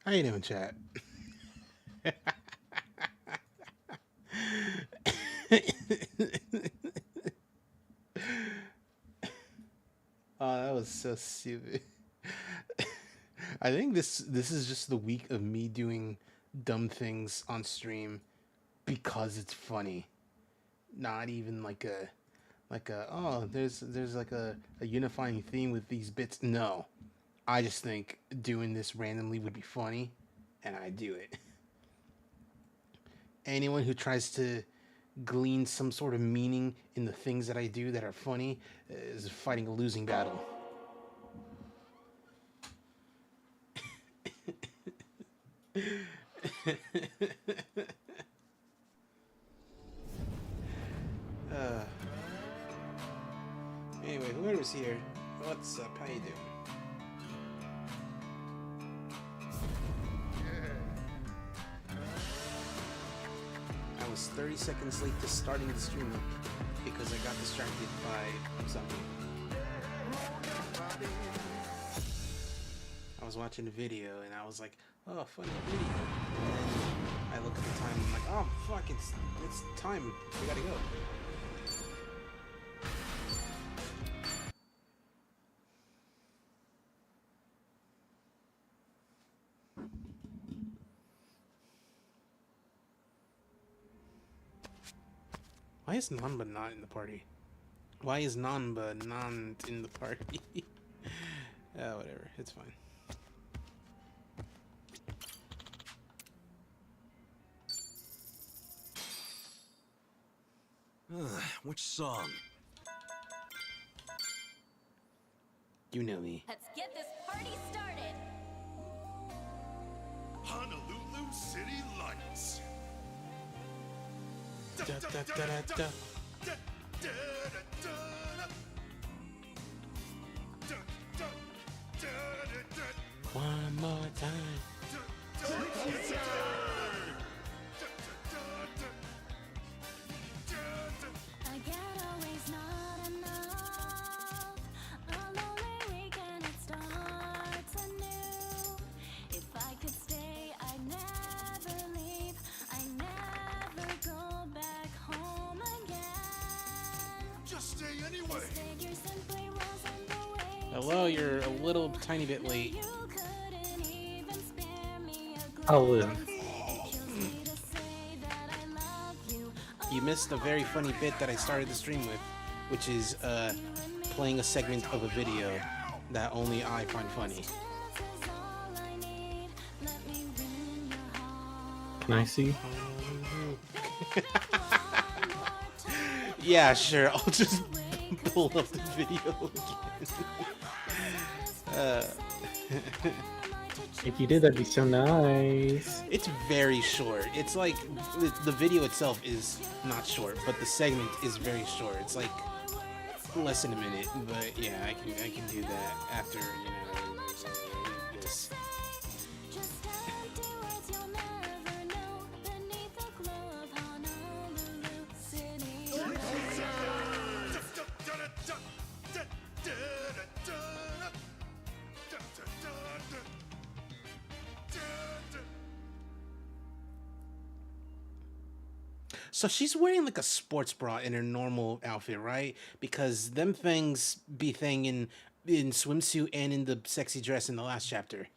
How you doing, chat? Oh, that was so stupid. I think this is just the week of me doing dumb things on stream because it's funny. Not even like a oh, there's like a unifying theme with these bits. No. I just think doing this randomly would be funny, and I do it. Anyone who tries to glean some sort of meaning in the things that I do that are funny is fighting a losing battle. uh, anyway, whoever's here, what's up? How you doing? I was 30 seconds late to starting the stream because I got distracted by something. I was watching a video and I was like, oh, funny video. And then I look at the time and I'm like, oh, fuck, it's time. We gotta go. Why is Nanba not in the party? Why is Nanba not in the party? Whatever. It's fine. Which song? You know me. Let's get this party started. Honolulu City Lights. Da, da, da, da, da. One more time. A getaway's not enough. A lonely weekend, it starts anew. If I could stay, I'd never leave. I'd never go back home again. Just stay anyway. This figure simply wasn't the way. Hello, you're a little tiny bit late. You couldn't even spare me a I'll glance. live. It kills me to say that I love you. You missed a very funny bit that I started the stream with, which is playing a segment of a video that only I find funny. Can I see? Yeah, sure. I'll just pull up the video again. If you did, that'd be so nice. It's very short. It's like the video itself is not short, but the segment is very short. It's like less than a minute. But yeah, I can do that after this. So she's wearing like a sports bra in her normal outfit, right? Because them things be thing in swimsuit and in the sexy dress in the last chapter.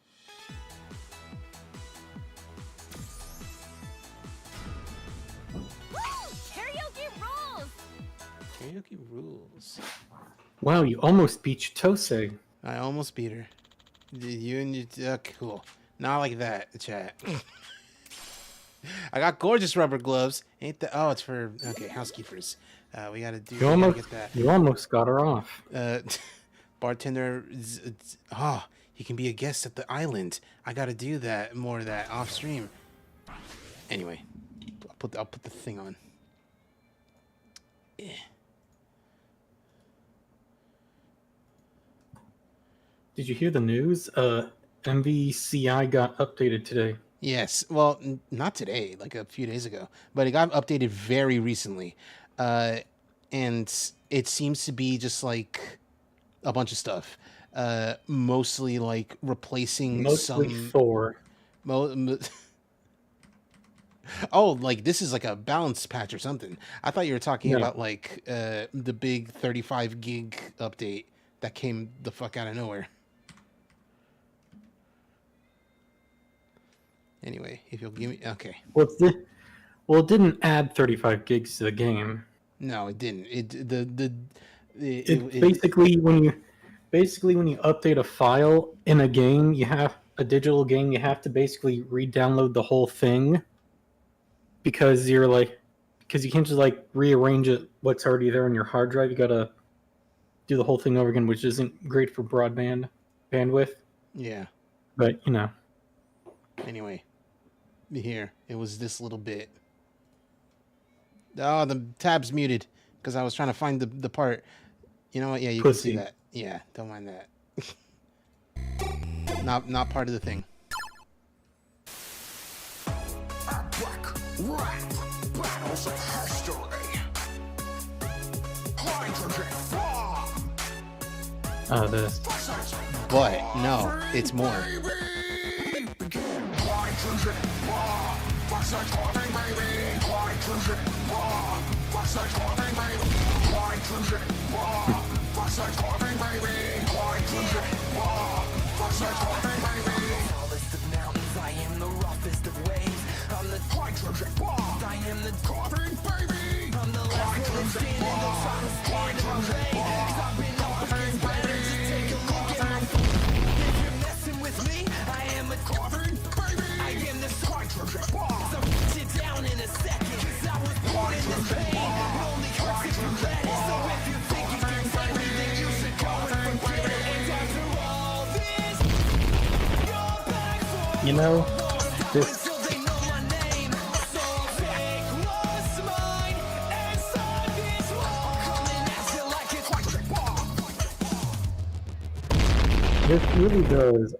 Karaoke rules. Wow, you almost beat Chitose. I almost beat her. You and you. Cool. Not like that, chat. I got gorgeous rubber gloves. Ain't that? Oh, it's for okay housekeepers. We gotta do. You We gotta almost, get that. you almost got her off. Bartender. He can be a guest at the island. I gotta do that more of that off stream. Anyway, I'll put the thing on. Yeah. Did you hear the news? MVCI got updated today. Yes. Well, not today, like a few days ago, but it got updated very recently. And it seems to be just like a bunch of stuff. Mostly like replacing Mostly some. Thor. Oh, like this is like a balance patch or something. I thought you were talking No. about like the big 35 gig update that came the fuck out of nowhere. Anyway, if you'll give me okay. Well, it didn't add 35 gigs to the game. No, it didn't. Basically when you update a file in a game, you have a digital game, you have to basically re-download the whole thing because you can't just like rearrange it what's already there on your hard drive. You gotta do the whole thing over again, which isn't great for broadband bandwidth. Yeah. But Anyway, here it was this little bit. Oh, the tab's muted because I was trying to find the part. You know what? Yeah, you Pussy. can see that. Yeah, don't mind that. Not part of the thing. Battles of history. this. But no, it's more. You know, this really does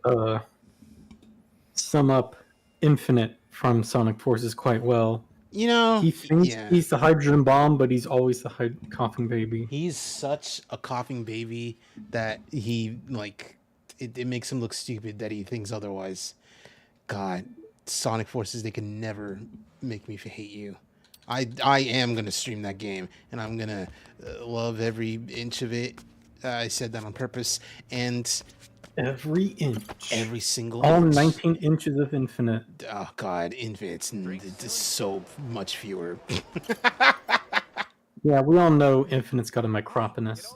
sum up Infinite from Sonic Forces quite well. You know, He thinks yeah. he's the hydrogen bomb, but he's always the coughing baby. He's such a coughing baby that he like it makes him look stupid that he thinks otherwise. God, Sonic Forces, they can never make me hate you. I am gonna stream that game and I'm gonna love every inch of it. I said that on purpose, and Every inch. every single All inch. 19 inches of Infinite. Oh God, Infinite's it's so much fewer. Yeah, we all know Infinite's got a micropenis.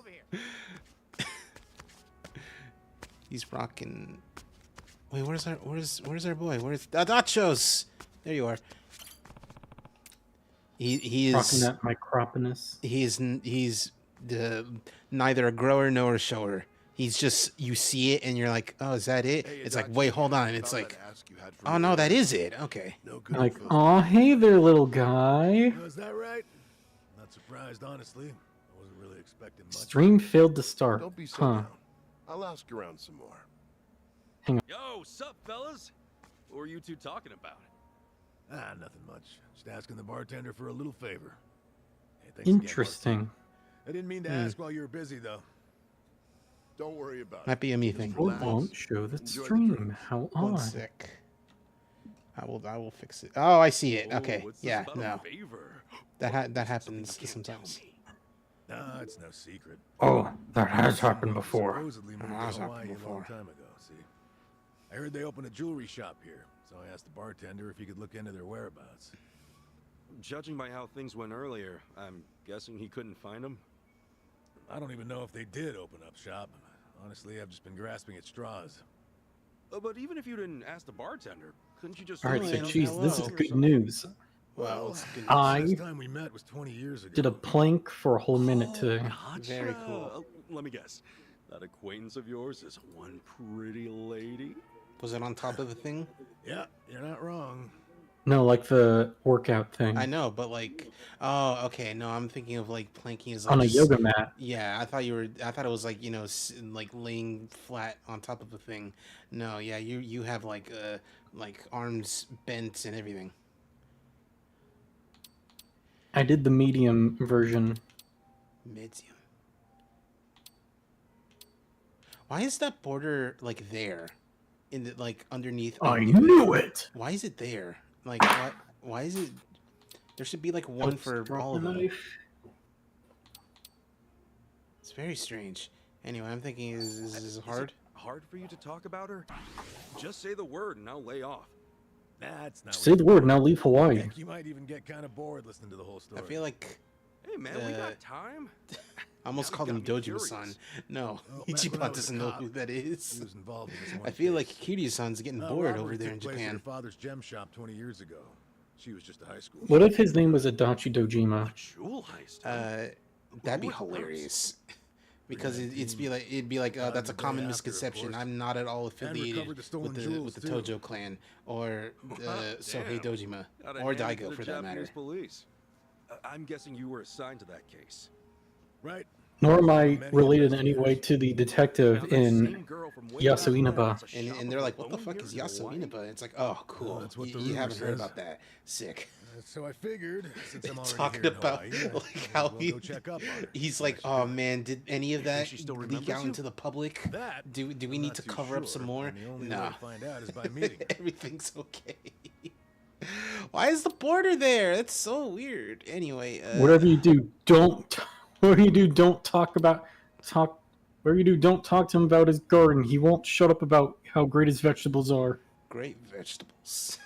He's rocking. Wait, where's our boy? Where's Nachos? There you are. He Rocking is that micropenis. he's neither a grower nor a shower. He's just, you see it and you're like, oh, is that it? It's like, wait, hold on. And it's like, oh no, that is it. Okay. No good. Like, oh, hey there, little guy. Was that right? Not surprised, honestly. I wasn't really expecting much. Stream failed to start. Don't be so Huh. down. I'll ask around some more. Yo, sup, fellas? What were you two talking about? Ah, nothing much. Just asking the bartender for a little favor. Hey, thanks again, Interesting. bartender. I didn't mean to ask while you were busy, though. Don't worry about Might be a me Just thing. Oh, relax. won't show the Enjoy the stream. drinks. How One odd. sec. I will fix it. Oh, I see it. Oh, Okay. what's this Yeah. about a No. favor? That happens sometimes. Nah, it's no secret. Oh, that has happened before. Supposedly moved Has to happened Hawaii a long before. time ago, see? I heard they opened a jewelry shop here, so I asked the bartender if he could look into their whereabouts. Judging by how things went earlier, I'm guessing he couldn't find him. I don't even know if they did open up shop. Honestly, I've just been grasping at straws. But even if you didn't ask the bartender, couldn't you just... All right, so Hello. Cheese, this is Hello. good news. Well, it's good news. I Last time we met was 20 years ago. did a plank for a whole minute today. Gotcha. Very cool. Let me guess. That acquaintance of yours is one pretty lady? Was it on top of the thing? Yeah, you're not wrong. No, like the workout thing. I know, but like, oh, okay. No, I'm thinking of like planking is like On a just- yoga mat. Yeah, I thought you were. I thought it was like like laying flat on top of the thing. No, yeah, you have like arms bent and everything. I did the medium version. Medium. Why is that border like there, in the like underneath? I knew it. Why is it there? Like what? Why is it? There should be like one for all of them. It's very strange. Anyway, I'm thinking is it hard? Hard for you to talk about her? Just say the word and I'll lay off. That's not. Say the word and I'll leave Hawaii. Heck, you might even get kind of bored listening to the whole story. I feel like Hey man, we got time. I almost Now called you him got me Dojima-san. curious. No, Well, back when I Ichiban was a doesn't know cop, who that He is. was involved in this one I feel case. like Kiryu-san's getting A bored robbery over there took in place at Japan. her father's gem shop 20 years ago. She was just a high school. What if his name was Adachi Dojima? Jewel heist. That'd be What else? hilarious. Because it'd be like that's a the day common after, of misconception. course. I'm not at all affiliated recovered the stolen with the jewels, too. Tojo clan or Sohei Damn. Dojima Gotta or hand it to Daigo the for that Japanese matter. Police. I'm guessing you were assigned to that case. Right? Nor am I Many related in any investigators. way to the Now detective that in same girl from way Yasuo back when Inaba. owns a shop And they're of like, her what the own fuck here is in Hawaii? Yasuo It's like, oh, cool. that's what the You rumor haven't heard says. about that. Sick. So I figured, since I'm already Talking here in about Hawaii, I like might how as well go check up on her. he's like, oh man, did any of You think that she still leak remembers out you? into the public? That Do we I'm need not to too cover up sure, some more? and the only way Nah. to find out is by meeting her. Everything's okay. Why is the border there? That's so weird. Anyway, Whatever you do, don't. Whatever you do, don't talk about talk. Whatever you do, don't talk to him about his garden. He won't shut up about how great his vegetables are. great vegetables.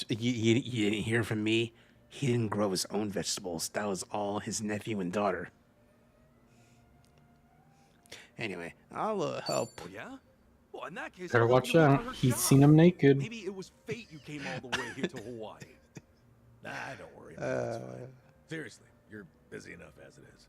You didn't hear from me. He didn't grow his own vegetables. That was all his nephew and daughter. Anyway, I'll help. Oh yeah? Well, in that case, Better I'll help watch you look out. for her He's shop. seen him naked. Maybe it was fate you came all the way here to Hawaii. Nah, don't worry about it. It's fine. Seriously, you're busy enough as it is.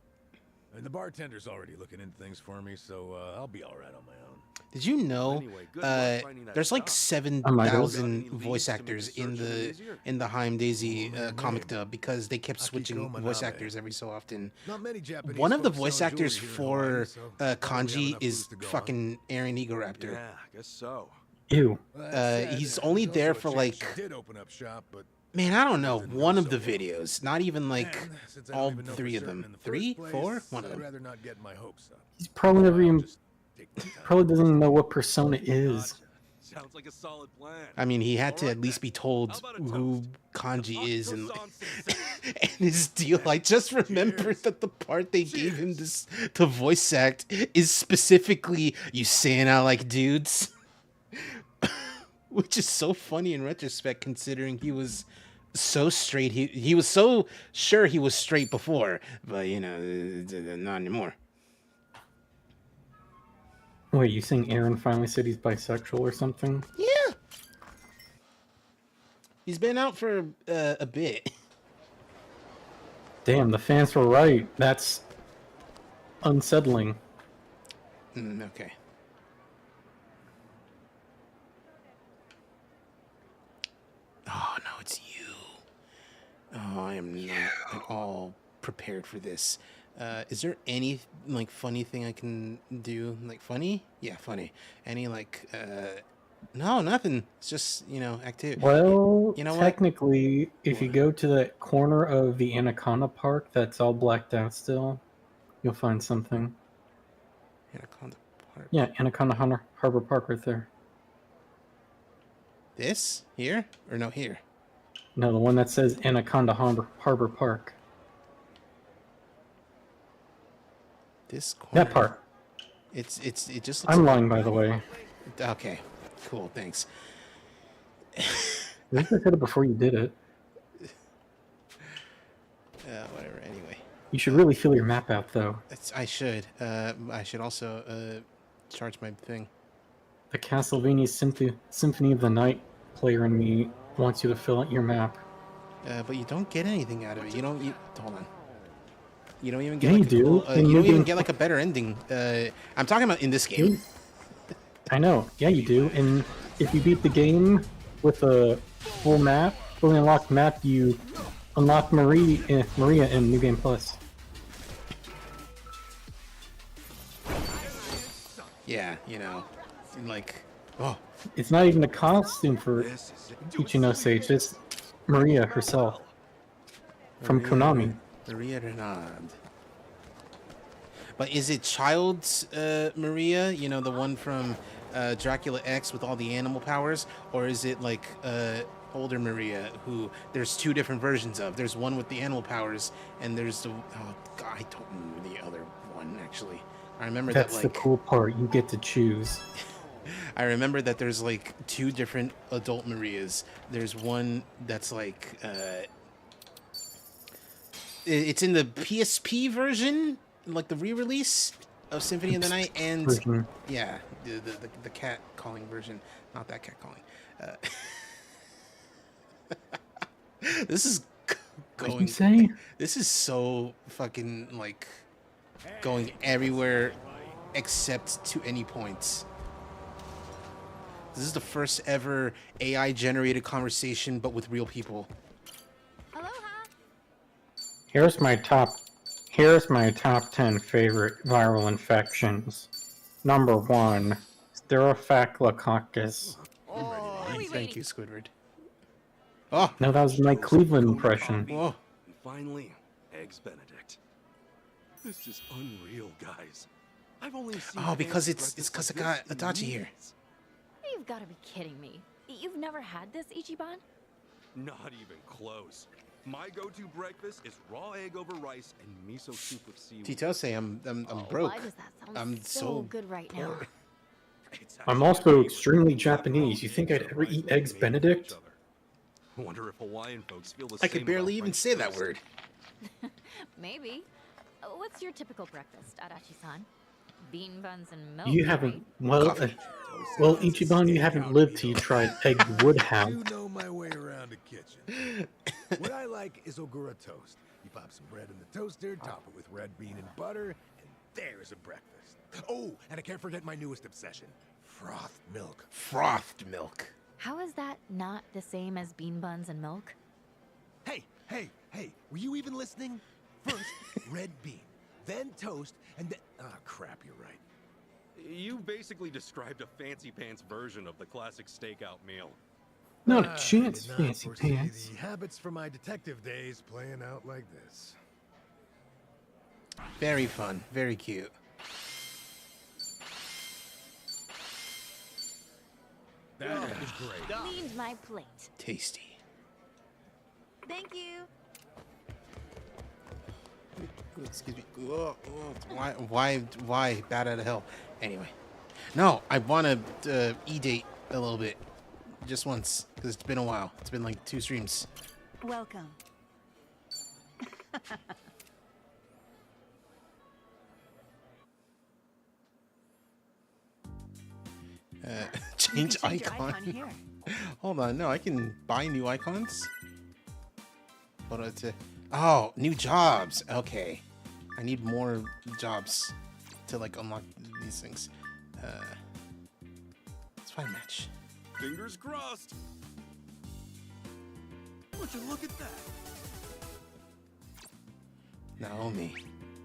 I mean, the bartender's already looking into things for me, so I'll be all right on my own. Did you know Anyway, good luck finding that there's like shop. I might have. 7,000 Got any voice leads to make actors the in search a little the easier? in the Haim Daisy Oh, comic name. dub because they kept switching Akiko voice Manabe. actors every so often. Not many Japanese One of the folks voice selling actors jewelry here in Hawaii, for so probably have Kanji enough is booths to go on. fucking Aaron Egoraptor. Yeah, I guess so. Ew. Well, that said, he's there's only also there a for, chance like- she did open up shop, but Man, I don't know. Doesn't One go of the so well. videos, not even like and since I don't all even know for three of certain them. in the first 3, place, 4, one of I'd them. rather not get my hopes up. He's probably never I'll even just take my time. probably doesn't even know what Persona is. Gotcha. Sounds like a solid plan. I mean, he had to Alright at least then. be told How about a who toast? Kanji is and, Akiko-san sensei. and his deal. I just remembered Cheers. that the part they gave him Cheers. this to voice act is specifically "you saying I like dudes," which is so funny in retrospect, considering he was so straight. He was so sure he was straight before, but you know, not anymore. Wait, you saying Aaron finally said he's bisexual or something? Yeah, he's been out for a bit. Damn, the fans were right. That's unsettling. Okay. Oh no, it's you. Oh, I am not at all prepared for this. Is there any like funny thing I can do? Like funny? Yeah, funny. Any like no, nothing. It's just, activity. Well, You know what? technically, if you go to that corner of the Anaconda Park that's all blacked out still, you'll find something. Anaconda Park. Yeah, Anaconda Harbor Park right there. This? Here? Or no, here. No, the one that says Anaconda Harbor Park. This corner. That part. It just looks I'm lying, by the way. okay. Cool, thanks. I think I said it before you did it. Whatever, anyway. You should really fill your map out, though. I should. I should also charge my thing. The Castlevania Symphony of the Night player in me wants you to fill out your map. But you don't get anything out of it. You don't. Hold on. You don't even Yeah, get like you a do. cool, In you New don't even Game get like a better ending. I'm talking about in this game. I know. Yeah, you do. And if you beat the game with a full map, fully unlocked map, you unlock Maria in New Game Plus. Yeah, you know, like, oh, It's not even a costume for Ichino Sage. It's Maria herself from Konami. Maria Renard. But is it child's Maria? You know, the one from Dracula X with all the animal powers, or is it like older Maria who there's two different versions of? There's one with the animal powers, and there's the God, I don't remember the other one actually. I remember That's that the like cool part. You get to choose. I remember that there's like two different adult Marias. There's one that's like it's in the PSP version, like the re-release of Symphony of the Night, and Version. yeah, the cat calling version, not that cat calling. This is What you going. say? This is so fucking like going everywhere except to any points. This is the first ever AI generated conversation, but with real people. Aloha. Here's my top 10 favorite viral infections. Number 1, Staphylococcus. Thank you, Squidward. Oh, No, that was my Cleveland impression. whoa. And finally, Eggs Benedict. This is unreal, guys. I've only seen Oh, because eggs it's breakfast because I like got this in Adachi here. years. You've got to be kidding me. You've never had this, Ichiban? Not even close. My go-to breakfast is raw egg over rice and miso soup with seaweed. Titose, I'm broke. Why does that sound I'm so so good right now? poor. It's I'm actually also great. extremely Japanese. You think I'd ever eat eggs Benedict? Wonder if Hawaiian folks feel the I same could barely about even French say that toast. word. Maybe. What's your typical breakfast, Adachi-san? Bean buns and milk. You right? haven't. Well, Ichiban, you haven't lived till you tried egg would have. You know my way around a kitchen. What I like is Ogura toast. You pop some bread in the toaster, top it with red bean and butter, and there's a breakfast. Oh, and I can't forget my newest obsession, frothed milk. Frothed milk. How is that not the same as bean buns and milk? Hey, were you even listening? First, red bean, then toast, and then... Ah, crap, you're right. You basically described a fancy pants version of the classic stakeout meal. Not a I chance, did not fancy foresee pants. the habits from my detective days playing out like this. Very fun. Very cute. That is great. Cleaned my plate. Tasty. Thank you. Excuse me. Why? Bad out of hell. Anyway. No, I want to e-date a little bit. Just once. Because it's been a while. It's been like 2 streams. Welcome. Change icon. here. Hold on. No, I can buy new icons. Oh, new jobs. Okay. I need more jobs to like unlock these things. Let's find a match. Fingers crossed. Would you look at that? Naomi,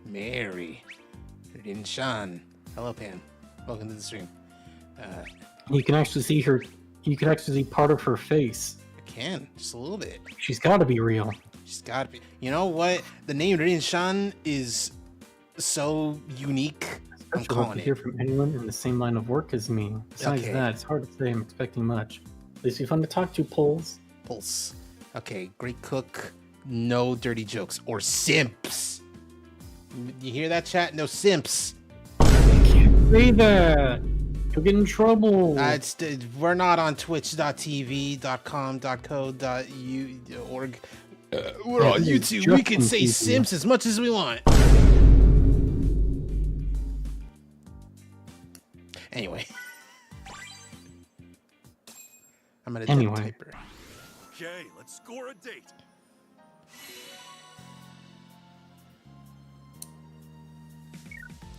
Mary, Rinshan. Hello, Pan. Welcome to the stream. You can actually see her. You can actually see part of her face. I can just a little bit. She's got to be real. She's gotta be. You know what? The name Rinshan is so unique. I'm Especially calling to hear it. from anyone in the same line of work as me. Besides Okay. that, it's hard to say I'm expecting much. At least be fun to talk to, Poles. Pulse. Okay, great cook. No dirty jokes or simps. You hear that, chat? No simps. Can't say that. You'll get in trouble. We're not on twitch.tv.com.co.org. We're Yeah, on this is YouTube. We can just say on TV. simps as much as we want. Anyway. I'm at a Anyway. typer. Okay, let's score a date.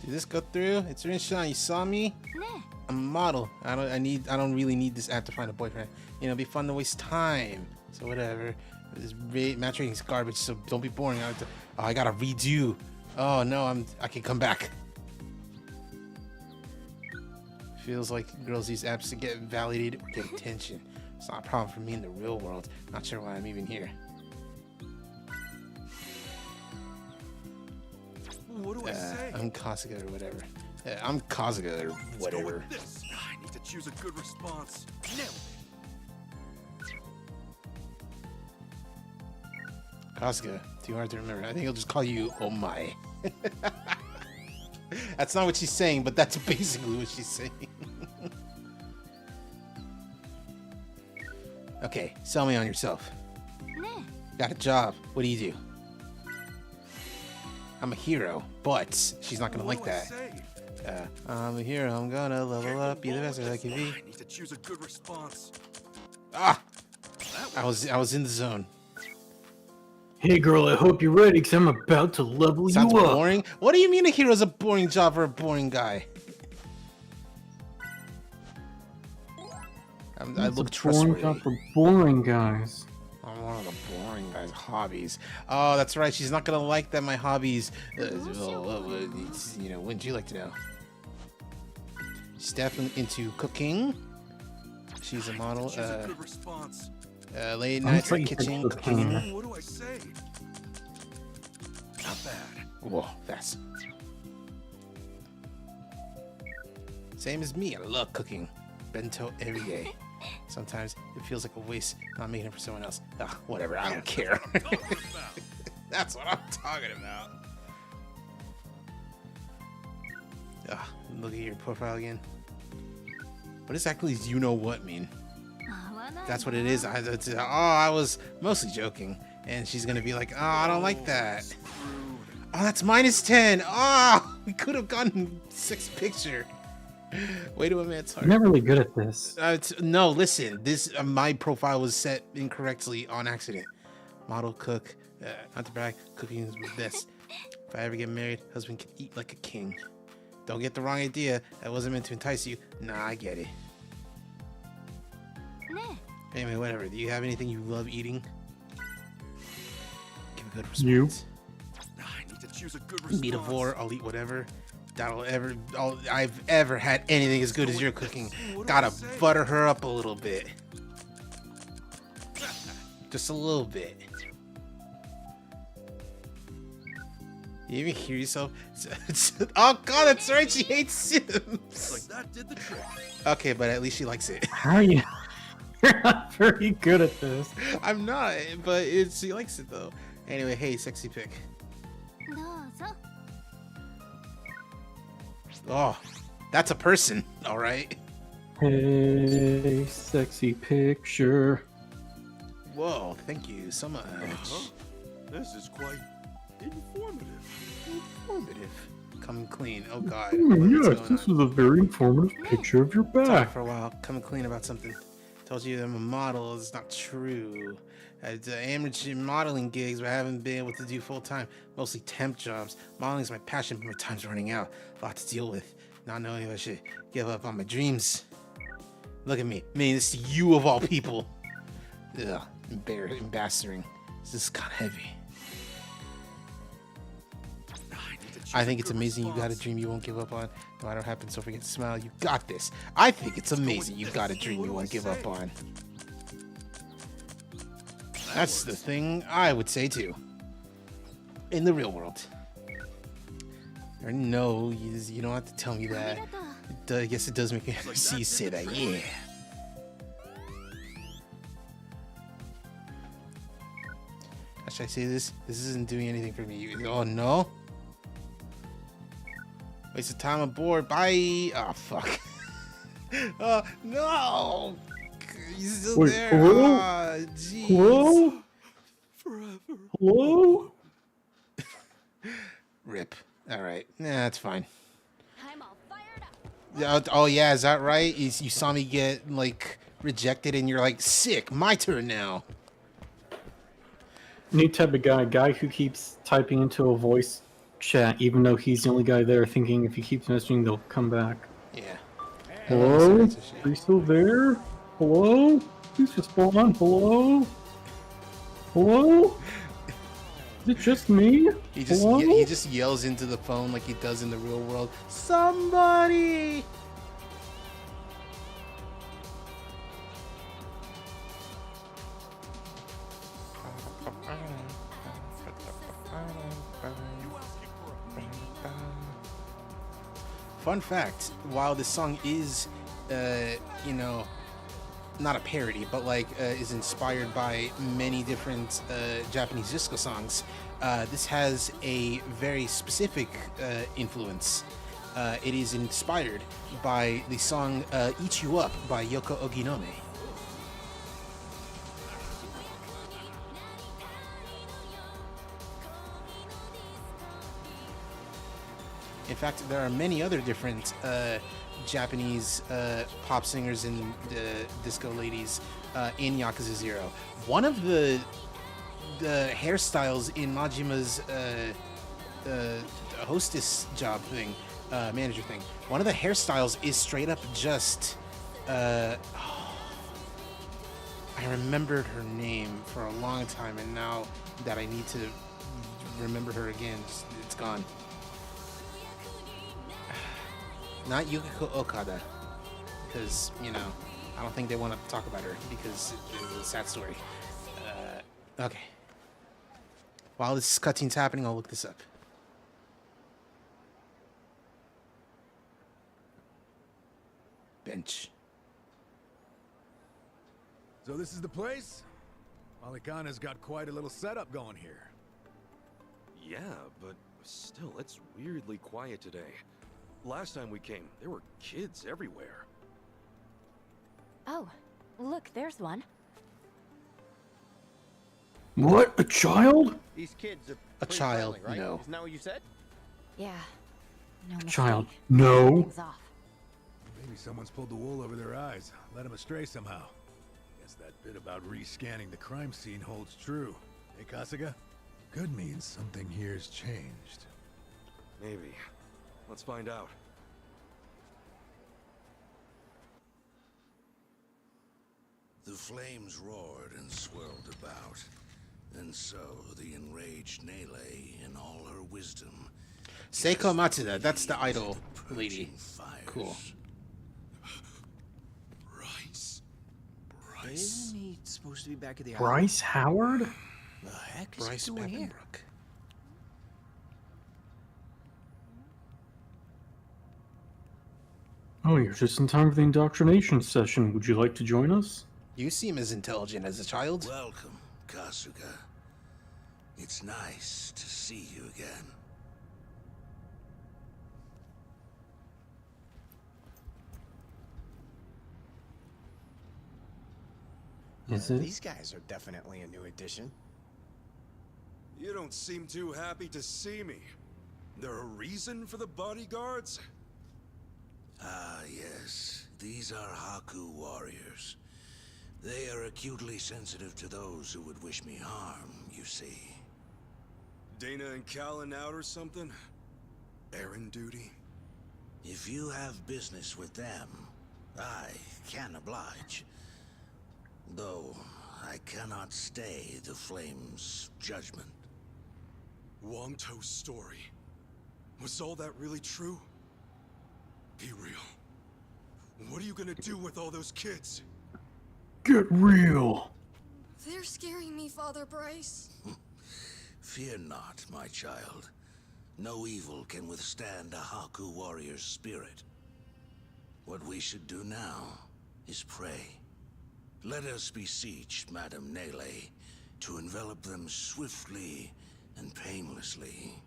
Did this go through? It's Rinshan. You saw me? I'm a model. I don't really need this app to find a boyfriend. You know, it'd be fun to waste time. So whatever. This matchmaking's garbage, so don't be boring. I gotta redo. Oh no, I can come back. Feels like girls use apps to get validated or get attention. It's not a problem for me in the real world. Not sure why I'm even here. What do I say? I'm Kasuga or whatever. I'm Kasuga or Let's go whatever. with this. I need to choose a good response. Nailed it. Kasuga, too hard to remember. I think I'll just call you Oh My. That's not what she's saying, but that's basically what she's saying. Okay, sell me on yourself. Got a job. What do you do? I'm a hero, but she's not gonna What like do I that. say? I'm a hero. I'm gonna level up, be the best as I can be. I need to choose a good response. Ah, That I was in the zone. Hey girl, I hope you're ready, because I'm about to level Sounds you up. boring. What do you mean a hero's a boring job for a boring guy? I It's look a boring trustworthy. job for boring guys. I'm one of the boring guys' hobbies. Oh, that's right. She's not gonna like that. My hobbies. You know, wouldn't you like to know? She's definitely into cooking. She's a model. choose a good response. Late I'm nights at pretty kitchen good cooking. cooking. What do I say? Not bad. Whoa, fast. Same as me. I love cooking. Bento every day. Sometimes it feels like a waste not making it for someone else. Ugh, whatever. I don't care. Talking about. That's what I'm talking about. Ugh, look at your profile again. What exactly does you know what mean? That's what it is. I was mostly joking. And she's gonna be like, oh, I don't like that. Oh, that's -10. Oh, we could have gotten 6th picture. Way to a man's heart. I'm not really good at this. No, listen. This my profile was set incorrectly on accident. Model, cook, not to brag, cooking is the best. If I ever get married, husband can eat like a king. Don't get the wrong idea. That wasn't meant to entice you. Nah, I get it. Anyway, whatever. Do you have anything you love eating? Give a good response. You. I need to choose a good response. Meatavore, I'll eat whatever. All I've ever had anything as good as your cooking. Gotta butter her up a little bit. Just a little bit. You even hear yourself? Oh god, that's right, she hates Sims. Like that did the trick. Okay, but at least she likes it. How are you? You're not very good at this. I'm not, but she likes it though. Anyway, hey, sexy pic. Oh, that's a person, all right. Hey, sexy picture. Whoa, thank you so much. This is quite informative. Informative. Come clean. Oh god. Hmm, What's yes, going this on? is a very informative picture of your Talked back. for a while. Come clean about something. Told you I'm a model. It's not true. I had amateur modeling gigs, but I haven't been able to do full time. Mostly temp jobs. Modeling is my passion, but my time's running out. A lot to deal with. Not knowing if I should give up on my dreams. Look at me. Man, this is you of all people. Ugh. Embarrassing. This is kind of heavy. I think it's amazing you got a dream you won't give up on. No matter what happens, don't forget to smile. You got this. I think it's amazing you got a dream you won't give up on. That's the thing I would say too. In the real world. Or no, you don't have to tell me that. I guess it does make me see you say that, yeah. Should I say this? This isn't doing anything for me. Oh no? Waste of time aboard. Bye. Oh fuck. Oh no. He's still Wait, there. hello? Ah, jeez. Hello? forever. Hello? Rip. All right. Nah, that's fine. I'm all fired up. Yeah, oh yeah, is that right? You saw me get like rejected, and you're like, sick. My turn now. New type of guy who keeps typing into a voice chat, even though he's the only guy there, thinking if he keeps messaging, they'll come back. Yeah. Hello? That's a shame. Are you still there? Hello? Please respond. Hello? Hello? Is it just me? Hello? He just yells into the phone like he does in the real world. Somebody. Fun fact, while this song is, you know, not a parody, but like is inspired by many different Japanese disco songs, this has a very specific influence. It is inspired by the song Eat You Up by Yoko Oginome. In fact, there are many other different Japanese pop singers and disco ladies in Yakuza 0. One of the hairstyles in Majima's hostess job thing, manager thing, one of the hairstyles is straight up just... I remembered her name for a long time, and now that I need to remember her again, it's gone. Not Yukiko Okada, because, you know, I don't think they want to talk about her because it's a sad story. Okay. While this cutscene's happening, I'll look this up. Bench. So this is the place? Malikana's got quite a little setup going here. Yeah, but still, it's weirdly quiet today. Last time we came, there were kids everywhere. Oh, look, there's one. What? A child? These kids are A pretty child, friendly, right? no. Isn't that what you said? Yeah. No mistake. Child. No. Something's off. Maybe someone's pulled the wool over their eyes, led them astray somehow. Guess that bit about rescanning the crime scene holds true. Hey, Kasuga? Could mean something here's changed. Maybe. Let's find out. The flames roared and swirled about, and so the enraged Nele, in all her wisdom, Seiko Matsuda, that's the idol lady. fires. Cool. Bryce. Isn't he supposed to be back at the Bryce Howard? The heck is Bryce he doing here? Peppenbrook. Oh, you're just in time for the indoctrination session. Would you like to join us? You seem as intelligent as a child. Welcome, Kasuga. It's nice to see you again. Is it? These guys are definitely a new addition. You don't seem too happy to see me. There a reason for the bodyguards? Ah, yes. These are Haku warriors. They are acutely sensitive to those who would wish me harm, you see. Dana and Callan out or something? Errand duty? If you have business with them, I can oblige. Though, I cannot stay the Flame's judgment. Wongto's story. Was all that really true? Be real. What are you gonna do with all those kids? Get real. They're scaring me, Father Bryce. Fear not, my child. No evil can withstand a Haku warrior's spirit. What we should do now is pray. Let us beseech Madame Nele to envelop them swiftly and painlessly.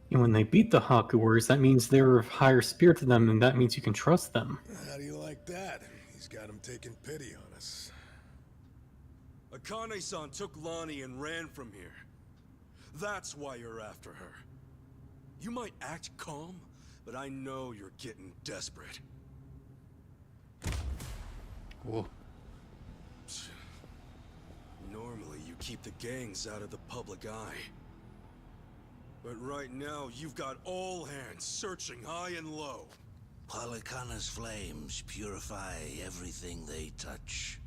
And when they beat the Haku warriors, that means they're of higher spirit to them, and that means you can trust them. How do you like that? He's got taking pity on us. Akane-san took Lonnie and ran from here. That's why you're after her. You might act calm, but I know you're getting desperate. Whoa. Normally, you keep the gangs out of the public eye. But right now, you've got all hands searching high and low. Polycana's flames purify everything they touch.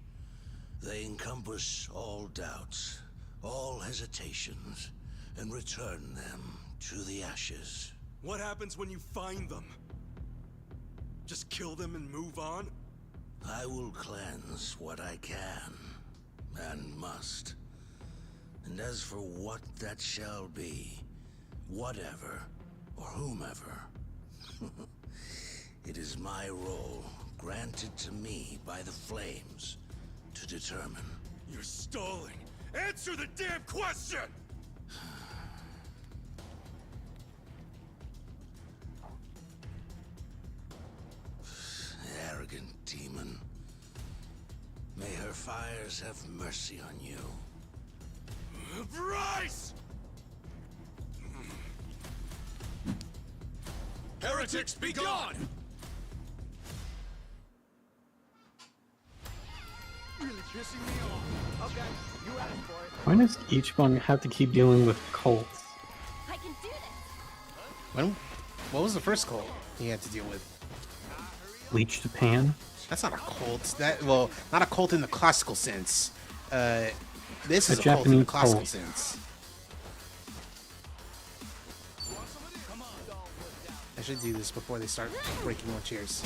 They encompass all doubts, all hesitations, and return them to the ashes. What happens when you find them? Just kill them and move on? I will cleanse what I can, and must. And as for what that shall be, whatever, or whomever, it is my role, granted to me by the flames, to determine. You're stalling! Answer the damn question! Arrogant demon. May her fires have mercy on you. Bryce! Heretics, be gone! Really pissing me off. Okay, you asked for it. Why does each one have to keep dealing with cults? I can do this. What was the first cult he had to deal with? Bleach Japan? That's not a cult. Well, not a cult in the classical sense. This is a cult in the Japanese classical cult. sense. I should do this before they start breaking more chairs.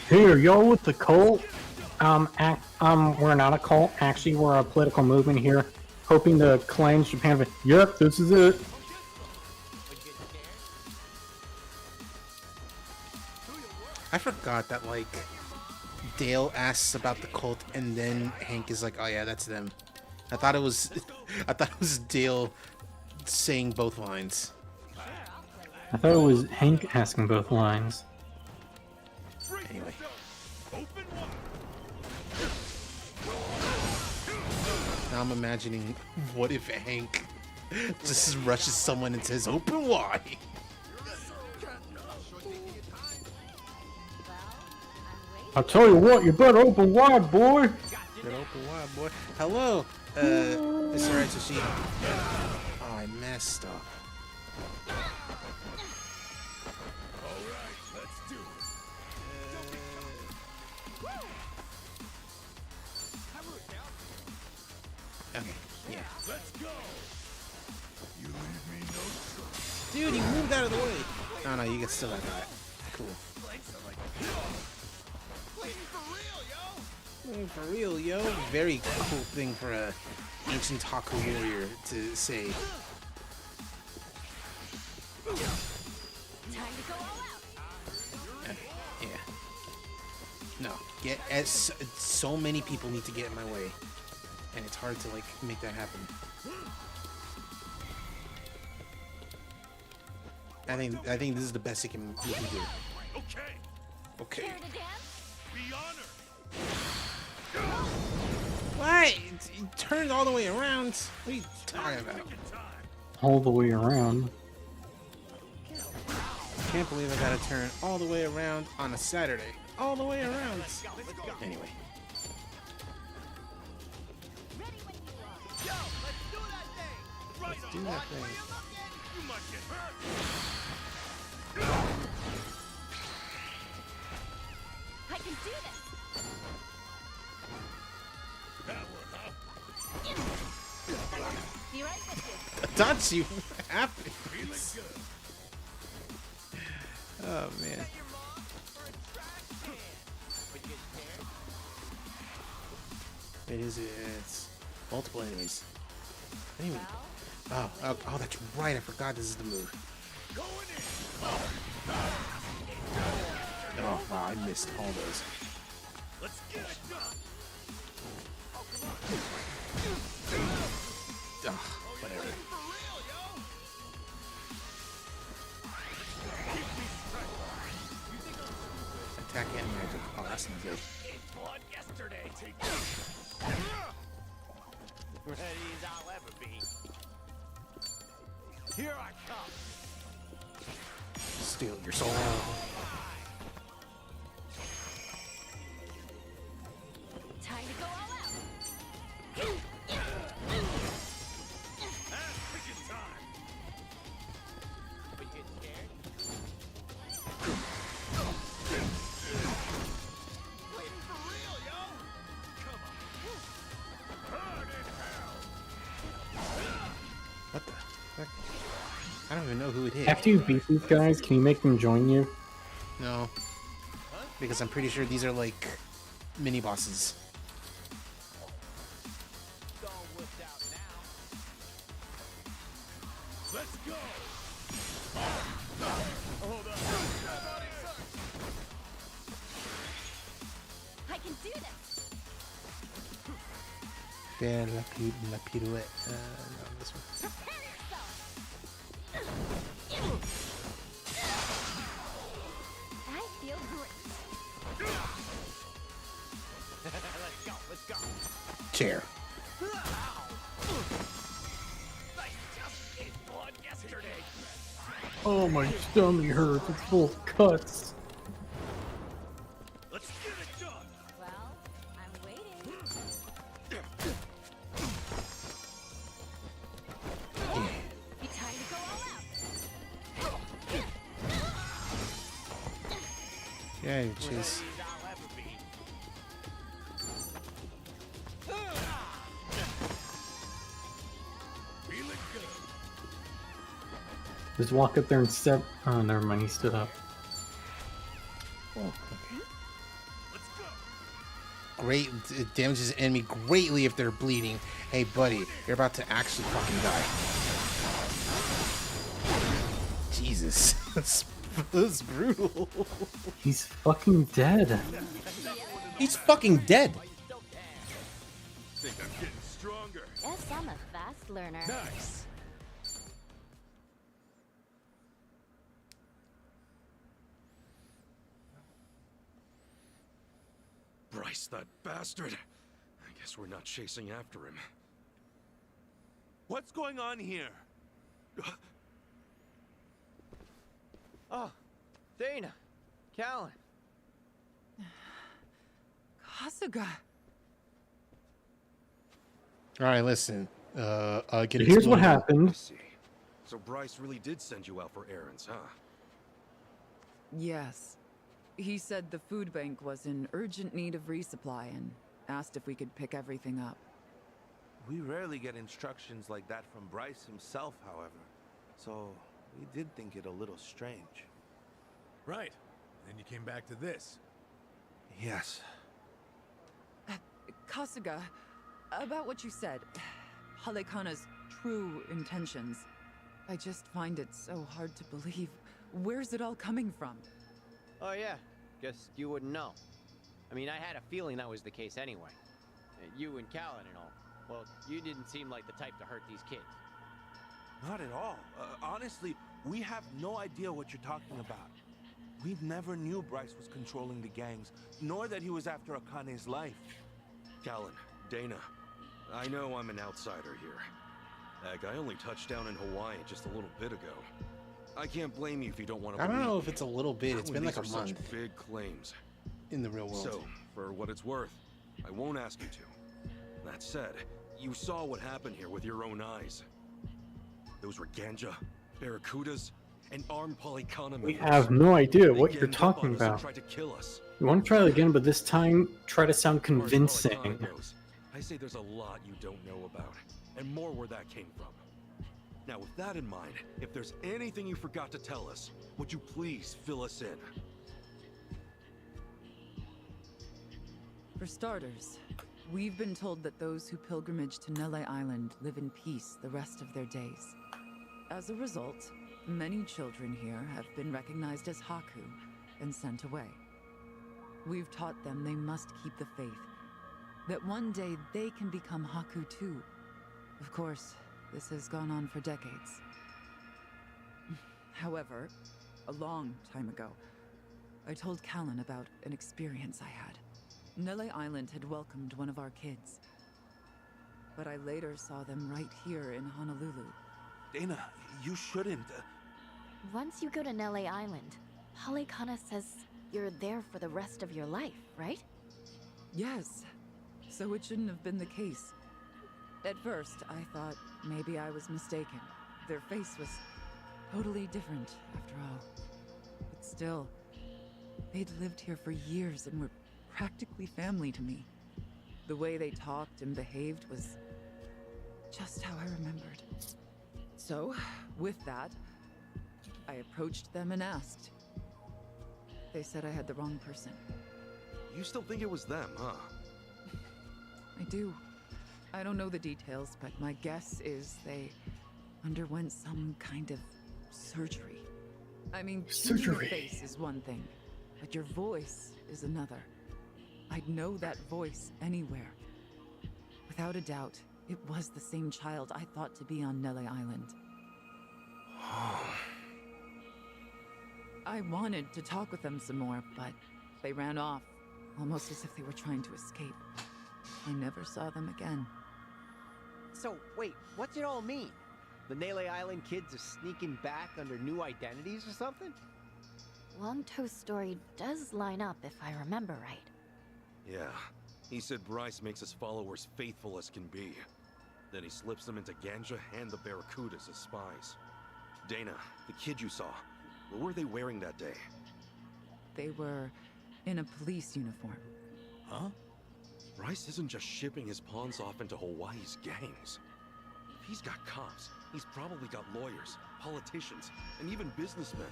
Here, y'all with the cult? We're not a cult. Actually, we're a political movement here, hoping to cleanse Japan. Yep, this is it. I forgot that, like, Dale asks about the cult, and then Hank is like, "Oh yeah, that's them." I thought it was Dale saying both lines. I thought it was Hank asking both lines. Anyway. Now I'm imagining, what if Hank just rushes someone and says, "Open wide"? I'll tell you what, you better open wide, boy. Better open wide, boy. Hello, Mr. Atsushi. Oh, I messed up. Okay, yeah. Let's go. You leave me no choice. Dude, you moved out of the way. Oh no, you can still have that. Cool. For real, yo. Very cool thing for a ancient Haku warrior to say. Time to go all out. Yeah. No, so many people need to get in my way, and it's hard to like make that happen. I think this is the best he can do. Okay, Okay. Care to dance? be honored. What? He turned all the way around. What are you talking about? All the way around. Can't believe I gotta turn all the way around on a Saturday. All the way around. Anyway. Let's do that thing. You might get hurt. I can do this. Be right with you. Don't you happy? Oh man. It's multiple enemies. Anyway. Oh, that's right. I forgot this is the move. Oh, wow, I missed all those. Let's get it done. Ugh, whatever. Attack and magic. blood yesterday. Ready as I'll ever be. Here I come. Steal your soul. Time to go all out. Pigeon time. But you get scared? Waiting for real, yo! Come on. Burn in hell! What the fuck? I don't even know who it is. After you beat these guys, can you make them join you? No. Because I'm pretty sure these are like mini bosses. Don't whip out now. Let's go! Hold up. I can do this. Faire la pirouette. No, this one. Prepare yourself. I feel great. Let's go. Chair. I just ate blood yesterday. Oh, my stomach hurts. It's full of cuts. Let's get it done. Well, I'm waiting. Be time to go all out. Yeah, which is. Ready as I'll ever be. Feeling good. Just walk up there and step. Oh, never mind. He stood up. Let's go. Great. It damages the enemy greatly if they're bleeding. Hey, buddy, you're about to actually fucking die. Jesus. That's brutal. He's fucking dead. He's fucking dead. Think I'm getting stronger. Yes, I'm a fast learner. Nice. Bryce, that bastard. I guess we're not chasing after him. What's going on here? Oh, Dana, Callan. Kasuga. All right, listen. Get Here's what explained. I happened. see. So Bryce really did send you out for errands, huh? Yes. He said the food bank was in urgent need of resupply and asked if we could pick everything up. We rarely get instructions like that from Bryce himself, however. So, we did think it a little strange. Right. Then you came back to this. Yes. Kasuga, about what you said, Halekana's true intentions. I just find it so hard to believe. Where's it all coming from? Oh yeah, guess you wouldn't know. I mean, I had a feeling that was the case anyway. You and Callan and all. Well, you didn't seem like the type to hurt these kids. Not at all. Honestly, we have no idea what you're talking about. We never knew Bryce was controlling the gangs, nor that he was after Akane's life. Callan, Dana, I know I'm an outsider here. Heck, I only touched down in Hawaii just a little bit ago. I can't blame you if you don't want to I don't believe know me. if it's a little bit. It's When been like these a are month such big claims. in the real world. So, for what it's worth, I won't ask you to. That said, you saw what happened here with your own eyes. Those were Ganja, Barracudas, and armed Polycana We members. have no idea They what you're ganged up talking on us and about. tried to kill us. You want to try it again, but this time, try to sound As far as convincing. Polycana goes, I say there's a lot you don't know about, and more where that came from. Now, with that in mind, if there's anything you forgot to tell us, would you please fill us in? For starters, we've been told that those who pilgrimage to Nele Island live in peace the rest of their days. As a result, many children here have been recognized as Haku and sent away. We've taught them they must keep the faith, that one day they can become Haku too. Of course, this has gone on for decades. However, a long time ago, I told Callan about an experience I had. Nele Island had welcomed one of our kids. But I later saw them right here in Honolulu. Dana, you shouldn't. Once you go to Nele Island, Halikana says you're there for the rest of your life, right? Yes, so it shouldn't have been the case. At first, I thought maybe I was mistaken. Their face was totally different, after all. But still, they'd lived here for years and were practically family to me. The way they talked and behaved was just how I remembered. So, with that, I approached them and asked. They said I had the wrong person. You still think it was them, huh? I do. I don't know the details, but my guess is they underwent some kind of surgery. I mean, seeing your face is one thing, but your voice is another. I'd know that voice anywhere. Without a doubt, it was the same child I thought to be on Nele Island. I wanted to talk with them some more, but they ran off, almost as if they were trying to escape. I never saw them again. So, wait, what's it all mean? The Nele Island kids are sneaking back under new identities or something? Longtoe's story does line up if I remember right. Yeah. He said Bryce makes his followers faithful as can be. Then he slips them into Ganja and the Barracudas as spies. Dana, the kid you saw, what were they wearing that day? They were in a police uniform. Huh? Bryce isn't just shipping his pawns off into Hawaii's gangs. If he's got cops, he's probably got lawyers, politicians, and even businessmen.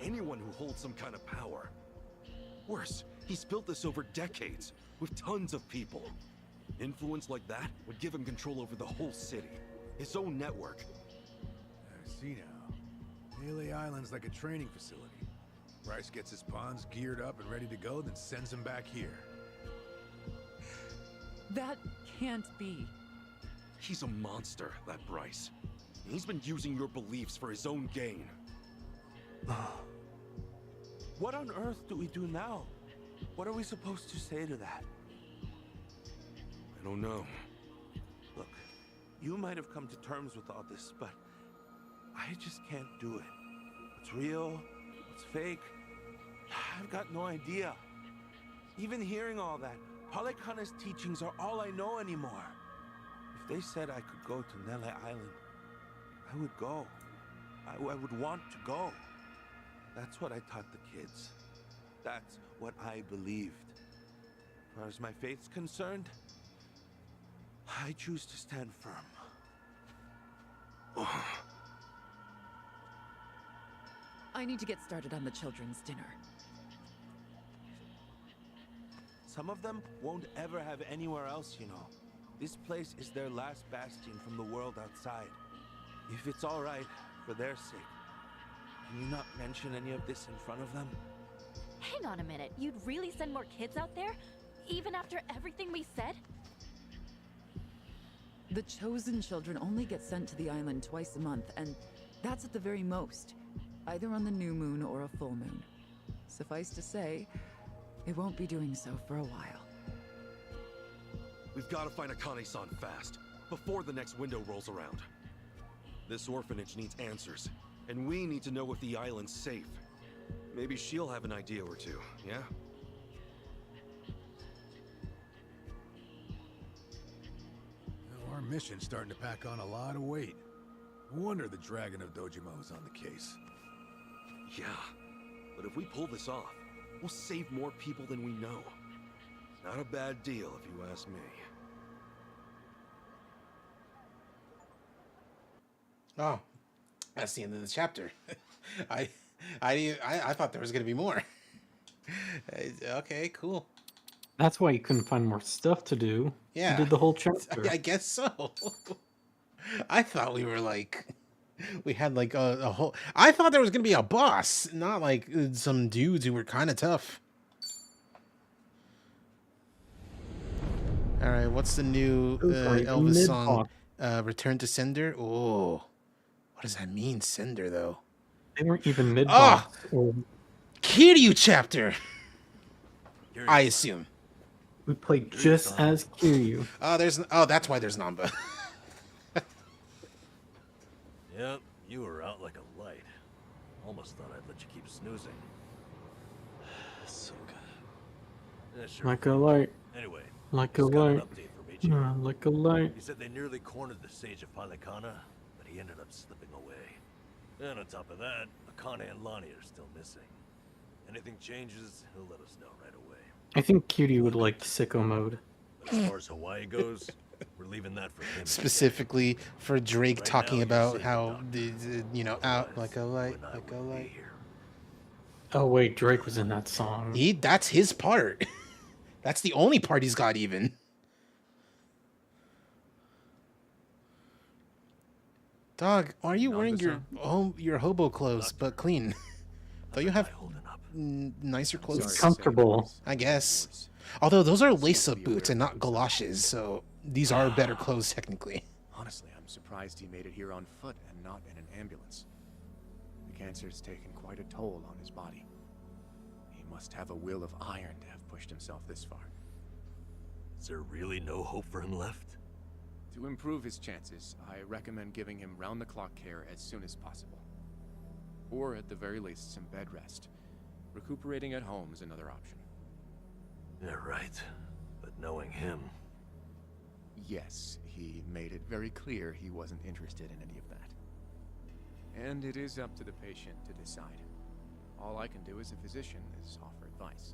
Anyone who holds some kind of power. Worse, he's built this over decades, with tons of people. Influence like that would give him control over the whole city, his own network. I see now. Nele Island's like a training facility. Bryce gets his pawns geared up and ready to go, then sends them back here. That can't be. He's a monster, that Bryce. He's been using your beliefs for his own gain. What on earth do we do now? What are we supposed to say to that? I don't know. Look, you might have come to terms with all this, but I just can't do it. What's real? What's fake? I've got no idea. Even hearing all that, Halikana's teachings are all I know anymore. If they said I could go to Nele Island, I would go. I would want to go. That's what I taught the kids. That's what I believed. As far as my faith's concerned, I choose to stand firm. I need to get started on the children's dinner. Some of them won't ever have anywhere else, you know. This place is their last bastion from the world outside. If it's all right, for their sake, can you not mention any of this in front of them? Hang on a minute, you'd really send more kids out there? Even after everything we said? The chosen children only get sent to the island twice a month, and that's at the very most. Either on the new moon or a full moon. Suffice to say, it won't be doing so for a while. We've got to find Akane-san fast, before the next window rolls around. This orphanage needs answers, and we need to know if the island's safe. Maybe she'll have an idea or two, yeah? Well, our mission's starting to pack on a lot of weight. No wonder the Dragon of Dojima's on the case. Yeah, but if we pull this off, we'll save more people than we know. Not a bad deal, if you ask me. Oh, that's the end of the chapter. I thought there was gonna be more. Okay, cool. That's why you couldn't find more stuff to do. Yeah, You did the whole chapter. I guess so. I thought we were like, we had like a whole. I thought there was gonna be a boss, not like some dudes who were kind of tough. All right, what's the new Elvis song? Return to Sender. Oh, what does that mean, Sender though? They weren't even mid. Kiryu chapter. I assume. We played just as Kiryu. Oh, that's why there's Namba. Yep, you were out like a light. Almost thought I'd let you keep snoozing. So good. Yeah, sure. Like a light. Anyway, Like a just got an light. update from Ichigo. Like a light. He said they nearly cornered the sage of Palikana, but he ended up slipping away. And on top of that, Akane and Lonnie are still missing. Anything changes, he'll let us know right away. I think Kiryu would like sicko mode. But as far as Hawaii goes, we're leaving that for him. Specifically for Drake Right talking now, about you're how saving out like a light, like a light. Oh wait, Drake was in that song. That's his part. That's the only part he's got even. Dog, why are you wearing your hobo clothes but clean? Don't you have nicer clothes? It's comfortable. I guess. Although those are lace-up boots and not galoshes, so these are better clothes technically. Honestly, I'm surprised he made it here on foot and not in an ambulance. The cancer's taken quite a toll on his body. He must have a will of iron to have pushed himself this far. Is there really no hope for him left? To improve his chances, I recommend giving him round-the-clock care as soon as possible. Or at the very least, some bed rest. Recuperating at home is another option. Yeah, right. But knowing him... Yes, he made it very clear he wasn't interested in any of that. And it is up to the patient to decide. All I can do as a physician is offer advice.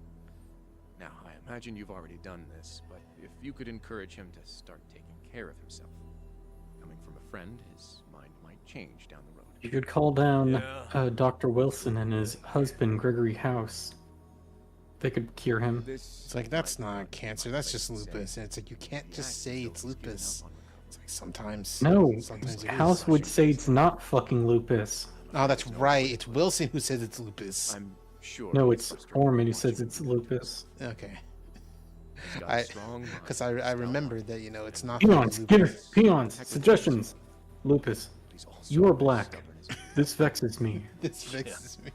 Now, I imagine you've already done this, but if you could encourage him to start taking care of himself. Coming from a friend, his mind might change down the road. You could call down Dr. Wilson and his husband, Gregory House. They could cure him. It's like, that's not cancer, that's just lupus. And it's like, you can't just say it's lupus. It's like, sometimes. No, sometimes it House is. would say it's not fucking lupus. Oh, that's right. It's Wilson who says it's lupus. I'm sure. No, it's Foreman who says it's lupus. Okay. Because I remember that, you know, it's not Peons, lupus. peons, suggestions. Lupus. You are black. This vexes me. This vexes me.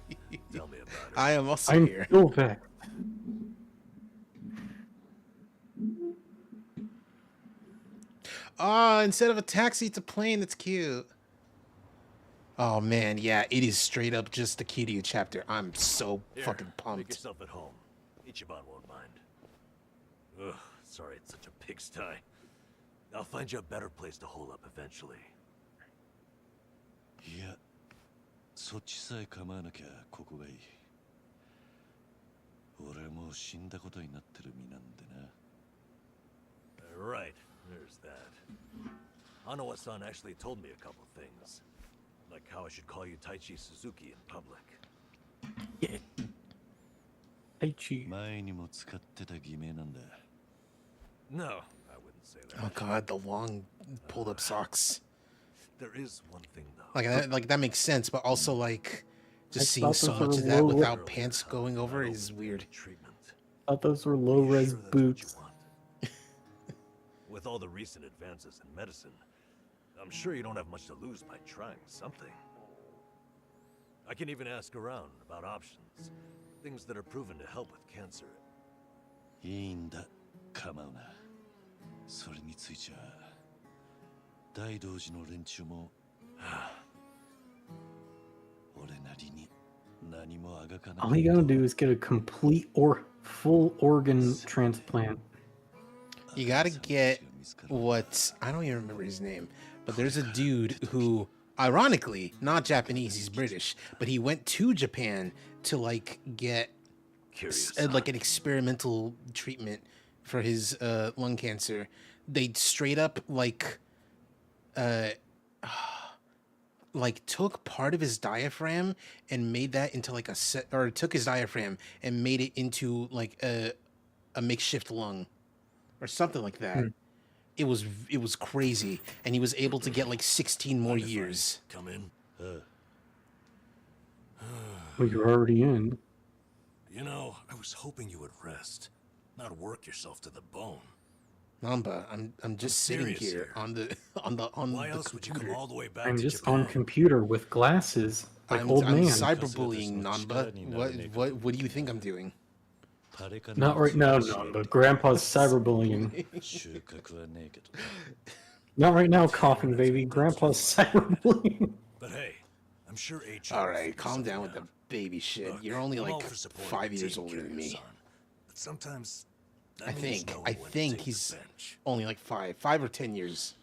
Tell me about it. I am also I'm here. still vexed. Oh, instead of a taxi, it's a plane. That's cute. Oh man, yeah, it is straight up just the Kiryu chapter. I'm so fucking Make pumped. yourself at home. Ichiban won't mind. Ugh, sorry it's such a pigsty. I'll find you a better place to hole up eventually. いや、そっちさえ構わなきゃここがいい。俺はもう死んだことになってる身なんでな。Right, there's that. Hanawa-san actually told me a couple things. Like how I should call you Taichi Suzuki in public. Taichi. 前にも使ってた偽名なんだ。 No, I wouldn't say that. Oh god, the long pulled up socks. There is one thing though. Like that makes sense, but also like just I seeing thought so those much were of that low- without pants going over is weird. Treatment. I thought those were low-res boots. With all the recent advances in medicine, I'm sure you don't have much to lose by trying something. I can even ask around about options, things that are proven to help with cancer. いいんだ、構うな。それについちゃ、大道寺の連中も、俺なりに何もあがかな All you gotta do is get a complete or full organ transplant. You gotta get what I don't even remember his name, but there's a dude who, ironically, not Japanese, he's British, but he went to Japan to like get like an experimental treatment for his lung cancer. They straight up like took part of his diaphragm and made that into like a set, or took his diaphragm and made it into like a makeshift lung or something like that. It was crazy, and he was able to get like 16 more years. Come in. Well, you're already in. You know, I was hoping you would rest, not work yourself to the bone. Namba, I'm just sitting serious here on the Why the else would you come computer. all the way back I'm to just Japan? on computer with glasses, like I'm old man. cyberbullying, Namba. What do you think I'm doing? Not right now, no, but Grandpa's cyberbullying. Not right now, coughing baby. Grandpa's cyberbullying. But hey, I'm sure HR. All right, calm down with the baby shit. Look, You're only I'm like all for supporting 5 the years team, older than Carrier me. son. But sometimes that I means think. knowing I when to think take he's the bench. only like 5 or 10 years.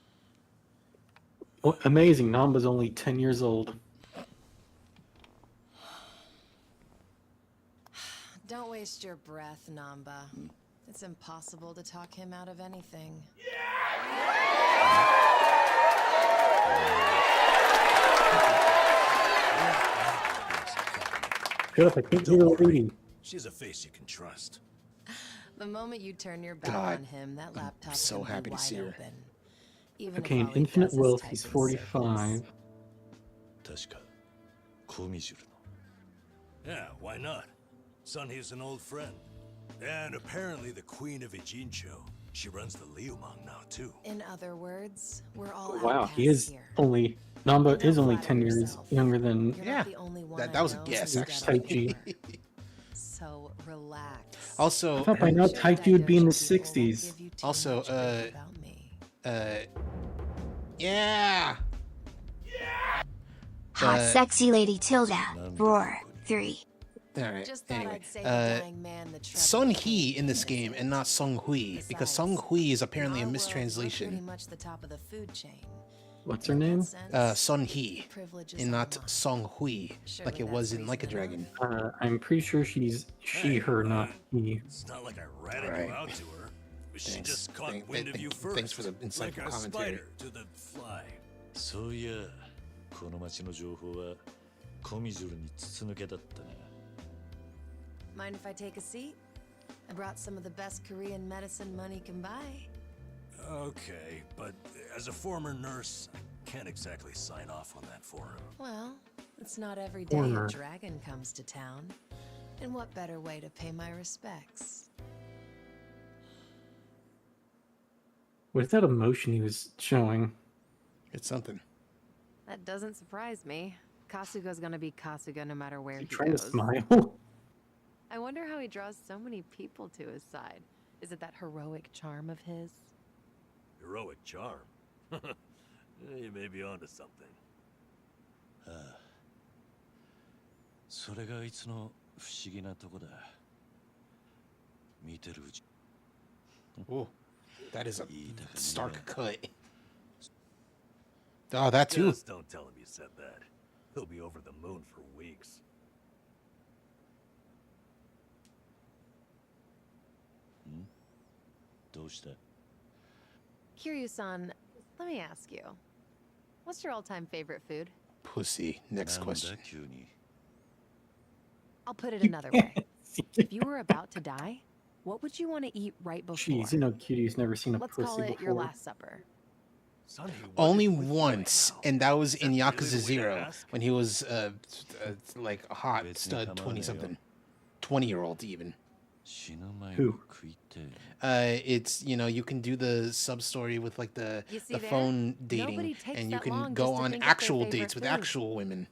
Well, amazing. Namba's only 10 years old. Don't waste your breath, Namba. It's impossible to talk him out of anything. Shut up, I can't hear the lady. She has a face you can trust. The moment you turn your back God, on him, that laptop so happy to see her. open. Even Okay, if in all he Infinite does is Wealth, type he's in 45. 確かコミジュルの Yeah, why not? Son, he's an old friend. And apparently the Queen of Ijincho. She runs the Liumang now, too. In other words, we're all Wow, outcasts he is here. only... Namba is only flatter 10 years yourself. younger than You're Yeah, not the only one that I was a know guess, who's actually. got a Taichi. So relax. Also, I thought by now Taichi would be in the 60s. Also, about me. Yeah. Hot sexy lady Tilda. Roar. 3. All right. Just thought Anyway, I'd save the dying man the trouble. Sun Hee in this game and not Sung Hui, because Sung Hui is apparently a In our world, we're pretty mistranslation. much the top of the food chain. What's her name? Sun Hee, Privilege is and not unlocked. Sung Hui, like it was in Like a Dragon. I'm pretty sure she's she, her, not he. It's not like I ratted Right. you out to her. She Thanks. just caught Thank- wind of you first. thanks for the insightful like a commentary. spider to the fly. そういやこの町の情報はコミジュルに筒抜けだったな Mind if I take a seat? I brought some of the best Korean medicine money can buy. Okay, but as a former nurse, I can't exactly sign off on that for him. Well, it's not every day Former. a dragon comes to town. And what better way to pay my respects? What is that emotion he was showing? It's something. That doesn't surprise me. Kasuga's gonna be Kasuga no matter where he Trying to goes. smile. I wonder how he draws so many people to his side. Is it that heroic charm of his? Heroic charm. You may be onto something. ああそれがあいつの不思議なとこだ見てるうち Oh, that is a stark cut. Oh, that too. Just don't tell him you said that. He'll be over the moon for weeks. どうした Kiryu-san, let me ask you. What's your all-time favorite food? Pussy. Next なんだ question. 急に I'll put it another way. If you were about to die, what would you want to eat right before? Jeez, you know Cutie's never seen a Let's call pussy it your before. last supper. Son, he Only wasn't with you right once, now. and that was in Is that Yakuza really the way to 0 ask? when he was like a hot It's stud Nikamane, 20 something, 20-year-old even. 死ぬ前に Who? 食いて It's you can do the sub story with like the You see the there? phone Nobody dating, takes and you that can long go just to on think up their actual favorite dates with food. actual women,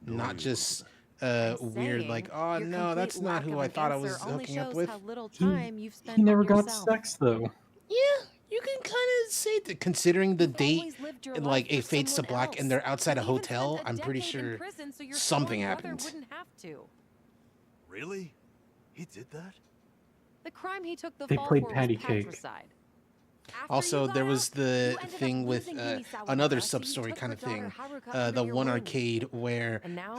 not just I'm weird like, saying, oh your no, complete that's not lack who of I an thought I was answer only hooking up shows with. how little time you've spent He never on got yourself. sex though. Yeah, you can kind of say that considering the You've date, always lived your like life a for Fades to someone Black, and they're else. outside a You even hotel, spent a I'm pretty decade in sure prison so your something sworn brother happened. wouldn't have to. Really? He did that? The crime he took the They fall played for patty was cake. patricide. After Also, you got there was out, the you ended thing up with losing Himisawa another Hara, so you sub-story took kind her of thing. daughter Haruka under The your one wing. arcade where And now,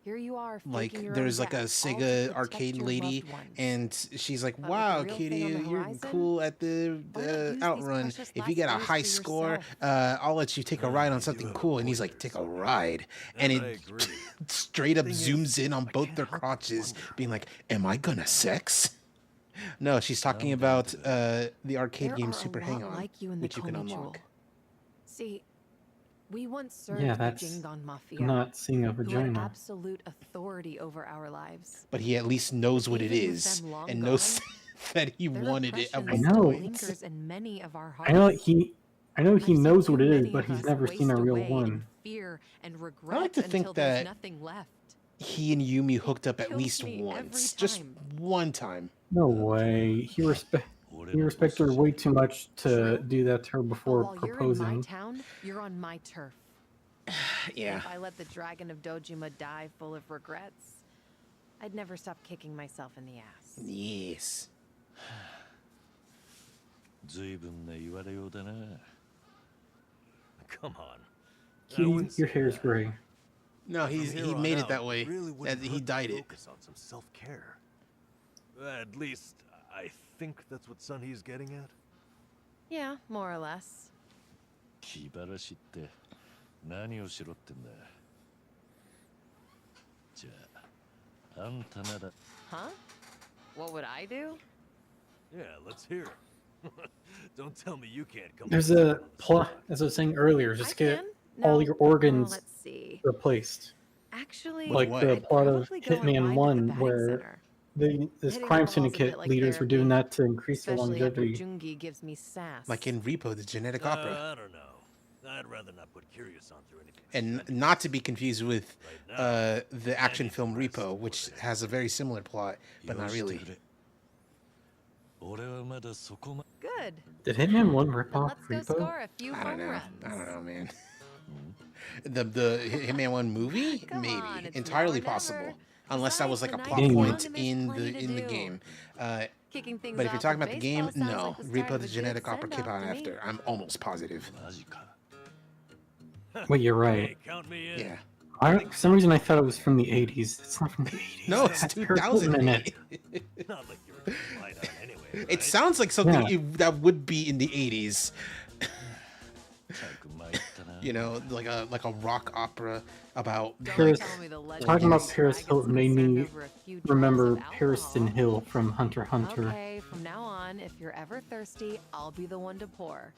here you are like faking your there's own like a death, all to Sega protect arcade your lady, loved ones. and she's like, But with "Wow, the real Kitty, thing on the you're horizon, cool at the why not use these outrun. precious If you last get a days high for score, yourself?" I'll let you take a ride on something cool." And he's like, "Take a ride," and I it agree. straight up Thing is, zooms in on I both can't their help but crotches, wonder. being like, "Am I gonna sex?" No, she's talking about the arcade There game are Super a lot Hang-On, like you in the which you can Komi unlock. Jewel. See, we once served Yeah, the that's Jingon Mafia, not seeing a who had vagina. absolute authority over our lives. But he at least knows what it Even with is them long and knows gone, that he their wanted it at oppression one I know, still point. lingers in many of our hearts. I know he I've seen knows what too it is, many but of he's us never seen a waste real away in one. fear and regret like to until think there's that nothing left. He and Yumi hooked up at kills least me every once, just time. one time. No way. He respected her way too much to do that to her But before while you're in my proposing. town, you're on my turf. Yeah. If I let the dragon of Dojima die full of regrets, I'd never stop kicking myself in the ass. Yes. 随分な言われようだな。 Come on. Kitty, your hair's gray. No, From he here made on it that out, way. really wouldn't He hurt to dyed it. Focus on some self-care. At least, I think that's what Sunhee's getting at. Yeah, more or less. 気晴らしって何をしろってんだ。じゃあ、あんたなら。 Huh? What would I do? Yeah, let's hear it. Don't tell me you can't come. There's up with a one on the plot, spot. as I was saying earlier, I just get can. all No, your organs let's see. replaced. Actually, Like what? the I'd plot of probably go and Hitman hide at the 1, batting where center. this Hitting crime the balls a bit syndicate like leaders were doing therapy, that to increase their especially after longevity. Jungi gives me sass. Like in Repo, the genetic opera. I don't know. I'd rather not put Curious on through anything. And not to be confused with Right now, the action film Repo, which has a very similar plot, but not really. 俺はまだそこま。 Good. Did Hitman 1 rip Then off let's go Repo? score a few I don't home know. runs. I don't know, man. The Hitman 1 movie? Come Maybe. on, it's Entirely now or possible. never. Unless that was like a Besides, plot the night point long in there's the plenty in the to do. game. Kicking things But if you're off talking with about the game, baseball sounds no. like the start Repo of the a genetic good opera came send-off out to me. after. I'm almost positive. マジか。 Wait, you're Hey, right. count me in. Yeah. For some reason, I thought it was from the 80s. It's not from the 80s. No, it's That's Paris Hilton in it. 2008. Not like you were getting light on anyway. It right? sounds like something Yeah. that would be in the 80s. ったく参ったな。 You know, like a rock opera about Paris, Tell me the legend talking of about Paris dragons Hilton made can send me over a few drops remember of Pariston alcohol. Hill from Hunter x Hunter. Okay, from now on, if you're ever thirsty, I'll be the one to pour.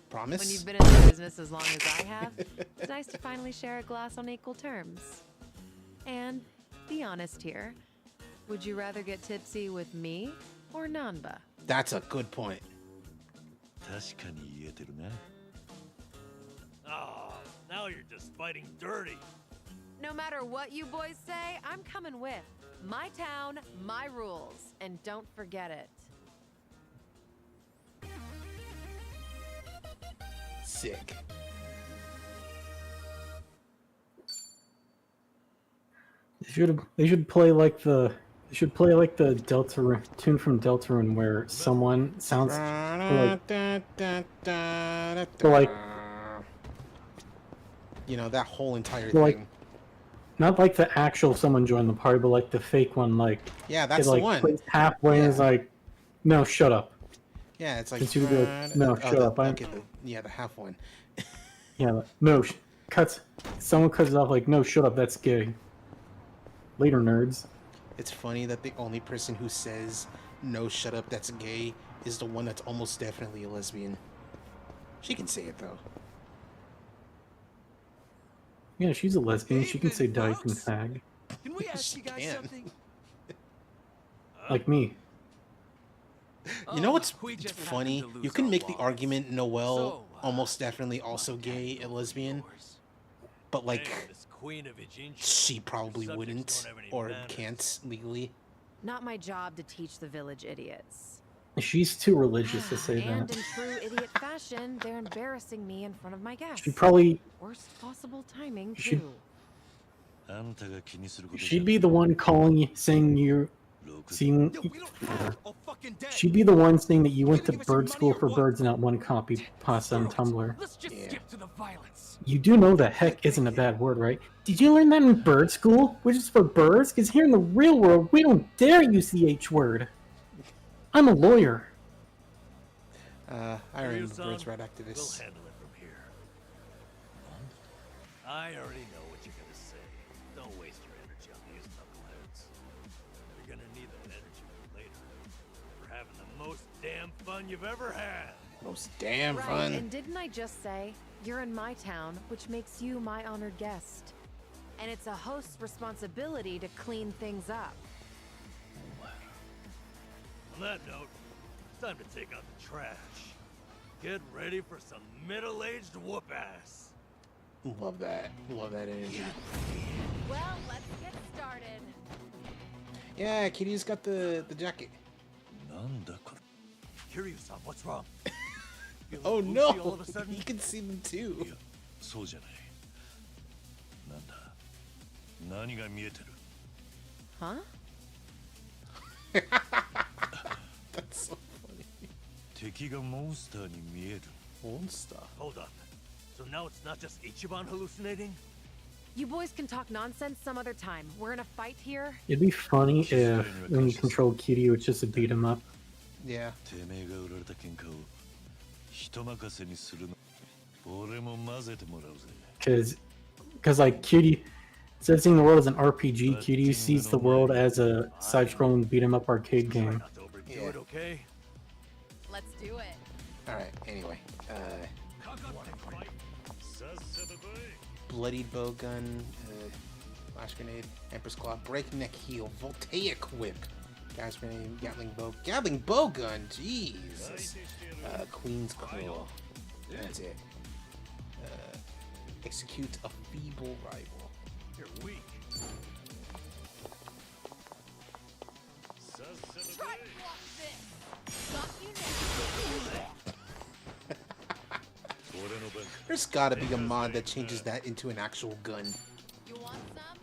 When promise. you've been in the business as long as I have, it's nice to finally share a glass on equal terms. And be honest here. Would you rather get tipsy with me or Nanba? That's a good point. 確かに言えてるな。 Oh, now you're just fighting dirty. No matter what you boys say, I'm coming with. My town, my rules. And don't forget it. Sick. They should play like the tune from Deltarune where someone sounds like You know, that whole entire Like- thing. not like the actual someone joined the party, but like the fake one. Like Yeah, it that's the like one. plays halfway and is like, no, shut up. Yeah, it's like Since you do it- no, shut up, I'm- Okay, the half one. Yeah, like, no, cuts. Someone cuts it off like, no, shut up. That's gay. Later, nerds. It's funny that the only person who says no, shut up, that's gay, is the one that's almost definitely a lesbian. She can say it though. Yeah, she's a lesbian. She can say dyke and fag, Can we ask She you guys can. something? like me. You know what's we just funny? happened to lose You can our make the walls. argument Noelle So, almost definitely also gay and lesbian, but like Hey, this queen of Ijinchi. she probably Subjects wouldn't don't have any or manners. can't legally. Not my job to teach the village idiots. She's too religious to say And that. in true idiot fashion, they're embarrassing me in front of my guests. She probably Worst possible timing, She- too. あんたが気にすることじゃ she'd be the one calling you, saying you, ろく seeing. Yo, we don't have a fucking debt. She'd be the one saying that you went to Gonna give us your bird money school or for what? birds, not one copy pasta on Tumblr. Let's just Yeah. skip to the violence. You do know that heck isn't a bad word, right? Did you learn that in bird school? Which is for birds? Because here in the real world, we don't dare use the H word. I'm a lawyer. I am a Ryu-san, birds right We'll activist. handle it from here. I already know what you're gonna say. Don't waste your energy on these knuckleheads. You're gonna need that energy for later. For having the most damn fun you've ever had. Most damn Right, fun. and didn't I just say, you're in my town, which makes you my honored guest. And it's a host's responsibility to clean things up. On that note, it's time to take out the trash. Get ready for some middle-aged whoop-ass. Love that. Love that energy. Well, let's get started. Yeah, Kitty's got the jacket. Kiryu-san, what's wrong? Oh Woozy no! all of a sudden? He can see them too. そうじゃない。なんだ。何が見えてる？ Huh? That's so funny. 敵がモンスターに見える。 Monster. Hold up. So now it's not just Ichiban hallucinating? You boys can talk nonsense some other time. We're in a fight here. It'd be funny if when you control Kiryu, it's just a beat 'em up. Yeah. てめえが売られた喧嘩を人任せにするの。俺も混ぜてもらうぜ。Because like Kiryu, instead of seeing the world as an RPG, Kiryu sees the world as a side-scrolling beat 'em up arcade game. Yeah. Okay? Let's do it. All right. Anyway, bloodied bow gun, flash grenade, Empress claw, breakneck heel, voltaic whip, gas grenade, Gatling bow gun. Jesus. Queen's claw. That's it. Execute a feeble rival. You're weak. Try to block this. Got you now. There's gotta be a mod that changes that into an actual gun. You want some?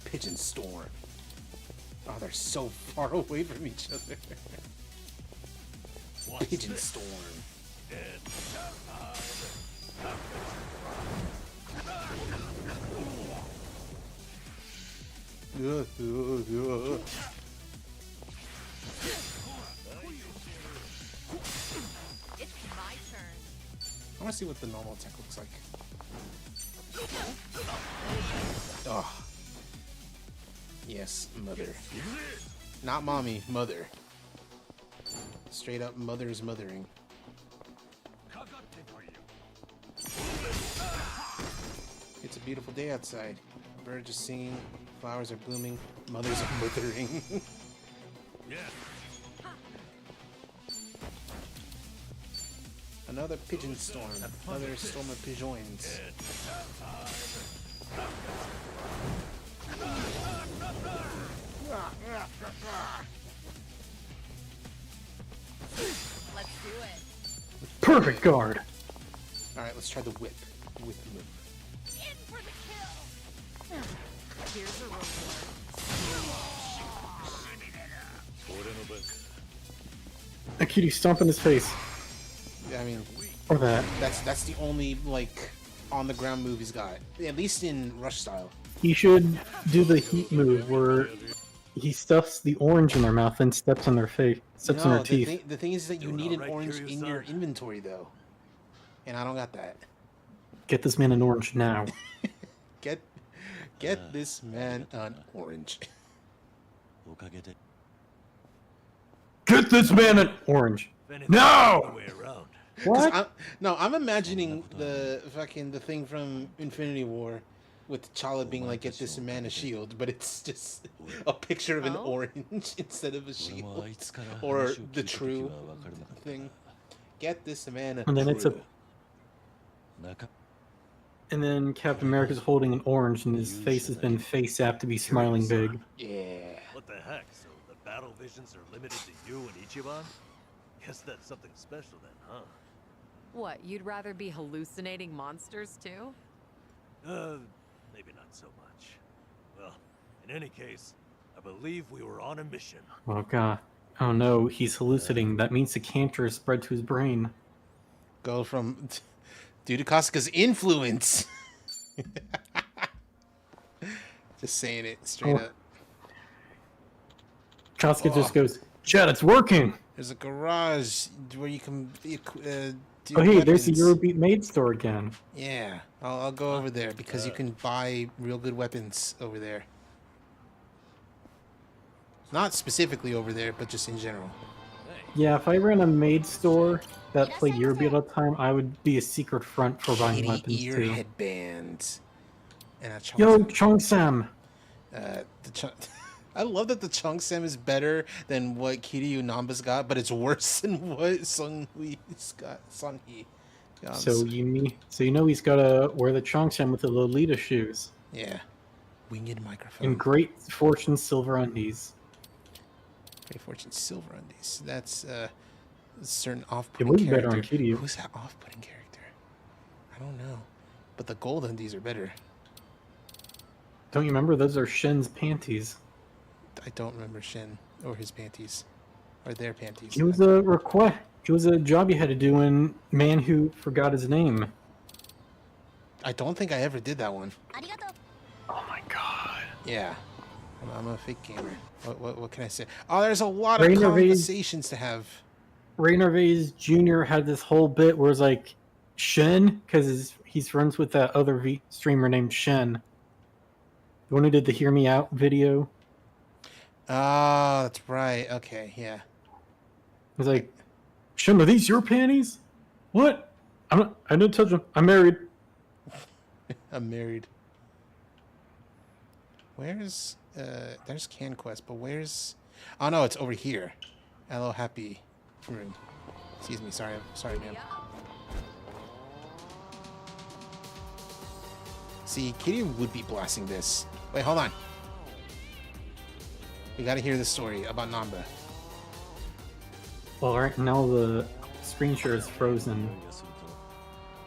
Pigeon storm. Oh, they're so far away from each other. Pigeon storm. It's my turn. I want to see what the normal attack looks like. Oh. Yes, mother. Not mommy, mother. Straight up mother's mothering. It's a beautiful day outside. Birds are singing, flowers are blooming, mothers are mothering. Another pigeon storm. Another storm of pigeons. Let's do it. Perfect guard. Alright, let's try the whip. Whip move. In for the kill. Here's a reward. Akiri, stomp in his face. Yeah, I mean, Or that. that's the only like on the ground move he's got. At least in Rush style. He should do the heat move where he stuffs the orange in their mouth and steps on their face, steps on their teeth. The thing is that you need an orange in your inventory though, and I don't got that. Get this man an orange now. Get this man an orange. Get this man an orange. No! What? I'm imagining the thing from Infinity War with T'Challa being like, get this man a shield, but it's just a picture of an orange instead of a shield. Or the true thing. Get this man a And then it's a. true. And then Captain America's holding an orange, and his face has been face-apped to be smiling big. Yeah. What the heck? So the battle visions are limited to you and Ichiban? Guess that's something special then, huh? What, you'd rather be hallucinating monsters too? Maybe not so much. Well, in any case, I believe we were on a mission. Oh god. Oh no, he's hallucinating. That means the cancer is spread to his brain. Go from due to Casca's influence. Just saying it straight up. Casca just goes, Chad, it's working! There's a garage where you can do Oh hey, there's the weapons. Eurobeat maid store again. Yeah, I'll go over there because you can buy real good weapons over there. Not specifically over there, but just in general. Yeah, if I ran a maid store that played Eurobeat all the time, I would be a secret front for buying Kitty weapons ear too. headband. And a Yo, Chong-sam! I love that the Chong-sam is better than what Kiryu Namba's got, but it's worse than what Sun-Hui's got. Sun-Hee So you know he's gotta wear the Chongshan with the Lolita shoes. Yeah. Winged microphone. And Great Fortune silver undies. Great Fortune silver undies. That's a certain It off-putting would be character. better on Kiryu. Who's that off-putting character? I don't know. But the gold undies are better. Don't you remember? Those are Shen's panties. I don't remember Shen or his panties. Or their panties. It was a request. It was a job you had to do in Man Who Forgot His Name. I don't think I ever did that one. Oh my god. Yeah. I'm a fake gamer. What can I say? Oh, there's a lot of Rainer conversations to have. Rainer Vase Jr. had this whole bit where it's like Shen, because he's friends with that other streamer named Shen. The one who did the Hear Me Out video. Oh, that's right. Okay, yeah. It was like, Shen, are these your panties? What? I didn't touch them. I'm married. I'm married. Where's there's CanQuest, but where's oh no, it's over here. Hello happy room. Excuse me, sorry ma'am. See, Kitty would be blasting this. Wait, hold on. We gotta hear the story about Namba. Well, right now the screen share is frozen.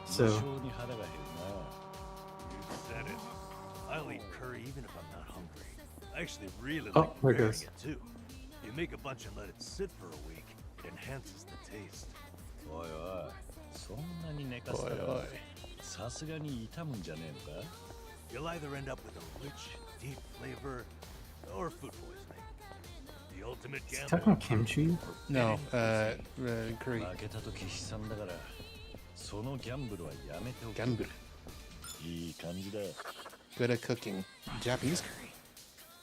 So. You said it. I'll eat curry even if I'm not hungry. I actually really like there it preparing goes. it too. You make a bunch and let it sit for a week. It enhances the taste. Oi, oi. そんなに寝かせたらさすがに傷むんじゃねえのか? You'll either end up with a rich, deep flavor or food poisoning. The ultimate Is he gamble. talking about kimchi? No, curry. 負けた時悲惨だからそのギャンブルはやめておけ。 Gamble. いい感じだ。 Good at cooking. Japanese curry.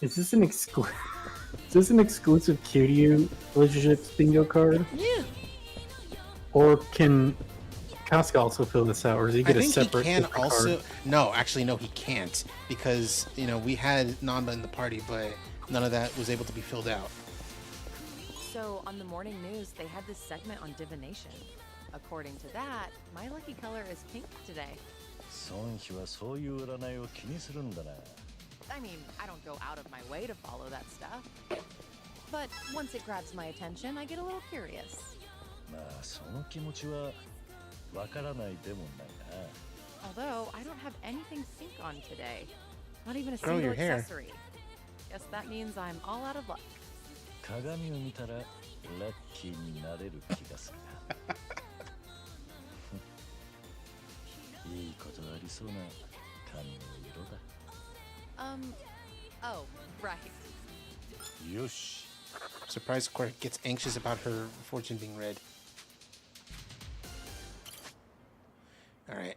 Is this an exclusive Kiryu relationships bingo card? Yeah. Or can Casca also fill this out, or does he get I a think separate he can different also. card? No, actually, no, he can't because we had Namba in the party, but none of that was able to be filled out. So, on the morning news, they had this segment on divination. According to that, my lucky color is pink today. 孫妃はそういう占いを気にするんだな。 I mean, I don't go out of my way to follow that stuff. But once it grabs my attention, I get a little curious. まあその気持ちはわからないでもないな。 Although, I don't have anything sync on today. Not even a Grow single your hair. accessory. Guess that means I'm all out of luck. 鏡を見たらラッキーになれる気がするな。いいことありそうな髪の色だ。Oh, right. よし。 Surprised Quark gets anxious about her fortune being read. All right.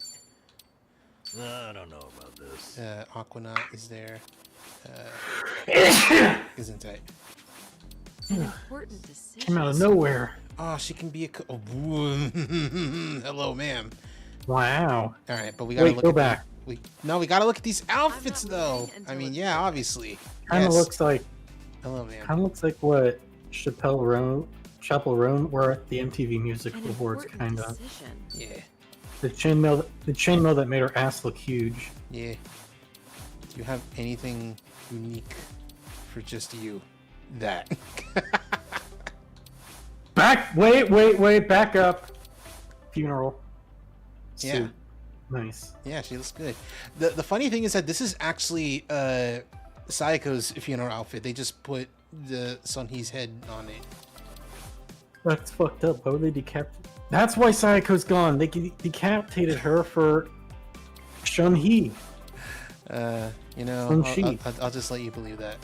I don't know about this. Aquanaut is there. Isn't that? Important decision. Came out of nowhere. Oh, she can be a. Oh, hello, ma'am. Wow. All right, but we gotta Wait, look go at back. We gotta look at these outfits though. I mean, yeah, obviously. Kind of Yes. looks like. Hello, ma'am. Kind of looks like what Chapel Roan were at the MTV Music An Awards, important kind of. decision. Yeah, The chainmail that made her ass look huge. yeah. Do you have anything unique for just you? That. Wait, back up. Funeral. Yeah. Suit. Nice. Yeah, she looks good. The funny thing is that this is actually Sayako's funeral outfit. They just put the Sunhee's head on it. That's fucked up. Why would they decapitate? That's why Sayako's gone. They decapitated her for Shun-hee. Shun-chi. I'll just let you believe that.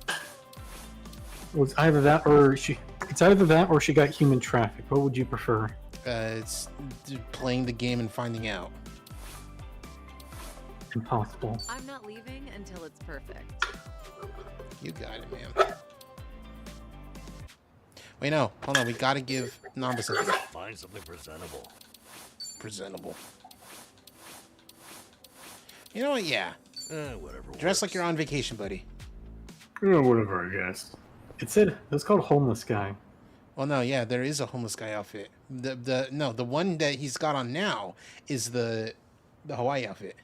It was either that or she. It's either that or she got human trafficked. What would you prefer? It's playing the game and finding out. Impossible. I'm not leaving until it's perfect. You got it, man. Wait, no. Hold on. We gotta give Namba something. Find something presentable. Presentable. You know what? Yeah. Whatever. Dress like you're on vacation, buddy. Yeah, whatever, I guess. It was called Homeless Guy. Oh no, yeah, there is a homeless guy outfit. The one that he's got on now is the Hawaii outfit.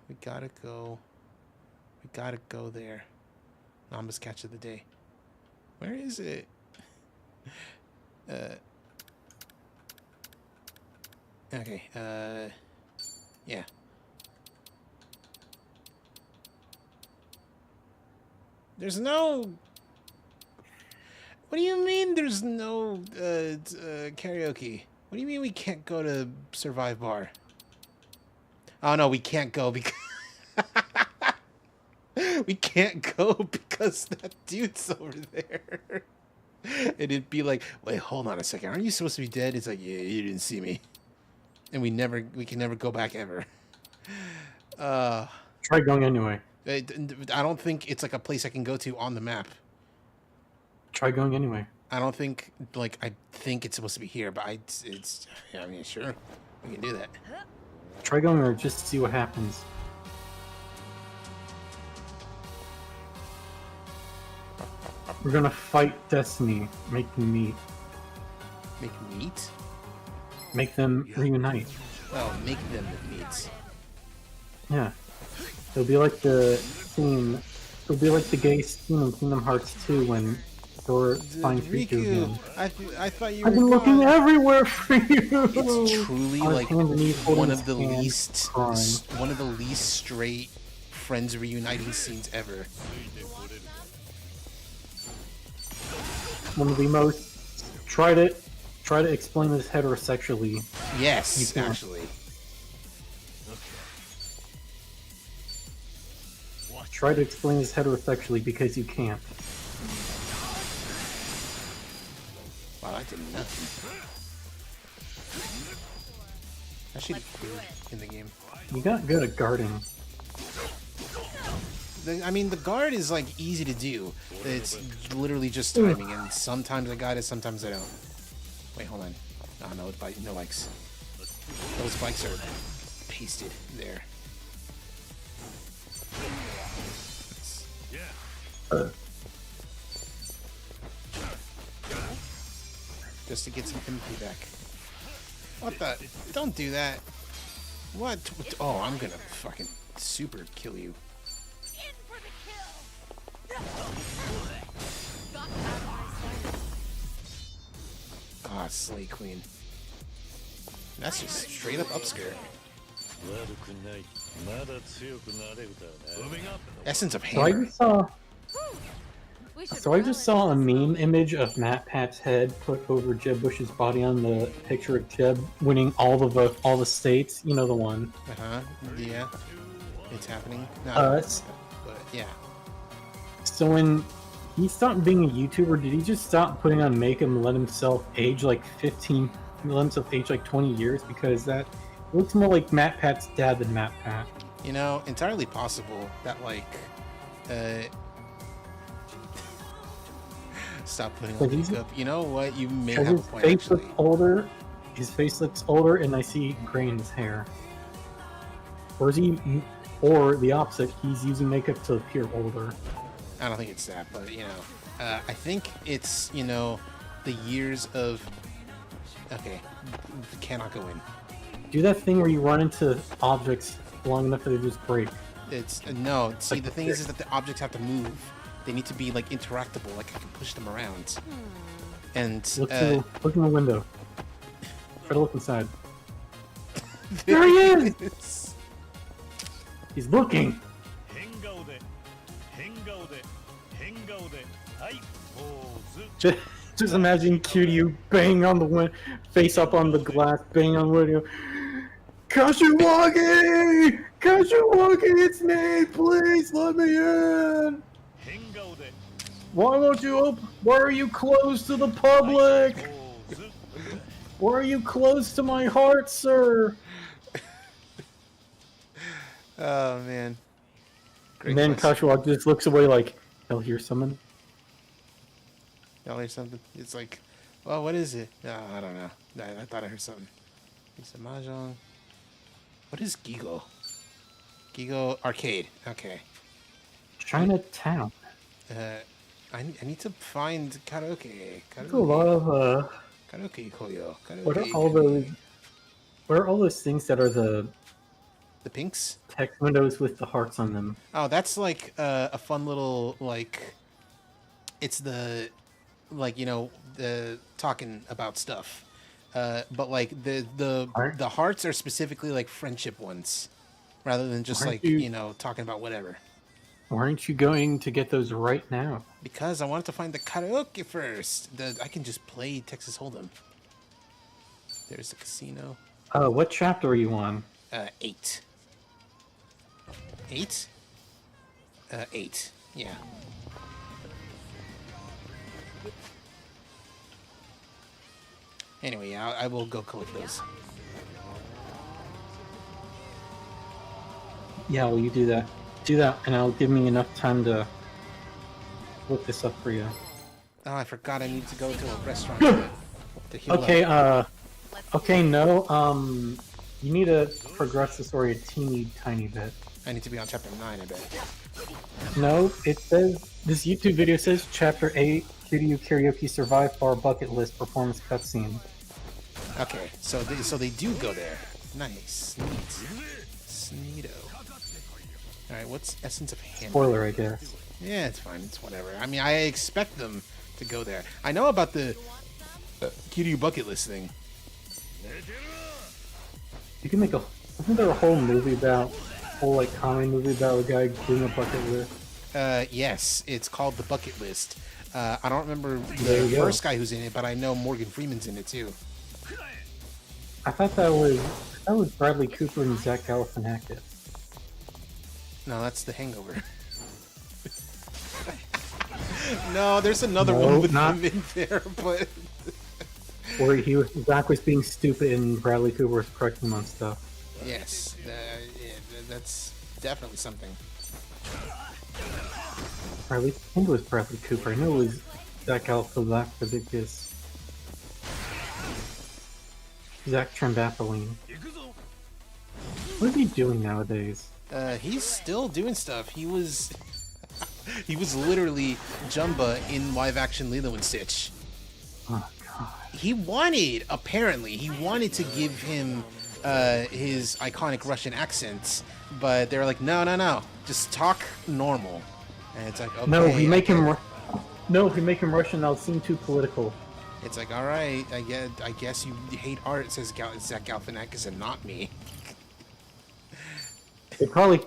We gotta go. We gotta go there. Mama's catch of the day. Where is it? Okay. Yeah. There's no. What do you mean? There's no karaoke? What do you mean we can't go to Survive Bar? Oh no, we can't go because we can't go because that dude's over there. And it'd be like, wait, hold on a second. Aren't you supposed to be dead? It's like, yeah, you didn't see me. And we can never go back ever. Try going anyway. I don't think it's like a place I can go to on the map. Try going anyway. I don't think, like, I think it's supposed to be here, but I mean, sure, we can do that. Try going there just to see what happens. We're gonna fight Destiny. Make them meet. Make meet? Make them reunite. Oh, make them meet. Yeah. It'll be like the scene. It'll be like the gay scene in Kingdom Hearts 2 when Thor finds Riku again. I thought you I've were been looking everywhere for you. It's truly Our like hand beneath one Odin's of the hand, least crying. one of the least straight friends reuniting scenes ever. One of the most. Try to explain this heterosexually. Yes, You can't. actually. Try to explain this heterosexually because you can't. Wow, that did nothing. Actually, in the game. You got good at guarding. I mean, the guard is like easy to do. It's literally just timing, and sometimes I got it, sometimes I don't. Wait, hold on. Oh, no, no likes. Those spikes are pasted there. Just to get some MP back. What the? Don't do that. What? Oh, I'm gonna fucking super kill you. God, Slay Queen. That's just straight up upskirt. Essence of So I Hammer. just saw a meme image of Matt Pat's head put over Jeb Bush's body on the picture of Jeb winning all the states. You know the one. Yeah. It's happening. No, But yeah. So when he stopped being a YouTuber, did he just stop putting on makeup and let himself age like 15? Let himself age like 20 years because that looks more like Matt Pat's dad than Matt Pat. You know, entirely possible that like stop putting on makeup. You know what? You may have a His point. face Actually, looks older. His face looks older, and I see gray in his hair. Or is he? Or the opposite? He's using makeup to appear older. I don't think it's that, but you know, I think it's the years of. Okay, cannot go in. Do that thing where you run into objects long enough that they just break. It's no. See, the thing is that the objects have to move. They need to be like interactable. Like I can push them around. And Look in the window. Try to look inside. There he is! He's looking. Just imagine Kiryu bang on the face up on the glass, bang on the window. Kashiwagi! Kashiwagi, it's me! Please let me in! Why won't you open? Why are you closed to the public? Why are you close to my heart, sir? Oh man. Great And then question. Kashiwagi just looks away like, he'll hear someone. Y'all hear something? It's like, well, what is it? I don't know. I thought I heard something. It's a mahjong. What is Gigo? Gigo Arcade. Okay. Chinatown. I need to find karaoke. There's a lot of Karaoke koyo. What are all those? What are all those things that are the pinks? Text windows with the hearts on them. Oh, that's like a fun little like. It's the, like, you know, the talking about stuff, but like the hearts are specifically like friendship ones, rather than just like you know talking about whatever. Why aren't you going to get those right now? Because I wanted to find the karaoke first. I can just play Texas Hold'em. There's the casino. What chapter are you on? 8. 8? 8. Yeah. Anyway, I will go collect those. Yeah, well, you do that. Do that, and it'll give me enough time to look this up for you. Oh, I forgot I need to go to a restaurant to heal Okay, up. okay, no, you need to progress the story a teeny tiny bit. I need to be on chapter 9, I bet. No, it says, this YouTube video says Chapter 8, Kiryu Karaoke Survive Bar Bucket List Performance Cutscene. Okay, so they do go there. Nice. Neat. Sneedo. Alright, what's Essence of Hammer? Spoiler, I guess. Yeah, it's fine. It's whatever. I mean, I expect them to go there. I know about the Kiryu bucket list thing. You can make a... Isn't there a whole movie about... whole, like, comedy movie about a guy doing a bucket list? Yes. It's called The Bucket List. I don't remember There the you go. first guy who's in it, but I know Morgan Freeman's in it, too. I thought that was Bradley Cooper and Zach Galifianakis. No, that's The Hangover. No, there's another one with him in there, but... Where Zach was being stupid and Bradley Cooper was correcting him on stuff. Yes, yeah, that's definitely something. Or at least I think it was Bradley Cooper. I know it was Zach Galifianakis. Zach Trimbapoline. What is he doing nowadays? He's still doing stuff. He was literally Jumba in live-action Lilo and Stitch. Oh god. He wanted to give him his iconic Russian accent, but they were like, no, just talk normal. And it's like, okay. No, if you make him Russian, that'll seem too political. It's like, all right, I guess you hate art, says Zach Galifianakis, and not me. It probably,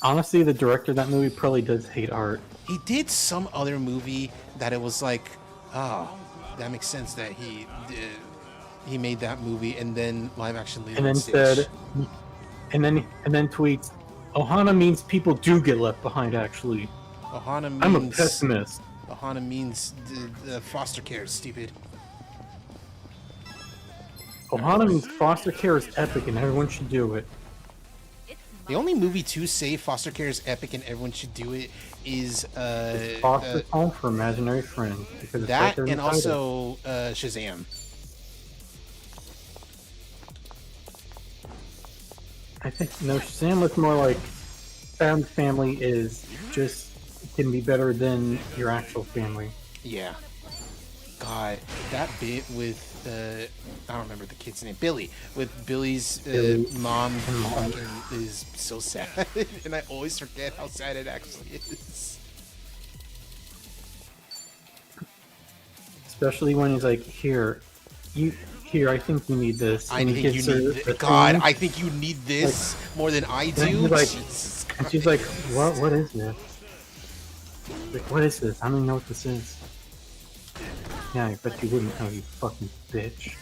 honestly, the director of that movie probably does hate art. He did some other movie that it was like, oh, that makes sense that he made that movie, and then live action Lilo and Stitch. Said, and then tweets, Ohana means people do get left behind. Actually, Ohana means, I'm a pessimist. Ohana means the foster care, stupid. Ohana means foster care is epic and everyone should do it. The only movie to say foster care is epic and everyone should do it is Foster Home for Imaginary Friends. Because that, right and also Shazam. I think Shazam was more like found family is just can be better than your actual family. Yeah. God, that bit with I don't remember the kid's name. Billy, with Billy's mom is so sad, and I always forget how sad it actually is. Especially when he's like, "Here, I think you need this." I think you need this. God, I think you need this more than I do. And she's like, "What is this? Like, what is this? I don't even know what this is." Yeah, I bet you wouldn't know, you fucking bitch.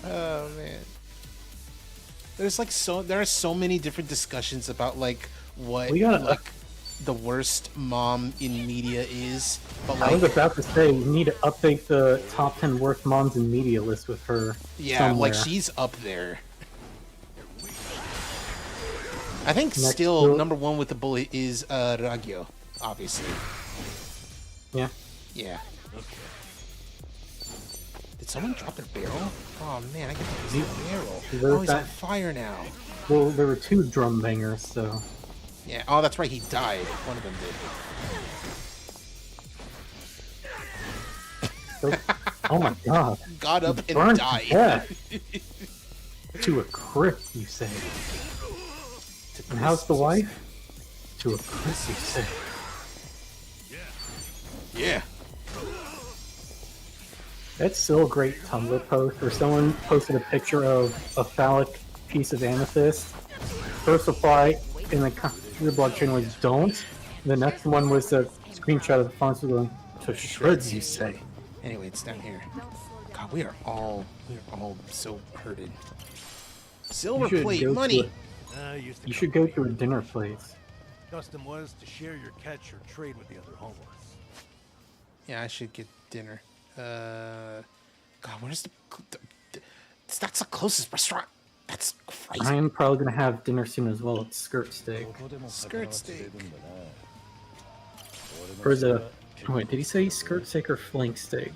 Oh man, there are so many different discussions about like what the worst mom in media is. But like, I was about to say you need to update the top 10 worst moms in media list with her. Yeah, somewhere. like she's up there. I think still number one with the bullet is Ragyo, obviously. Yeah. Yeah. Did someone drop their barrel? Oh man, I get to use the barrel. Oh, he's on fire now. Well, there were two drum bangers, so. Yeah. Oh, that's right. He died. One of them did. Oh my god. Got up and Burned to died. death. To a crypt, you say. And how's the wife? To a crypt, you say. Yeah. That's still a great Tumblr post where someone posted a picture of a phallic piece of amethyst. First reply in the blockchain was don't. The next one was a screenshot of the fonts going to shreds, you say. Anyway, it's down here. God, we are all so hurted. Silver plate money. You should go to a dinner place. Custom was to share your catch or trade with the other homeless. Yeah, I should get dinner. God, where's that's the closest restaurant. That's crazy. I am probably gonna have dinner soon as well. It's skirt steak. Skirt steak. Or is it a... Wait, did he say skirt steak or flank steak?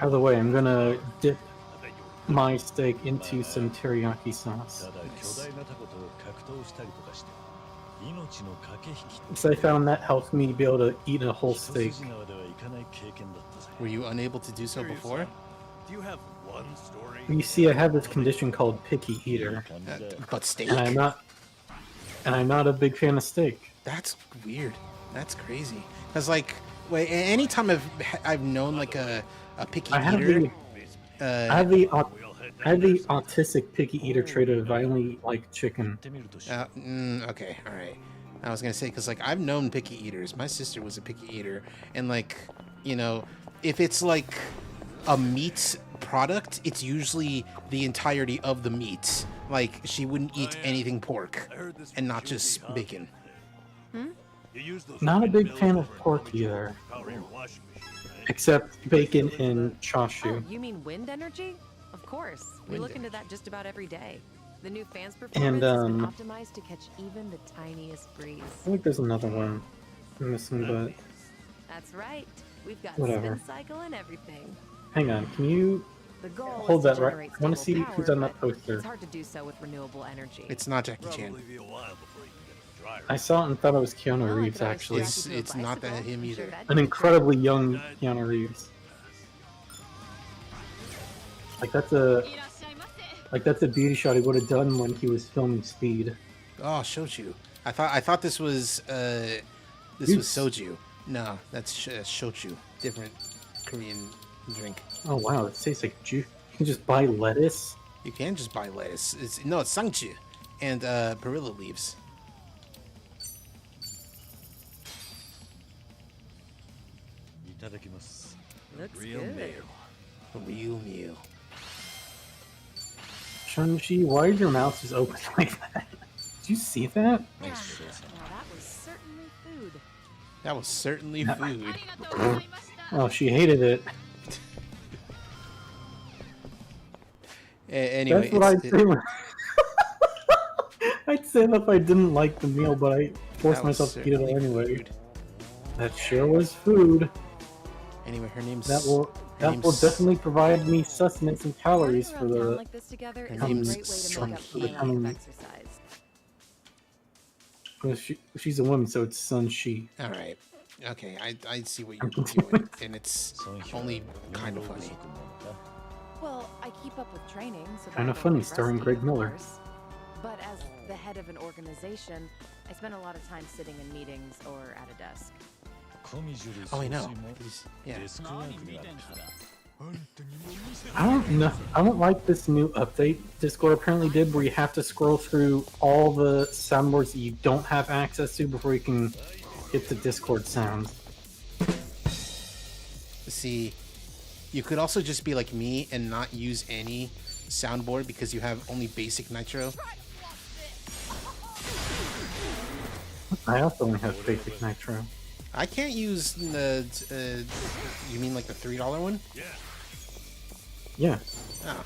By the way, I'm gonna dip my steak into some teriyaki sauce. So I found that helps me be able to eat a whole steak. Were you unable to do so before? Do you have one story? You see, I have this condition called picky eater. But steak? And I'm not a big fan of steak. That's weird. That's crazy. Cause like, wait, anytime I've known like a picky eater, I have the autistic picky eater trait of I only like chicken. Okay, all right. I was gonna say because like I've known picky eaters. My sister was a picky eater, and like, you know, if it's like a meat product, it's usually the entirety of the meat. Like she wouldn't eat anything pork, and not just bacon. Not a big fan of pork either. Except bacon and chashu. Oh, you mean wind energy? Of course. We look into that just about every day. The new fans And, performance has been optimized to catch even the tiniest breeze. I think there's another one I'm missing, but That's right. We've got whatever. spin cycle and everything. Hang on, can you The goal hold is to that right? generate I want to see stable who's power, on that but poster. It's hard to do so with renewable energy. It's not Jackie Chan. I saw it and thought it was Keanu Reeves, always actually. It's not that him either. An incredibly young Keanu Reeves. Like that's a beauty shot he would have done when he was filming Speed. Oh, shochu. I thought this was was soju. No, that's shochu. Different Korean drink. Oh wow, it tastes like juice. You can just buy lettuce. You can just buy lettuce. It's sangju and perilla leaves. Looks Real good. meal. Real meal. Shang-Chi, why is your mouth just open like that? Did you see that? Well, that was certainly food. That was certainly food. Oh, she hated it. Anyway, that's what I'd say. I'd say that if I didn't like the meal, but I forced myself to eat it anyway. That sure was food. Anyway, her name's that will definitely provide me sustenance and calories for the Like this together is a coming great way to make up for the for coming. lack of exercise. Well, she's a woman, so it's Sun She. All right. Okay, I see what you're doing, and it's only kind of funny. Well, I keep up with training, so that Kinda I don't funny, get starring rusty, Greg of Miller. course. But as the head of an organization, I spend a lot of time sitting in meetings or at a desk. Oh, I know. Yeah. I don't know. I don't like this new update Discord apparently did, where you have to scroll through all the soundboards that you don't have access to before you can get the Discord sounds. See, you could also just be like me and not use any soundboard because you have only basic nitro. I also only have basic nitro. I can't use the. You mean like the $3 one? Yeah. Oh.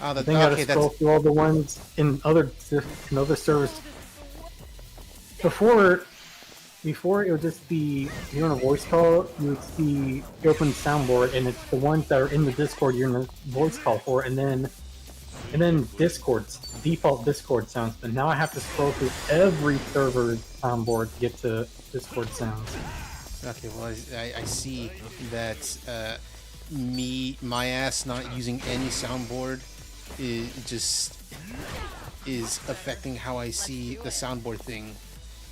Oh, I think I gotta scroll through all the ones in other servers. Before it would just be you're on a voice call, you would see the open soundboard, and it's the ones that are in the Discord you're in a voice call for, and then and then Discord's default Discord sounds, but now I have to scroll through every server soundboard to get to Discord sounds. Okay, well, I see that my ass not using any soundboard is affecting how I see the soundboard thing,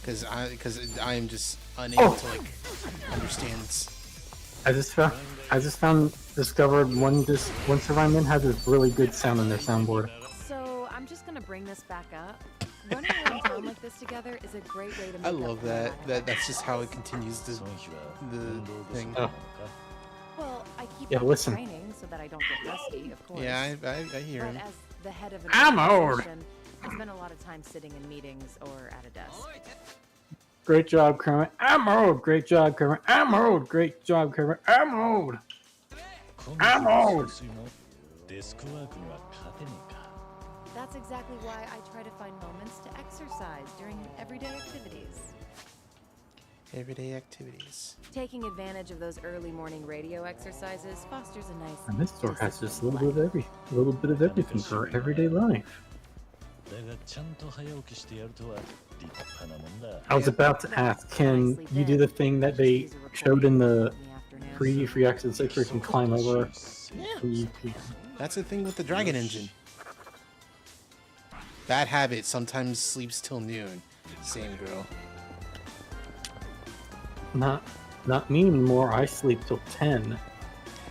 because I am just unable to like understand. I just discovered one server I'm in has this really good sound in their soundboard. So I'm just gonna bring this back up. Running around town like this together is a great way to make I love that. That's just how it continues the thing. Oh. Well, I keep Yeah, up listen. training so that I don't get rusty, of course. Yeah, I hear But him. as the head of an I'm old. organization, I spend a lot of time sitting in meetings or at a desk. Great job, Kermit. I'm old. Great job, Kermit. I'm old. Great job, Kermit. I'm old. I'm old. That's exactly why I try to find moments to exercise during everyday activities. Everyday activities. Taking advantage of those early morning radio exercises fosters a nice. And this store has just a little bit of everything for everyday life. I was about to ask, can you do the thing that they showed in the preview for Yakuza 6 where you can climb over? Yeah. That's the thing with the Dragon Engine. Bad habit, sometimes sleeps till noon. Same girl. Not me anymore. I sleep till 10.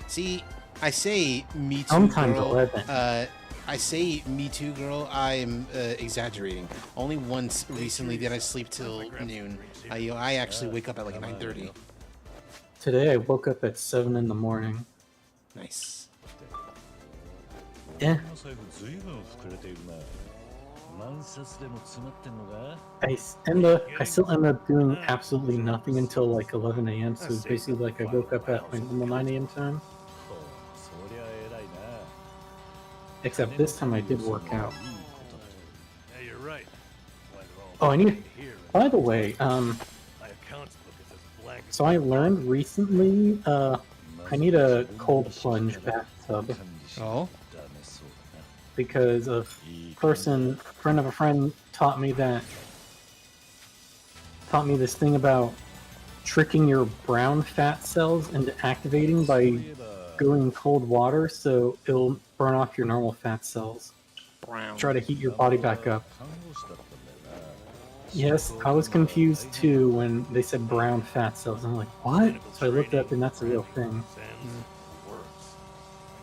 See, I say me too, Sometimes girl. 11. I say me too, girl. I'm exaggerating. Only once recently did I sleep till noon. I actually wake up at like 9:30. Today I woke up at 7 in the morning. Nice. Yeah. I still end up doing absolutely nothing until like 11 a.m. So it's basically like I woke up at my normal 9 a.m. time. Except this time I did work out. Yeah, you're right. Oh, by the way, so I learned recently, I need a cold plunge bathtub. Oh? Because a friend of a friend taught me this thing about tricking your brown fat cells into activating by going in cold water, so it'll burn off your normal fat cells. Try to heat your body back up. Yes, I was confused too when they said brown fat cells. I'm like, what? So I looked up and that's a real thing.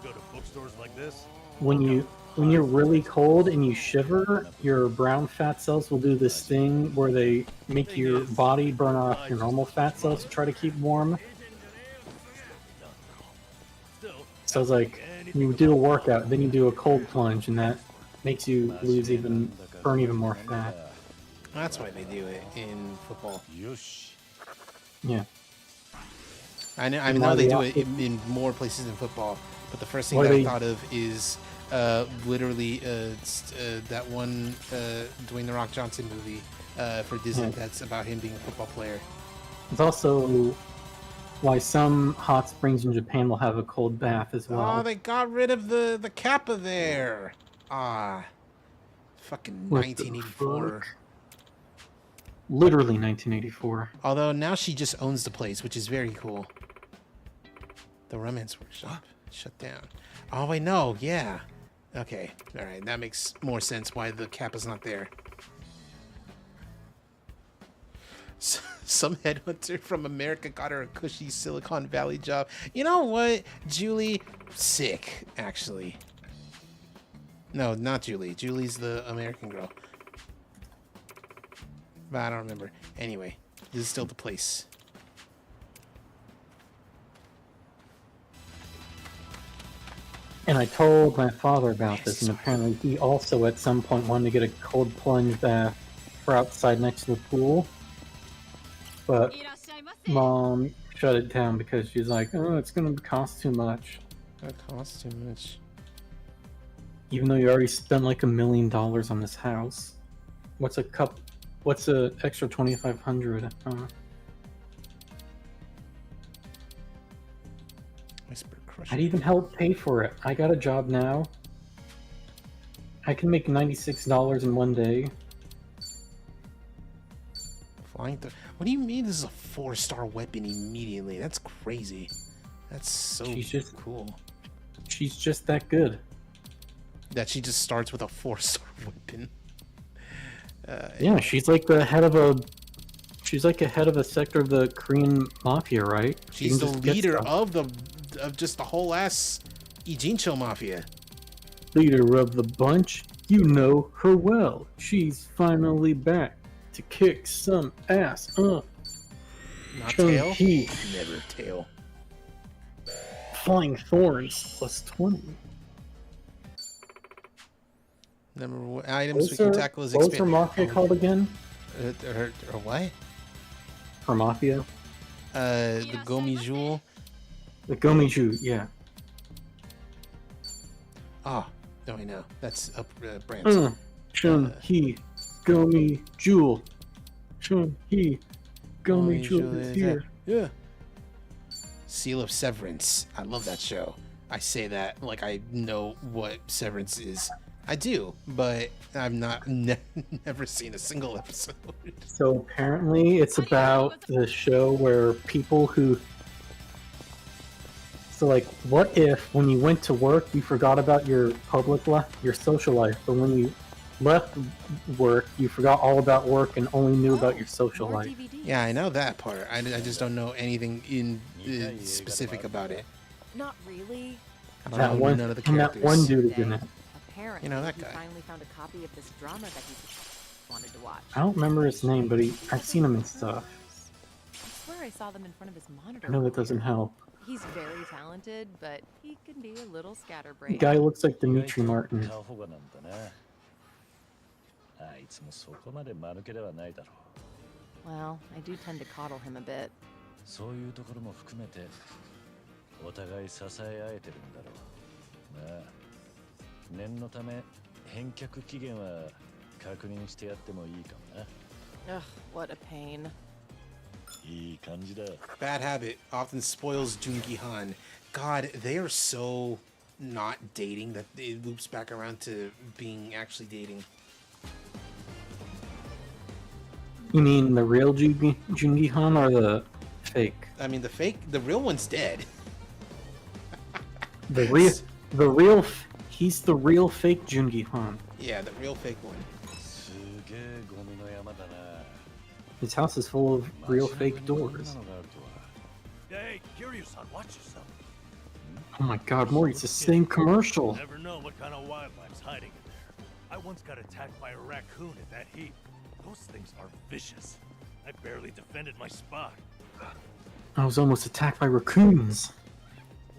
Go to bookstores like this. When you're really cold and you shiver, your brown fat cells will do this thing where they make your body burn off your normal fat cells to try to keep warm. So it's like, you do a workout, then you do a cold plunge, and that makes you burn even more fat. That's why they do it in football. Yeah. I know they do it in more places than football, but the first thing that I thought of is literally that one Dwayne The Rock Johnson movie for Disney that's about him being a football player. It's also why some hot springs in Japan will have a cold bath as well. Oh, they got rid of the kappa there. Ah, fucking What the 1984. fuck? Literally 1984. Although now she just owns the place, which is very cool. The Romance Workshop shut down. Oh wait, no, yeah. Okay, all right, that makes more sense why the kappa's not there. Some headhunter from America got her a cushy Silicon Valley job. You know what, Julie? Sick, actually. No, not Julie. Julie's the American girl. But I don't remember. Anyway, this is still the place. And I told my father about this, and apparently he also at some point wanted to get a cold plunge bath for outside next to the pool. But Mom shut it down because she's like, oh, it's going to cost too much. That costs too much. Even though you already spent like $1 million on this house. What's a extra 2,500? I'd even help pay for it. I got a job now. I can make $96 in one day. Flying through. What do you mean this is a 4-star weapon immediately? That's crazy. That's so cool. She's just that good. That she just starts with a 4-star weapon. Yeah, she's like the head of a. She's like a head of a sector of the Korean mafia, right? She She's can the just get leader stuff. of just the whole ass Ijincho mafia. Leader of the bunch. You know her well. She's finally back to kick some ass. Not tail? He. Never tail. Flying Thorns plus 20. Number one items we What can tackle is was her mafia called again? Her what? Her mafia? The Gomi Jewel. The Gomiju, yeah. Ah, no, I know. That's up branch. Chun He Gomi Jewel. Chun He Gomi Jewel is here. Yeah. Seal of Severance. I love that show. I say that like I know what Severance is. I do, but I've never seen a single episode. So apparently it's about the show where people who... So like, what if when you went to work you forgot about your public life, your social life, but when you left work you forgot all about work and only knew about your social life? Yeah, I know that part. I just don't know anything in specific about it. Not really. I don't That know one, none of the and that characters. one dude is in it. Apparently, You know that he guy. finally found a copy of this drama that he wanted to watch. I don't remember his name, but I've seen him in stuff. I swear I saw them in front of his monitor. I know that earlier. doesn't help. He's very talented, but he can be a little The scatterbrained. guy looks like Dimitri Martin. Well, I do tend to coddle him a bit. そういうところも含めてお互い支え合えてるんだろう。まあ念のため返却期限は確認してやってもいいかもな。 Ugh, what a pain. いい感じだ。 Bad habit often spoils Jungi Han. God, they are so not dating that it loops back around to being actually dating. You mean the real Jungi Han or the fake? I mean, the real one's dead. The real, he's the real fake Jungi Han. Yeah, the real fake one. すげえゴミの山だな。 His house is full of real fake doors. Hey, Kiryu-san, watch yourself. Oh my god, Mori, it's the same commercial. Never know what kind of wildlife's hiding in there. I once got attacked by a raccoon at that heap. Those things are vicious. I barely defended my spot. I was almost attacked by raccoons.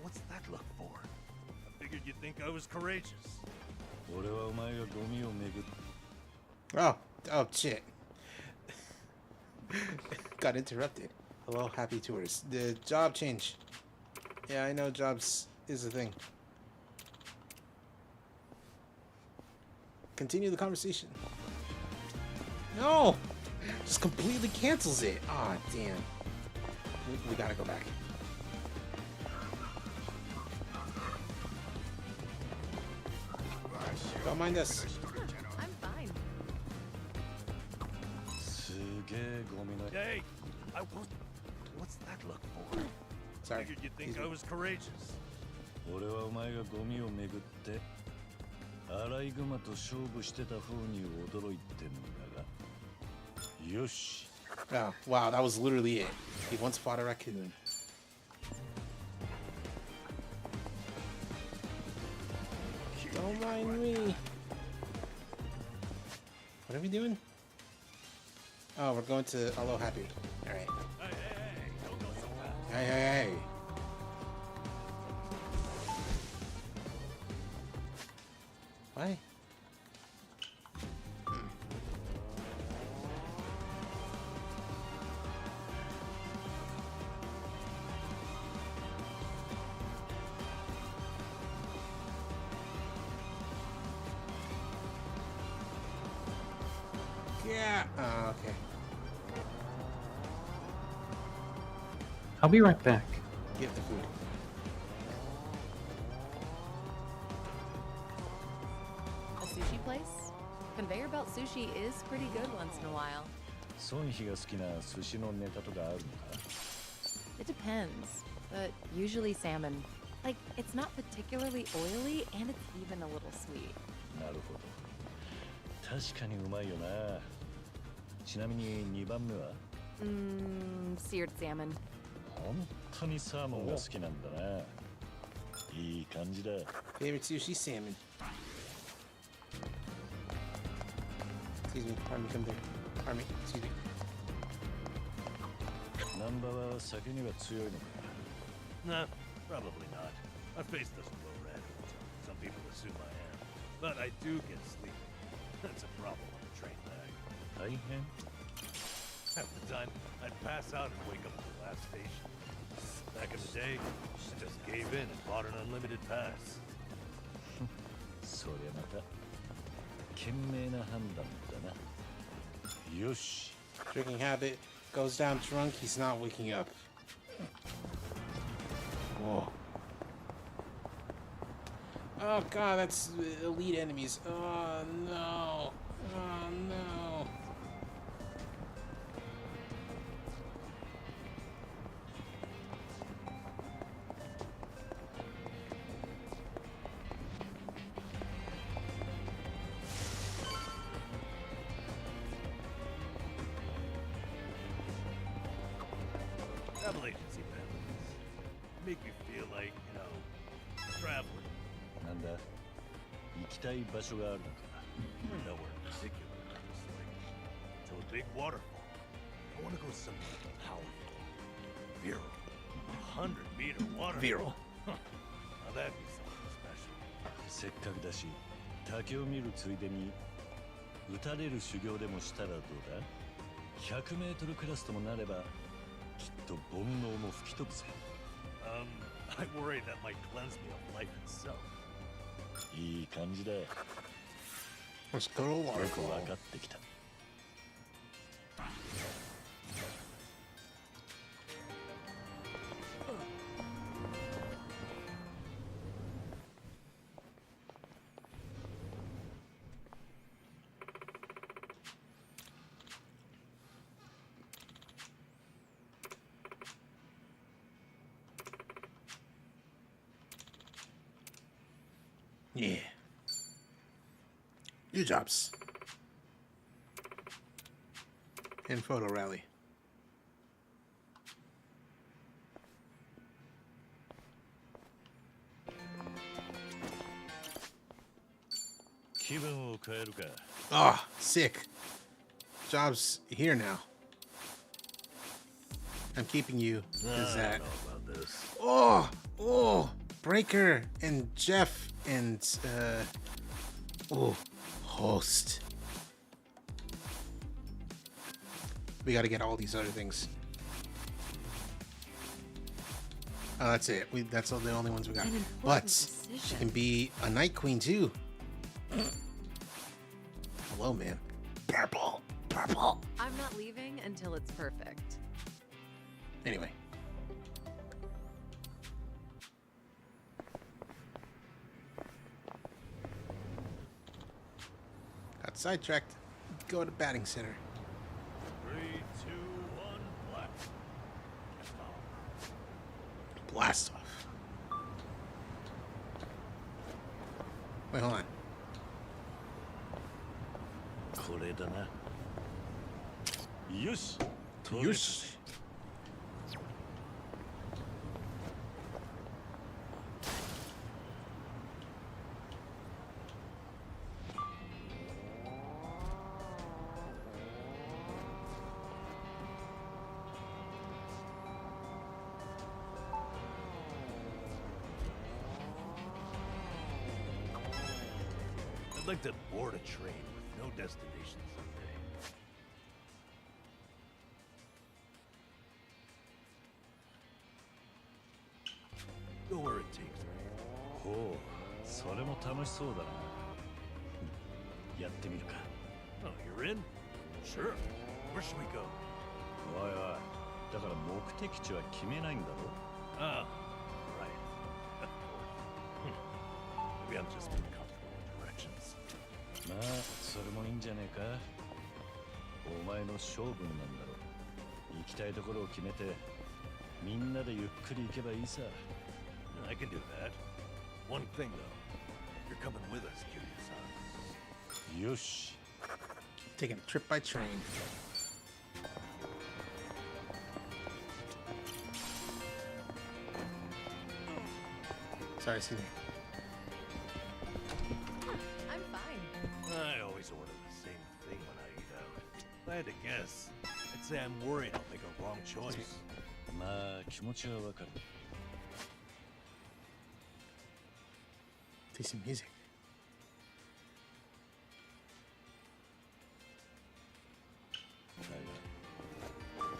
What's that look for? I figured you'd think I was courageous. 俺はお前がゴミをめぐっ Oh, shit. Got interrupted. Hello, happy tours. The job change. Yeah, I know jobs is a thing. Continue the conversation. No! Just completely cancels it. Ah, damn. We gotta go back. Don't mind us. I'm fine. すげえゴミの Hey, what's that look for? Sorry. Figured you'd think I was courageous. 俺はお前がゴミをめぐってアライグマと勝負してた方に驚いてんだがよし Oh, wow, that was literally it. He once fought a raccoon. Don't mind me. What are we doing? Oh, we're going to Alo Happy. Alright. Hey. Why? Yeah. Oh, okay. I'll be right back. Get the food. A sushi place? Conveyor belt sushi is pretty good once in a while. ソンヒが好きな寿司のネタとかあるのか It depends, but usually salmon. Like, it's not particularly oily, and it's even a little sweet. なるほど確かにうまいよなちなみに2番目は Seared salmon. 本当にサーモンが好きなんだないい感じだ Favorite sushi salmon. Excuse me, pardon me, come there. Pardon me, excuse me. ナンバーは酒には強いのか Nah, probably not. My face doesn't glow red. Some people assume I am. But I do get sleepy. That's a problem on the train lag. 大変 Half the time, I'd pass out and wake up at the last station. Back in the day, I just gave in and bought an unlimited pass. そりゃまた賢明な判断だなよし Drinking habit goes down drunk, he's not waking up. Whoa. Oh god, that's elite enemies. Oh no. Oh no. Travel agency benefits make me feel like, you know, traveling. なんだ行きたい場所があるのか Nowhere in particular. Just like to a big waterfall. I want to go somewhere powerful, virile, 100-meter waterfall. Virile. Huh. Now that'd be something special. せっかくだし滝を見るついでに撃たれる修行でもしたらどうだ 100m クラスともなればきっと煩悩も吹き飛ぶぜ I worry that might cleanse me of life itself. いい感じだ Let's go to よく waterfall. 分かってきた Yeah. New jobs. And photo rally. 気分を変えるか Ah, sick. Job's here now. I'm keeping you. Is I that? don't know about this. Oh, Breaker and Jeff and Host. We got to get all these other things. Oh, that's it. That's all the only ones we got. An But important she decision. can be a Night Queen too. Hello, man. Purple. I'm not leaving until it's perfect. Anyway. Got sidetracked. Go to batting center. 3, 2, 1, black. Blast off. Wait, hold on. これだなよしよし I'd like to board a train with no destination someday. Go where it takes me. ほうそれも楽しそうだなやってみるか Oh, you're in? Sure. Where should we go? おいおいだから目的地は決めないんだろ Ah, right. Of course. Maybe I'm just being comfortable with directions. まあそれもいいんじゃねえか。お前の勝負なんだろ。行きたいところを決めてみんなでゆっくり行けばいいさ。 I can do that. One thing though, you're coming with us, Kiryu-san. よし。 Taking a trip by train. Sorry, excuse me. I'm fine. I always order the same thing when I eat out. If I had to guess, I'd say I'm worried I'll make a wrong choice. まあ気持ちはわかる。 Tasty music.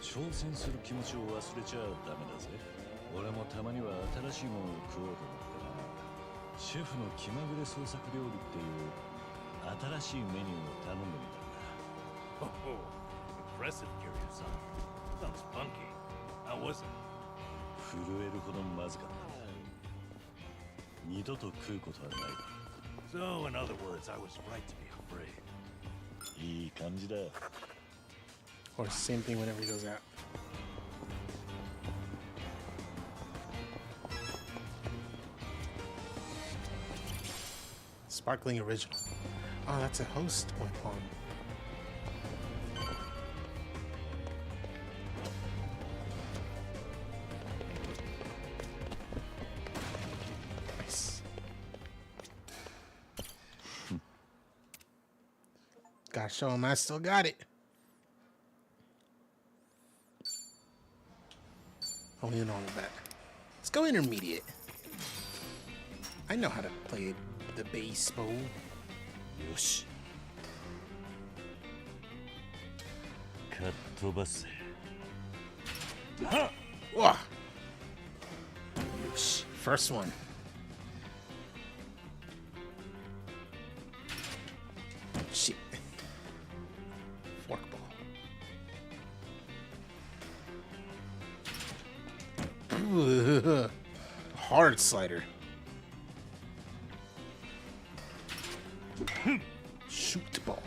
挑戦する気持ちを忘れちゃダメだぜ。俺もたまには新しいものを食おうと思ってな。シェフの気まぐれ創作料理っていう新しいメニューを頼んでみたんだ。Oh, impressive, Kiryu-san. Sounds funky. How was it? 震えるほどまずかった。二度と食うことはないだ。 So, in other words, I was right to be afraid. いい感じだ。 Or same thing whenever he goes out. Sparkling original. Oh, that's a host weapon. Nice. Gotta show him I still got it. Oh, you know that. Let's go intermediate. I know how to play the baseball. Yosh. かっ飛ばせ。Whoa. Yosh. First one. Shit. Forkball. Ooh, hard slider. Shoot ball.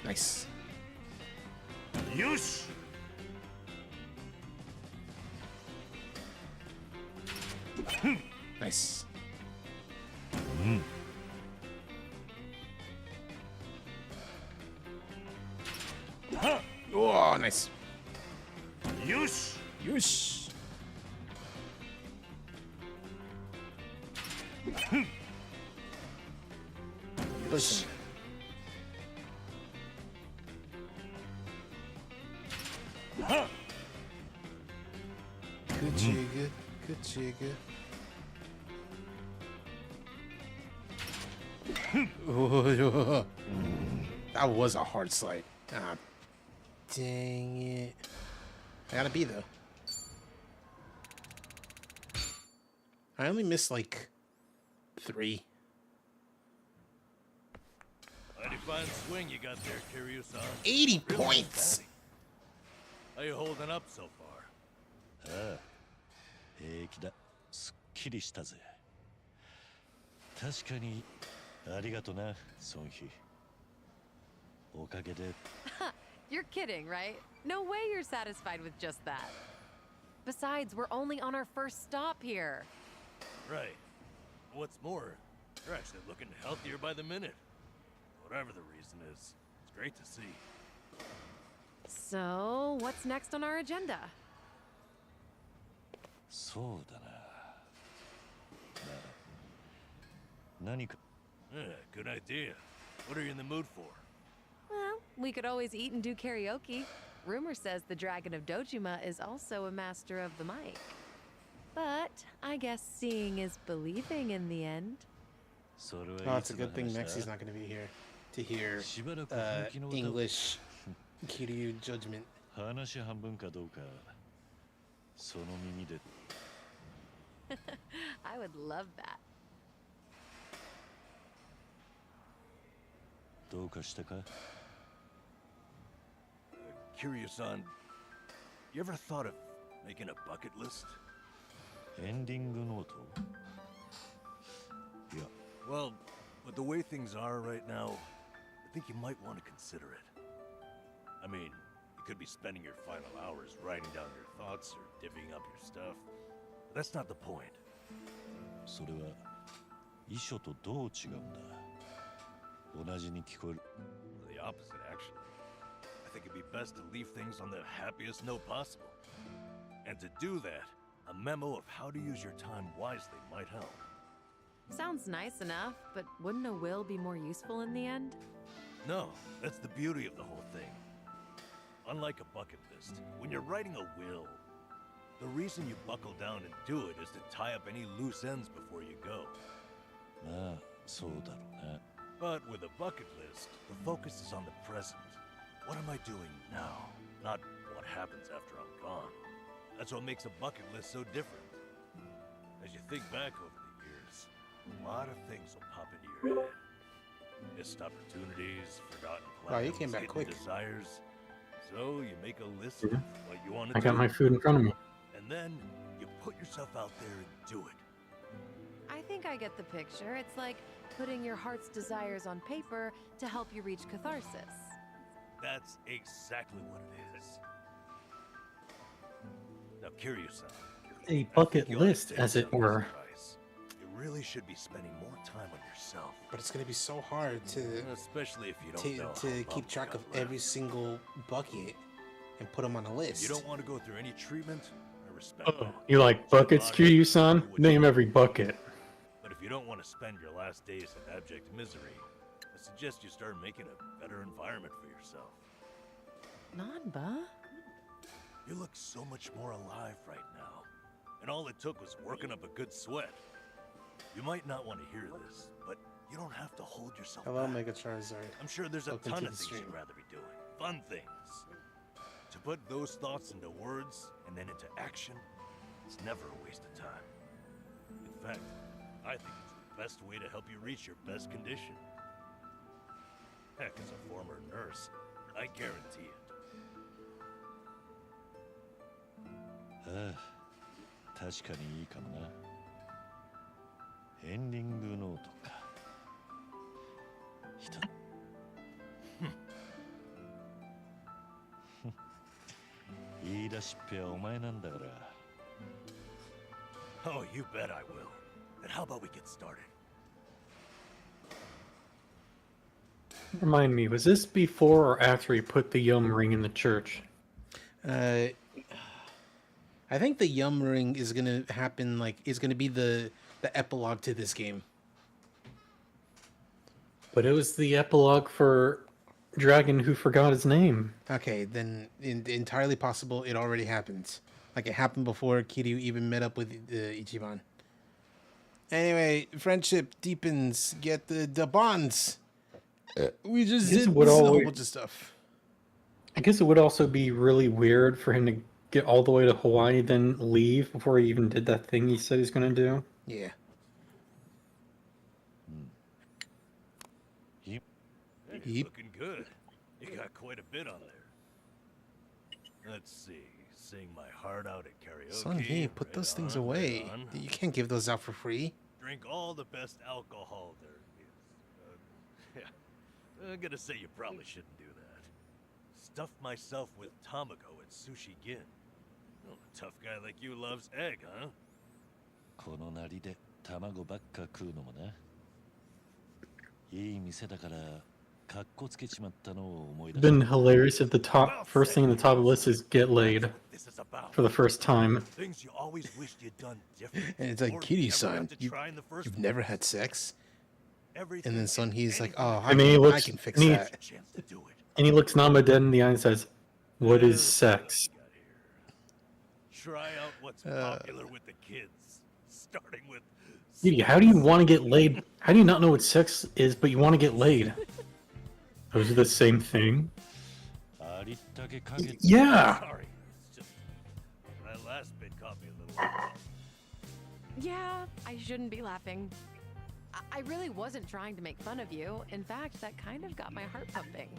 Nice. Yosh! Nice. Oh, nice. Yosh! Yosh. Listen. Good jigga, good jigga. Oh, that was a hard slide. Ah, dang it. I gotta be though. I only missed like 3. Mighty fine swing you got there, Kiryu-san. 80 points! How you holding up so far? ああ、平気だ。すっきりしたぜ。確かにありがとな、ソンヒ。おかげで。 You're kidding, right? No way you're satisfied with just that. Besides, we're only on our first stop here. Right. What's more, you're actually looking healthier by the minute. Whatever the reason is, it's great to see. So, what's next on our agenda? そうだな。何か。 Yeah, good idea. What are you in the mood for? Well, we could always eat and do karaoke. Rumor says the Dragon of Dojima is also a master of the mic. But I guess seeing is believing in the end. Oh, it's a good thing Mexi's not going to be here to hear English Kiryu judgment. 話半分かどうかその耳で I would love that. どうかしたか Kiryu-san, you ever thought of making a bucket list? エンディングノート Yeah. Well, with the way things are right now, I think you might want to consider it. I mean, you could be spending your final hours writing down your thoughts or divvying up your stuff. But that's not the point. それは遺書とどう違うんだ同じに聞こえる The opposite, actually. I think it'd be best to leave things on the happiest note possible. And to do that, a memo of how to use your time wisely might help. Sounds nice enough, but wouldn't a will be more useful in the end? No, that's the beauty of the whole thing. Unlike a bucket list, when you're writing a will, the reason you buckle down and do it is to tie up any loose ends before you go. まあそうだろうな But with a bucket list, the focus is on the present. What am I doing now? Not what happens after I'm gone. That's what makes a bucket list so different. As you think back over the years, a lot of things will pop into your head. Missed opportunities, forgotten plans, Wow, you came back hidden quick. desires. So you make a list of what you want to I do. got my food in front of me. And then you put yourself out there and do it. I think I get the picture. It's like putting your heart's desires on paper to help you reach catharsis. That's exactly what it is. Now, Kiryu-san, A bucket list, as it were. you really should be spending more time on yourself. But it's gonna be so hard Especially if you don't know to how keep bummed track you of got left. every single bucket and put them on a If list. you don't want to go through any treatment, I respect Oh, that. you like buckets, Kiryu-san? Name every bucket. But if you don't want to spend your last days in abject misery, I suggest you start making a better environment for yourself. Nanba? You look so much more alive right now. And all it took was working up a good sweat. You might not want to hear this, but you don't have to hold yourself Hello, back. Mega Charizard. I'm sure there's a Welcome ton to of the things stream. you'd rather be doing. Fun things. To put those thoughts into words and then into action, it's never a waste of time. In fact, I think it's the best way to help you reach your best condition. Heck, as a former nurse, I guarantee it. ああ確かにいいかもなエンディングノートかひと言い出しっぺはお前なんだから Oh, you bet I will. And how about we get started? Remind me, was this before or after he put the Yum ring in the church? I think the Yum Ring is gonna happen. Is gonna be the epilogue to this game. But it was the epilogue for Dragon Who Forgot His Name. Okay, then entirely possible it already happened. Like it happened before Kiryu even met up with Ichiban. Anyway, friendship deepens. Get the bonds. We just did a whole bunch of stuff. I guess it would also be really weird for him to get all the way to Hawaii, then leave before he even did that thing he said he's going to do. Yeah. Hey, you're looking good. You got quite a bit on there. Let's see. Sing my heart out at karaoke. Son, hey, put those things away. You can't give those out for free. Drink all the best alcohol there is. Yeah. I'm gonna say you probably shouldn't do that. Stuff myself with Tamako at Sushi Gin. Well, a tough guy like you loves egg, huh? このなりで卵ばっか食うのもないい店だからかっこつけちまったのを思い出 Been hilarious if the first thing in the top of the list is get laid for the first time. Things you always wished you'd done different. And it's like, or Kitty-san, never got to try in the first you've never had sex? Everything And then Son, he's like, oh, And then he looks, I can fix and he, that. and he looks Nama dead in the eye and says, "What is sex?" Try out what's popular with the kids, starting with Dude, how do you want to get laid? How do you not know what sex is, but you want to get laid? Those are the same thing. ありったけかけ Yeah. Sorry, it's just that last bit caught me a little. Yeah, I shouldn't be laughing. I really wasn't trying to make fun of you. In fact, that kind of got my heart pumping.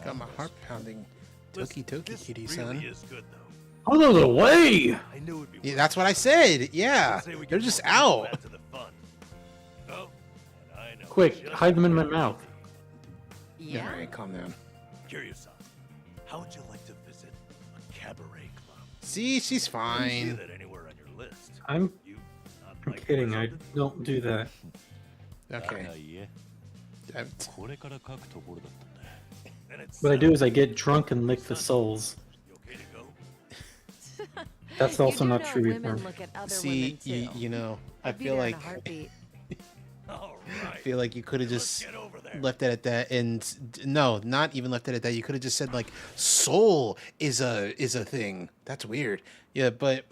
Got my heart pounding. Toki Toki, Kitty-san. Really is good though. All those away. I knew it'd be. Yeah, that's what I said. Yeah, Say we they're can just both go out. back to the fun. Oh, and I know Quick, just hide them in my what mouth. Yeah. All right, calm down. Curious, how would you like to visit a cabaret club? See, she's I didn't see fine. that anywhere on your list. I'm You not I'm like it or kidding. I something? don't do that. Okay. And it's What I do is I get drunk and lick the souls. You okay to go? That's You also do not know true women either. look at other See, women too. you know, I I'd be feel there in like a heartbeat. All right. feel like you could have Let's just get over there. left it at that, and no, not even left it at that. You could have just said like, soul is a thing. That's weird. Yeah, but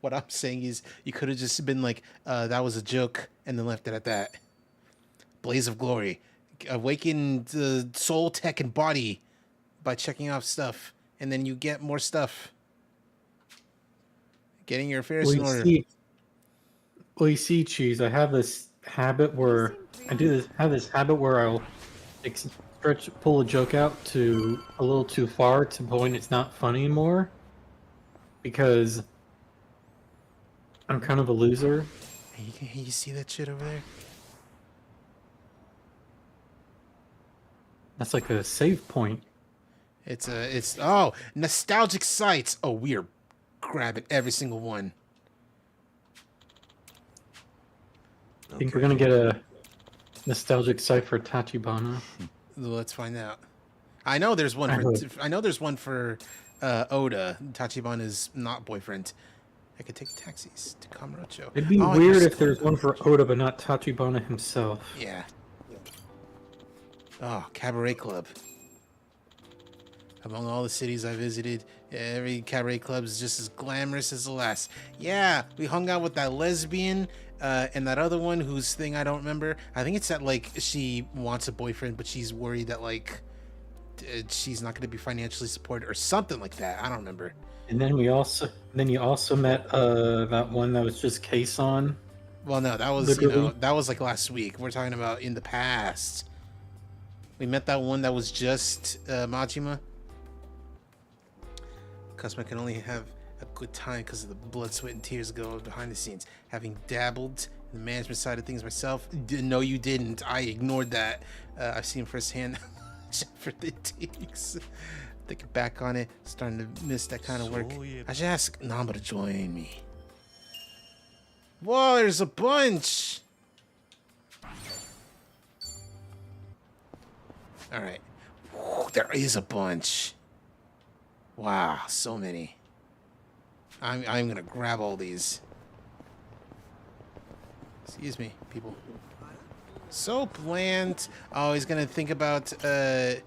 what I'm saying is you could have just been like, that was a joke, and then left it at that. Blaze of glory, awaken the soul, tech, and body by checking off stuff, and then you get more stuff. Getting your affairs in order. You see, Cheese, I have this habit where I'll pull a joke out to a little too far to the point it's not funny anymore because I'm kind of a loser. Hey, you see that shit over there? That's like a save point. It's nostalgic sites. Oh, we are grabbing every single one. I think we're gonna get a nostalgic site for Tachibana. Let's find out. I know there's one for Oda, Tachibana's not boyfriend. I could take taxis to Kamurocho. It'd be weird if there's one for Oda but not Tachibana himself. Yeah. Oh, cabaret club. Among all the cities I visited, every cabaret club is just as glamorous as the last. Yeah, we hung out with that lesbian and that other one whose thing I don't remember. I think it's that like she wants a boyfriend, but she's worried that like she's not going to be financially supported or something like that. I don't remember. And then you also met that one that was just Kason. Well, no, that was that was like last week. We're talking about in the past. We met that one that was just Majima. Customer can only have a good time because of the blood, sweat, and tears go behind the scenes. Having dabbled in the management side of things myself, no, you didn't. I ignored that. I've seen firsthand for the takes. Thinking back on it, starting to miss that kind of work. I should ask Namba to join me. Whoa, there's a bunch. All right, there is a bunch. Wow, so many. I'm gonna grab all these. Excuse me, people. So bland. Oh, he's gonna think about the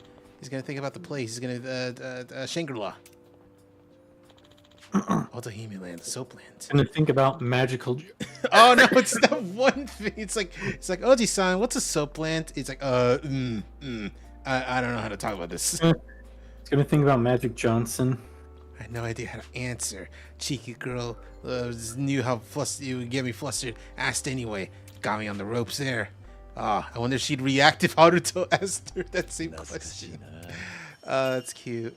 place. He's gonna Shangri-La. Otohime Land, so bland. Gonna think about magical. Oh no, it's that one thing. It's like Oji-san, what's a soap plant? It's like I don't know how to talk about this. It's gonna think about Magic Johnson. I had no idea how to answer. Cheeky girl just knew how flustered you would get me flustered. Asked anyway. Got me on the ropes there. I wonder if she'd react if Haruto asked her that same question. That's cute.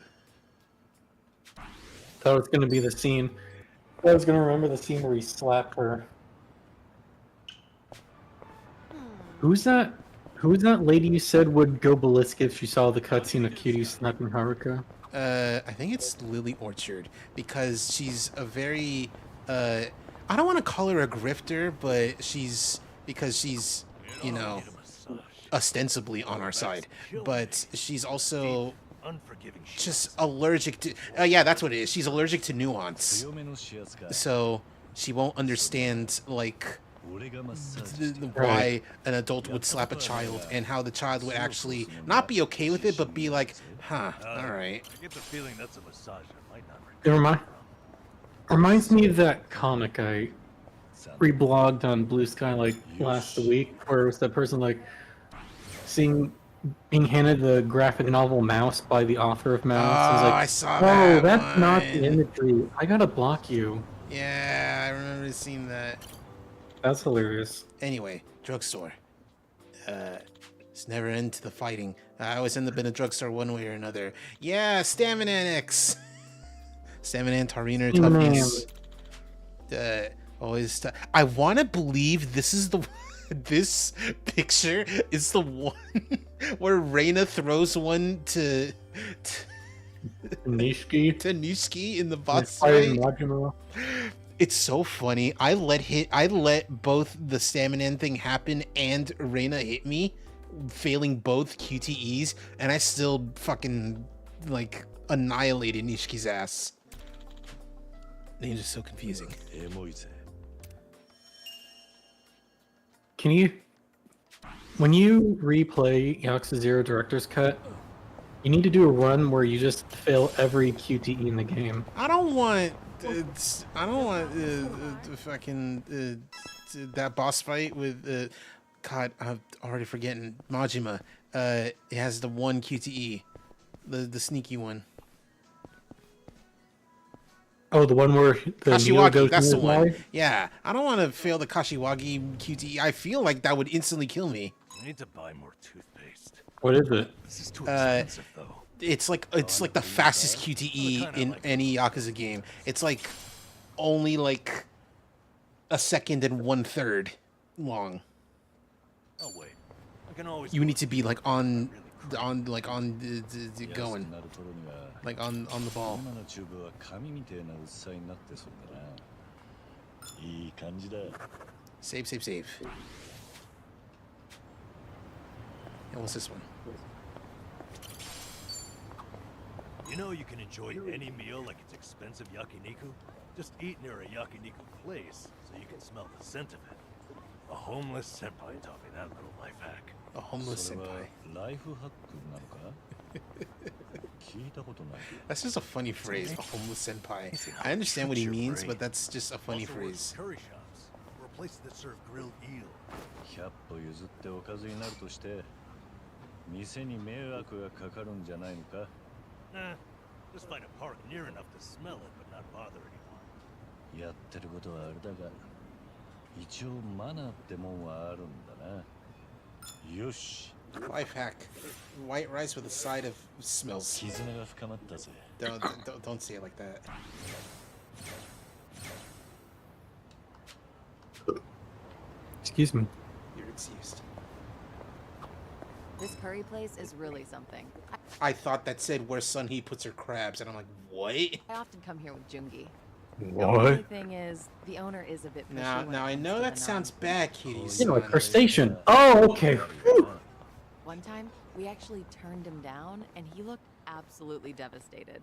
Thought it was gonna be the scene. I was gonna remember the scene where he slapped her. Who's that? Who's that lady you said would go ballistic if she saw the cutscene of Kiryu slapping Haruka? I think it's Lily Orchard because she's a very I don't want to call her a grifter, but she's you know ostensibly on our side, but she's also just allergic to yeah, that's what it is. She's allergic to nuance, so she won't understand like why an adult would slap a child and how the child would actually not be okay with it, but be like, huh, all right. I get the feeling that's a massage I might not It reminds me of that comic I reblogged on Blue Sky like last week, where it was that person like being handed the graphic novel Mouse by the author of Mouse. Oh, Like, I saw that. Oh, that's not the imagery. I gotta block you. Yeah, I remember seeing that. That's hilarious. Anyway, drugstore. It's never end to the fighting. I always end up in a drugstore one way or another. Yeah, Stamina Annex. Salmon and Tauriner Salmon toughness. Always. I want to believe this is the. This picture is the one where Reina throws one to Nishiki in the boss fight. It's so funny. I let both the Salmon thing happen and Reina hit me, failing both QTEs, and I still fucking like annihilated Nishiki's ass. Ninja's so confusing. Can you, when you replay Yakuza 0 Director's Cut, you need to do a run where you just fail every QTE in the game. I don't want fucking that boss fight with God, I'm already forgetting Majima. It has the one QTE, the sneaky one. Oh, the one where the needle Kashiwagi, goes that's the in his one. eye? Yeah, I don't want to fail the Kashiwagi QTE. I feel like that would instantly kill me. I need to buy more toothpaste. What is it? This is too expensive, though. It's like the fastest QTE in any Yakuza game. It's like only like a second and 1/3 long. Oh wait, I can always. You need to be like on the going, like on the ball. Save. And what's this one? You know you can enjoy any meal like it's expensive yakiniku? Just eat near a yakiniku place so you can smell the scent of it. A homeless senpai taught me that little life hack. A homeless senpai. That's just a funny phrase, a homeless senpai. I understand what he means, but that's just a funny phrase. Curry shops, or places that serve grilled eel. 100歩譲っておかずになるとして店に迷惑がかかるんじゃないのか Nah, just find a park near enough to smell it but not bother anyone. やってることはあれだが一応マナーってもんはあるんだなよし Life hack. White rice with a side of smells. 絆が深まったぜ Don't say it like that. Excuse me. You're excused. This curry place is really something. I thought that said where Sunhee puts her crabs, and I'm like, what? I often come here with Jungi. The What? only thing is, the owner is a bit pushy when it Now I comes know to that the sounds bad, Kitty. You know, like crustacean. Oh, okay. Whew. One time, we actually turned him down, and he looked absolutely devastated.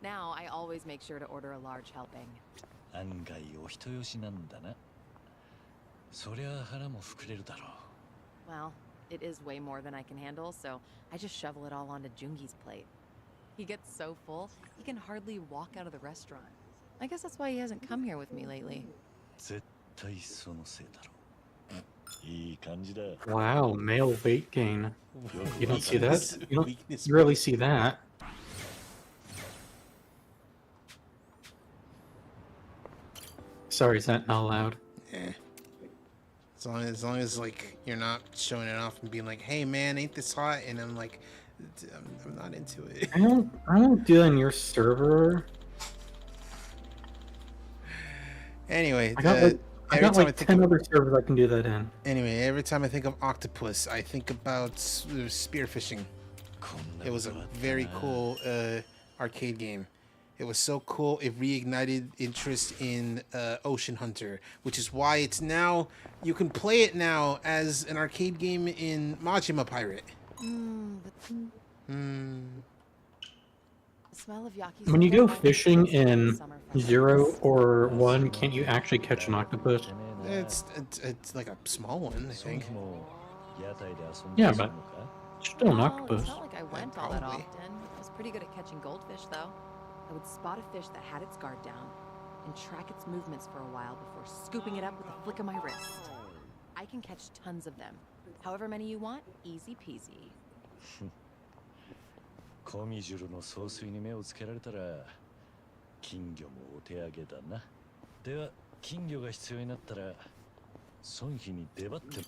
Now, I always make sure to order a large helping. 案外お人よしなんだなそりゃ腹も膨れるだろう Well, it is way more than I can handle, so I just shovel it all onto Jungi's plate. He gets so full, he can hardly walk out of the restaurant. I guess that's why he hasn't come here with me lately. 絶対そのせいだろういい感じだ Wow, male weight gain. You don't see that? You don't really see that. Sorry, is that not allowed? Yeah. As long as like you're not showing it off and being like, "Hey man, ain't this hot?" And I'm like, I'm not into it. I don't do that in your server. Anyway, I got like 10 other servers I can do that in. Anyway, every time I think of octopus, I think about spearfishing. It was a very cool arcade game. It was so cool, it reignited interest in Ocean Hunter, which is why it's now, you can play it now as an arcade game in Majima Pirate. The smell of yakisoba. When you go fishing in 0 or 1, can't you actually catch an octopus? It's like a small one, I think. Yeah, but still an Well, octopus. it's not like I went all that Probably. often. I was pretty good at catching goldfish, though. I would spot a fish that had its guard down and track its movements for a while before scooping it up with a flick of my wrist. I can catch tons of them. However many you want, easy peasy. コミジュルの総帥に目をつけられたら金魚もお手上げだなでは金魚が必要になったら孫妃に出張っても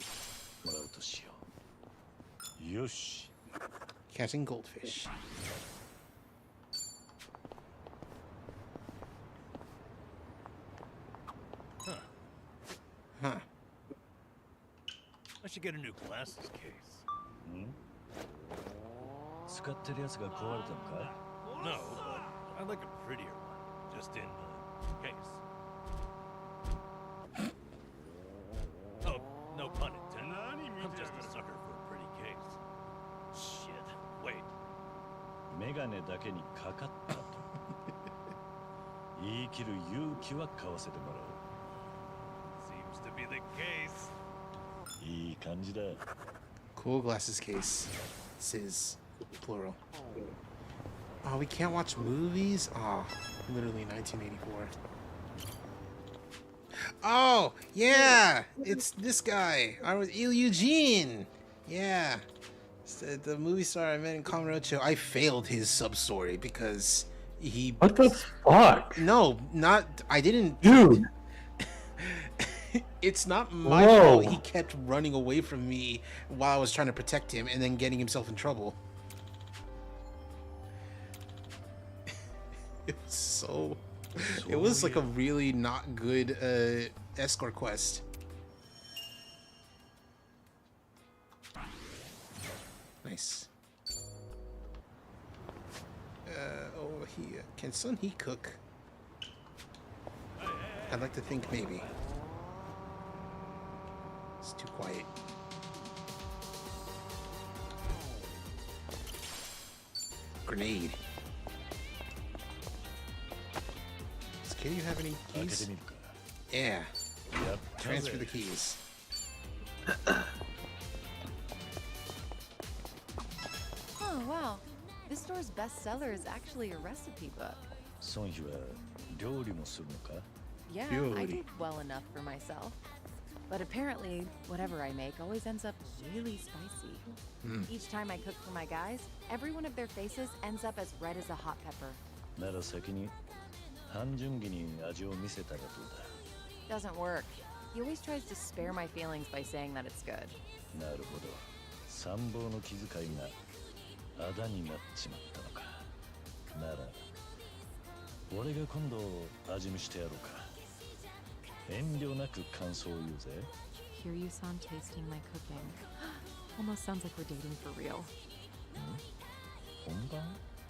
らうとしようよし Catching goldfish. Huh. I should get a new glasses case. 使ってるやつが壊れたのか No, but I like a prettier one, just in case. Oh, no pun intended. I'm just a sucker for a pretty case. Shit. Wait. メガネだけにかかったと言い切る勇気は買わせてもら Seems to be the case. ういい感じだ Cool glasses case. Says plural. Oh, we can't watch movies? Oh, literally 1984. Oh, yeah! It's this guy. I was Eugene. Yeah. It's the movie star I met in Kamurocho. I failed his sub story because he. What the fuck? No, not. I didn't. Dude. It's not my Whoa. fault. He kept running away from me while I was trying to protect him and then getting himself in trouble. It was so. It was like a really not good escort quest. Nice. Oh, can Sun He cook? I'd like to think maybe. It's too quiet. Grenade. Does Kitty have any keys? Yeah. Yep. Transfer the keys. Oh, wow. This store's bestseller is actually a recipe book. ソンヒは料理もするのか Yeah, I do well enough for myself. But apparently, whatever I make always ends up really spicy. Each time I cook for my guys, every one of their faces ends up as red as a hot pepper. なら先に半純義に味を見せたらどう Doesn't work. He always tries to spare my feelings by saying that it's good. だなるほど参謀の気遣いがあだになっちまったのかなら俺が今度味見してやろうか遠慮なく感想を言うぜ Kiryu-san tasting my cooking. Almost sounds like we're dating for real. 本番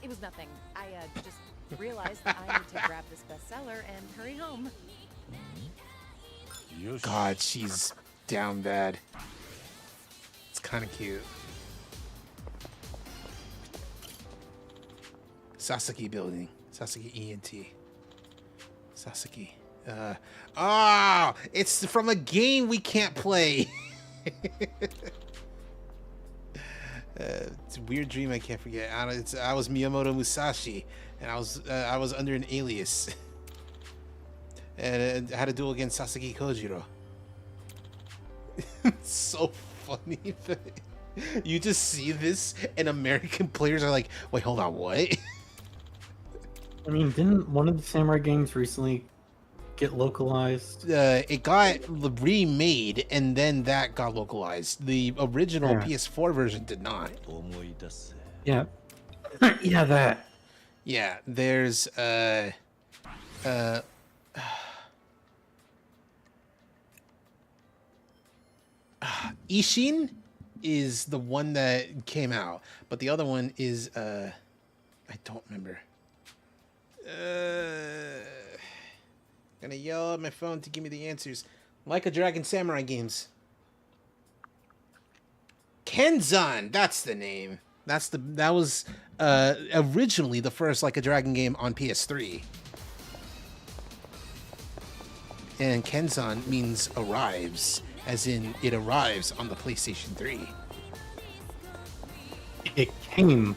It was nothing. I just realized that I need to grab this bestseller and hurry home. God, she's down bad. It's kind of cute. Sasaki building. Sasaki ENT. Sasaki. Oh, it's from a game we can't play. It's a weird dream I can't forget. I was Miyamoto Musashi, and I was under an alias, and I had a duel against Sasaki Kojiro. It's so funny that you just see this, and American players are like, "Wait, hold on, what?" I mean, didn't one of the samurai games recently get localized? It got remade, and then that got localized. The original Yeah. PS4 version did not. Yeah. Yeah, that. Yeah, there's Ishin is the one that came out, but the other one is I don't remember. Gonna yell at my phone to give me the answers. Like a Dragon Samurai games. Kenzan, that's the name. That was originally the first Like a Dragon game on PS3. And Kenzan means arrives, as in it arrives on the PlayStation 3. It came.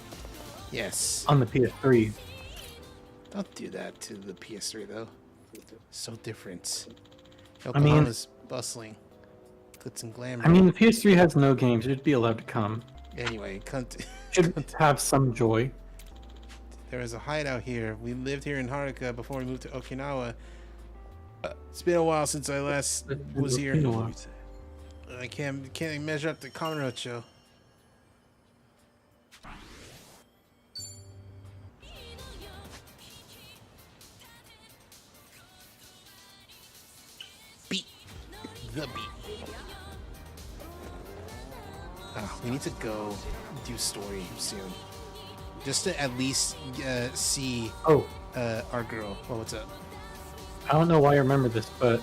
Yes. On the PS3. Don't do that to the PS3 though. So different. I mean- Yokohama's bustling. Glitz and glamour. I mean, the PS3 has no games. It'd be allowed to come. Anyway, Should have some joy. there was a hideout here. We lived here in Haruka before we moved to Okinawa. It's been a while since I last was here. Been a while. I can't measure up to Kamurocho. the beat. We need to go do story soon, just to at least see our girl. Oh, what's up? I don't know why I remember this, but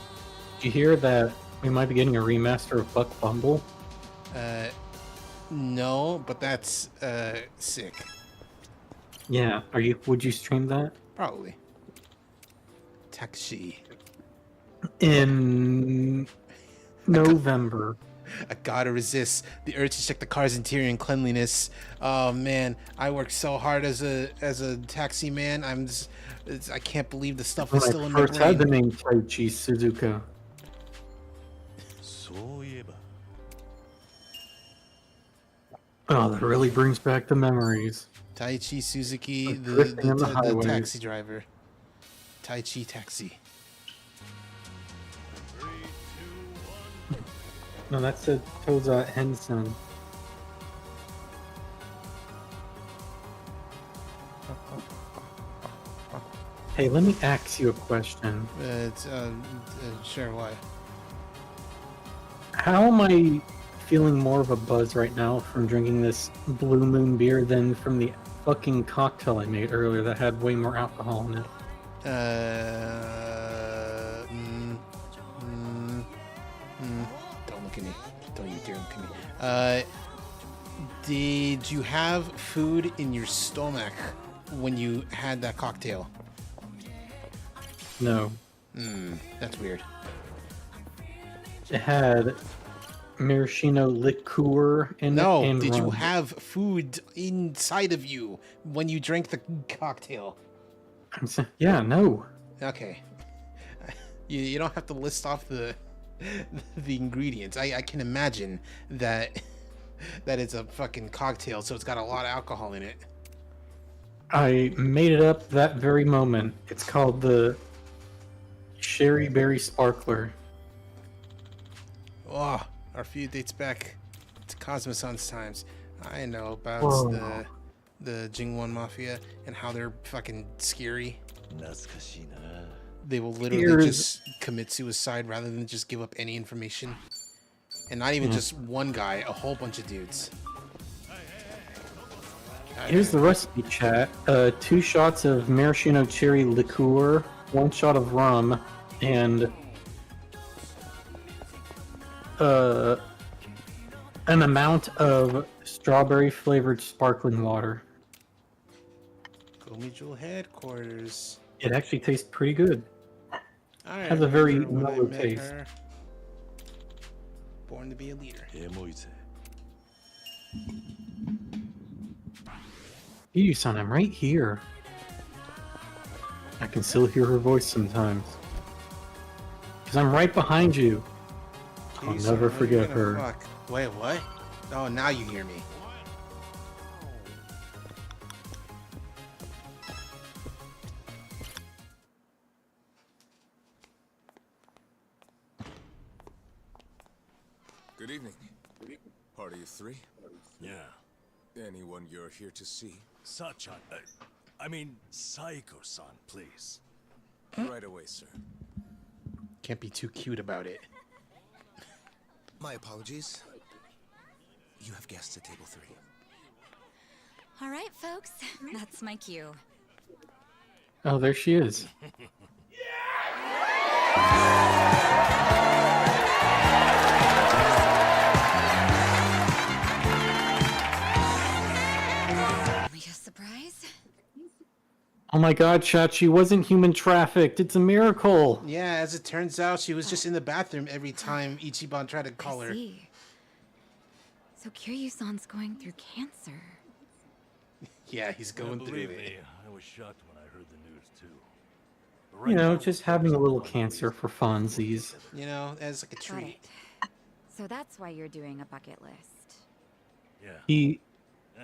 did you hear that we might be getting a remaster of Buck Bumble? No, but that's sick. Yeah, would you stream that? Probably. Taxi. In November. I gotta resist the urge to check the car's interior and cleanliness. Oh man, I work so hard as a taxi man. I can't believe the stuff is still in my First had the brain. name Taichi Suzuka. Oh, that really brings back the memories. Taichi Suzuki, Drifting on the the highways. taxi driver. Taichi Taxi. No, that's a Toza Henson. Hey, let me ask you a question. Sure, why? How am I feeling more of a buzz right now from drinking this Blue Moon beer than from the fucking cocktail I made earlier that had way more alcohol in it? Don't look at me. Don't you dare look at me. Did you have food in your stomach when you had that cocktail? No. That's weird. It had maraschino liqueur in it. And Did you rum. have food inside of you when you drank the cocktail? Yeah, no. Okay. You don't have to list off the ingredients. I can imagine that it's a fucking cocktail, so it's got a lot of alcohol in it. I made it up that very moment. It's called the Sherry Berry Sparkler. Oh, our feud dates back to Cosmosan's times. I know about Whoa. the Jingwon Mafia and how they're fucking scary. They will literally just commit suicide rather than just give up any information. And not even just one guy, a whole bunch of dudes. Here's the recipe, chat. 2 shots of maraschino cherry liqueur, 1 shot of rum, and an amount of strawberry flavored sparkling water. Gomi Jewel headquarters. It actually tastes pretty good. I Has a very remember when I mellow met taste. her. Born to be a leader. Son, I'm right here. I can still hear her voice sometimes. Because I'm right behind you. I'll Jeez, never what are you forget gonna her. fuck? Wait, what? Oh, now you hear me. Good evening. Party of 3? Yeah. Anyone you're here to see? Sachan. I mean, Saiko-san, please. Right away, sir. Can't be too cute about it. My apologies. You have guests at table 3. All right, folks. That's my cue. Oh, there she is. Only a surprise? Oh my god, chat, she wasn't human trafficked. It's a miracle. Yeah, as it turns out, she was just in the bathroom every time Ichiban tried to call her. See. So Kiryu-san's going through cancer. Yeah, he's going through Believe it. me, I was shocked when I heard the news too. But You right know, now, just having a little cancer for funsies. You know, as like a Got treat. it. So that's why you're doing a bucket list. Yeah.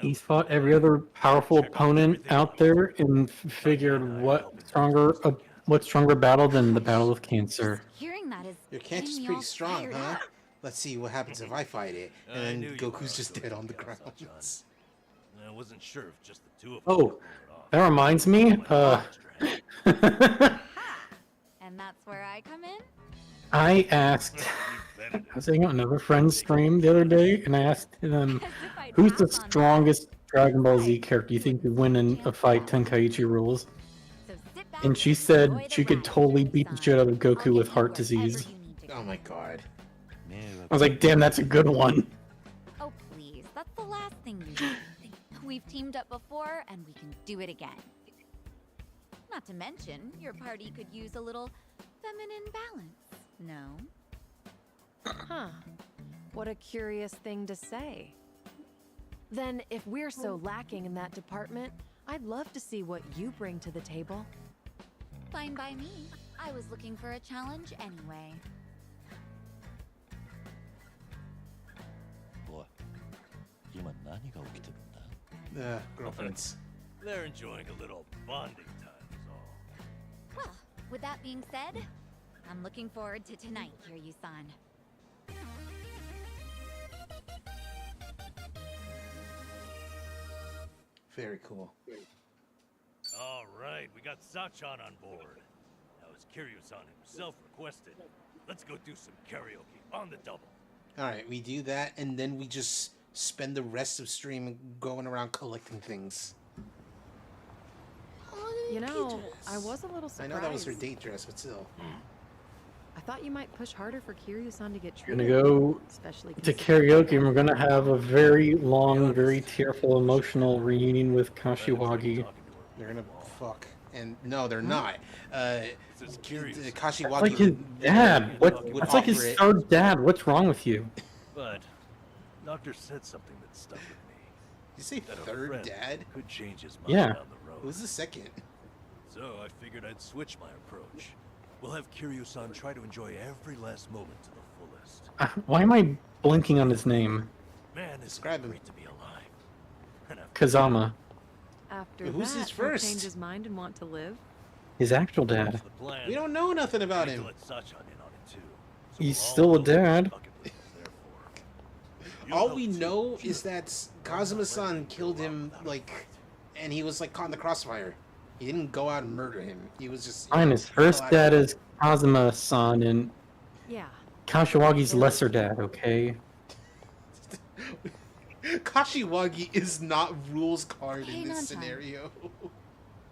He's fought every other powerful opponent out there and figured what stronger battle than the battle of cancer. Hearing that is Your cancer's getting me pretty all strong, fired huh? up. Let's see what happens if I fight it. I And knew then you Goku's were just a dead on the good ground. guy, I wasn't sure if just the two of us. Oh, that reminds me. And that's where I come in? I asked I was hanging on another friend's stream the other day, and I asked them, "Who's the strongest Dragon Ball Z character you think could win in a fight Tenkaichi rules?" And she said she could totally beat the shit out of Goku with heart disease. Oh my god. I was like, damn, that's a good one. Oh, please. That's the last thing we need. We've teamed up before, and we can do it again. Not to mention, your party could use a little feminine balance, no? Huh. What a curious thing to say. Then, if we're so lacking in that department, I'd love to see what you bring to the table. Fine by me. I was looking for a challenge anyway. Boy, 今何が起きてるんだ? Girlfriends. They're enjoying a little bonding time is all. Well, with that being said, I'm looking forward to tonight, Kiryu-san. Very cool. All right, we got Sachan on board. Now, as Kiryu-san himself requested, let's go do some karaoke on the double. Alright, we do that, and then we just spend the rest of stream going around collecting things. You know, I was a little surprised. I know that was her date dress, but still. I thought you might push harder for Kiryu-san to get We're treated. gonna go especially to karaoke, and we're gonna have a very long, very tearful, emotional reunion with Kashiwagi. They're gonna fuck. And no, they're not. Kashiwagi That's like his dad. would That's like his offer it. third dad. What's wrong with you? But Doctor said something that stuck with me. Did you say That a third friend dad? Could change his mind Yeah. down the road. Who's the second? So I figured I'd switch my approach. We'll have Kiryu-san try to enjoy every last moment to the fullest. Why am I blinking on his name? Man, it's Describe him. great to be alive. And I've Kazama. After Who's that, his he'll first? change his mind and want to live. His actual dad. the plan. We don't know nothing about Need to him. let Sachan in on it too. So He's we'll all still a know what his dad. bucket list is there for. You All help we too. know is that Kazuma-san killed him, like, and he was, like, caught in the crossfire. He didn't go out and murder him. He was just... Fine, his first fell out dad of- is Kazuma-san, and Yeah. Kashiwagi's lesser dad, okay? Kashiwagi is not rules card Hey, in this Nan-chan. scenario.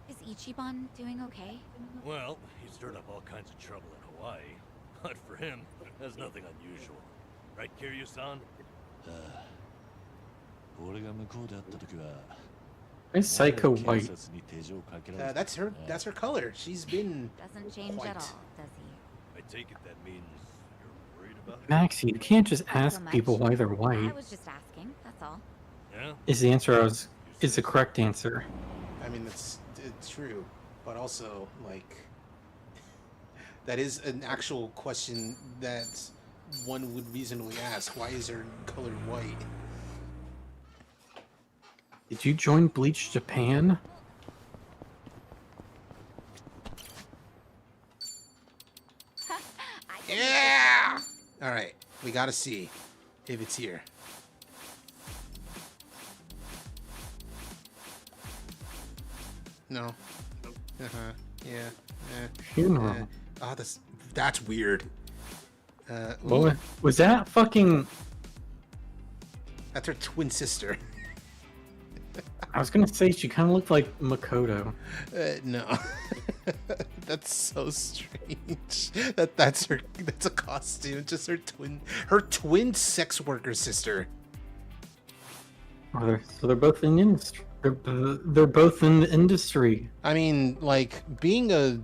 Is Ichiban doing okay? Well, he stirred up all kinds of trouble in Hawaii. But for him, that's nothing unusual. Right, Kiryu-san? 俺が向こうで会った時は Why is Psycho white? 警察に手錠かけられて That's her color. She's been Doesn't change white. at all, does he? I take it that means you're worried about it? Maxie, you can't just Not so ask much. people why they're I white. was just asking, that's all. Yeah? Is the answer is the correct answer. I mean, it's true, but also, like, that is an actual question that one would reasonably ask. Why is her color white? Did you join Bleach Japan? Yeah! Alright, we gotta see if it's here. No. Uh-huh. Yeah. Funeral. Oh, that's weird. What was that? Fucking. That's her twin sister. I was gonna say she kind of looked like Makoto. No. That's so strange. That's a costume. Just her twin sex worker sister. So they're both in industry. They're both in the industry. I mean, like being a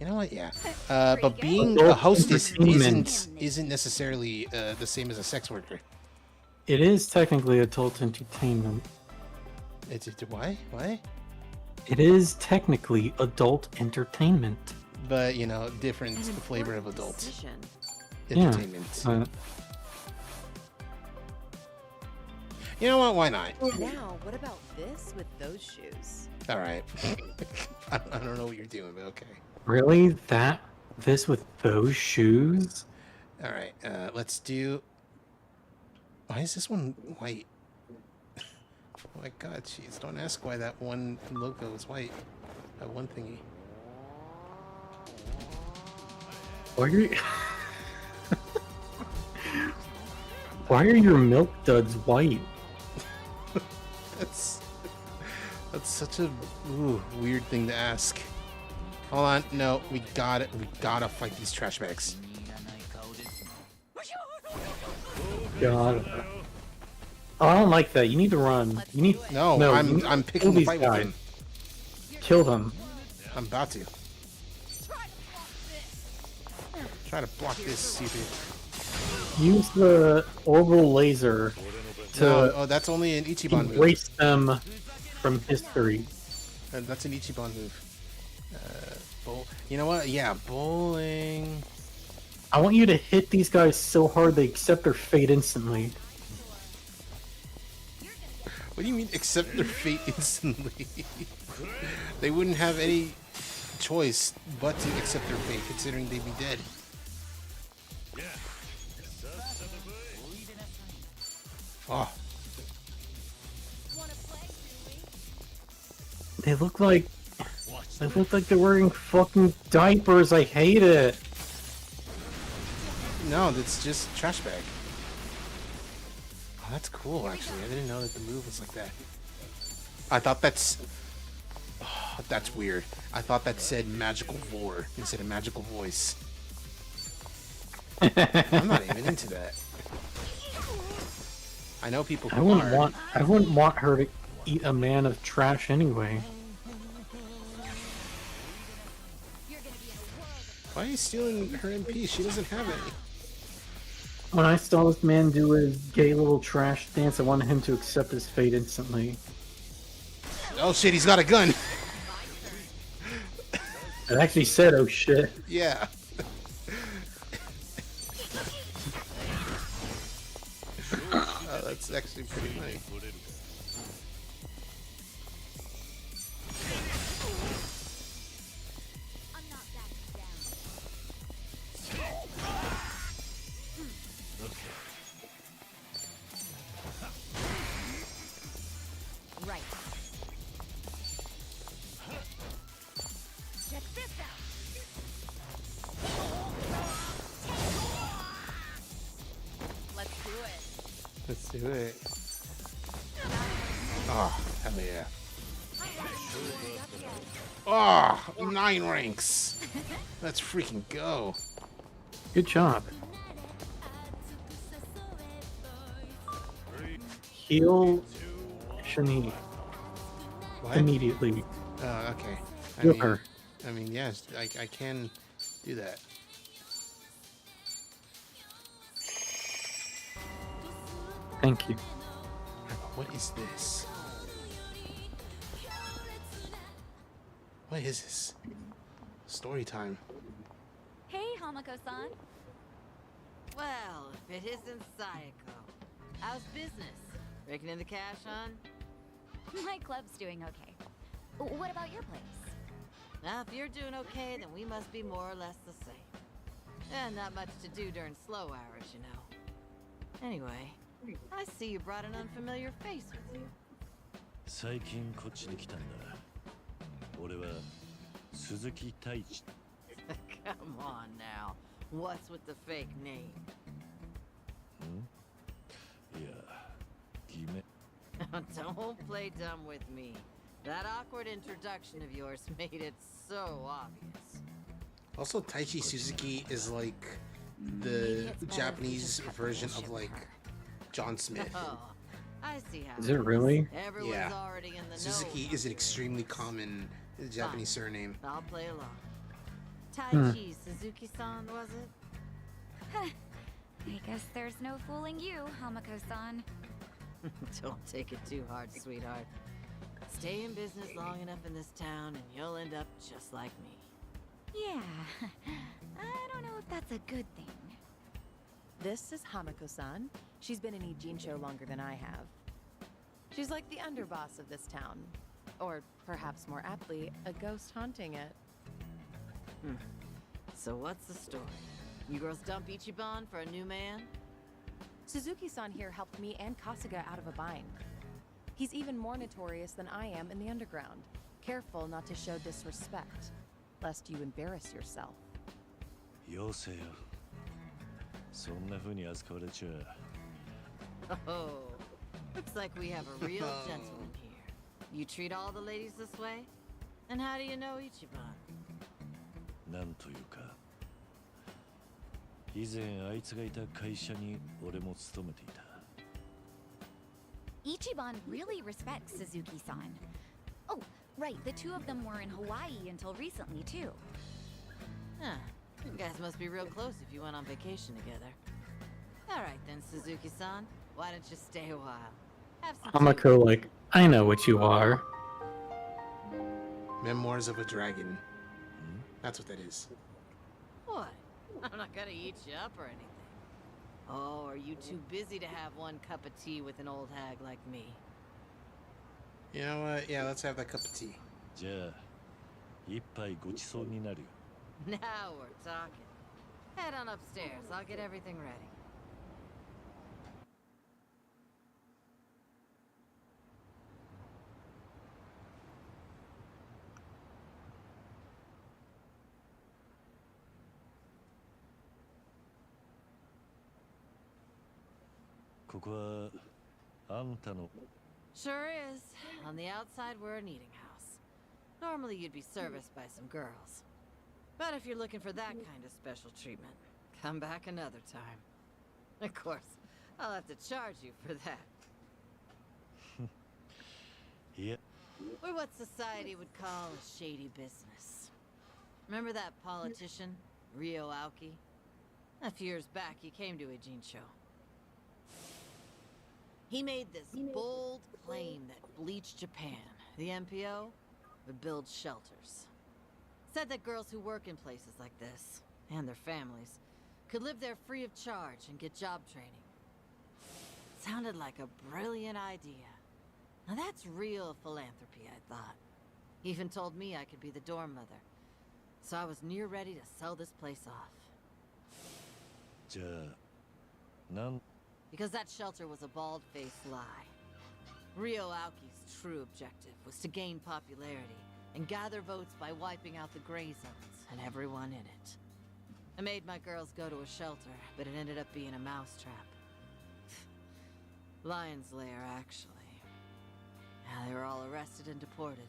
you know what? Yeah. But being a hostess isn't necessarily the same as a sex worker. It is technically adult entertainment. Why? Why? It is technically adult entertainment. But you know, different flavor of adult Decision. entertainment. Yeah, You know what? Why not? Now, what about this with those shoes? All right. I don't know what you're doing, but okay. really? This with those shoes? All right. Let's do. Why is this one white? Oh my god, jeez. Don't ask why that one logo is white. That one thingy. Why are you... Why are your milk duds white? That's such a weird thing to ask. Hold on, no, we gotta fight these trash bags. God. Oh, I don't like that. You need to run. You need No, you need to I'm kill picking the these fight with guys. him. Kill them. I'm about to. Try to block this, stupid. Use the orbital laser to No, that's only an Ichiban move. erase them from history. That's an Ichiban move. You know what? Yeah, bowling. I want you to hit these guys so hard they accept their fate instantly. What do you mean accept their fate instantly? They wouldn't have any choice but to accept their fate, considering they'd be dead. Oh. They look like they're wearing fucking diapers. I hate it. No, that's just trash bag. Oh, that's cool, actually. I didn't know that the move was like that. I thought that's... Oh, that's weird. I thought that said magical vor instead of magical voice. I'm not even into that. I know people who are. I wouldn't want her to eat a man of trash anyway. Why are you stealing her MP? She doesn't have any. When I saw this man do his gay little trash dance, I wanted him to accept his fate instantly. Oh shit, he's got a gun. It actually said, "Oh shit." Yeah. That's actually pretty funny. Right. Check this out. Let's do it. Let's do it. Oh, hell yeah. Oh, 9 ranks. Let's freaking go. Good job. Heal Shani What? immediately. Oh, okay. Heal her. I mean, yes, I can do that. Thank you. What is this? What is this? Story time. Hey, Hamako-san. Well, if it isn't Sayako. How's business? Raking in the cash, hon? My club's doing okay. What about your place? Now, if you're doing okay, then we must be more or less the same. And not much to do during slow hours, you know. Anyway, I see you brought an unfamiliar face with you. 最近こっちに来たんだ。俺は鈴木太一。Come on now. What's with the fake name? いや、決め。 Don't play dumb with me. That awkward introduction of yours made it so obvious. Also, Taichi Suzuki is like the Japanese version of like John Smith. Oh, I see how. Is it really? Everyone's Yeah. already in the Suzuki know. is an extremely common Japanese surname. I'll play along. Taichi Suzuki-san, was it? I guess there's no fooling you, Hamako-san. Don't take it too hard, sweetheart. Stay in business long enough in this town and you'll end up just like me. Yeah, I don't know if that's a good thing. This is Hamako-san. She's been in Ijincho longer than I have. She's like the underboss of this town. Or perhaps more aptly, a ghost haunting it. So what's the story? You girls dump Ichiban for a new man? Suzuki-san here helped me and Kasuga out of a bind. He's even more notorious than I am in the underground. Careful not to show disrespect, lest you embarrass yourself. よせよ。そんな風に扱われちゃ Oh, looks like we have a real gentleman here. You treat all the ladies this way? And how do you know Ichiban? なんというか、以前あいつがいた会社に俺も勤めていた。Ichiban really respects Suzuki-san. Oh, right, the two of them were in Hawaii until recently, too. Huh. You guys must be real close if you went on vacation together. All right then, Suzuki-san. Why don't you stay a while? Have some Hamako, like, I know what you are. Memoirs of a Dragon. That's what that is. What? I'm not gonna eat you up or anything. Oh, are you too busy to have one cup of tea with an old hag like me? You know what? Yeah, let's have that cup of tea. じゃあ、一杯ごちそうになるよ。Now we're talking. Head on upstairs. I'll get everything ready. Sure is. On the outside, we're an eating house. Normally, you'd be serviced by some girls. But if you're looking for that kind of special treatment, come back another time. Of course, I'll have to charge you for that. Yeah. We're what society would call a shady business. Remember that politician, Ryo Aoki? A few years back, he came to a Jinsho. He made this bold claim that Bleach Japan, the MPO, would build shelters. Said that girls who work in places like this, and their families, could live there free of charge and get job training. Sounded like a brilliant idea. Now that's real philanthropy, I thought. He even told me I could be the dorm mother. So I was near ready to sell this place off. Because that shelter was a bald-faced lie. Ryo Aoki's true objective was to gain popularity and gather votes by wiping out the gray zones and everyone in it. I made my girls go to a shelter, but it ended up being a mousetrap. Lion's lair, actually. Yeah, they were all arrested and deported.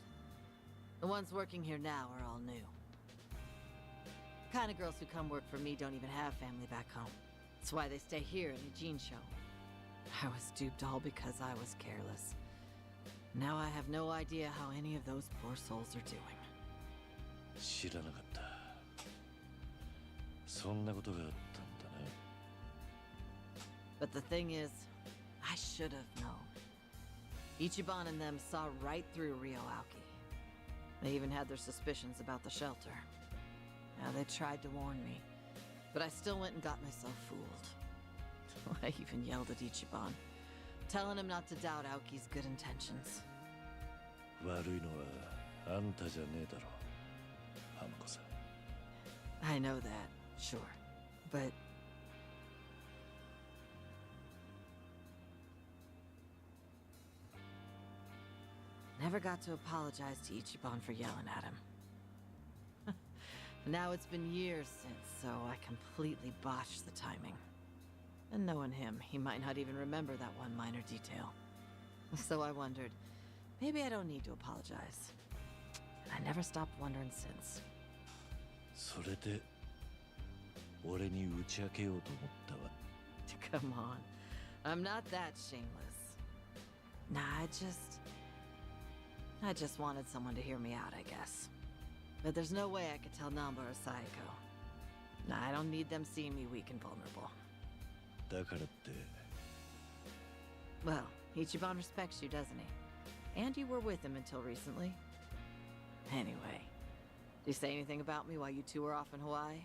The ones working here now are all new. The kind of girls who come work for me don't even have family back home. That's why they stay here in a Jinsho. I was duped all because I was careless. Now I have no idea how any of those poor souls are doing. 知らなかった。そんなことがあったんだな。But the thing is, I should have known. Ichiban and them saw right through Ryo Aoki. They even had their suspicions about the shelter. Now they tried to warn me, but I still went and got myself fooled. I even yelled at Ichiban, telling him not to doubt Aoki's good intentions. 悪いのはあんたじゃねえだろ、浜子さん。I know that, sure, but... Never got to apologize to Ichiban for yelling at him. Now it's been years since, so I completely botched the timing. And knowing him, he might not even remember that one minor detail. So I wondered, maybe I don't need to apologize. And I never stopped wondering since. それで俺に打ち明けようと思ったわ。Come on, I'm not that shameless. Nah, I just wanted someone to hear me out, I guess. But there's no way I could tell Namba or Sayako. Nah, I don't need them seeing me weak and vulnerable. だからって。Well, Ichiban respects you, doesn't he? And you were with him until recently. Anyway, did he say anything about me while you two were off in Hawaii?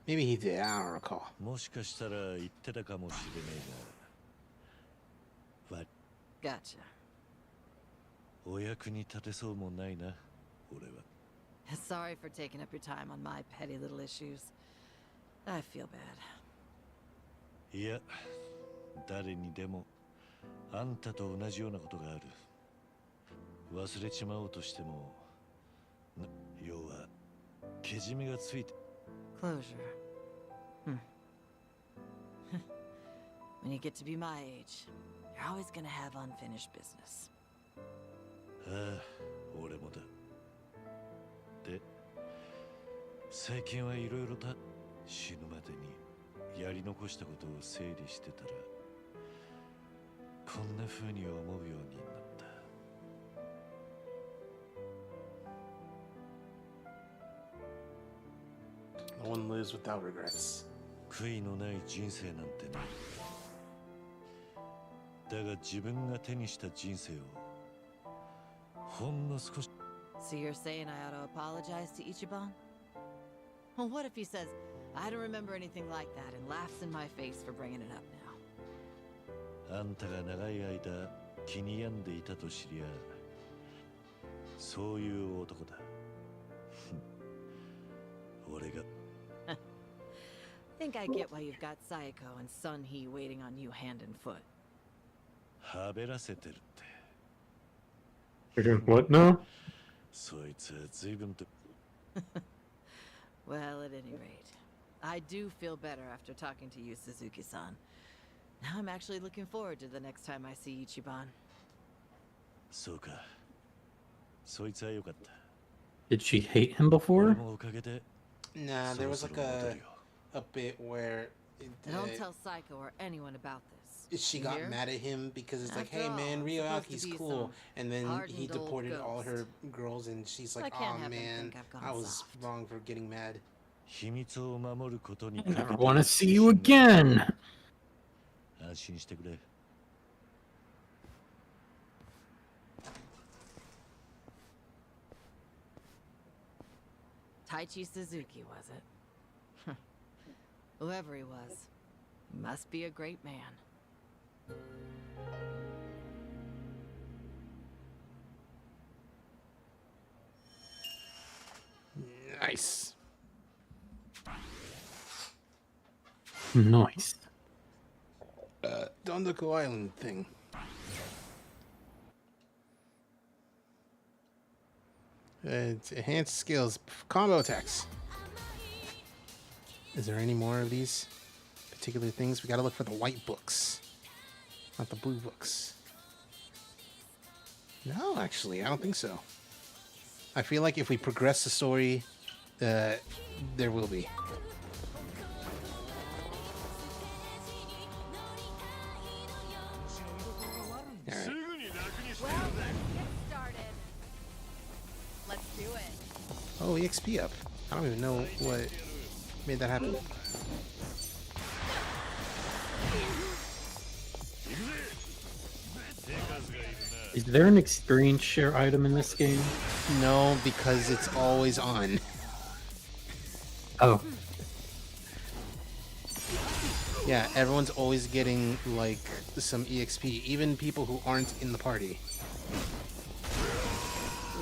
Maybe he did. I don't recall. もしかしたら言ってたかもしれねえが。But Gotcha. お役に立てそうもないな、俺は。Sorry for taking up your time on my petty little issues. I feel bad. いや、誰にでもあんたと同じようなことがある。忘れちまおうとしても、けじめがついて Closure. When you get to be my age, you're always gonna have unfinished business. ああ、俺もだ。で、最近はいろいろと死ぬまでにやり残したことを整理してたら、こんな風に思うようになった。No one lives without regrets. 悔いのない人生なんてない。だが自分が手にした人生をほんの少し So you're saying I ought to apologize to Ichiban? Well, what if he says, I don't remember anything like that and laughs in my face for bringing it up now? あんたが長い間気に病んでいたと知りゃそういう男だ。俺が Think I get why you've got Sayako and Sun Hee waiting on you hand and foot. はべらせてるって。 You're doing what now? そいつは随分と Well, at any rate, I do feel better after talking to you, Suzuki-san. Now I'm actually looking forward to the next time I see Ichiban. そうか。そいつはよかった。 Did she hate him before? 俺もおかげで Nah, there was like a bit where Don't tell Saiko or anyone about this. she You got hear? mad at him because it's like, After hey all, man, it's supposed to Ryoaki's be cool, some and then he hardened old deported all ghost. her girls, and she's I like, can't oh have them man, think I've gone I was soft." wrong for getting mad. 秘密を守ることに I never want to see you again. 安心してくれ。 Taichi Suzuki, was it? Whoever he was, he must be a great man. Nice. Nice. Dondoku Island thing. It's enhanced skills, combo attacks. Is there any more of these particular things? We gotta look for the white books, not the blue books. No, actually, I don't think so. I feel like if we progress the story, there will be. All right. Well, let's get started. Let's do it. Oh, EXP up. I don't even know what made that happen. Is there an experience share item in this game? No, because it's always on. Oh. Yeah, everyone's always getting like some EXP, even people who aren't in the party.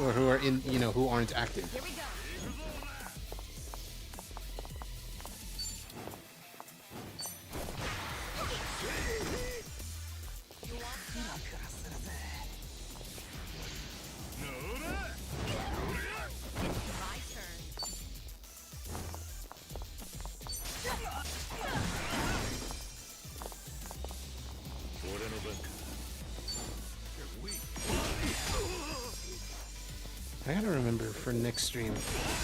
Or who are in, you know, who aren't active. Here we go. My turn. I gotta remember for next stream,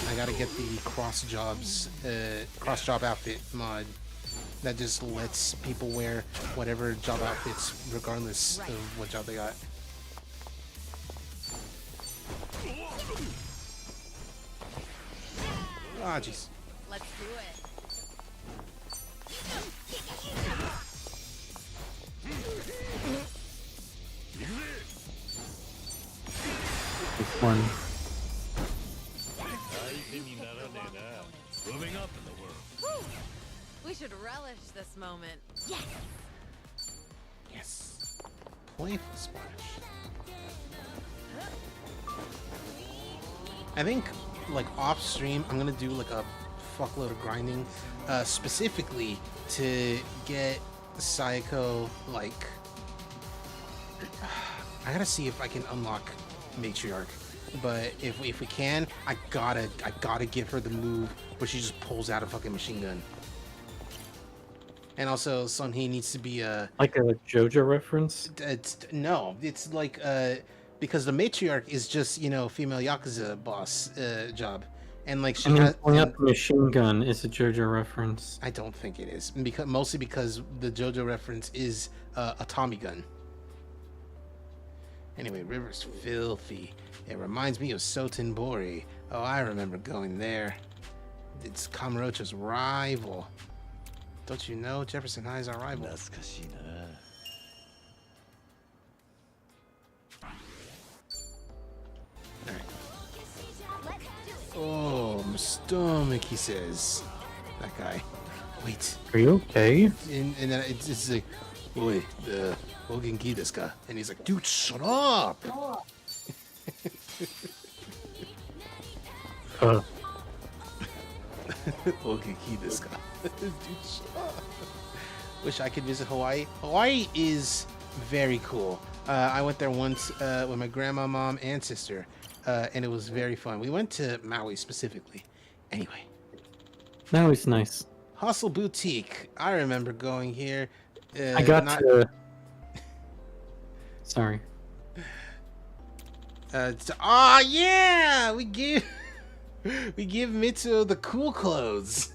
I gotta get the cross job outfit mod that just lets people wear whatever job outfits regardless of what job they got. Ah, jeez. Let's do it. This one. Moving up in the world. Whew. We should relish this moment. Yes. Yes. Playful splash. I think, like, off stream, I'm gonna do like a fuckload of grinding, specifically to get Sayako, like, I gotta see if I can unlock Matriarch, But if we can, I gotta give her the move where she just pulls out a fucking machine gun. And also, Sun Hee needs to be like a JoJo reference. No, it's like because the matriarch is just female yakuza boss job, and like she has pulling out the machine gun is a JoJo reference. I don't think it is, mostly because the JoJo reference is a Tommy gun. Anyway, River's filthy. It reminds me of Sotenbori. Oh, I remember going there. It's Kamurocho's rival. Don't you know Jefferson High is our rival? Alright. Oh, my stomach, he says. That guy. Wait. Are you okay? And then it's like, wait, the Ogenki desu ka? And he's like, dude, shut up! Ogenki desu ka? Dude, shut up. Wish I could visit Hawaii. Hawaii is very cool. I went there once with my grandma, mom, and sister, and it was very fun. We went to Maui specifically. Anyway. Maui's nice. Hustle Boutique. I remember going here. I got to... Sorry. Yeah! We give Mitsuo the cool clothes.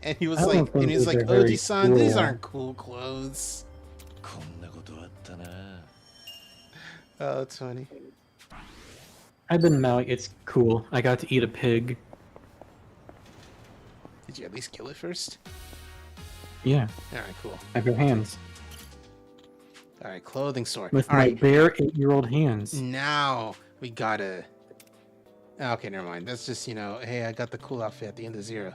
And he was like, Oji-san, cool. These aren't cool clothes. Oh, that's funny. I've been in Maui. It's cool. I got to eat a pig. Did you at least kill it first? Yeah. All right, cool. I have your hands. All right, clothing store. With all my right. bare 8-year-old hands. Now we gotta... Okay, never mind. That's just, hey, I got the cool outfit at the end of Zero.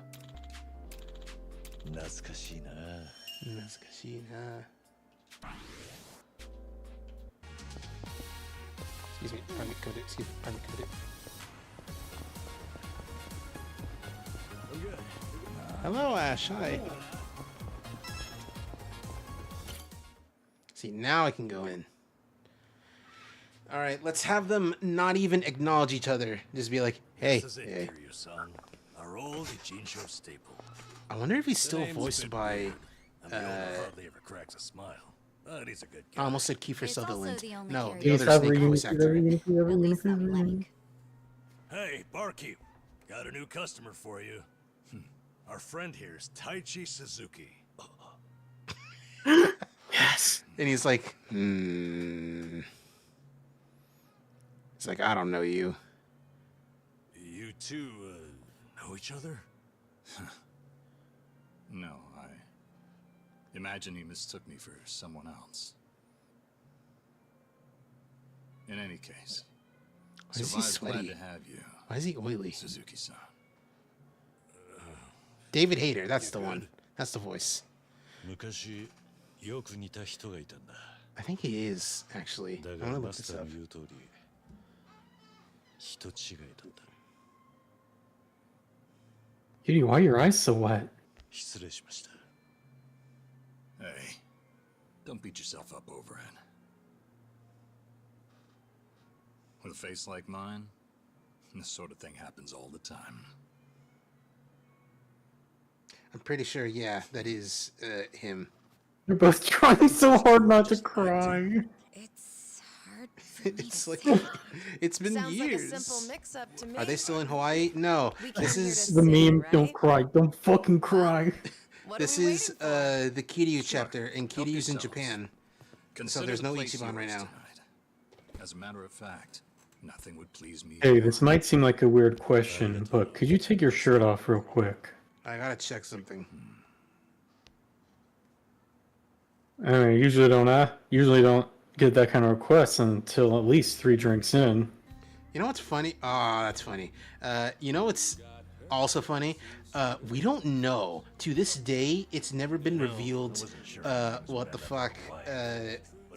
Excuse me, pardon me, code it. Excuse me, pardon me, code it. Hello, Ash. Hi. See, now I can go in. All right, let's have them not even acknowledge each other. Just be like, hey. This is it, Hey. Kiryu-san. Our old Ichincho staple. I wonder if he's The still name's a voiced bit by. weird, and the owner hardly ever cracks a smile. But he's a good I guy. almost said Kiefer It's also Sutherland. the only No, character- the other snake voice actor. At least some like. Hey, barkeep. Got a new customer for you. Our friend here's Taichi Suzuki. Yes. And he's like, He's like, I don't know you. You two, know each other? No, I imagine he mistook me for someone else. In any case, Why is he sweaty? glad to have you. Why is he oily? Suzuki-san. David Hayter, that's the one. That's the voice. 昔よく似た人がいたんだ。 I think he is, actually. だ I'm が gonna マ look ス this ター up. の言う通り、人違いだった。 Kitty, why are your eyes so wet? 失礼しました。 Hey, don't beat yourself up over it. With a face like mine, this sort of thing happens all the time. I'm pretty sure, yeah, that is him. You're both trying so hard not to cry. It's hard for me It's to like, say. it's been Sounds years. like a simple mix-up to me. Are they still in Hawaii? No. We came This here is to The sing, meme, right? don't cry, don't fucking cry. What this are we is the Kiryu chapter, and Help Kiryu's in yourselves. Japan. So Consider there's the no place Ichiban right yours now. tonight. As a matter of fact, nothing would please me. Hey, this might seem like a weird question, but could you take your shirt off real quick? I gotta check something. I usually don't get that kind of request until at least 3 drinks in. You know what's funny? Oh, that's funny. You know what's also funny? We don't know. To this day, it's never been revealed what the fuck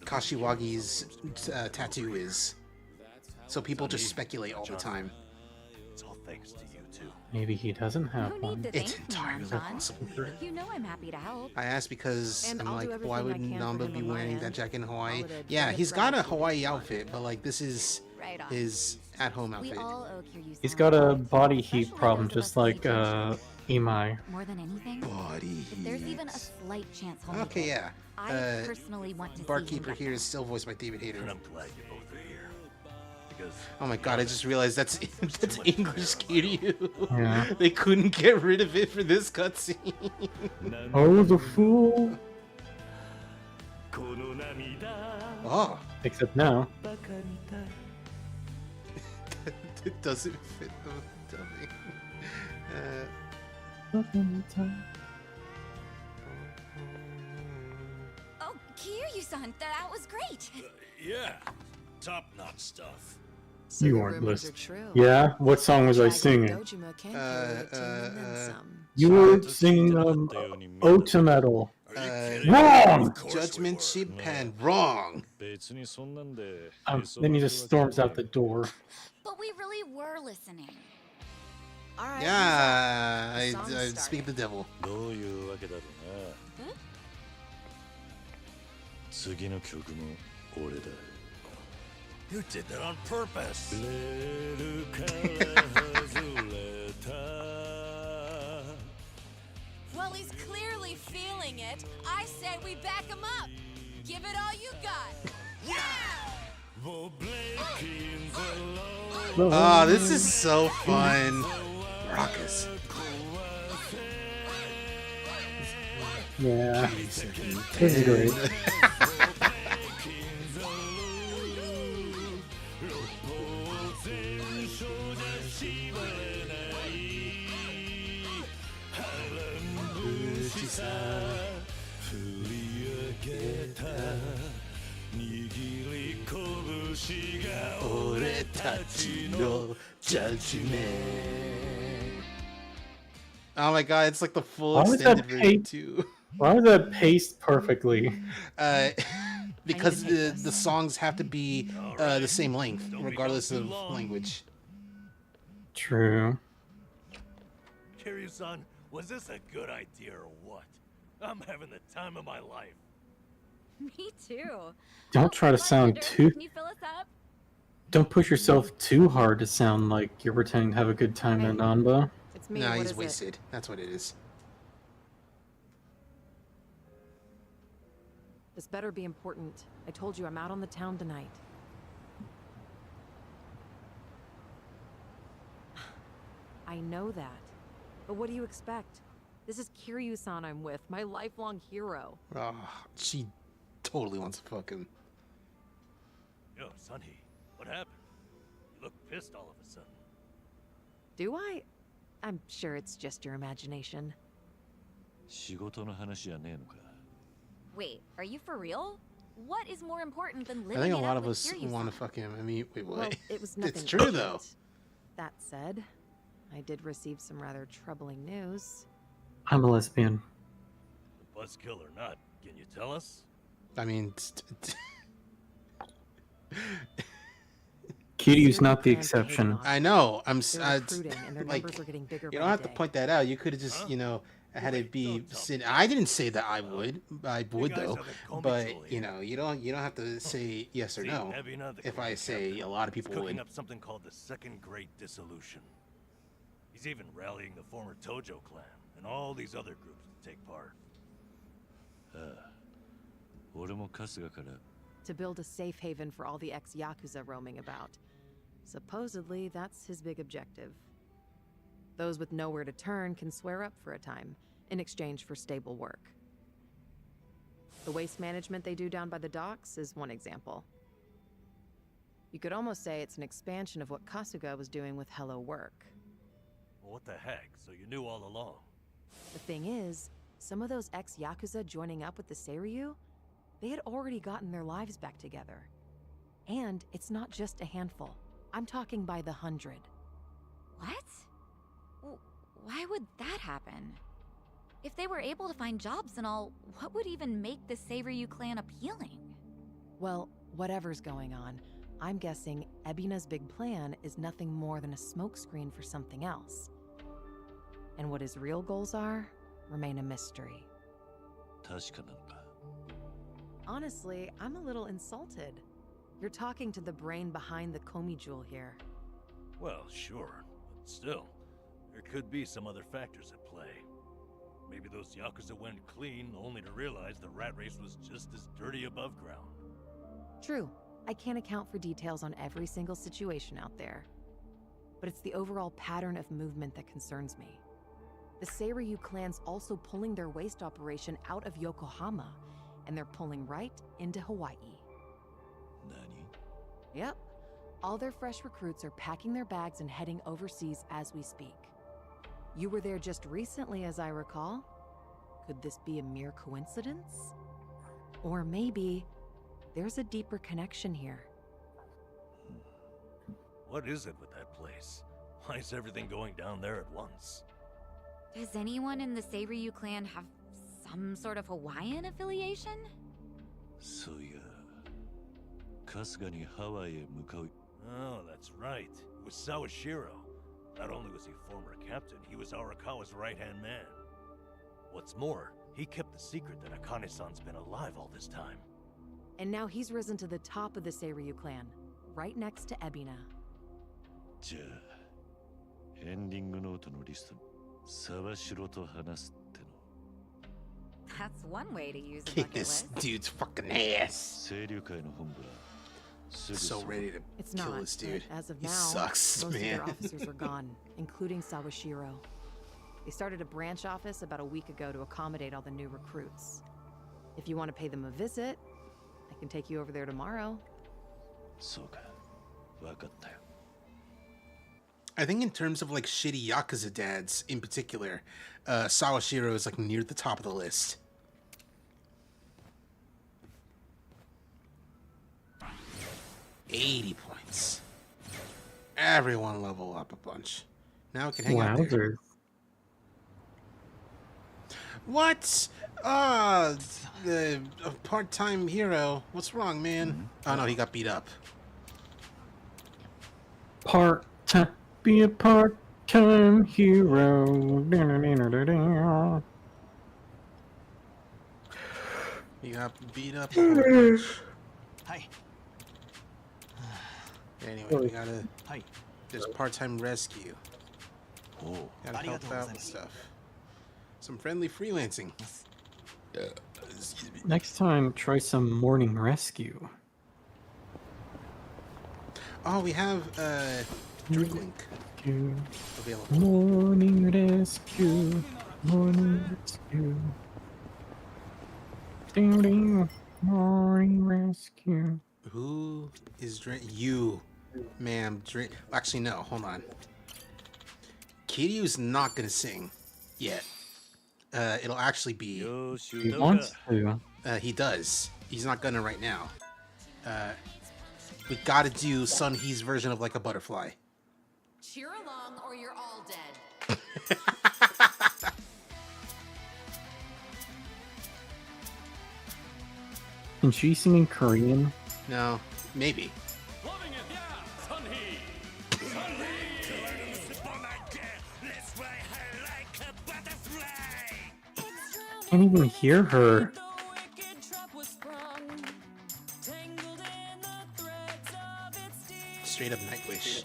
Kashiwagi's tattoo is. So people just speculate all the time. It's all thanks to you two. Maybe he doesn't have No one. need to It's thank me, entirely Mom-san. possible. You know I'm happy to help. I asked because And I'm I'll do like, why would everything I can for Namba him be on my wearing that end. jacket in Hawaii? All at a Yeah, bit of he's got a gratitude. Hawaii outfit, but like this is Right on. his at home We outfit. all owe Kiryu-san. He's got a body heat Especially problem, those of us just with like teachers. Imai. More than anything, Body if there's even a heat. slight chance he'll make Okay, it, yeah. I personally want to see him Barkeeper get here there. is still voiced by David Hayter. And I'm glad you both are here. Because Oh my god, I just realized that's that's English Kiryu. Yeah. They couldn't get rid of it for this cutscene. Oh, the fool! Oh. Except now. It doesn't fit the dubbing. Oh, Kiryu-san, that was great. yeah, top-notch stuff. So You the aren't rumors listening. are true. Yeah? What song was I singing? Dojima can carry it to and then some. You were singing Ota Metal. Wrong! Judgment Ship Pen, wrong. Then he just storms out the door. But we really were listening. All right. Yeah, The song I started. speak the devil. どういうわけだろうな。次の曲も俺だ。 You did that on purpose. レールから外れた。 Well, he's clearly feeling it. I say we back him up. Give it all you got. Oh, this is so fun. Raucous. Yeah. This is great. Oh my god, it's like the full Why was extended that version paced? too. Why was that paced perfectly? Because the songs have to be the same length, regardless of language. True. Kiryu-san, was this a good idea or what? I'm having the time of my life. Me too. Don't try to sound too. Can you fill us up? Don't push yourself too hard to sound like you're pretending to have a good time in Nanba. It's me. Nah, What he's is it? wasted. That's what it is. This better be important. I told you I'm out on the town tonight. I know that. But what do you expect? This is Kiryu-san I'm with, my lifelong hero. Oh, she totally wants to fuck him. Yo, Sunny, what happened? You look pissed all of a sudden. Do I? I'm sure it's just your imagination. 仕事の話じゃねえのか。 Wait, are you for real? What is more important than I living think a it lot up of with us Kiryu-san? want to fuck him. I mean, wait, what? Well, it was nothing It's true though. urgent. That said, I did receive some rather troubling news. I'm a lesbian. Buzzkill or not, can you tell us? I mean, Kiryu's not the exception. I know. I'm They're recruiting, and their like, numbers are getting bigger you by don't have the to day. point that out. You could have just, had it be. I didn't say that I would. I would guys though. are the But Komi you don't have to say yes or See, no. Ebina, the If I Komi say captain, a lot of is people cooking would. up something called the Second Great Dissolution. He's even rallying the former Tojo clan and all these other groups to take part. ああ、俺も春日から To build a safe haven for all the ex-Yakuza roaming about. Supposedly, that's his big objective. Those with nowhere to turn can swear up for a time, in exchange for stable work. The waste management they do down by the docks is one example. You could almost say it's an expansion of what Kasuga was doing with Hello Work. Well, what the heck? So you knew all along? The thing is, some of those ex-Yakuza joining up with the Seiryu, they had already gotten their lives back together. And it's not just a handful. I'm talking by the 100. What? Why would that happen? If they were able to find jobs and all, what would even make the Seiryu clan appealing? Well, whatever's going on, I'm guessing Ebina's big plan is nothing more than a smokescreen for something else. And what his real goals are remain a mystery. 確かなのか。 Honestly, I'm a little insulted. You're talking to the brain behind the Komi jewel here. Well, sure, but still, there could be some other factors at play. Maybe those Yakuza went clean only to realize the rat race was just as dirty above ground. True, I can't account for details on every single situation out there. But it's the overall pattern of movement that concerns me. The Seiryu clan's also pulling their waste operation out of Yokohama, and they're pulling right into Hawaii. Nani? Yep. All their fresh recruits are packing their bags and heading overseas as we speak. You were there just recently, as I recall. Could this be a mere coincidence? Or maybe there's a deeper connection here. What is it with that place? Why is everything going down there at once? Does anyone in the Seiryu clan have some sort of Hawaiian affiliation? そういや、春日にハワイへ向かう。 Oh, that's right. It was Sawashiro. Not only was he former captain, he was Arakawa's right-hand man. What's more, he kept the secret that Akane-san's been alive all this time. And now he's risen to the top of the Seiryu clan, right next to Ebina. じゃあ、エンディングノートのリストに沢城と話すっての。 That's one way to use a Kick bucket this list. dude's fucking ass. 清流会の本部はすぐ So ready to It's kill not, this dude. but as of He now, sucks, most of man. their officers are gone, including Sawashiro. They started a branch office about a week ago to accommodate all the new recruits. If you want to pay them a visit, I can take you over there tomorrow. そうか、わかったよ。 I think in terms of like shitty Yakuza dads in particular, Sawashiro is like near the top of the list. $80 points. Everyone level up a bunch. Now we can hang out there. Wowzers. What? The part-time hero. What's wrong, man? Oh no, he got beat up. Part-time, be a part-time hero. He got beat up. A whole bunch. Hi. Anyway, we gotta. There's part-time rescue. Oh, gotta help out with stuff. Some friendly freelancing. Excuse me. Next time, try some morning rescue. Oh, we have drink link available. Morning rescue. Morning rescue. Ding ding. Morning rescue. Who is drink? You, ma'am. Drink. Actually, no. Hold on. Kiryu's not gonna sing yet. It'll actually be. He wants to. He does. He's not gonna right now. We gotta do Sun Hee's version of like a butterfly. Cheer along or you're all dead. Can she sing in Korean? No, maybe. Can't even hear her. Straight up Nightwish.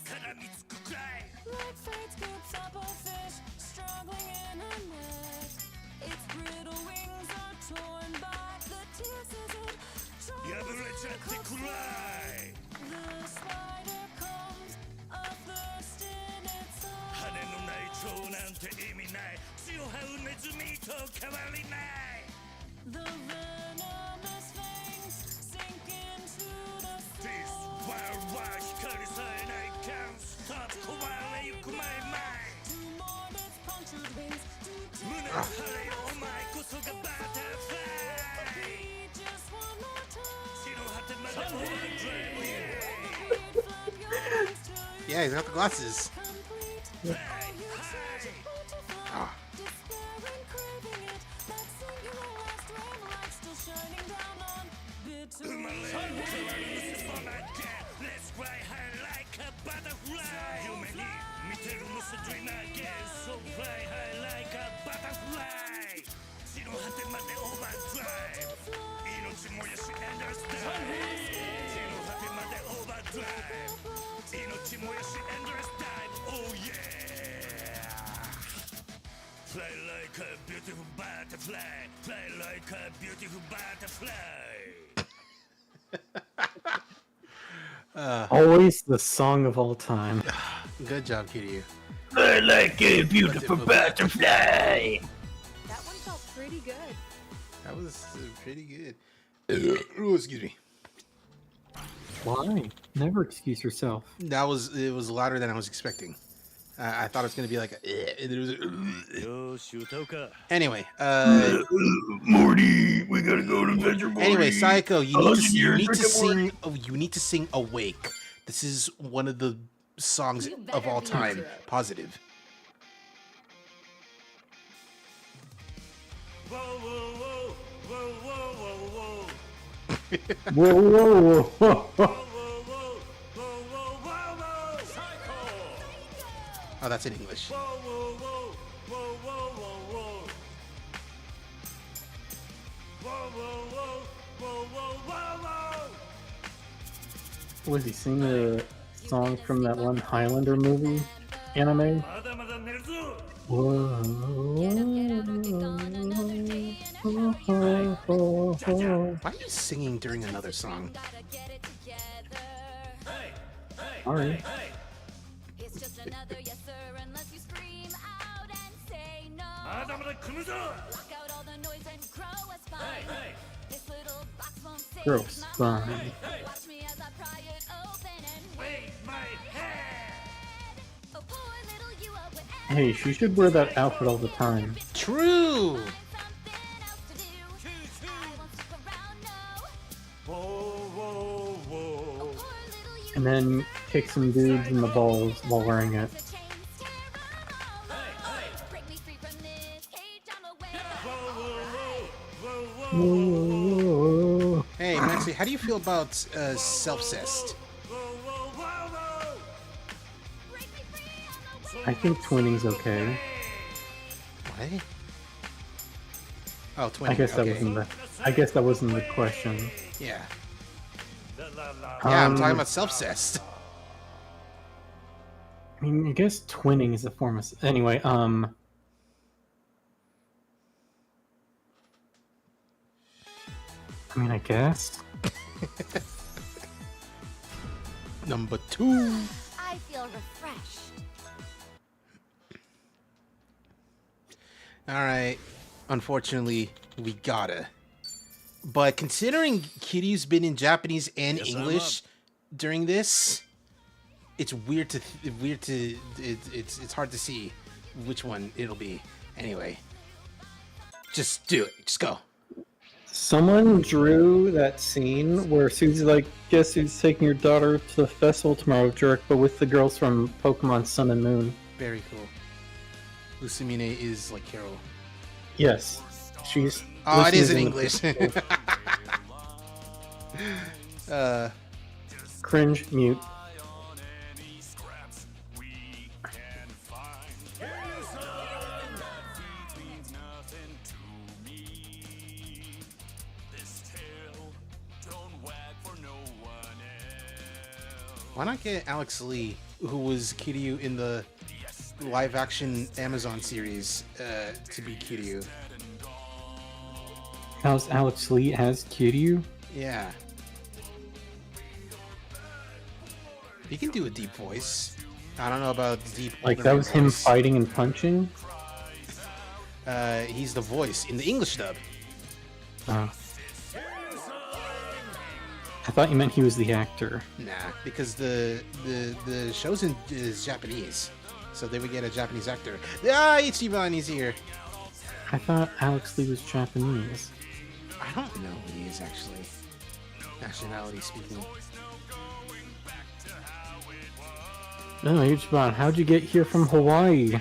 The venomous fangs sink into the soul. This wild hikari sign I can't stop. Kowale yukumai mai. Two more death punctured wings. Muna hare omai koso ga butterfly. Just one more time. Shirohate made overdrive. Yeah, he's got the glasses. Ah. Let's fly high like a butterfly. You may need to lucid dream again. So fly high like a butterfly. Shirohate made overdrive. Inochi moyashi understand. Shirohate made overdrive. Inochi moyashi understand. Fly like a beautiful butterfly. Fly like a beautiful butterfly. Always the song of all time. Good job, Kiryu. I like a beautiful butterfly. That one felt pretty good. That was pretty good. Oh, excuse me. Why? Never excuse yourself. It was louder than I was expecting. I thought it was gonna be like a, and it was anyway. Morty, we gotta go to Venture Morty. Anyway, Psycho, you need to sing "Awake." This is one of the songs of all time. Positive. Whoa, whoa, whoa, whoa, whoa, whoa, whoa. Whoa, whoa, whoa, whoa. Oh, that's in English. Whoa, whoa, whoa, whoa, whoa, whoa, whoa. Whoa, whoa, whoa, whoa, whoa, whoa, whoa. Was he singing a song from that one Highlander movie anime? Whoa. Why are you singing during another song? Sorry. It's just another yes sir unless you scream out and say no. Lock out all the noise and crow a spine. This little box won't save Gross my spine. mind. Watch me as I pry it open and wave my head. Oh, poor little you are whatever. Hey, she should wear that outfit all the time. True. And then kick some dudes in the balls while wearing it. Whoa. Hey, Maxie, how do you feel about self-cessed? I think twinning's okay. What? Oh, twinning. I guess that okay. wasn't the. I guess that wasn't the question. Yeah. Yeah, I'm talking about self-cessed. I mean, I guess twinning is a form of. Anyway, I mean, I guess. Number 2. I feel refreshed. All right. Unfortunately, we gotta. But considering Kiryu's been in Japanese and English during this, it's weird to it's hard to see which one it'll be. Anyway, just do it. Just go. Someone drew that scene where Susie's like, "Guess who's taking your daughter to the festival tomorrow, jerk?" But with the girls from Pokemon Sun and Moon. Very cool. Lucimine is like Carol. Yes, she's. Oh, it is in the- English. Cringe, mute. Why not get Alex Lee, who was Kiryu in the live-action Amazon series, to be Kiryu? How's Alex Lee as Kiryu? Yeah. He can do a deep voice. I don't know about deep. Like that was him fighting and punching? He's the voice in the English dub. I thought you meant he was the actor. Nah, because the show's is Japanese, so they would get a Japanese actor. Ah, Ichiban, he's here. I thought Alex Lee was Japanese. I don't know who he is actually, nationality speaking. No, Ichiban, how'd you get here from Hawaii?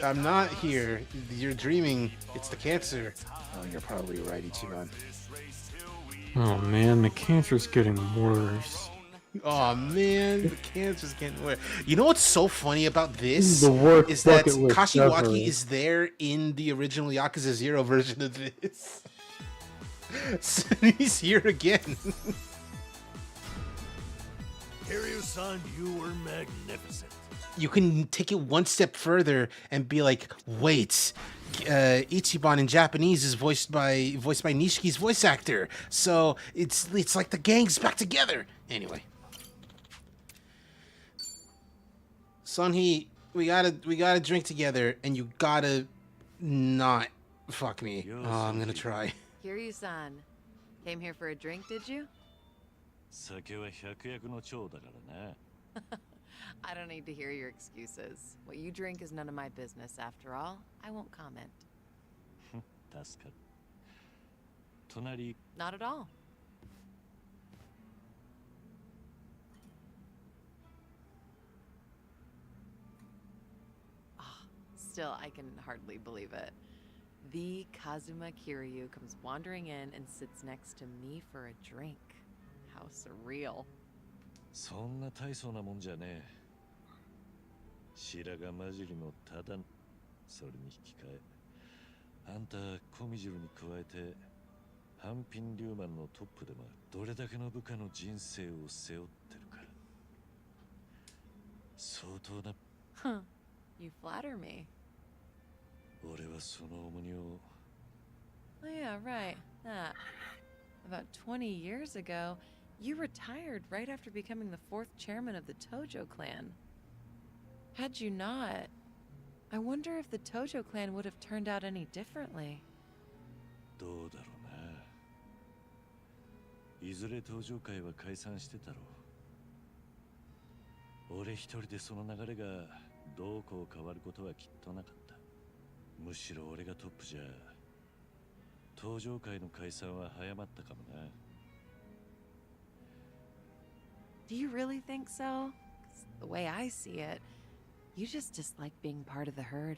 I'm not here. You're dreaming. It's the cancer. Oh, you're probably right, Ichiban. Oh man, the cancer's getting worse. Oh man, the cancer's getting worse. You know what's so funny about this? The worst is that bucket list Kashiwaki ever. is there in the original Yakuza 0 version of this. So he's here again. Kiryu-san, you were magnificent. You can take it one step further and be like, wait, Ichiban in Japanese is voiced by Nishiki's voice actor, so it's like the gang's back together. Anyway, Sunhee, we gotta drink together, and you gotta not fuck me. Oh, I'm gonna try. Kiryu-san, came here for a drink, did you? 酒は百薬の長だからな。I don't need to hear your excuses. What you drink is none of my business, after all. I won't comment. 助かる。隣。Not at all. Still, I can hardly believe it. The Kazuma Kiryu comes wandering in and sits next to me for a drink. How surreal. そんな大層なもんじゃねえ。白髪混じりのただの、それに引き換え、あんたコミジルに加えて、半品リューマンのトップでもある。どれだけの部下の人生を背負ってるから。相当な。Huh. You flatter me. 俺はその重荷を。Oh yeah, right. That. About 20 years ago, you retired right after becoming the 4th chairman of the Tojo clan. Had you not, I wonder if the Tojo clan would have turned out any differently. どうだろうな。いずれ登場会は解散してたろう。俺一人でその流れがどうこう変わることはきっとなかった。むしろ俺がトップじゃ、登場会の解散は早まったかもな。Do you really think so? 'Cause the way I see it, you just dislike being part of the herd.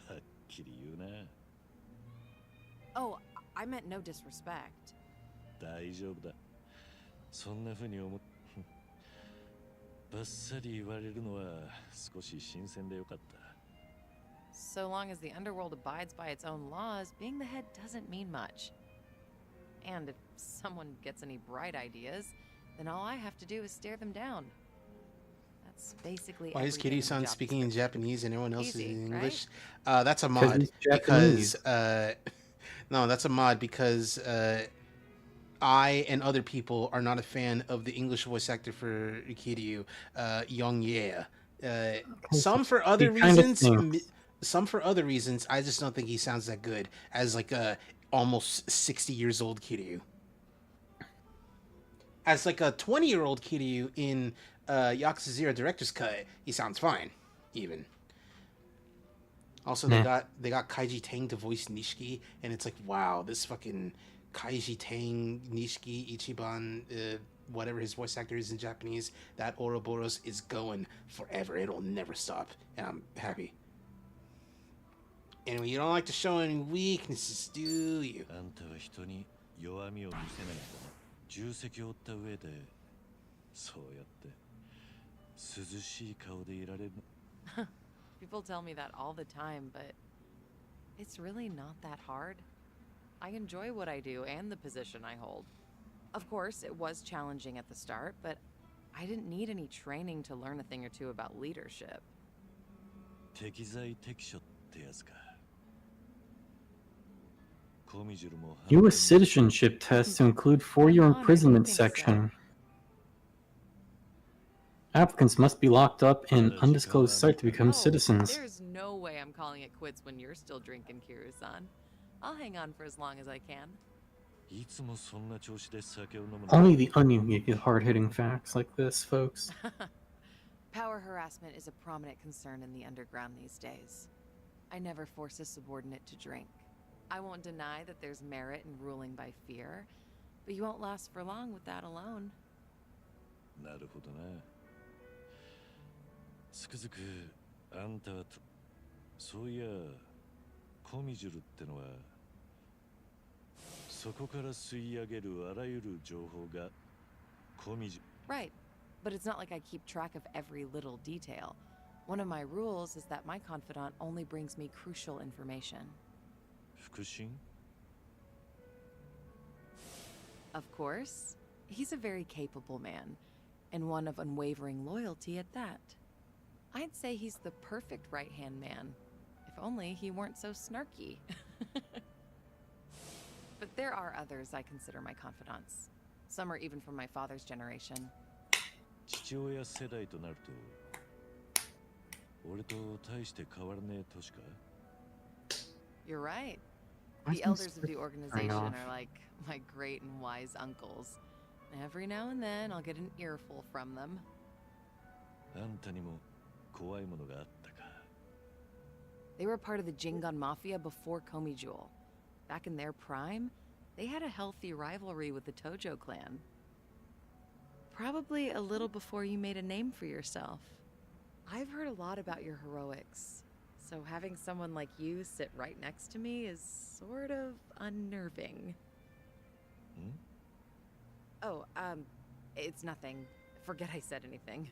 はっきり言うな。Oh, I meant no disrespect. 大丈夫だ。そんな風に思っバッサリ言われるのは少し新鮮でよかった。So long as the underworld abides by its own laws, being the head doesn't mean much. And if someone gets any bright ideas, then all I have to do is stare them down. That's basically. Why is Kiryu-san speaking in Japanese and everyone else is Easy, in right? English? That's a mod because no, that's a mod because I and other people are not a fan of the English voice actor for Kiryu, Young Ye. Some for other reasons. Some for other reasons. I just don't think he sounds that good as like a almost 60 years old Kiryu. As like a 20-year-old Kiryu in Yakuza 0 Director's Cut, he sounds fine, even. Also, they got Kaiji Tang to voice Nishiki, and it's like, wow, this fucking Kaiji Tang, Nishiki, Ichiban, whatever his voice actor is in Japanese, that Ouroboros is going forever. It'll never stop, and I'm happy. Anyway, you don't like to show any weaknesses, do you? あんたは人に弱みを見せないとな。重責を負った上で、そうやって涼しい顔でいられる。People tell me that all the time, but it's really not that hard. I enjoy what I do and the position I hold. Of course, it was challenging at the start, but I didn't need any training to learn a thing or two about leadership. 適材適所ってやつか。U.S. citizenship test to include 4-year imprisonment section. Applicants must be locked up in undisclosed site to become citizens. There's no way I'm calling it quits when you're still drinking, Kiryu-san. I'll hang on for as long as I can. Only the onion gave you hard-hitting facts like this, folks. Power harassment is a prominent concern in the underground these days. I never force a subordinate to drink. I won't deny that there's merit in ruling by fear, but you won't last for long with that alone. なるほどな。つくづくあんたはと、そういや、コミジュルってのは、そこから吸い上げるあらゆる情報がコミジュ。Right, but it's not like I keep track of every little detail. One of my rules is that my confidant only brings me crucial information. 腹心? Of course. He's a very capable man, and one of unwavering loyalty at that. I'd say he's the perfect right-hand man, if only he weren't so snarky. But there are others I consider my confidants. Some are even from my father's generation. 父親世代となると俺と大して変わらねえ年か You're right. Why The is elders of this the turn organization off? are like my great and wise uncles. Every now and then, I'll get an earful from them. あんたにも怖いものがあったか They were part of the Jingon Mafia before Komi Jewel. Back in their prime, they had a healthy rivalry with the Tojo clan. Probably a little before you made a name for yourself. I've heard a lot about your heroics, so having someone like you sit right next to me is sort of unnerving. Hmm? Oh, it's nothing. Forget I said anything.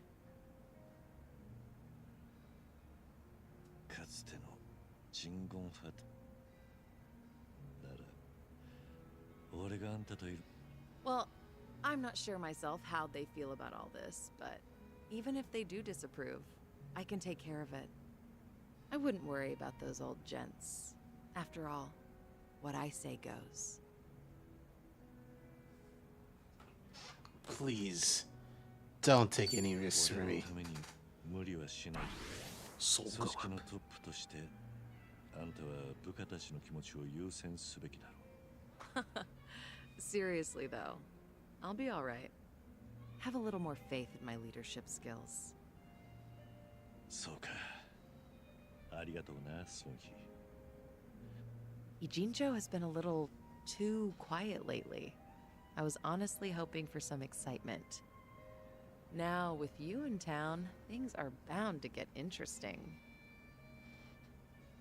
かつての鎮魂ファトなら俺があんたといる Well, I'm not sure myself how they feel about all this, but even if they do disapprove, I can take care of it. I wouldn't worry about those old gents. After all, what I say goes. Please, don't take any risks for me. 俺のために無理はしない組織のトップとしてあんたは部下たちの気持ちを優先すべきだろう Seriously, though, I'll be all right. Have a little more faith in my leadership skills. そうかありがとうなソンヒ Ijincho has been a little too quiet lately. I was honestly hoping for some excitement. Now, with you in town, things are bound to get interesting.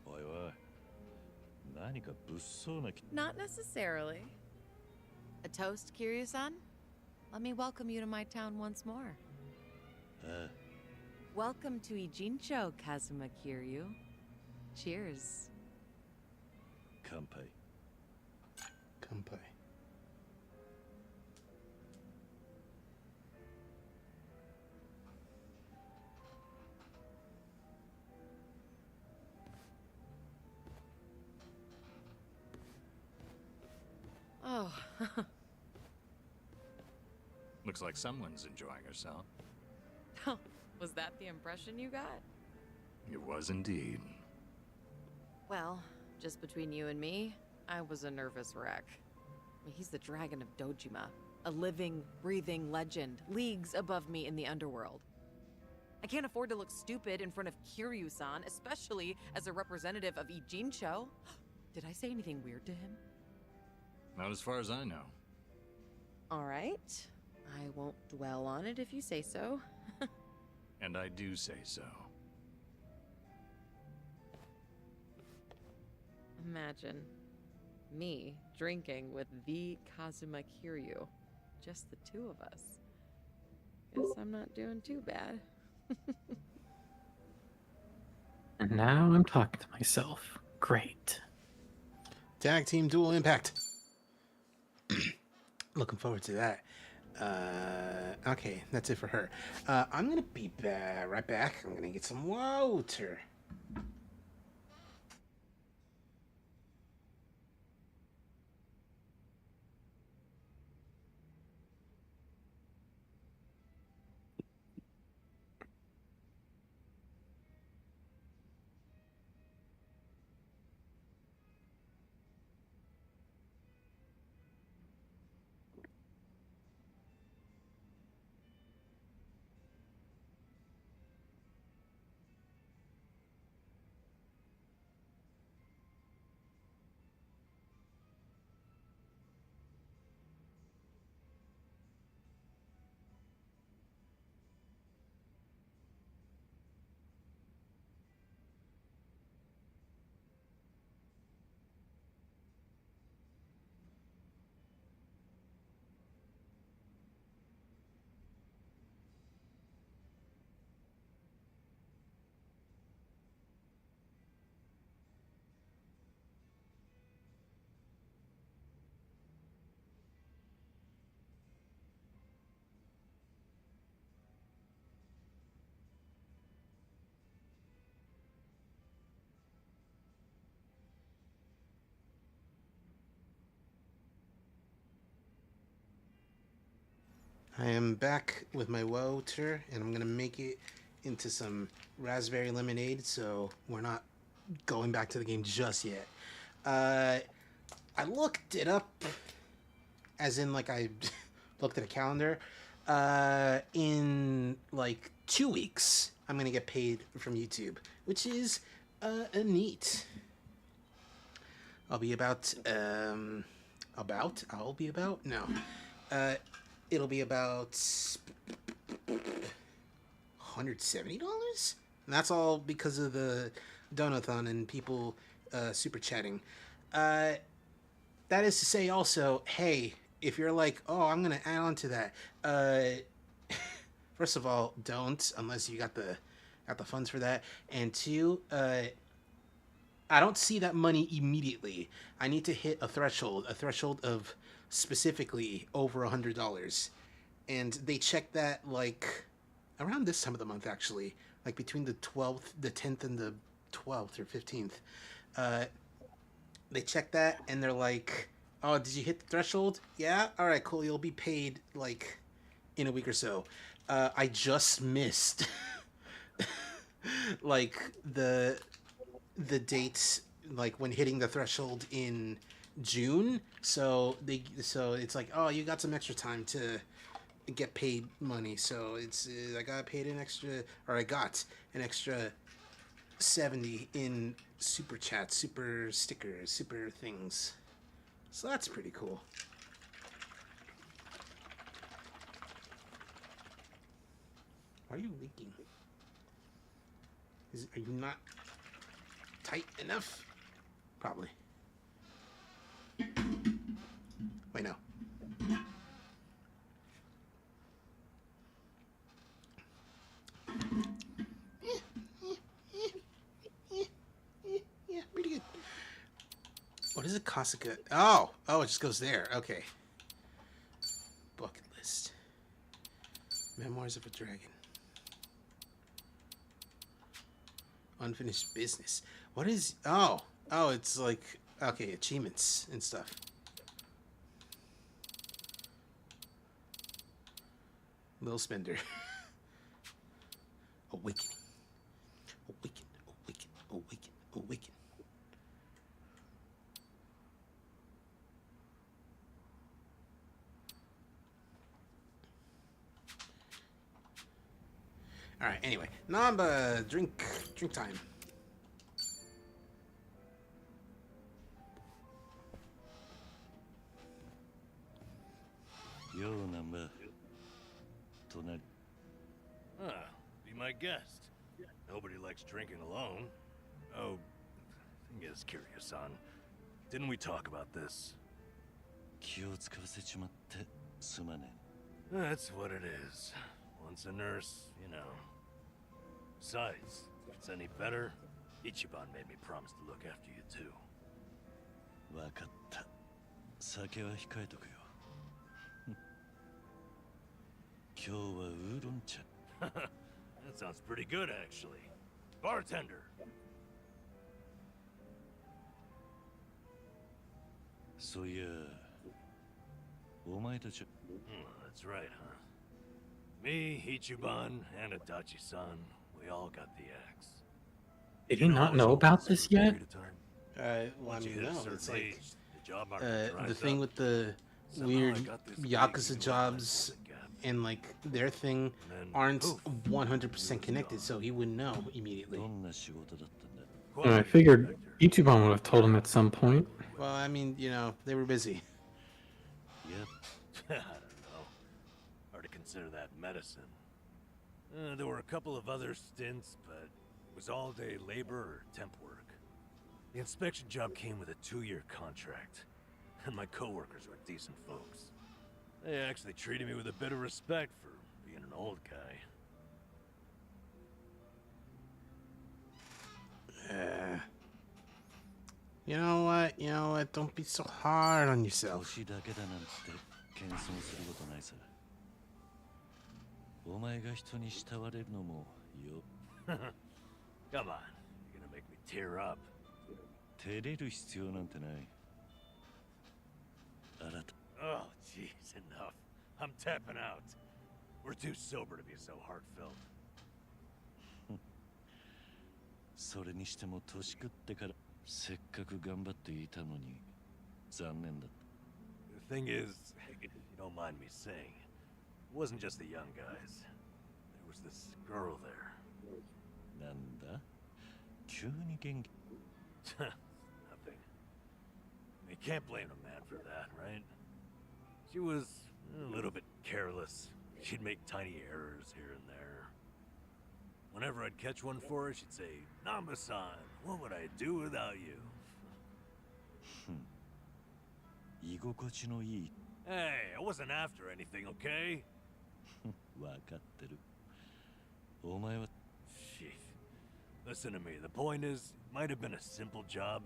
おいおい何か物騒な Not necessarily. A toast, Kiryu-san? Let me welcome you to my town once more. Welcome to Ijincho, Kazuma Kiryu. Cheers. 乾杯 Kampai. Oh, Looks like someone's enjoying herself. was that the impression you got? It was indeed. Well, just between you and me, I was a nervous wreck. I mean, he's the Dragon of Dojima, a living, breathing legend, leagues above me in the underworld. I can't afford to look stupid in front of Kiryu-san, especially as a representative of Ijincho. Did I say anything weird to him? Not as far as I know. All right. I won't dwell on it if you say so. And I do say so. Imagine me drinking with the Kazuma Kiryu. Just the two of us. Guess I'm not doing too bad. And now I'm talking to myself. Great. Tag team dual impact. Looking forward to that. Okay, that's it for her. I'm gonna be right back. I'm gonna get some water. I am back with my water, and I'm gonna make it into some raspberry lemonade, so we're not going back to the game just yet. I looked it up, as in like I looked at a calendar. In like 2 weeks, I'm gonna get paid from YouTube, which is a neat. I'll be about no. It'll be about $170, and that's all because of the donathon and people super chatting. That is to say, also, hey, if you're like, oh, I'm gonna add on to that. First of all, don't unless you got the funds for that, and two, I don't see that money immediately. I need to hit a threshold of specifically over $100, and they check that like around this time of the month, actually, like between the 10th, and the 12th or 15th. They check that and they're like, "Oh, did you hit the threshold? Yeah, all right, cool. You'll be paid like in a week or so." I just missed like the dates, like when hitting the threshold in June. So it's like, oh, you got some extra time to get paid money. So it's I got an extra 70 in super chats, super stickers, super things. So that's pretty cool. Why are you leaking? Are you not tight enough? Probably. Wait, no. Yeah, pretty good. What is a Kasuga? Oh, it just goes there. Okay. Bucket list. Memoirs of a Dragon. Unfinished business. What is... Oh, it's like... Okay, achievements and stuff. Little Spender. Awakening. Awaken. Alright, anyway. Namba, drink time. Yo, Namba. Be my guest. Nobody likes drinking alone. Oh, yes, Kiryu-san. Didn't we talk about this? That's what it is. Once a nurse, you know. Besides, if it's any better, Ichiban made me promise to look after you too. That sounds pretty good, actually. Bartender! That's right, huh? Me, Ichiban, and Adachi-san, we all got the axe. Did he not know about this yet? Well, I mean, no, it's like the thing with the weird Yakuza jobs and like their thing aren't 100% connected, so he wouldn't know immediately. I figured Ichiban would have told him at some point. Well, I mean, you know, they were busy. Yep. I don't know. Hard to consider that medicine. There were a couple of other stints, but it was all-day labor or temp work. The inspection job came with a 2-year contract, and my coworkers were decent folks. They actually treated me with a bit of respect for being an old guy. You know what? Don't be so hard on yourself. Come on, you're gonna make me tear up. Oh, jeez, enough. I'm tapping out. We're too sober to be so heartfelt. それにしても年食ってからせっかく頑張っていたのに残念だった。 The thing is, if you don't mind me saying, it wasn't just the young guys. There was this girl there. なんだ急に元気 Nothing. You can't blame a man for that, right? She was a little bit careless. She'd make tiny errors here and there. Whenever I'd catch one for her, she'd say, Namba-san, what would I do without you? 居心地のいい Hey, I wasn't after anything, okay? わかってる。お前は Shit. Listen to me, the point is, it might have been a simple job,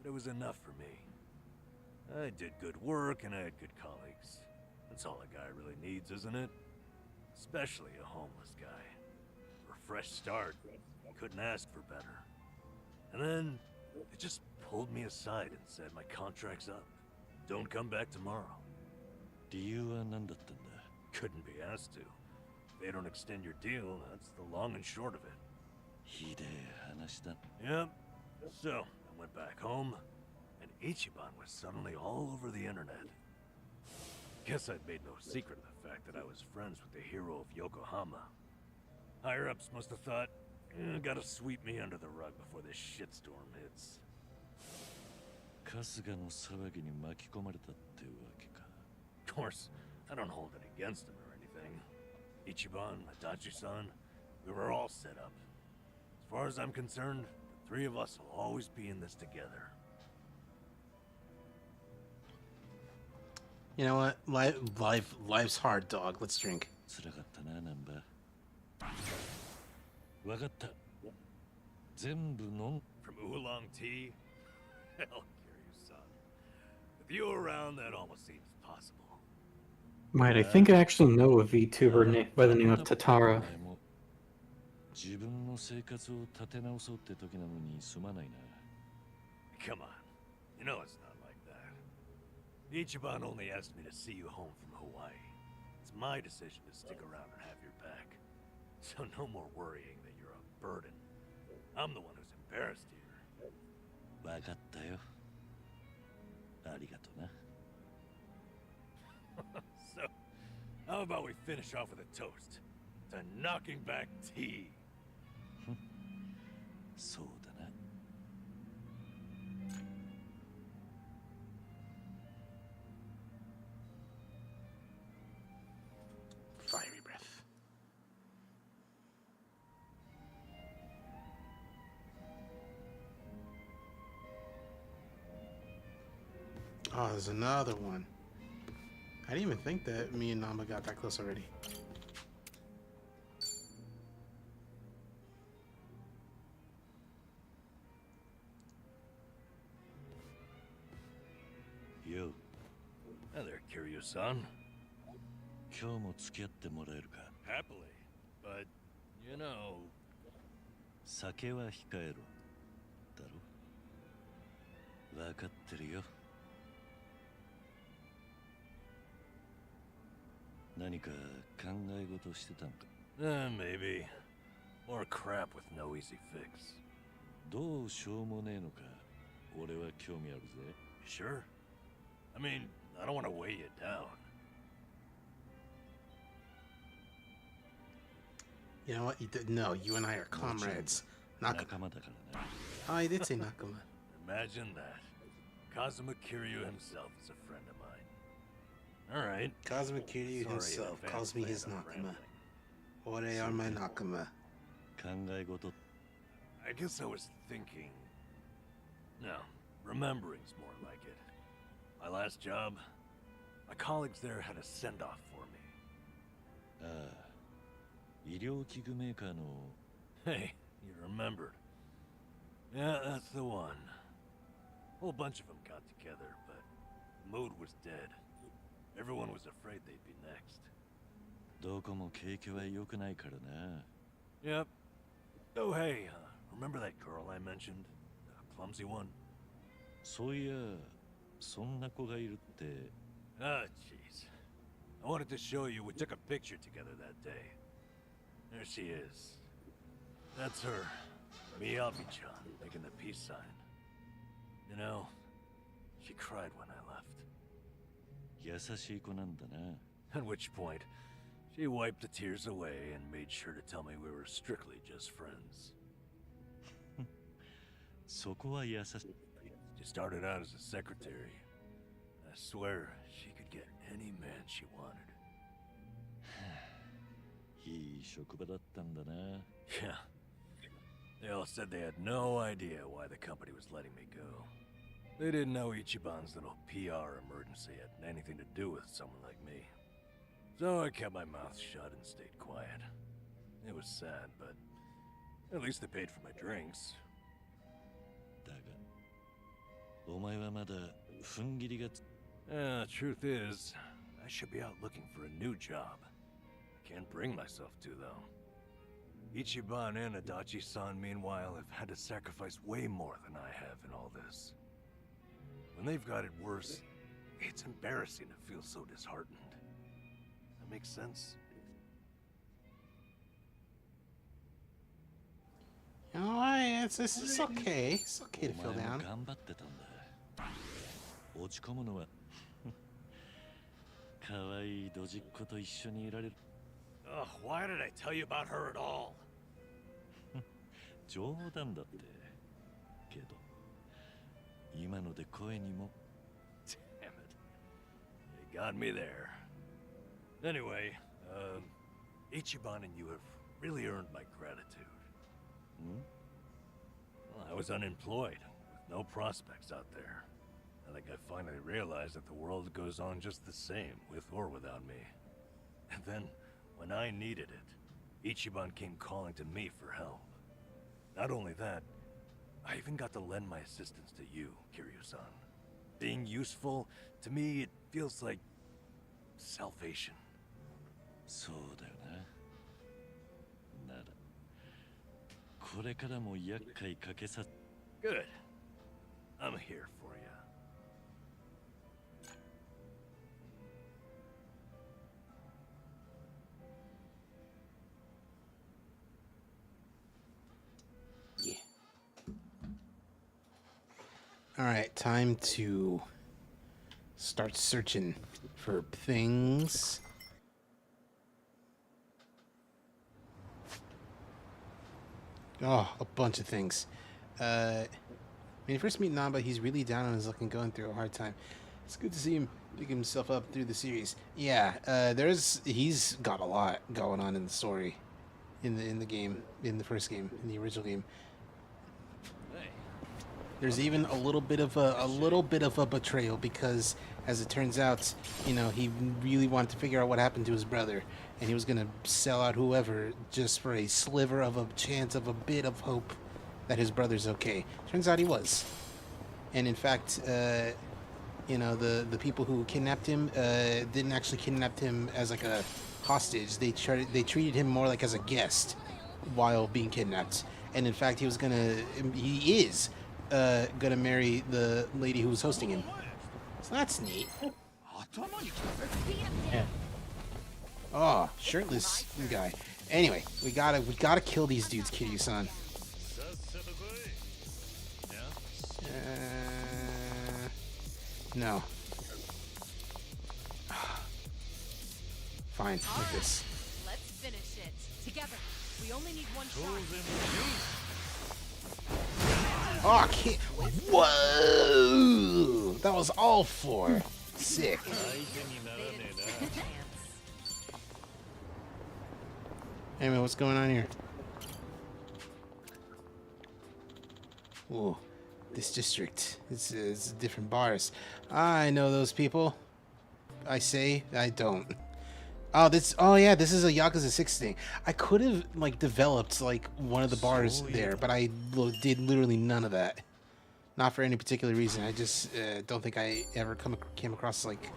but it was enough for me. I did good work and I had good colleagues. That's all a guy really needs, isn't it? Especially a homeless guy. For a fresh start, couldn't ask for better. And then, they just pulled me aside and said my contract's up. Don't come back tomorrow. 理由は何だったんだ Couldn't be asked to. If they don't extend your deal, that's the long and short of it. ひでえ話だ Yep. So, I went back home, and Ichiban was suddenly all over the internet. Guess I'd made no secret of the fact that I was friends with the hero of Yokohama. Higher-ups must have thought, gotta sweep me under the rug before this shitstorm hits. 春日の騒ぎに巻き込まれたってわけか Of course, I don't hold it against him or anything. Ichiban, Adachi-san, we were all set up. As far as I'm concerned, the three of us will always be in this together. You know what? Life's hard, dog. Let's drink. 辛かったなナンバーわかった全部飲ん From oolong tea? Hell, Kiryu-san. With you around, that almost seems possible. Might I think I actually know a VTuber by the name of Tatara. 自分の生活を立て直そうって時なのにすまないな Come on. You know it's not like that. Ichiban only asked me to see you home from Hawaii. It's my decision to stick around and have your back. So no more worrying that you're a burden. I'm the one who's embarrassed here. わかったよありがとな So, how about we finish off with a toast to knocking back tea? そうだな Fiery breath. Oh, there's another one. I didn't even think that me and Namba got that close already. Yo. Hi there, Kiryu-san. 今日も付き合ってもらえるか Happily, but, you know... 酒は控えろだろ分かってるよ何か考え事してたんか maybe. More crap with no easy fix. どうしょうもねえのか俺は興味あるぜ Sure? I mean, I don't want to weigh you down. You know what? No, you and I are comrades. Nakamaだからな Oh, I did say Nakama. Imagine that. Kazuma Kiryu himself is a friend of mine. Alright. Kazuma Kiryu Sorry, himself advance calls me his plan on Nakama. rambling. Ore are my Nakama. 考え事 I guess I was thinking... No, remembering's more like it. My last job, my colleagues there had a send-off for me. ああ医療器具メーカーの Hey, you remembered. Yeah, that's the one. Whole bunch of them got together, but the mood was dead. Everyone was afraid they'd be next. どこも景気は良くないからな Yep. Oh, hey, remember that girl I mentioned? The clumsy one? そういやそんな子がいるって Ah, jeez. I wanted to show you we took a picture together that day. There she is. That's her, Miyabi-chan, making the peace sign. You know, she cried when I left. 優しい子なんだな。 At which point, she wiped the tears away and made sure to tell me we were strictly just friends. そこは優しい。 She started out as a secretary. I swear, she could get any man she wanted. いい職場だったんだな。 Yeah. They all said they had no idea why the company was letting me go. They didn't know Ichiban's little PR emergency had anything to do with someone like me. So I kept my mouth shut and stayed quiet. It was sad, but at least they paid for my drinks. だが、お前はまだ踏ん切りがつ。Truth is, I should be out looking for a new job. Can't bring myself to, though. Ichiban and Adachi-san, meanwhile, have had to sacrifice way more than I have in all this. When they've got it worse, it's embarrassing to feel so disheartened. That makes sense? Alright, it's okay. It's okay to feel down. 頑張ってたんだ。落ち込むのは可愛いドジっ子と一緒にいられる。 Ugh, why did I tell you about her at all? 冗談だって。けど、今ので声にも。 Damn it. You got me there. Anyway, Ichiban and you have really earned my gratitude. Well, I was unemployed, with no prospects out there. I think I finally realized that the world goes on just the same, with or without me. And then, when I needed it, Ichiban came calling to me for help. Not only that, I even got to lend my assistance to you, Kiryu-san. Being useful, to me, it feels like salvation. そうだよな。なら、これからも厄介かけさ。 Good. I'm here for you. Yeah. Alright, time to start searching for things. Oh, a bunch of things. When you first meet Namba, he's really down on his luck and going through a hard time. It's good to see him pick himself up through the series. Yeah, he's got a lot going on in the story, in the game, in the first game, in the original game. There's even a little bit of a betrayal because, as it turns out, you know, he really wanted to figure out what happened to his brother, and he was gonna sell out whoever just for a sliver of a chance of a bit of hope that his brother's okay. Turns out he was, and in fact, you know, the people who kidnapped him didn't actually kidnap him as like a hostage. They treated him more like as a guest while being kidnapped, and in fact, he is gonna marry the lady who was hosting him. So that's neat. Yeah. Oh, shirtless guy. Anyway, we gotta kill these dudes, Kiryu-san. No. Fine, like this. Let's finish it together. We only need one shot. Oh, whoa! That was all four. Sick. Anyway, what's going on here? Ooh, this district. It's different bars. I know those people. I say I don't. Oh yeah, this is a Yakuza 6 thing. I could have like developed like one of the bars there, but I did literally none of that. Not for any particular reason. I just don't think I ever came across like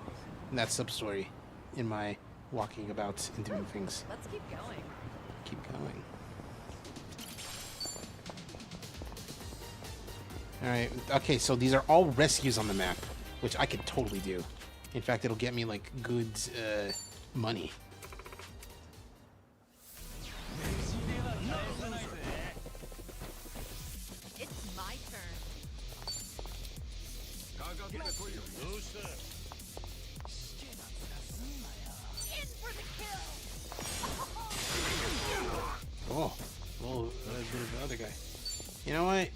that sub story in my walking about and doing things. Let's keep going. Keep going. All right. Okay, so these are all rescues on the map, which I could totally do. In fact, it'll get me like good money. It's my turn. In for the kill. Oh, well, a bit of the other guy. You know what?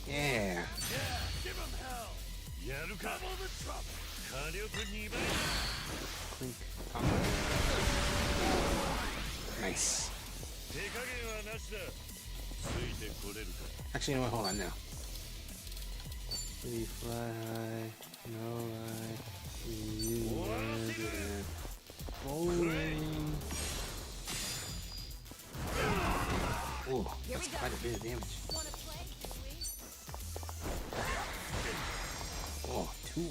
Yeah. Give him hell. Double the trouble. Clink. Combo. Nice. Actually, you know what? Hold on now. We fly high, no lie. Bowling. Oh, that's quite a bit of damage. Oh, 2.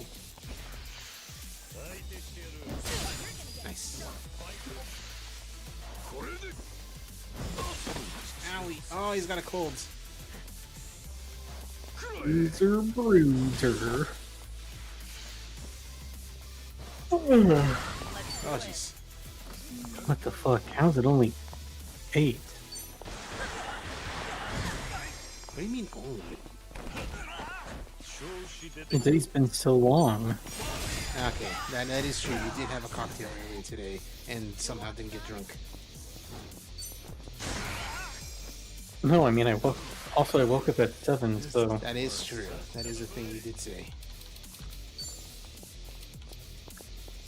Nice. Owie. Oh, he's got a cold. Bruiser, bruiser. Oh, jeez. What the fuck? How's it only 8? What do you mean only? The day's been so long. Okay, that is true. We did have a cocktail earlier today, and somehow didn't get drunk. No, I mean I woke up at 7, so That is true. That is a thing you did say.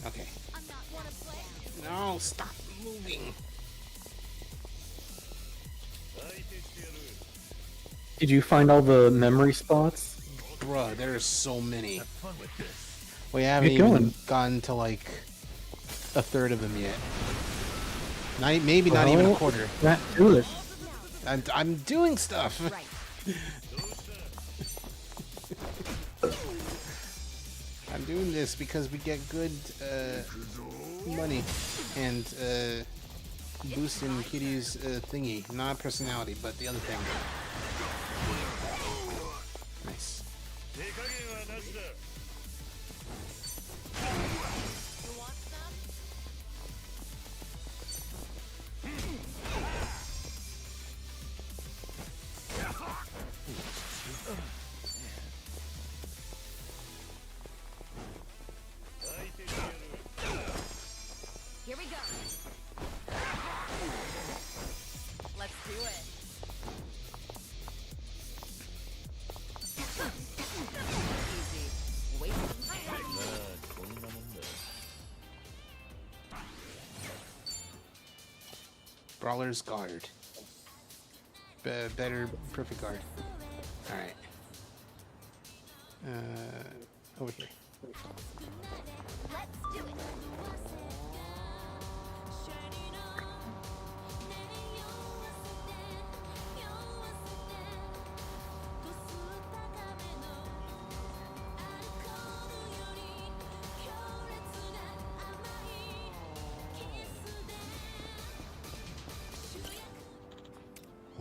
Okay. No, stop moving. Did you find all the memory spots? Bruh, there are so many. Have fun with this. We haven't Get even going. gotten to like a third of them yet. Maybe not even a quarter. That do it. I'm doing stuff. I'm doing this because we get good money and boosting Kitty's thingy. Not personality, but the other thing. Nice. Here we go. Let's do it. Easy. Wait. Brawler's guard. Better perfect guard. Alright. Over here. Let's do it.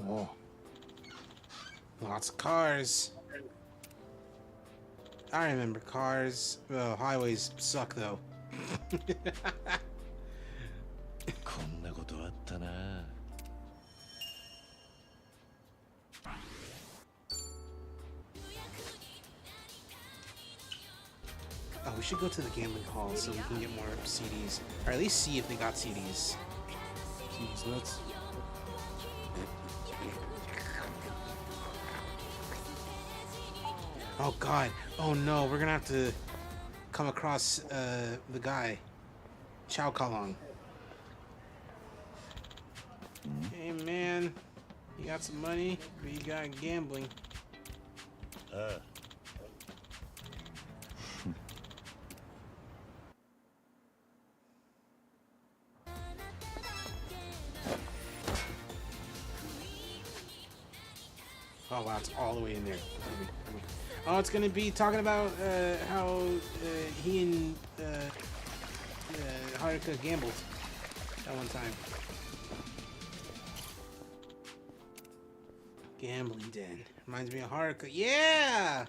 Oh. Lots of cars. I remember cars. Oh, highways suck though. こんなことあったな。 Oh, we should go to the gambling hall so we can get more CDs. Or at least see if they got CDs. CDs nuts. Oh god. Oh no, we're gonna have to come across the guy. Chow Kalong. Hey man, you got some money? Or you got gambling? Oh wow, it's all the way in there. Oh, it's gonna be talking about how he and Haruka gambled that one time. Gambling den. Reminds me of Haruka. Yeah!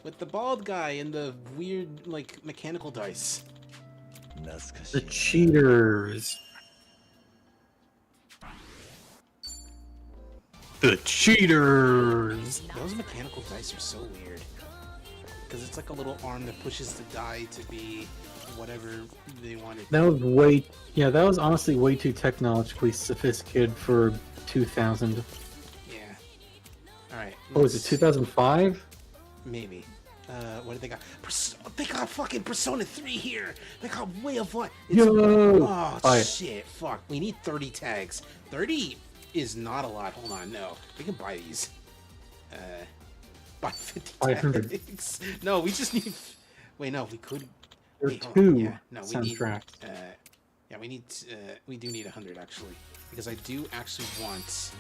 With the bald guy and the weird, like, mechanical dice. The cheaters. The cheaters. Those mechanical dice are so weird. Because it's like a little arm that pushes the die to be whatever they wanted. That was way, yeah, that was honestly way too technologically sophisticated for 2000. Yeah. Alright. What was it, 2005? Maybe. What did they got? They got fucking Persona 3 here! They got Way of Life! Yo! Oh, shit. Fuck. We need 30 tags. 30 is not a lot. Hold on, no. We can buy these. Buy 50 500. tags. No, we just need... Wait, no, we could... There are Wait, hold on. two Yeah, no, we need... soundtracks. Yeah, we need... we do need 100, actually. Because I do actually want...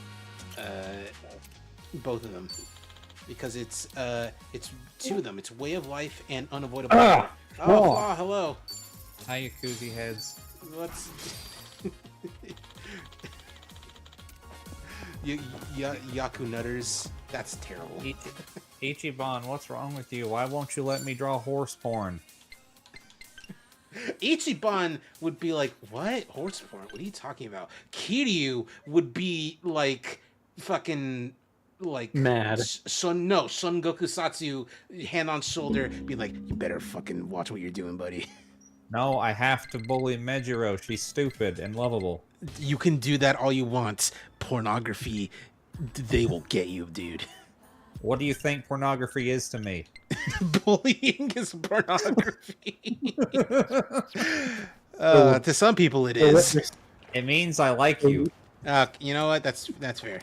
both of them. Because it's two of them. It's Way of Life and Unavoidable. Ah! Oh, hello. Hi, Yakuza heads. What's... Yaku Nutters. That's terrible. Ichiban, what's wrong with you? Why won't you let me draw horse porn? Ichiban would be like, what? Horse porn? What are you talking about? Kiryu would be like, fucking, like... Mad. Son Goku Satsu, hand on shoulder, be like, you better fucking watch what you're doing, buddy. No, I have to bully Mejiro. She's stupid and lovable. You can do that all you want. Pornography, they will get you, dude. What do you think pornography is to me? Bullying is pornography. To some people it is. It means I like you. You know what? That's fair.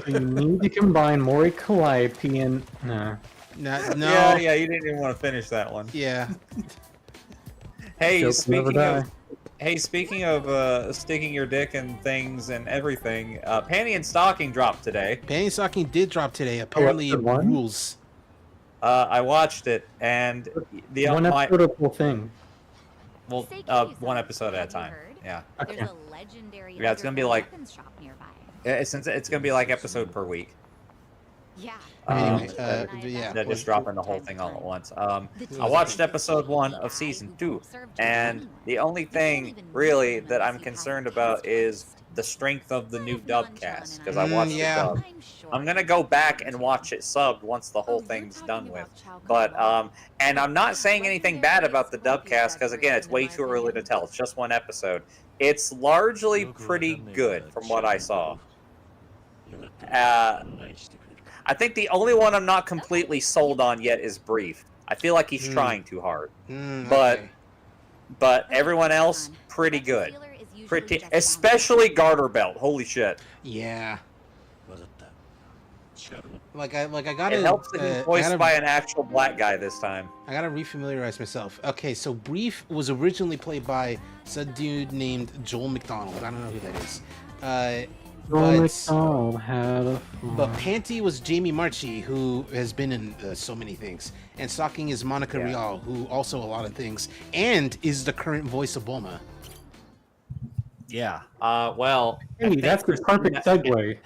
You need to combine Mori Calliope and... No. No. Yeah, you didn't even want to finish that one. Yeah. Hey, Jokes never die. speaking of sticking your dick in things and everything, Panty and Stocking dropped today. Panty and Stocking did drop today. Apparently it rules. I watched it, and the one episode of the whole thing. Well, one episode at a time. Yeah. Okay. There's a legendary Yeah, it's gonna be like weapons shop nearby. it's gonna be like episode per week. Yeah. Anyway, yeah. They're just dropping the whole thing all at once. I watched episode 1 of season 2, and the only thing really that I'm concerned about is the strength of the new dub cast, because I watched the dub. I'm gonna go back and watch it subbed once the whole thing's done with. But and I'm not saying anything bad about the dub cast, because again, it's way too early to tell. It's just one episode. It's largely pretty good from what I saw. I think the only one I'm not completely sold on yet is Brief. I feel like he's trying too hard. But everyone else, pretty good. Especially Garter Belt. Holy shit. Yeah. Like I gotta. It helps that he's voiced by an actual black guy this time. I gotta refamiliarize myself. Okay, so Brief was originally played by some dude named Joel McDonald. I don't know who that is. Joel McDonald had a But Panty was Jamie Marchi, who has been in so many things. And Stocking is Monica Rial, who also a lot of things, and is the current voice of Bulma. Yeah. Well, hey, that's the perfect segue.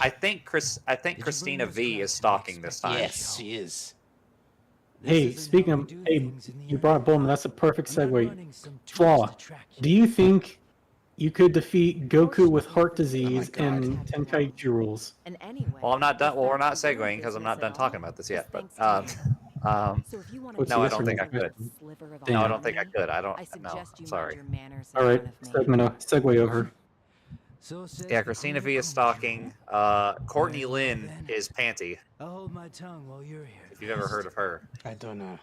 I think Christina V is Stalking this time. Yes, she is. Hey, speaking of, hey, you brought Bulma. That's a perfect segue. Flaw. Do you think you could defeat Goku with heart disease in Tenkaichi rules? Well, I'm not done. Well, we're not segueing because I'm not done talking about this yet. But no, I don't think I could. No, I don't think I could. I don't. No, sorry. All right, segue over. Yeah, Christina V is Stalking. Courtney Lynn is Panty. I'll hold my tongue while you're here. If you've ever heard of her. I don't know.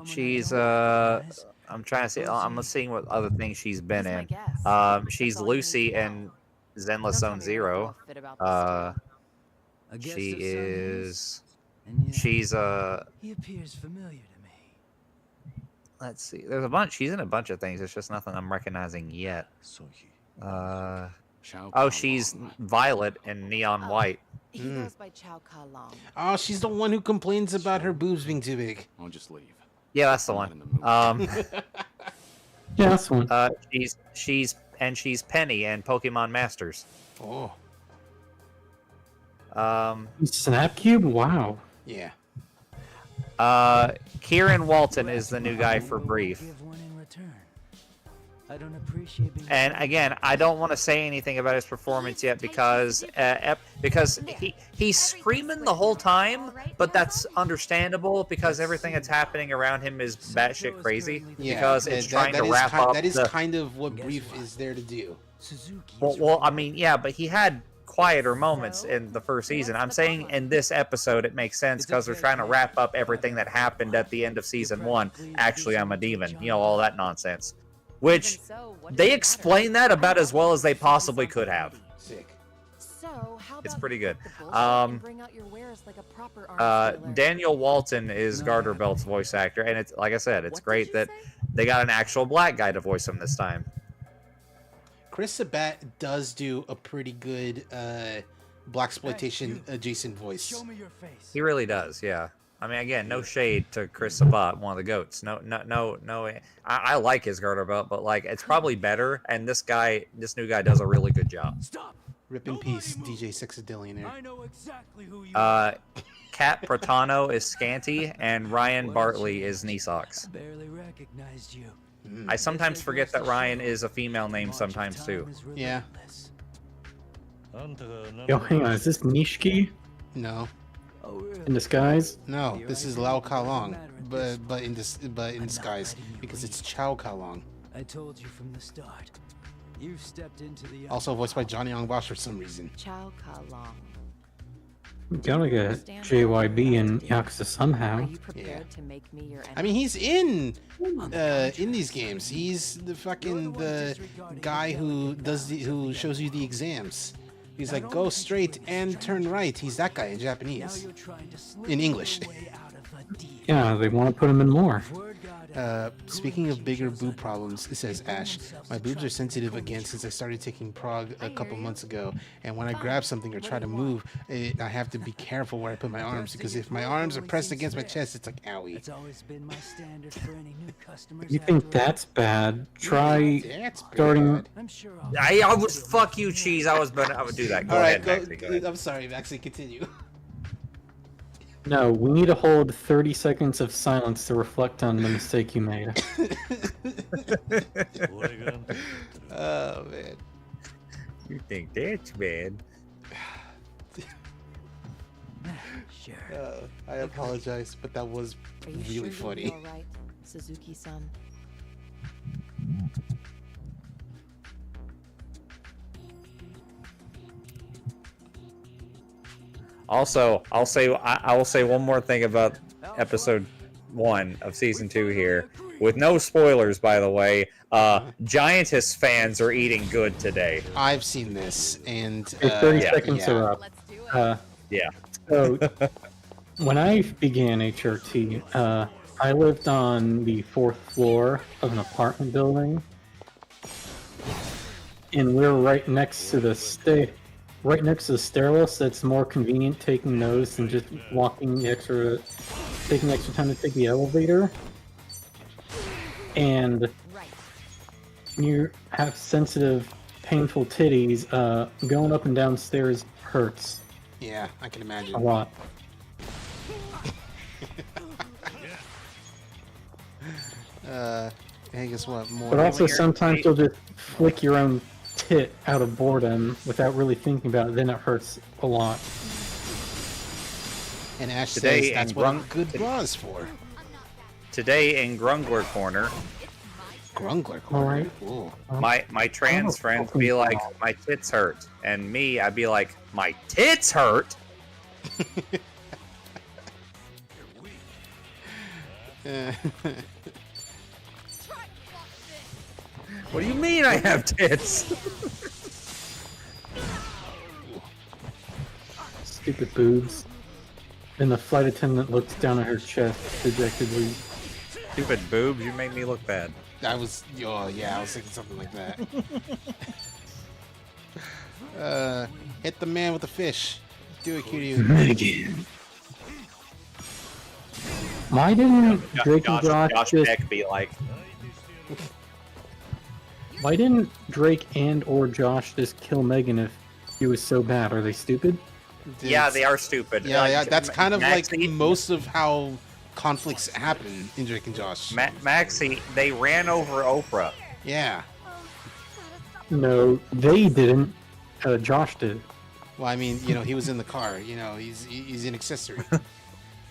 She's I'm trying to see. I'm seeing what other things she's been in. She's Lucy in Zenless Zone Zero. She is. She's He appears familiar to me. Let's see. There's a bunch. She's in a bunch of things. It's just nothing I'm recognizing yet. Oh, she's Violet in Neon White. He goes by Chao Ka Long. Oh, she's the one who complains about her boobs being too big. I'll just leave. Yeah, that's the one. Yeah, that's the one. She's Penny in Pokemon Masters. Oh. Snap Cube? Wow. Yeah. Kieran Walton is the new guy for Brief. I don't appreciate being And again, I don't want to say anything about his performance yet because he's screaming the whole time, but that's understandable because everything that's happening around him is batshit crazy. Yeah, because it's trying to wrap up. That is kind of what Brief is there to do. Well, I mean, yeah, but he had quieter moments in the first season. I'm saying in this episode it makes sense because they're trying to wrap up everything that happened at the end of season 1. Actually, I'm a demon. You know, all that nonsense. Which, they explain that about as well as they possibly could have. Sick. It's pretty good. Daniel Walton is Garter Belt's voice actor, and it's like I said, it's great that they got an actual black guy to voice him this time. Chris Sabat does do a pretty good blaxploitation adjacent voice. He really does, yeah. I mean, again, no shade to Chris Sabat, one of the goats. No. I like his Garter Belt, but like, it's probably better. And this new guy, does a really good job. Stop. Rip in peace, DJ Sexadillionaire. I know exactly who you are. Kat Pratano is Scanty, and Ryan Bartley is Nisox. Barely recognized you. I sometimes forget that Ryan is a female name sometimes too. Yeah. Yo, hang on, is this Nishiki? No. In disguise? No, this is Lao Kalong, but in disguise because it's Chow Kalong. I told you from the start. You've stepped into the Also voiced by Johnny Young Bosch for some reason. Chow Kalong. You gotta get JYB and Yakuza somehow. Yeah. I mean, he's in these games. He's the guy who who shows you the exams. He's like, go straight and turn right. He's that guy in Japanese. In English. Yeah, they want to put him in more. Speaking of bigger boob problems, it says Ash, my boobs are sensitive again since I started taking prog a couple months ago, and when I grab something or try to move, I have to be careful where I put my arms, because if my arms are pressed against my chest, it's like, owie. You think that's bad? Try starting... I would fuck you, Cheese. I would do that. Go ahead, Maxie, go ahead. I'm sorry, Maxie, continue. No, we need to hold 30 seconds of silence to reflect on the mistake you made. Oh, man. You think that's bad? Sure. I apologize, but that was really funny. All right, Suzuki-san. Also, I will say one more thing about episode 1 of season 2 here, with no spoilers, by the way. Giantess fans are eating good today. I've seen this, and 30 seconds are up. Yeah. So, when I began HRT, I lived on the 4th floor of an apartment building, and we're right next to the stairwell, so it's more convenient taking those than just taking extra time to take the elevator. And when you have sensitive, painful titties, going up and down stairs hurts. Yeah, I can imagine. A lot. Hey, guess what? More. But also sometimes you'll just flick your own tit out of boredom without really thinking about it, then it hurts a lot. And Ash says that's what good bra is for. Today in Grungler Corner. Grungler Corner? My trans friends be like, my tits hurt. And me, I'd be like, my tits hurt? What do you mean I have tits? Stupid boobs. And the flight attendant looks down at her chest dejectedly. Stupid boobs, you make me look bad. I was thinking something like that. Hit the man with the fish. Do it, cutie. Megan. Why didn't Drake and Josh just... Beck be like... Why didn't Drake and or Josh just kill Megan if he was so bad? Are they stupid? Yeah, they are stupid. Yeah, that's kind of like most of how conflicts happen in Drake and Josh. Maxie, they ran over Oprah. Yeah. No, they didn't. Josh did. Well, I mean, you know, he was in the car. You know, he's an accessory.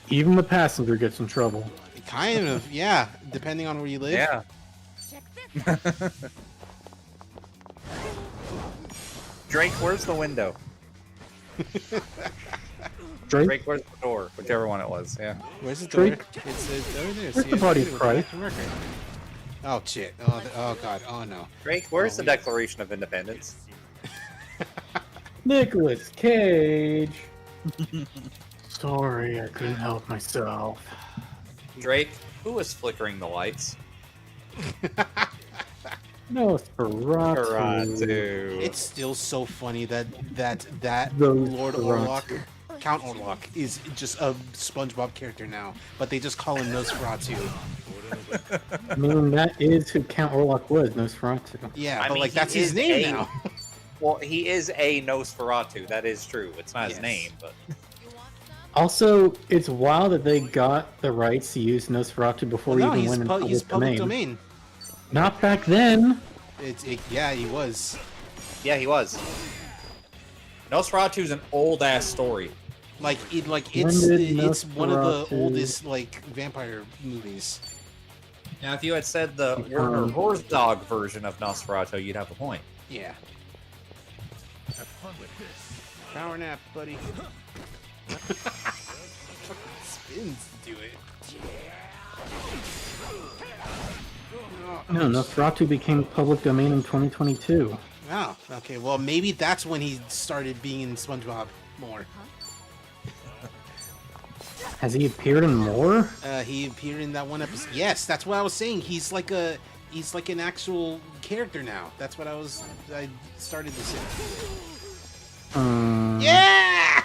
Even the passenger gets in trouble. Kind of, yeah. Depending on where you live. Yeah. Drake, where's the window? Drake, where's the door? Whichever one it was, yeah. Where's the door? Drake, It's over there. where's See, the body it's cry? back to record. Oh shit! Oh god! Oh no! Drake, where's the Declaration of Independence? Nicolas Cage. Sorry, I couldn't help myself. Drake, who was flickering the lights? Nosferatu. It's still so funny that Those Lord Nosferatu. Orlok, Count Orlok, is just a SpongeBob character now, but they just call him Nosferatu. I mean, that is who Count Orlok was, Nosferatu. Yeah, I but mean, like he that's his is name now. Well, he is a Nosferatu. That is true. It's not his Yes. name, but Also, it's wild that they got the rights to use Nosferatu before No, he even he's went into he's public public domain. domain. Not back then. Yeah, he was. yeah, he was. Nosferatu's an old ass story. Like When it's did one of the Nosferatu- oldest like vampire movies. Now, if you had said the Werner Herzog version of Nosferatu, you'd have a point. Yeah. Power nap, buddy. Spins do it. No, Nosferatu became public domain in 2022. Wow. Okay. Well, maybe that's when he started being in SpongeBob more. Has he appeared in more? He appeared in that one episode. Yes, that's what I was saying. He's like an actual character now. That's what I started to say. Yeah!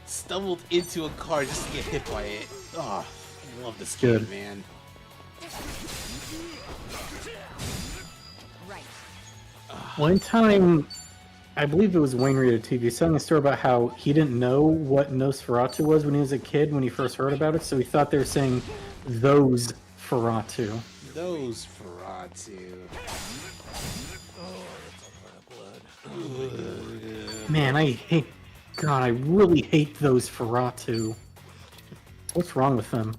Stumbled into a car just to get hit by it. Oh, I love this Good. game, man. One time, I believe it was Wayne Reader TV, telling a story about how he didn't know what Nosferatu was when he was a kid when he first heard about it, so he thought they were saying those Feratu. Those Feratu. Man, I hate. God, I really hate those Feratu. What's wrong with them?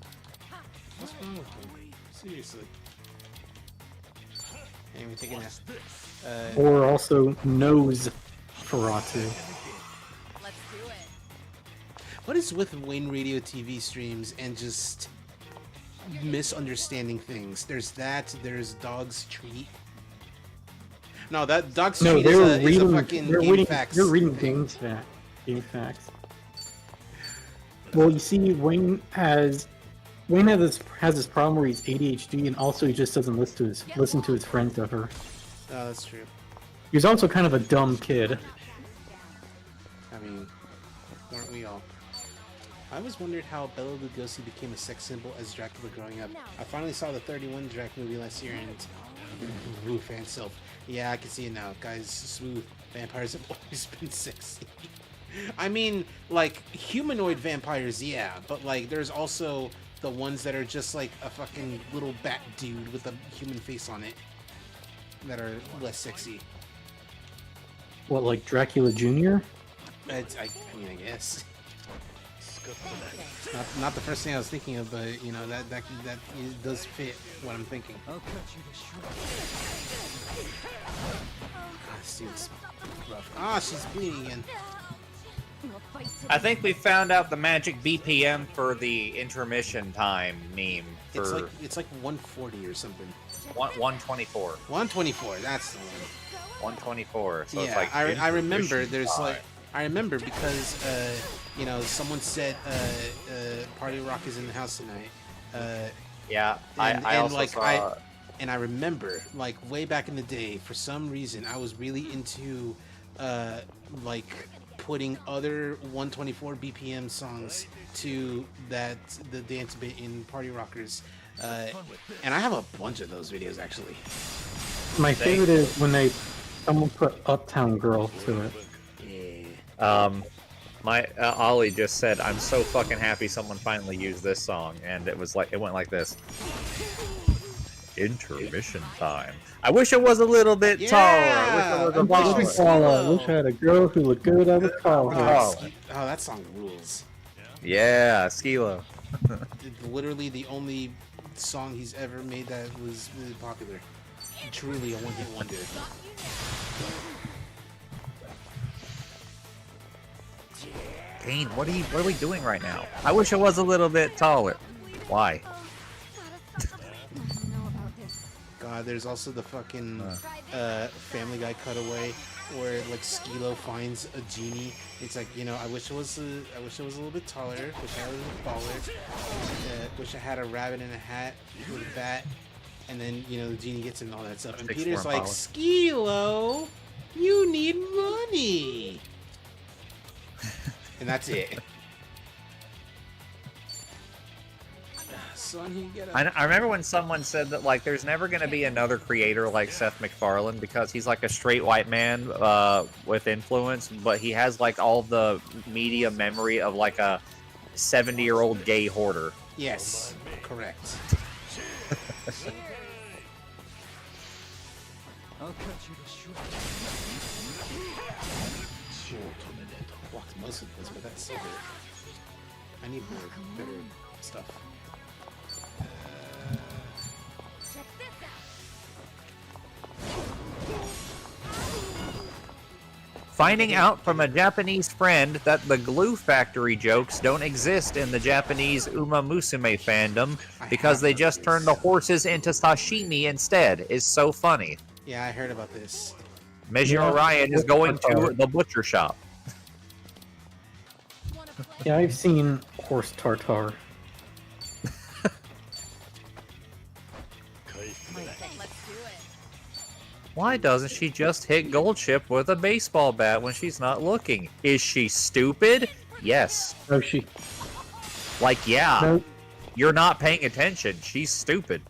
What's wrong with him? Seriously. Can't even take a nap. Or also nose Feratu. What is with Wayne Radio TV streams and just misunderstanding things? There's that. There's Dog's Treat. No, that Dog's No, Treat they is were a reading. fucking They're game reading. facts. They're reading game facts. Well, you see, Wayne has this problem where he's ADHD, and also he just doesn't listen to his friends ever. Oh, that's true. He's also kind of a dumb kid. I mean, weren't we all? I always wondered how Bela Lugosi became a sex symbol as Dracula growing up. I finally saw the 31 Dracula movie last year and woo, fan self. Yeah, I can see it now. Guys, smooth. Vampires have always been sexy. I mean, like, humanoid vampires, yeah, but like, there's also the ones that are just like a fucking little bat dude with a human face on it that are less sexy. What, like Dracula Jr.? I mean, I guess. Not the first thing I was thinking of, but you know that does fit what I'm thinking. I'll cut you to shreds. God, this dude's rough. Ah, she's bleeding again. I think we found out the magic BPM for the intermission time meme. For It's like 140 or something. 124. 124. That's the one. 124. So yeah, it's like I remember. intermission There's time. like I remember because you know, someone said Party Rock is in the house tonight. Yeah, I also like saw. and I remember like way back in the day, for some reason I was really into like putting other 124 BPM songs to the dance bit in Party Rockers, and I have a bunch of those videos actually. My favorite is when someone put Uptown Girl to it. My Ollie just said, "I'm so fucking happy someone finally used this song," and it went like this. Intermission time. I wish it was a little bit taller. I wish it was a baller. I wish I had a girl who looked good. I would call her. Oh, that song rules. Yeah, Skilo. Literally the only song he's ever made that was really popular. Truly a one-hit wonder. Kane, what are we doing right now? I wish it was a little bit taller. Why? God, there's also the fucking Family Guy cutaway where like Skilo finds a genie. It's like, you know, I wish it was a little bit taller. Wish I was a little taller. Wish I had a rabbit in a hat with a bat. And then, you know, the genie gets in all that stuff. And Peter's like, Skilo, you need money. And that's it. Son, I remember when someone said that, like, there's never going to be another creator like Seth MacFarlane because he's like a straight white man with influence, but he has like all the media memory of like a 70-year-old gay hoarder. Yes, correct. I'll cut you to Walked most of this, but that's so good. I need more better stuff. Finding out from a Japanese friend that the glue factory jokes don't exist in the Japanese Uma Musume fandom because they just turned the horses into sashimi instead is so funny. Yeah, I heard about this. Measure Orion is going to the butcher shop. Yeah, I've seen horse tartar. Why doesn't she just hit Goldship with a baseball bat when she's not looking? Is she stupid? Yes. No, she. Like, yeah. No. You're not paying attention. She's stupid.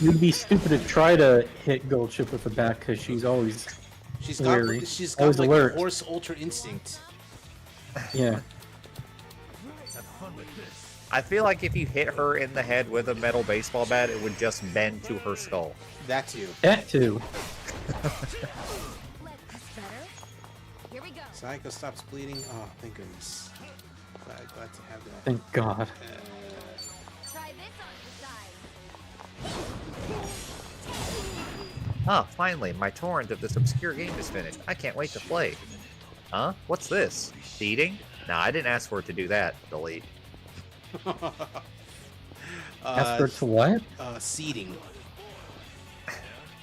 You'd be stupid to try to hit Goldship with a bat because she's always wary. She's got always like alert. a horse ultra instinct. Yeah. I feel like if you hit her in the head with a metal baseball bat, it would just bend to her skull. That too. That too. Psycho stops bleeding. Oh, thank goodness. Glad to have that. Thank God. Ah, finally, my torrent of this obscure game is finished. I can't wait to play. Huh? What's this? Feeding? Nah, I didn't ask for it to do that. Delete. Ask for it to what? Seeding.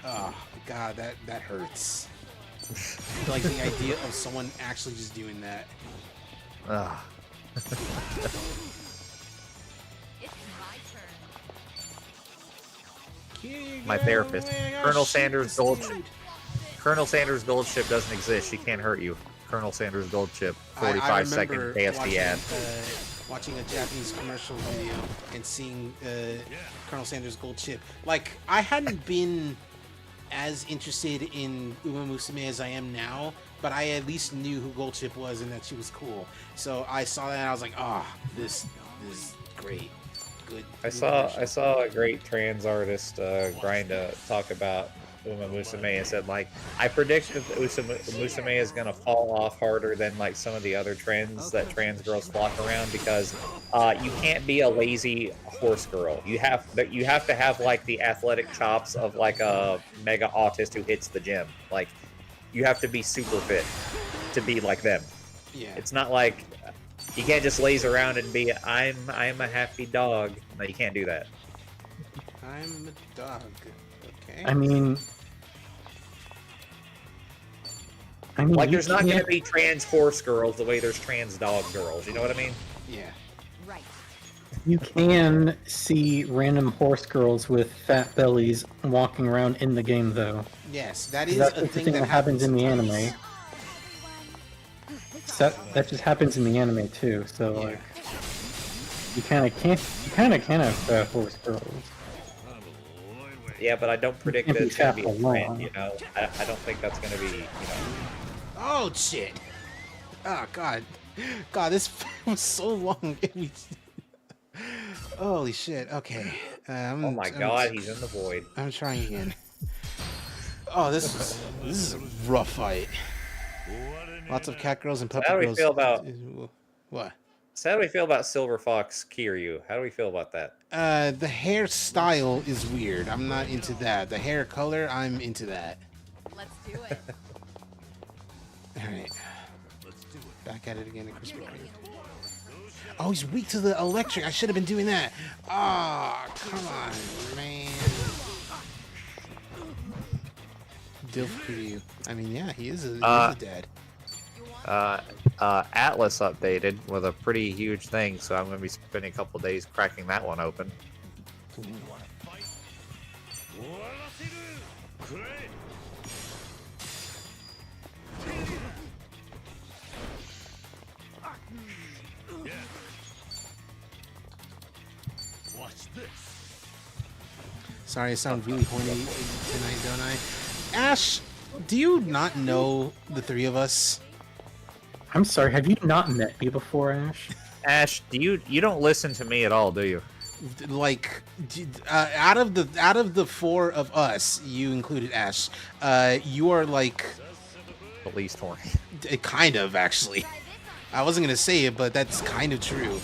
Oh, God, that hurts. Like the idea of someone actually just doing that. Ugh. My therapist. Colonel Sanders Goldship doesn't exist. She can't hurt you. Colonel Sanders Goldship. 45-second KFC ad. Watching a Japanese commercial video and seeing Colonel Sanders Goldship. Like, I hadn't been as interested in Uma Musume as I am now, but I at least knew who Goldship was and that she was cool. So I saw that and I was like, this is great. Good. I saw a great trans artist grind to talk about Uma Musume and said, like, I predict that Musume is gonna fall off harder than like some of the other trends that trans girls flock around because you can't be a lazy horse girl. You have to have like the athletic chops of like a mega autist who hits the gym. Like, you have to be super fit to be like them. Yeah. It's not like you can't just laze around and be I'm a happy dog. No, you can't do that. I'm a dog. Okay. I mean, like, there's not going to be trans horse girls the way there's trans dog girls. You know what I mean? Yeah. Right. You can see random horse girls with fat bellies walking around in the game, though. Yes, that is That's a the thing thing that happens in the sometimes. anime. That just happens in the anime too. So like, you kind of can have fat horse girls. Yeah, but I don't predict Can't that be it's going to fat be for a trend, long. you know? I don't think that's going to be, you know... Oh, shit. Oh god. God, this was so long. Holy shit. Okay. Oh my god, he's in the void. I'm trying again. Oh, this is a rough fight. Lots of cat girls and So puppy how do we girls. feel about What? So how do we feel about Silver Fox Kiryu? How do we feel about that? The hairstyle is weird. I'm not into that. The hair color, I'm into that. Let's do it. Alright. Back at it again at Krispy Kreme. Oh, he's weak to the electric. I should have been doing that. Ah, oh, come on, man. Dilf Kiryu. I mean, yeah, he is a dad. Atlas updated with a pretty huge thing, so I'm going to be spending a couple days cracking that one open. Watch this. Sorry, I sound really horny tonight, don't I? Ash, do you not know the three of us? I'm sorry, have you not met me before, Ash? Ash, you don't listen to me at all, do you? Like, out of the four of us, you included Ash. You are like the least horny. Kind of, actually. I wasn't gonna say it, but that's kind of true.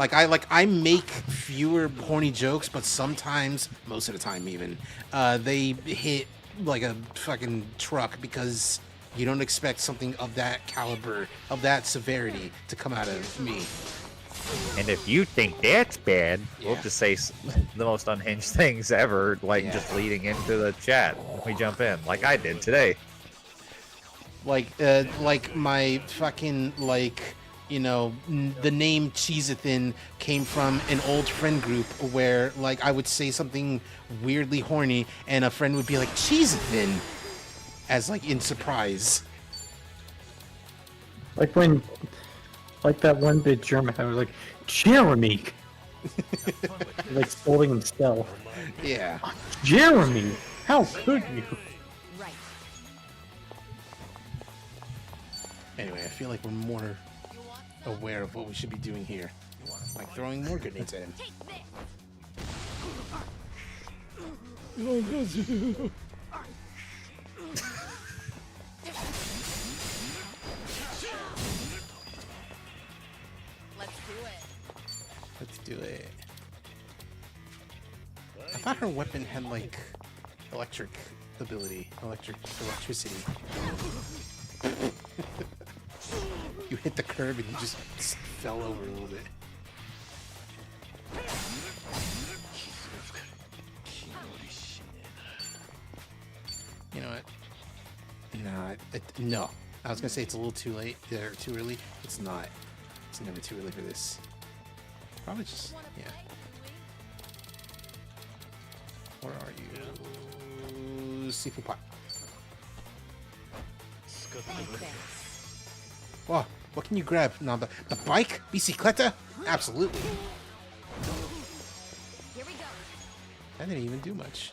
I make fewer horny jokes, but sometimes, most of the time even, they hit like a fucking truck because you don't expect something of that caliber, of that severity to come out of me. And if you think that's bad, we'll just say the most unhinged things ever, like just leading into the chat when we jump in, like I did today. Like my fucking, you know, the name CheezVT came from an old friend group where, like, I would say something weirdly horny and a friend would be like, CheezVT, as, like, in surprise. Like that one bit German, I was like, Jeremy! Like scolding himself. Yeah. Jeremy! How could you? Anyway, I feel like we're more aware of what we should be doing here. Like throwing more grenades at him. Let's do it. I thought her weapon had like electric ability, electricity. You hit the curb and you just fell over a little bit. You know what? No. I was gonna say it's a little too late or too early. It's not. It's never too early for this. Probably just Where are you? Seafood pot. Whoa, what can you grab? No, the bike? Bicicleta? Absolutely. Here we go. That didn't even do much.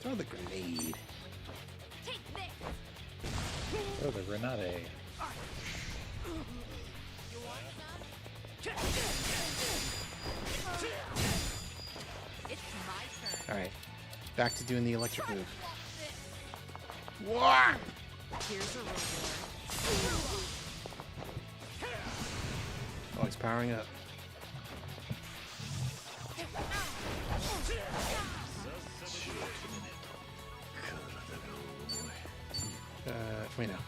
Throw the grenade. Take this. Oh, the grenade. Alright. Back to doing the electric move. Whoa! Here's a Oh, he's powering up. Wait now.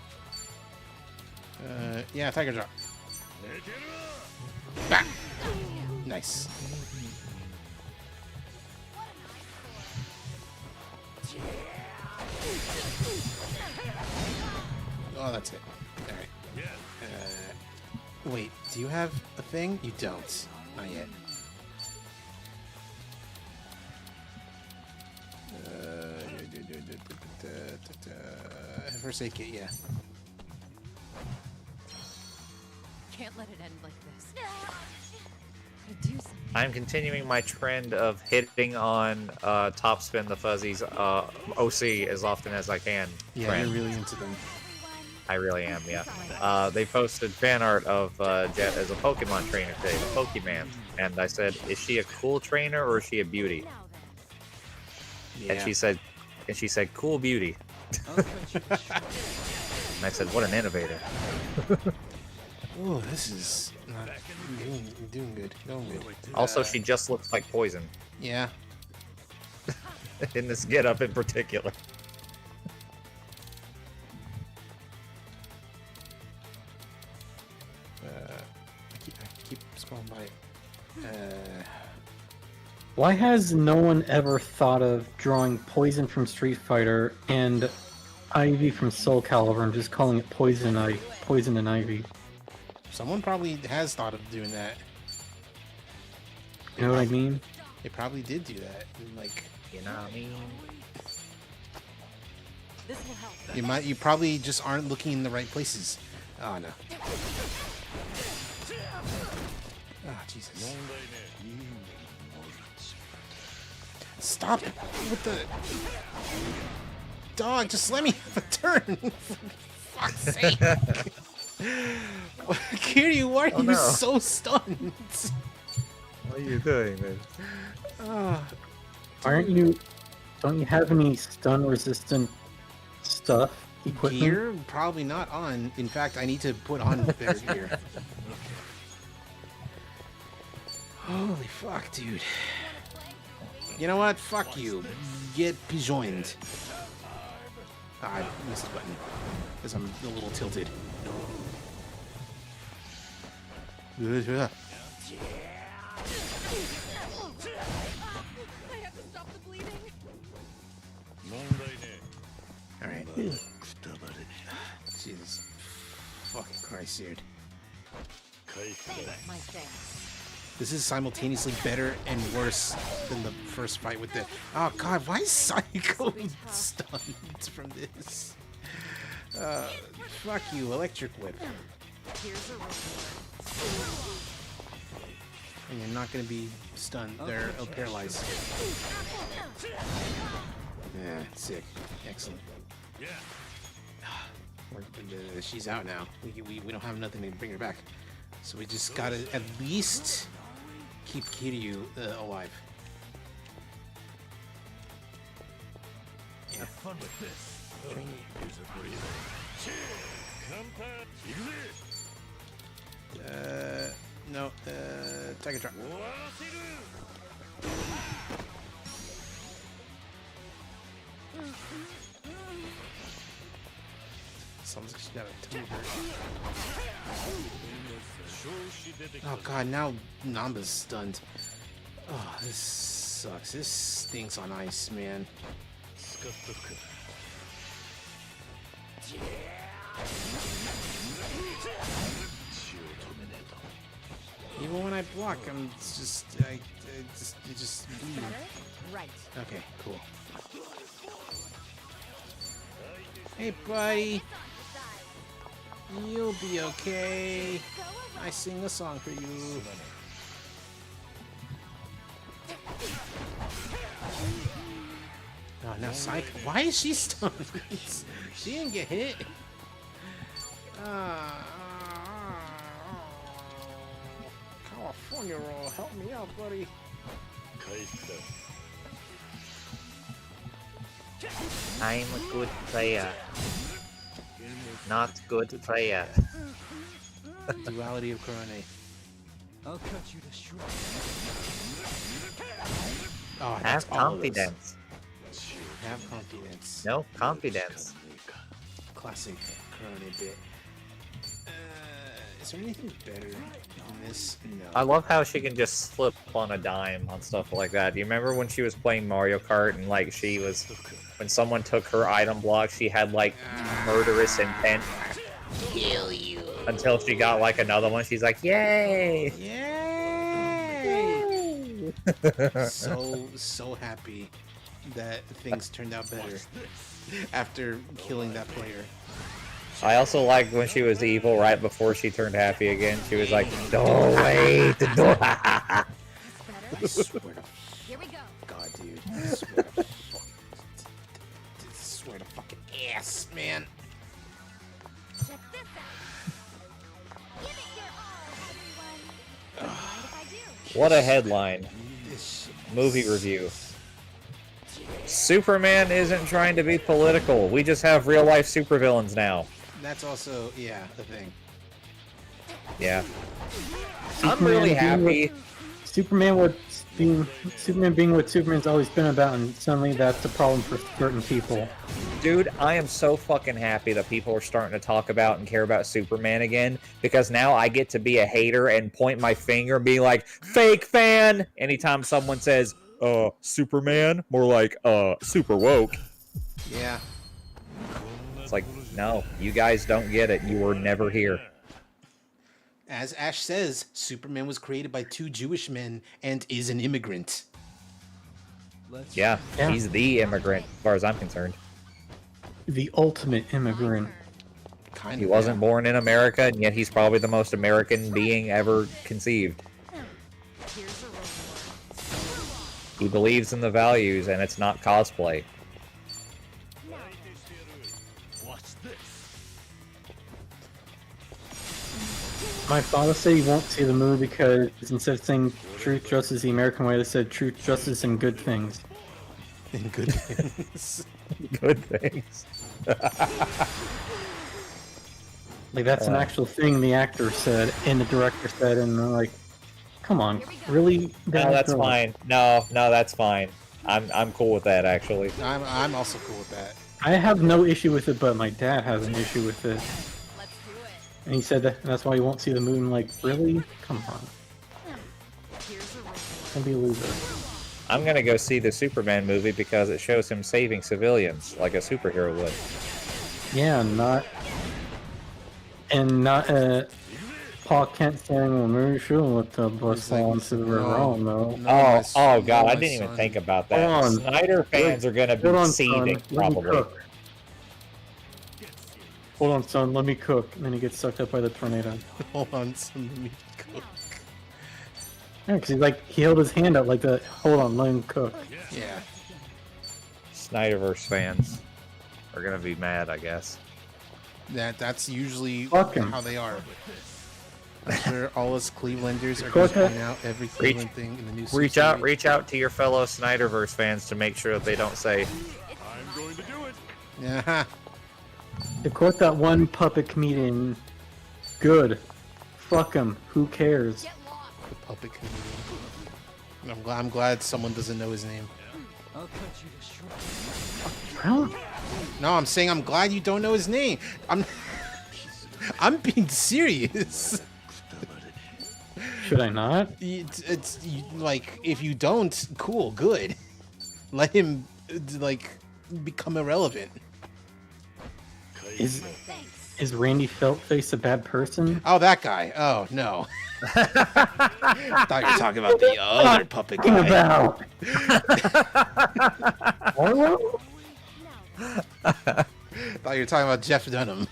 Yeah, tiger drop. Bah! Nice. Oh, that's it. Alright. Wait, do you have a thing? You don't. Not yet. First aid kit, yeah. Can't let it end like this. I'm continuing my trend of hitting on Topspin the Fuzzies OC as often as I can. Yeah, trend. you're really into them. I really am, yeah. They posted fan art of Jet as a Pokemon trainer today, Pokemon. And I said, is she a cool trainer or is she a beauty? Yeah. And she said, cool beauty. And I said, what an innovator. Oh, this is not doing good. Going good. Also, she just looks like Poison. Yeah. In this getup in particular. I keep scrolling by. Why has no one ever thought of drawing Poison from Street Fighter and Ivy from Soul Calibur and just calling it Poison and Ivy? Someone probably has thought of doing that. You know what I mean? They probably did do that. Like, you know what I mean? This will help. You probably just aren't looking in the right places. Oh no. Ah, Jesus. Stop with the dog. Just let me have a turn. For fuck's sake. Kiryu, why are you so stunned? What are you doing, man? Don't you have any stun resistant stuff? Equipment? Gear? Probably not on. In fact, I need to put on better gear. Holy fuck, dude. You know what? Fuck you. Get joined. I missed the button. Because I'm a little tilted. I have to stop the bleeding. Alright. Jesus. Fucking Christ, dude. My thanks. This is simultaneously better and worse than the first fight with the... Oh god, why is Psycho stunned from this? Fuck you, Electric Whip. Here's a reward. And you're not gonna be stunned. They're paralyzed. Yeah, sick. Excellent. Yeah. She's out now. We don't have nothing to bring her back. So we just gotta at least keep Kiryu alive. Yeah. Have fun with this. Train no, Tiger Trap. Sounds like she got a tumor hurt. Oh god, now Namba's stunned. Oh, this sucks. This stinks on ice, man. Even when I block, I'm just, it just bleed. Right. Okay, cool. Hey, buddy. You'll be okay. I sing a song for you. Oh, now Psycho. Why is she stunned? She didn't get hit. California roll, help me out, buddy. I'm a good player. Not good player. Duality of Corone. I'll cut you to shreds. Oh, Have confidence. Have confidence. No confidence. Classic Corone bit. Is there anything better than this? No. I love how she can just flip on a dime on stuff like that. Do you remember when she was playing Mario Kart and like she was, when someone took her item block, she had like murderous intent. Kill you. Until she got like another one, she's like, yay! Yay! so happy that things turned out better after killing that player. I also liked when she was evil right before she turned happy again. She was like, no, wait, no. I swear to Here we go. God, dude. I swear to swear to fucking ass, man. Check this out. Give it your all, everyone. Don't mind if I do. What a headline. Movie review. Superman isn't trying to be political. We just have real life supervillains now. That's also, yeah, the thing. Yeah. I'm really happy. Superman being what Superman's always been about, and suddenly that's a problem for certain people. Dude, I am so fucking happy that people are starting to talk about and care about Superman again, because now I get to be a hater and point my finger and be like, fake fan! Anytime someone says, Superman, more like, super woke. Yeah. It's like, no, you guys don't get it. You were never here. As Ash says, Superman was created by 2 Jewish men and is an immigrant. Yeah, he's the immigrant, as far as I'm concerned. The ultimate immigrant. He wasn't born in America, and yet he's probably the most American being ever conceived. He believes in the values, and it's not cosplay. My father said he won't see the movie because instead of saying truth, justice, the American way, they said truth, justice, and good things. And good things. Good things. Like, that's an actual thing the actor said, and the director said, and they're like, come on, really? No, that's fine. No, that's fine. I'm cool with that, actually. I'm also cool with that. I have no issue with it, but my dad has an issue with it. And he said that's why he won't see the moon. Like, really? Come on. Don't be a loser. I'm gonna go see the Superman movie because it shows him saving civilians like a superhero would. Yeah, not Paul Kent saying, well, maybe shouldn't let the bus fall into the wrong, though. Oh god, I didn't even think about that. Hold on. Snyder fans are gonna be seething, probably. Hold on, son, let me cook. And then he gets sucked up by the tornado. Hold on, son, let me cook. Yeah, because he held his hand up like that. Hold on, let him cook. Yeah. Snyderverse fans are gonna be mad, I guess. That's usually Fuck 'em. how they are. I'm sure all us Clevelanders are going to point out every Cleveland thing in the news. Reach out to your fellow Snyderverse fans to make sure that they don't say, I'm going to do it. Yeah. To quote that one puppet comedian, good. Fuck him. Who cares? The puppet comedian. I'm glad someone doesn't know his name. I'll cut you to shreds. Well, No, I'm saying I'm glad you don't know his name. I'm being serious. should I not? It's like, if you don't, cool, good. Let him like become irrelevant. Is Randy Feltface a bad person? Oh, that guy. Oh no. I thought you were talking about the other puppet guy. About Orlo? Thought you were talking about Jeff Dunham.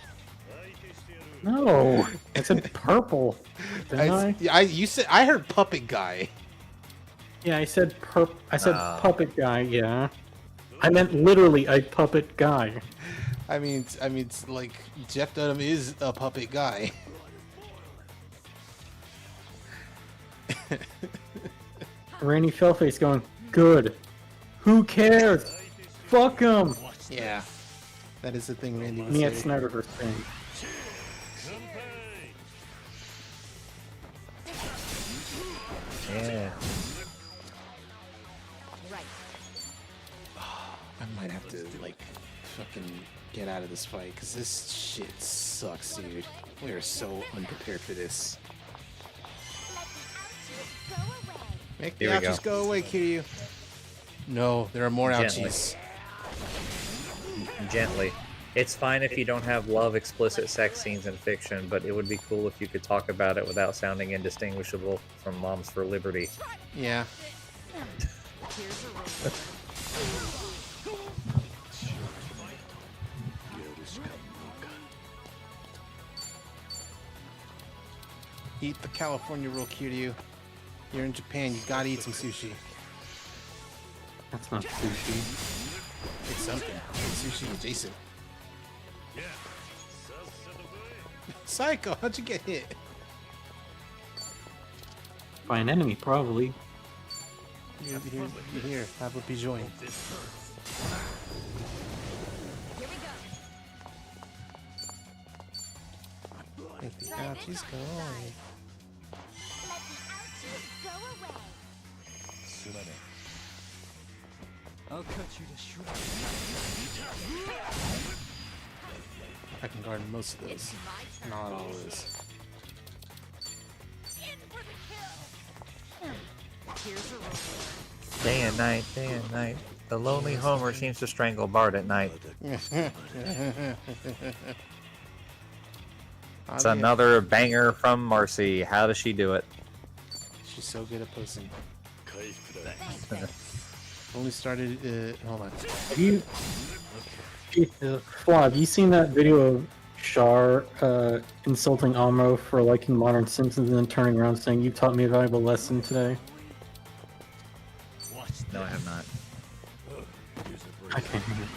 No, I said purple. Didn't I? You said I heard puppet guy. Yeah, I said puppet guy. Yeah, I meant literally a puppet guy. I mean, it's like Jeff Dunham is a puppet guy. Randy Feltface going, good. Who cares? Fuck him. Yeah, that is the thing Randy would Me say. at Snyderverse thing. yeah. I might have to like fucking get out of this fight because this shit sucks, dude. We are so unprepared for this. Make the Here we ouchies go away, Kiryu. No, there are more Gently. ouchies. Gently. It's fine if you don't have love explicit sex scenes in fiction, but it would be cool if you could talk about it without sounding indistinguishable from Moms for Liberty. Yeah. Eat the California roll, Kiryu. You're in Japan. You gotta eat some sushi. That's not sushi. It's something. It's sushi adjacent. Psycho, how'd you get hit? By an enemy, probably. Here, have a pigeon. Let the ouchies go away. I'll cut you to shreds. I can guard most of those. Not all of this. Day and night, day and night. The lonely Homer seems to strangle Bart at night. It's another banger from Marcy. How does she do it? She's so good at posting. Only started. Hold on. Have you, Flaw, have you seen that video of Char insulting Amro for liking Modern Simpsons and then turning around saying, "You taught me a valuable lesson today"? No, I have not. I can't hear it.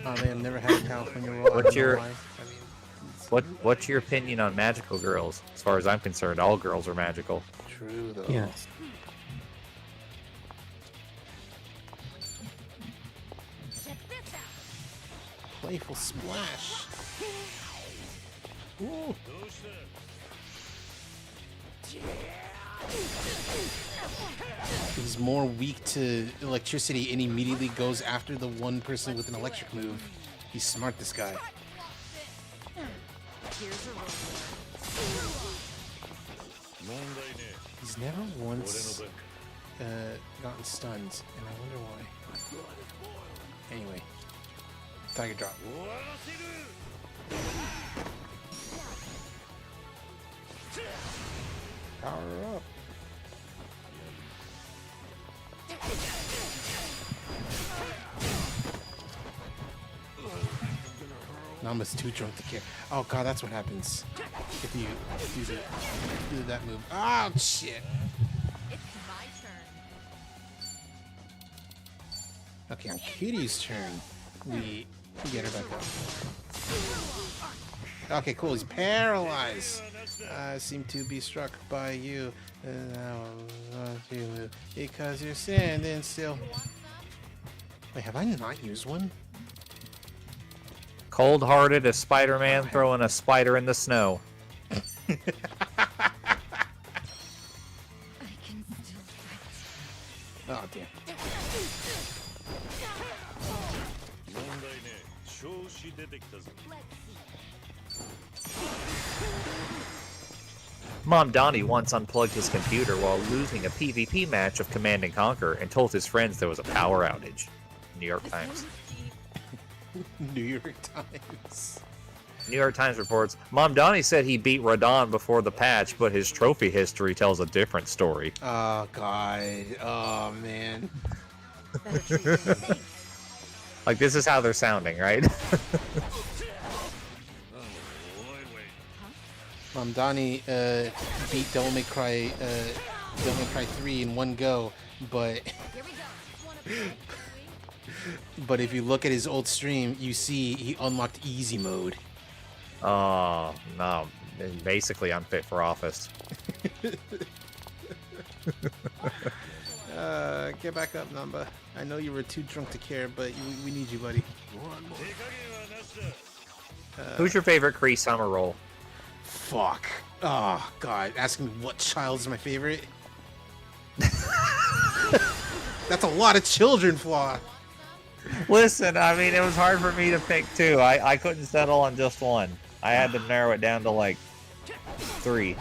Oh man, never had a California roll. What's your what's your opinion on magical girls? As far as I'm concerned, all girls are magical. True though. Yes. Playful splash. Ooh. He's more weak to electricity and immediately goes after the one person with an electric move. He's smart, this guy. He's never once gotten stunned, and I wonder why. Anyway, Tiger Drop. Power up. Nama's too drunk to care. Oh god, that's what happens if you do that move. Oh shit. Okay, on Kitty's turn, we get her back up. Okay, cool. He's paralyzed. I seem to be struck by you. Because you're standing still. Wait, have I not used one? Cold-hearted as Spider-Man throwing a spider in the snow. Oh damn. Mom Donnie once unplugged his computer while losing a PvP match of Command & Conquer and told his friends there was a power outage. New York Times. New York Times. New York Times reports, Mom Donnie said he beat Radon before the patch, but his trophy history tells a different story. Oh god. Oh man. Like, this is how they're sounding, right? Donnie beat Devil May Cry 3 in one go, but but if you look at his old stream, you see he unlocked easy mode. Oh, no. Basically unfit for office. Get back up, Namba. I know you were too drunk to care, but we need you, buddy. Who's your favorite Kree summer role? Fuck. Oh, God. Asking me what child is my favorite? That's a lot of children, Flaw. Listen, I mean, it was hard for me to pick two. I couldn't settle on just one. I had to narrow it down to, like, 3.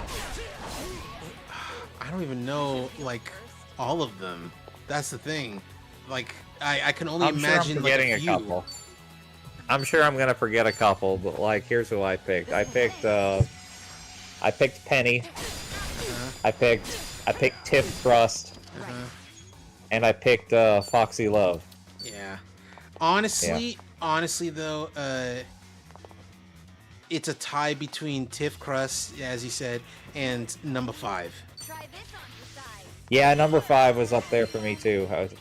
I don't even know, like, all of them. That's the thing. Like, I can only imagine, I'm forgetting like, a couple. I'm sure I'm gonna forget a couple, but, like, here's who I picked. I picked Penny. I picked Tiff Crust. And I picked Foxy Love. Yeah. Honestly, though, it's a tie between Tiff Crust, as you said, and number 5. Yeah, number 5 was up there for me too. I was,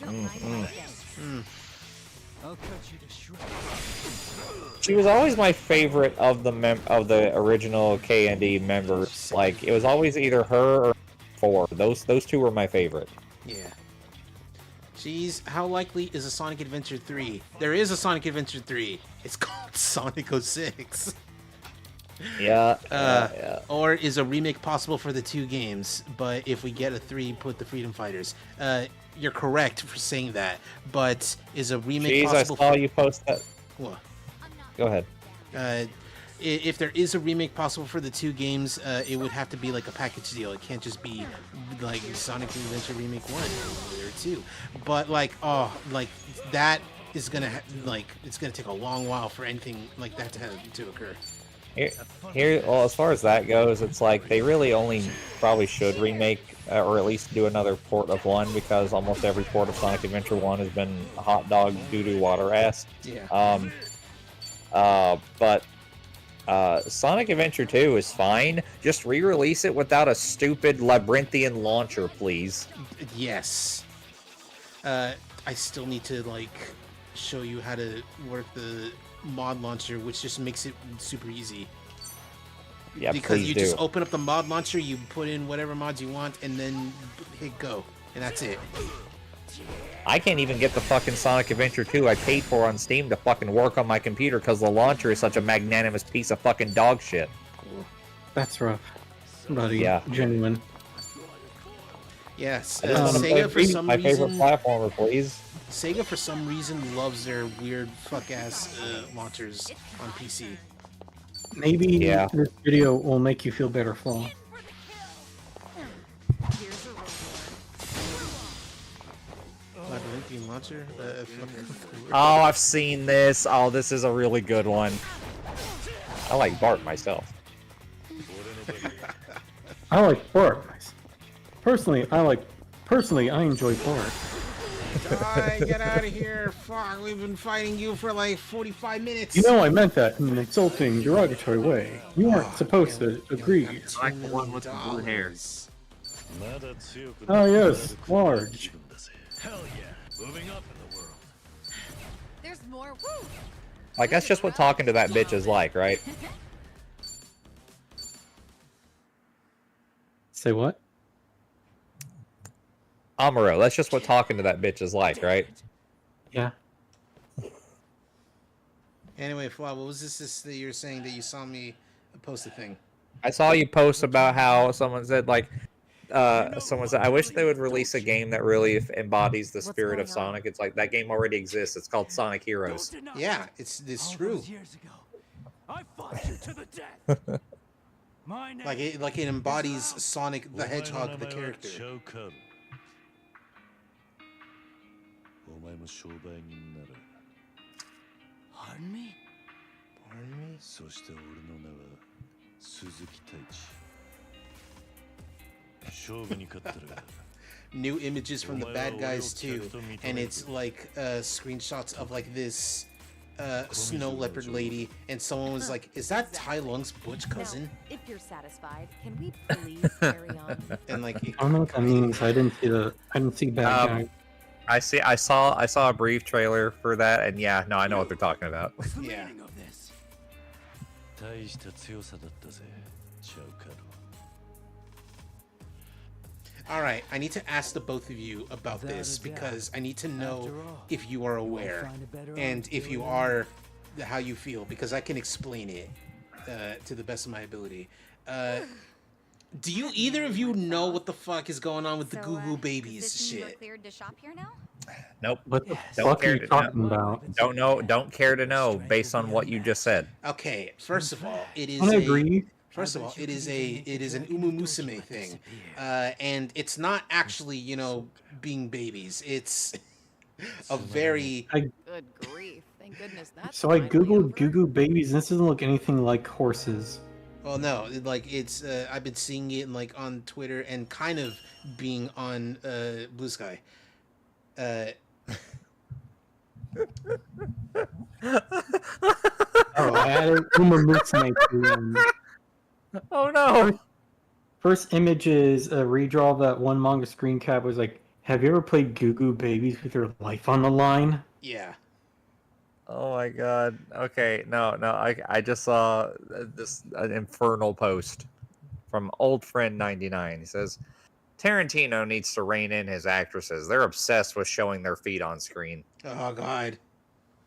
I'll cut you to shreds. She was always my favorite of the original K&D members. Like it was always either her or 4. Those two were my favorite. Yeah. Jeez, how likely is a Sonic Adventure 3? There is a Sonic Adventure 3. It's called Sonic 06. Yeah. Or is a remake possible for the 2 games? But if we get a 3, put the Freedom Fighters. You're correct for saying that. But is a remake possible? I saw you post that. What? Go ahead. If there is a remake possible for the 2 games, it would have to be like a package deal. It can't just be like Sonic Adventure Remake 1 or 2. But like, that is gonna it's gonna take a long while for anything like that to occur. Well, as far as that goes, it's like they really only probably should remake or at least do another port of 1 because almost every port of Sonic Adventure 1 has been hot dog doo-doo water ass. Yeah. But Sonic Adventure 2 is fine. Just re-release it without a stupid labyrinthian launcher, please. Yes. I still need to show you how to work the mod launcher, which just makes it super easy. Yeah, because please you do. just open up the mod launcher, you put in whatever mods you want, and then hit go, and that's it. I can't even get the fucking Sonic Adventure 2 I paid for on Steam to fucking work on my computer because the launcher is such a magnanimous piece of fucking dog shit. That's rough, buddy. Yeah. Genuine. Yes. I just want to Sega for some my favorite reason. platformer, please. Sega for some reason loves their weird fuck ass launchers on PC. Maybe this video will make you feel better, Flaw. Labyrinthian launcher? Oh, I've seen this. Oh, this is a really good one. I like Bart myself. I like Bart. Personally, I enjoy Bart. Die, get out of here! Fuck, we've been fighting you for like 45 minutes. You know I meant that in an insulting, derogatory way. You weren't supposed to agree. I like the one with the blue hair. Oh yes, large. Hell yeah, moving up in the world. There's more. Woo! Like, that's just what talking to that bitch is like, right? Say what? Amuro, that's just what talking to that bitch is like, right? Yeah. Anyway, Flaw, what was this that you're saying that you saw me post a thing? I saw you post about how someone said, like, someone said, I wish they would release a game that really embodies the spirit of Sonic. It's like, that game already exists. It's called Sonic Heroes. Yeah, it's true. Years ago, I fought you to the death. My name Like it embodies Sonic the Hedgehog, the character. Pardon me? Pardon me? New images from the bad guys too, and it's like screenshots of like this snow leopard lady, and someone was like, "Is that Tai Lung's butch cousin?" Now, if you're satisfied, can we please carry on? And like, I don't know what that means. I didn't see bad guy. I saw a brief trailer for that, and yeah, no, I know what they're talking about. Yeah. All right, I need to ask the both of you about this because I need to know if you are aware, and if you are, how you feel, because I can explain it to the best of my ability. Do you either of you know what the fuck is going on with the Goo Goo Babies shit? Cleared to shop here now? Nope. What the fuck are you talking about? Don't know. Don't care to know based on what you just said. Okay, first of all, it is I agree. First of all, it is an Umumusame thing, and it's not actually, you know, being babies. It's a very Good grief! Thank goodness that's. So I googled Goo Goo Babies. This doesn't look anything like horses. well, no, like it's I've been seeing it like on Twitter and kind of being on Blue Sky. Oh, I added Uma Musume to Oh no! First image is a redraw of that one manga screen cap was like, have you ever played Goo Goo Babies with your life on the line? Yeah. Oh my god. Okay, no, I just saw this an infernal post from old friend 99. He says Tarantino needs to rein in his actresses. They're obsessed with showing their feet on screen. Oh god.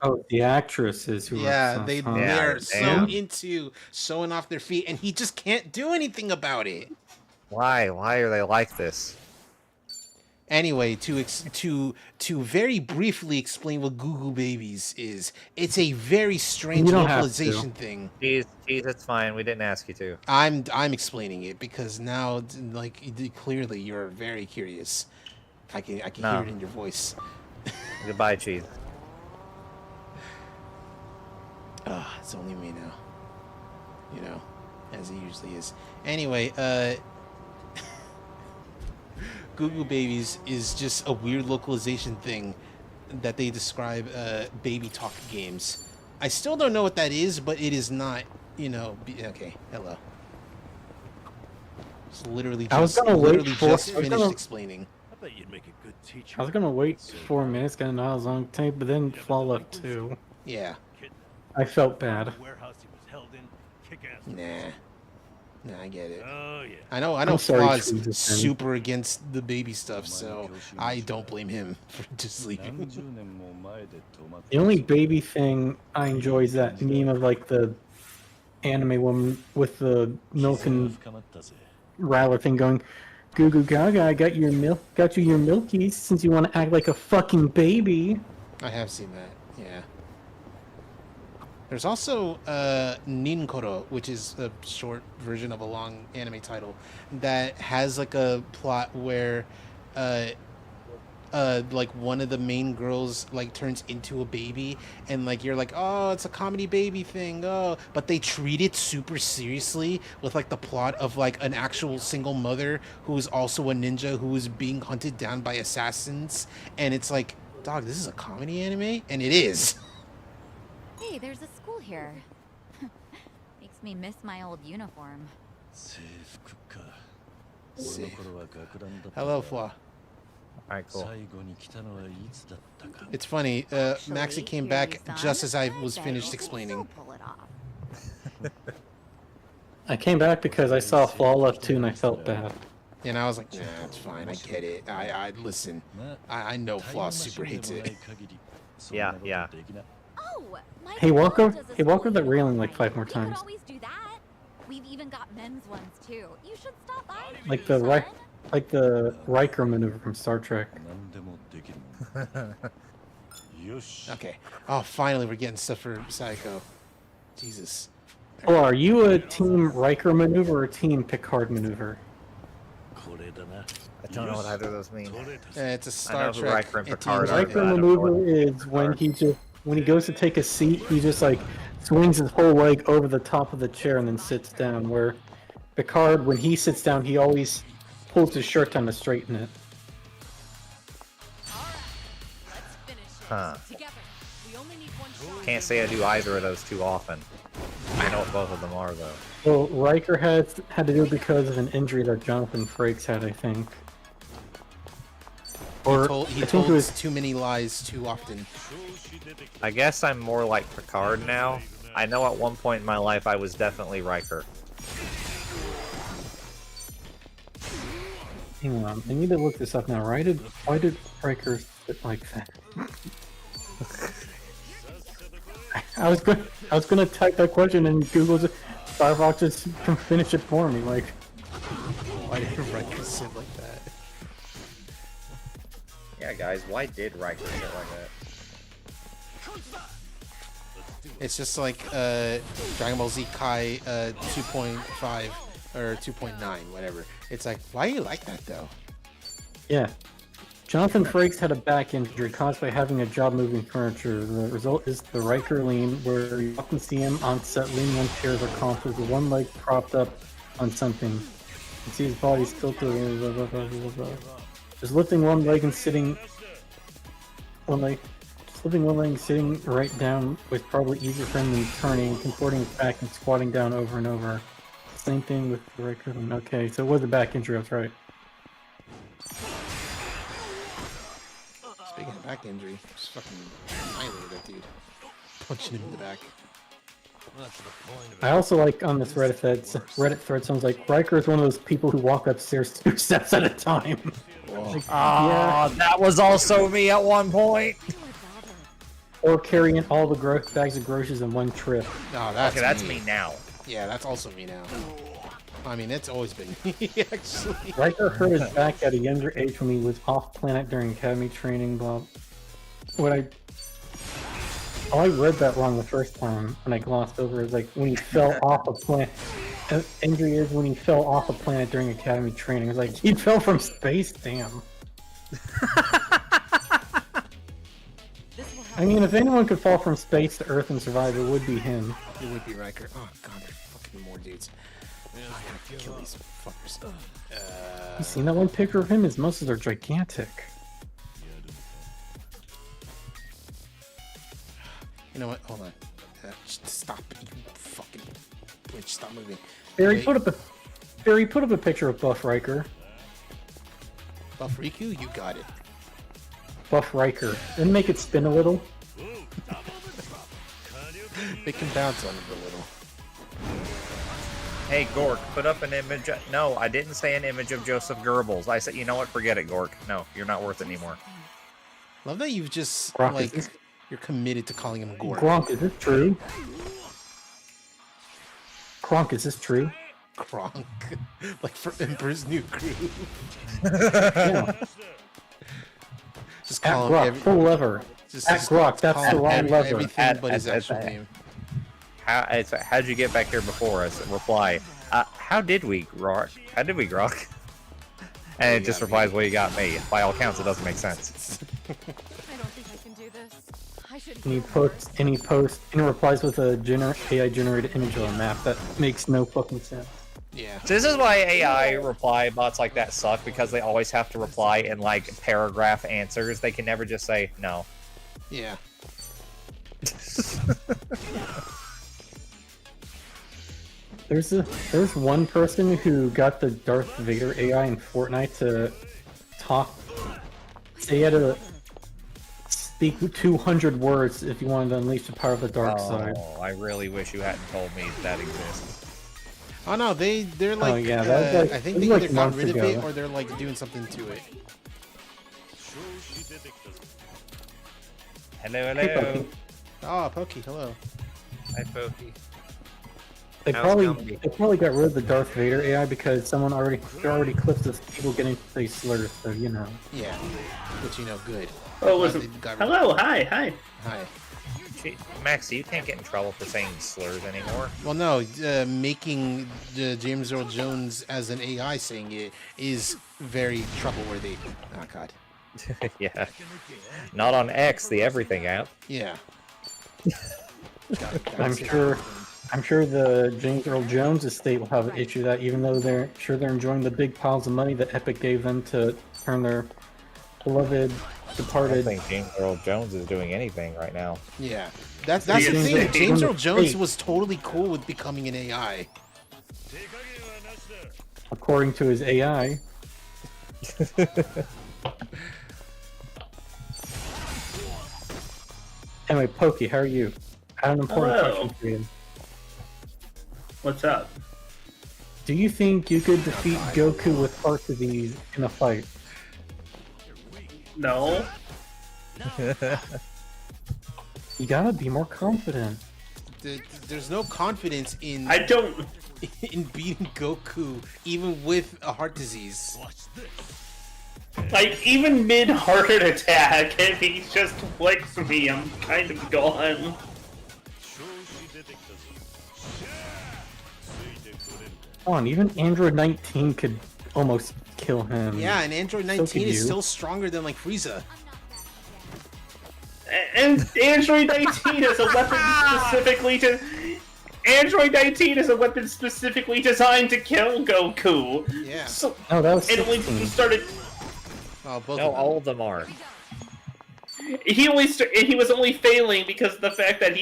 Oh, the actresses who Yeah, are they obsessed, huh? they Yeah, are so damn. into showing off their feet, and he just can't do anything about it. Why? Why are they like this? Anyway, to very briefly explain what Goo Goo Babies is, it's a very strange You don't have localization to. thing. Jeez, it's fine. We didn't ask you to. I'm explaining it because now, like, clearly you're very curious. I can No. hear it in your voice. Goodbye, Cheese. Ah, it's only me now. You know, as it usually is. Anyway, Goo Goo Babies is just a weird localization thing that they describe baby talk games. I still don't know what that is, but it is not, you know, okay, hello. It's literally I was just, gonna wait literally for- just I was finished gonna- explaining. I bet you'd make a good teacher. I was gonna wait 4 minutes, gonna know how long it take, but then Flaw left too. Yeah. I felt bad. Warehouse he was held in, kick-ass. Nah, I get it. Oh yeah. I know I'm sorry, Flaw's Cheese, super against the baby stuff, so I don't blame him for just leaving. The only baby thing I enjoy is that meme of like the anime woman with the milk and rattler thing going, "Goo Goo Gaga, I got your milk, got you your milkies since you want to act like a fucking baby." I have seen that, yeah. There's also Ninkoro, which is a short version of a long anime title that has like a plot where like one of the main girls like turns into a baby, and like you're like, oh, it's a comedy baby thing, oh, but they treat it super seriously with like the plot of like an actual single mother who is also a ninja who is being hunted down by assassins, and it's like, dog, this is a comedy anime, and it is. Hey, there's a school here. Makes me miss my old uniform. Hello, Flaw. Alright, cool. It's funny, Maxie came back just as I was finished explaining. I came back because I saw Flaw left too, and I felt bad. And I was like, nah, it's fine, I get it. I listen. I know Flaw super hates it. Yeah. Oh, my Hey, walk girl over, does a hey, walk school over that uniform railing like night. 5 more We times. could always do that. We've even got men's ones too. You should stop by. Like the Riker maneuver from Star Trek. Okay. Oh, finally we're getting stuff for Psycho. Jesus. Oh, are you a Team Riker maneuver or Team Picard maneuver? I don't know what either of those mean. It's a I Star know who Trek. Riker and and Picard Team are, Riker but I don't know maneuver what- is when he goes to take a seat, he just like swings his whole leg over the top of the chair and then sits down. Where Picard, when he sits down, he always pulls his shirt down to straighten it. Huh. Can't say I do either of those too often. I know what both of them are, though. Well, Riker had to do it because of an injury that Jonathan Frakes had, I think. Or He I think told it was too many lies too often. I guess I'm more like Picard now. I know at one point in my life I was definitely Riker. Hang on, I need to look this up now. Why did Riker sit like that? I was gonna type that question and Google's Firefox just can finish it for me. Like, why did Riker sit like that? Yeah, guys, why did Riker sit like that? It's just like Dragon Ball Z Kai 2.5 or 2.9, whatever. It's like, why do you like that though? yeah, Jonathan Frakes had a back injury caused by having a job moving furniture. The result is the Riker lean, where you often see him on set leaning on chairs or consoles with one leg propped up on something. You see his body tilted, blah, blah, blah, blah, blah. Just lifting one leg and sitting sitting right down was probably easier for him than turning, contorting his back and squatting down over and over. Same thing with Riker. Okay, so it was a back injury, that's right. Speaking of back injury, just fucking annihilated that dude. Punching him in the back. I also like on this Reddit thread, someone's like, Riker is one of those people who walk upstairs 2 steps at a time. Like, That was also me at one point. Or carrying all the bags of groceries in one trip. No, that's me now. Yeah, that's also me now. I mean, it's always been me, actually. Riker hurt his back at a younger age when he was off planet during academy training. Bob, I read that wrong the first time when I glossed over. It was like when he fell off a planet. Injury is when he fell off a planet during academy training. It's like he fell from space. Damn. I mean, if anyone could fall from space to Earth and survive, it would be him. It would be Riker. Oh god, there's fucking more dudes. I gotta kill these fuckers. You seen that one picture of him? His muscles are gigantic. You know what? Hold on. Just stop. You fucking bitch. Stop moving. Barry, put up a picture of Buff Riker. Buff Riku? You got it. Buff Riker. And make it spin a little. They can bounce on it a little. Hey, Gork, put up an image. No, I didn't say an image of Joseph Goebbels. I said, you know what? Forget it, Gork. No, you're not worth it anymore. Love that you've just, Gronk, you're committed to calling him Gork. Gronk, is this true? Gronk, is this true? Gronk. Like for Emperor's New Groove. Yeah. Just At call Grok, him full lever. At Grok, that's the wrong lever. Everything but his actual name. How'd you get back here before us? Reply. How did we, Grok? How did we, Grok? And it just replies, well, you got me. By all accounts, it doesn't make sense. I don't think I can do this. I should. And he replies with a AI generated image of a map that makes no fucking sense. Yeah. So this is why AI reply bots like that suck, because they always have to reply in like paragraph answers. They can never just say no. Yeah. There's one person who got the Darth Vader AI in Fortnite to talk. They had to speak 200 words if you wanted to unleash the power of the dark side. Oh, I really wish you hadn't told me that exists. Oh no, they're like, Oh, yeah, that was like- I think it they was either like got months rid of it ago. or they're like doing something to it. Hello, Hey, hello. Pokey. Oh, Pokey, hello. Hi, Pokey. They How's it probably got rid of the Darth Vader AI because there already clips of people getting to say slurs, so you know. Yeah, but you know, good. Oh, Glad listen. they got rid of Hello, it. hi. Hi. Max, you can't get in trouble for saying slurs anymore. Well, no, making James Earl Jones as an AI saying it is very trouble-worthy. Oh, God. Yeah. Not on X, the everything app. Yeah. I'm sure the James Earl Jones estate will have an issue with that, even though they're enjoying the big piles of money that Epic gave them to turn their beloved I departed. don't think James Earl Jones is doing anything right now. Yeah. That's the thing. James Earl Jones was totally cool with becoming an AI. According to his AI. Anyway, Pokey, how are you? I have an important Hello. question for you. What's up? Do you think you could defeat Goku with heart disease in a fight? No. You gotta be more confident. There's no confidence in I don't in beating Goku even with a heart disease. like even mid heart attack. If he just flicks me, I'm kind of gone. Come on, even Android 19 could almost kill him. Yeah, and Android So 19 could is you. still stronger than like Frieza. And Android 19 is a weapon specifically to. Android 19 is a weapon specifically designed to kill Goku. Yeah. So, Oh, that was and when 16. he started, Oh, both No, of them. all of them are. he was only failing because of the fact that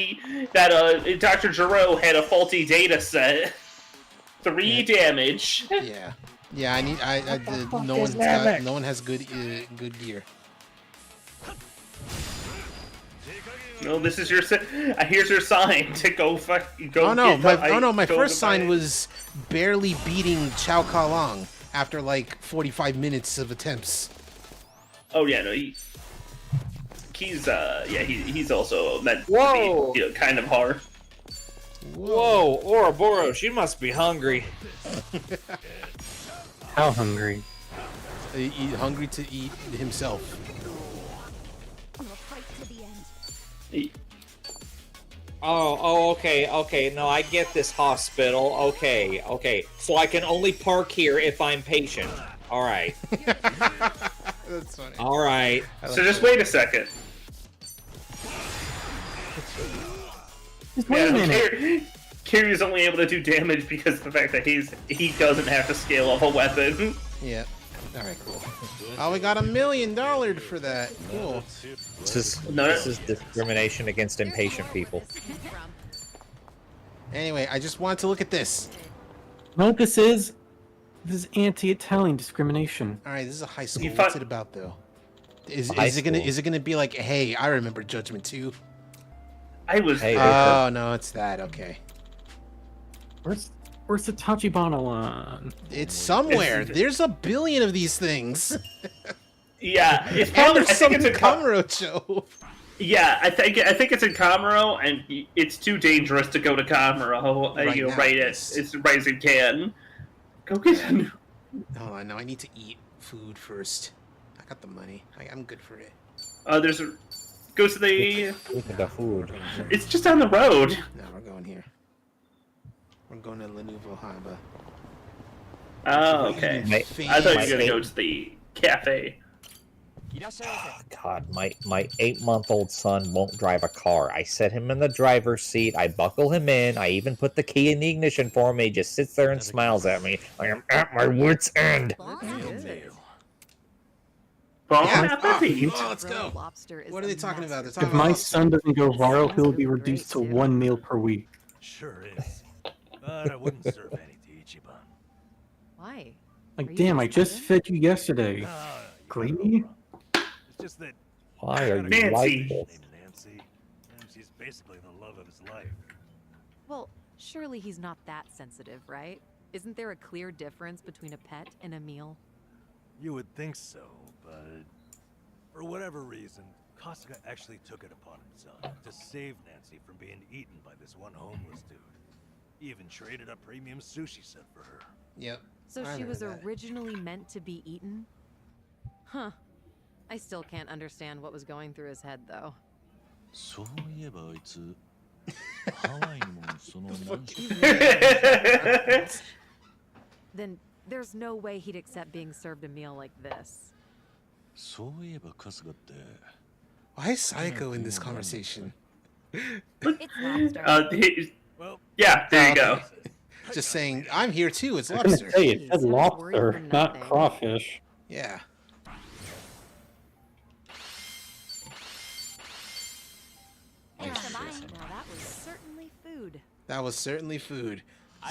Dr. Gero had a faulty data set. 3 damage. Yeah. Yeah, I need. I did. No is one's that? got. No one has good gear. No, this is your. Here's your sign to go. Go. Oh no! Get My go first to sign buy- was barely beating Chao Kalong after like 45 minutes of attempts. Oh yeah, no. He's he's also meant Whoa! to be kind of hard. Whoa, Ouroboros, you must be hungry. How hungry? Hungry to eat himself. We'll fight to the end. Okay. No, I get this hospital. Okay. So I can only park here if I'm patient. All right. That's funny. All right. So just wait a second. Just wait a minute. Kiryu's only able to do damage because of the fact that he doesn't have to scale up a weapon. Yeah. All right. Cool. Oh, we got $1 million for that. Cool. This is discrimination against impatient people. Anyway, I just wanted to look at this. You know what this is? This is anti-Italian discrimination. All right, this is a high school. What's it about, though? Is it gonna be like, hey, I remember Judgment 2? Oh no, it's that. Okay. Where's the Tachibana one? It's somewhere. There's a billion of these things. Yeah, it's And probably. there's some in Kamurocho. Yeah, I think it's in Kamuro, and it's too dangerous to go to Kamuro. Right now, It's right as you can. Go get a new. Hold on, no, I need to eat food first. I got the money. I'm good for it. Go to the. The food. It's just down the road. No, we're going here. We're going to La Nouveau Haba. Oh, okay. I thought you were gonna go to the cafe. Oh, God, my 8-month-old son won't drive a car. I set him in the driver's seat. I buckle him in. I even put the key in the ignition for him. He just sits there and smiles at me. I am at my wit's end. Let's go. What are they talking about? They're talking If my about son doesn't go viral, he'll be reduced to 1 meal per week. Sure is. But I wouldn't serve any to Ichiban. Why? Like, damn, I just fed you yesterday. Greedy? It's just that. Why are you Nancy. like this? Nancy. She's basically the love of his life. Well, surely he's not that sensitive, right? Isn't there a clear difference between a pet and a meal? You would think so, but for whatever reason, Kasuga actually took it upon himself to save Nancy from being eaten by this one homeless dude. He even traded a premium sushi set for her. Yep. So she was originally meant to be eaten? Huh. I still can't understand what was going through his head, though. Then there's no way he'd accept being served a meal like this. Why is Psycho in this conversation? Yeah, there you go. Just saying, I'm here too. It's I was gonna lobster. say, it said lobster, not crawfish. Yeah. Now that was certainly food. That was certainly food.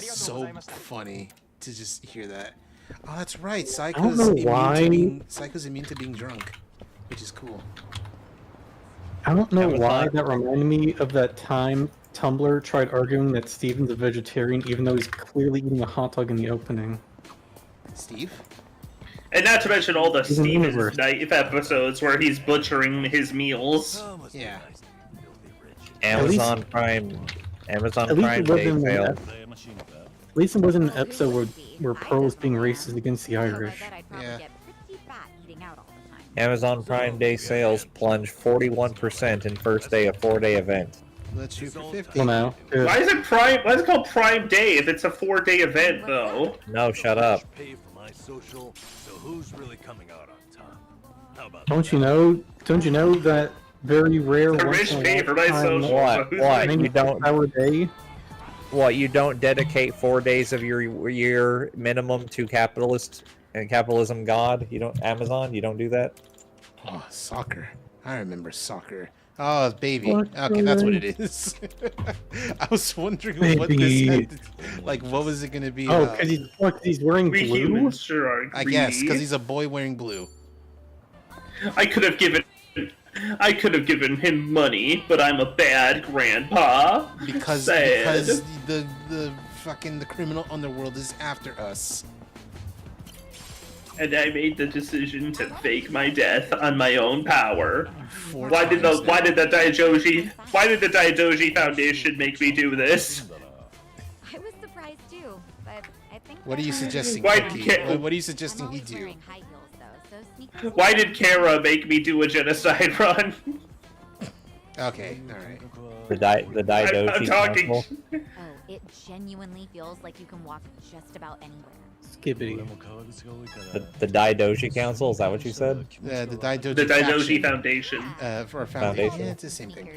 So funny to just hear that. Oh, that's right. Psycho's know immune why. to being drunk, which is cool. I don't know why that reminded me of that time Tumblr tried arguing that Steven's a vegetarian even though he's clearly eating a hot dog in the opening. Steve? And not to mention all the He's in the Steven's universe. Knife episodes where he's butchering his meals. Yeah. Amazon Prime At least Prime it wasn't Day an sale. At least it wasn't an episode where Pearl was being racist against the Irish. Yeah. Amazon Prime Day sales plunged 41% in first day of 4-day event. Let's shoot for 50. Well, now, Why is it called Prime Day if it's a 4-day event though? No, shut up. Pay for my social, so who's really coming out on top? How about don't you know that very rare The once rich in a pay for my lifetime social. What? Who's What? making- You don't? 24-hour day? What? You don't dedicate 4 days of your year minimum to capitalism god? You don't Amazon? You don't do that? Oh, soccer. I remember soccer. Oh, it's baby. What's Okay, that's what your it is. I was wondering what this Baby. had to, like, what was it gonna be? Oh, about? because he's wearing We blue. humans sure are I guess greedy. because he's a boy wearing blue. I could have given him money, but I'm a bad grandpa. Because Sad. the fucking the criminal underworld is after us. And I made the decision to fake my death on my own power. Why did times the Daidoji Foundation make me do this? I was surprised too, but I think. What are you suggesting? Why Cookie? can't- What are you suggesting he do? Wearing high heels though, so sneakers. Why did Kara make me do a genocide run? Okay, all right. The Daidoji I'm talking. Council. Oh, it genuinely feels like you can walk just about anywhere. Skippity. The Daidoji Council, is that what you said? The Daidoji. The Daidoji faction, Foundation. For a foundation. Foundation. Yeah, it's the same thing.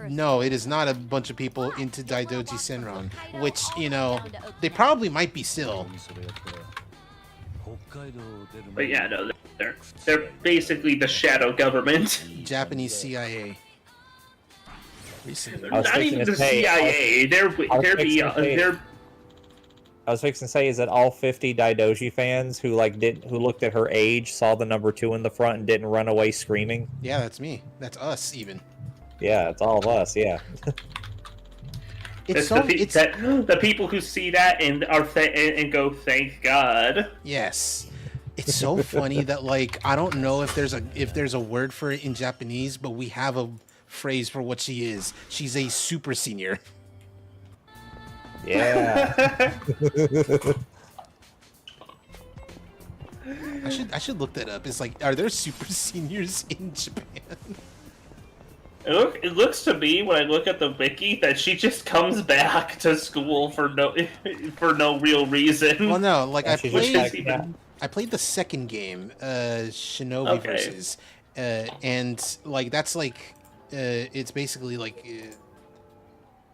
No, it is not a bunch of people into Daidoji Senran, which, you know, they probably might be still. But yeah, no, they're basically the shadow government. Japanese CIA. I was Not fixing even to the say- CIA. I was fixing to say, is that all 50 Daidoji fans who looked at her age, saw the number 2 in the front, and didn't run away screaming? Yeah, that's me. That's us, even. Yeah, it's all of us. Yeah. It's the people who see that and and go, thank God. Yes. It's so funny that, like, I don't know if there's a word for it in Japanese, but we have a phrase for what she is. She's a super senior. Yeah. I should look that up. It's like, are there super seniors in Japan? It looks to me when I look at the wiki that she just comes back to school for no real reason. Well, no, like Yeah, I she's just played. like, I played the second game, Shinobi Okay. versus, and like that's like, it's basically like,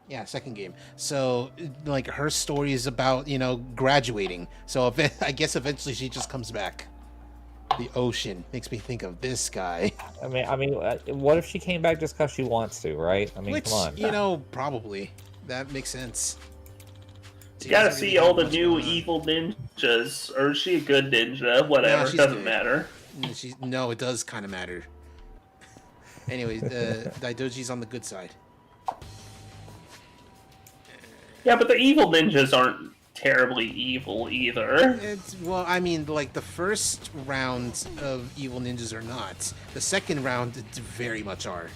yeah, second game. So like her story is about, you know, graduating. So I guess eventually she just comes back. The ocean makes me think of this guy. I mean, what if she came back just because she wants to, right? I mean, Which, come on. you know, probably that makes sense. You gotta see all the new evil ninjas, or is she a good ninja? Whatever, she's doesn't good. matter. No, it does kind of matter. Anyways, Daidoji's on the good side. Yeah, but the evil ninjas aren't terribly evil either. Well, I mean, like the first round of evil ninjas are not. The second round very much are.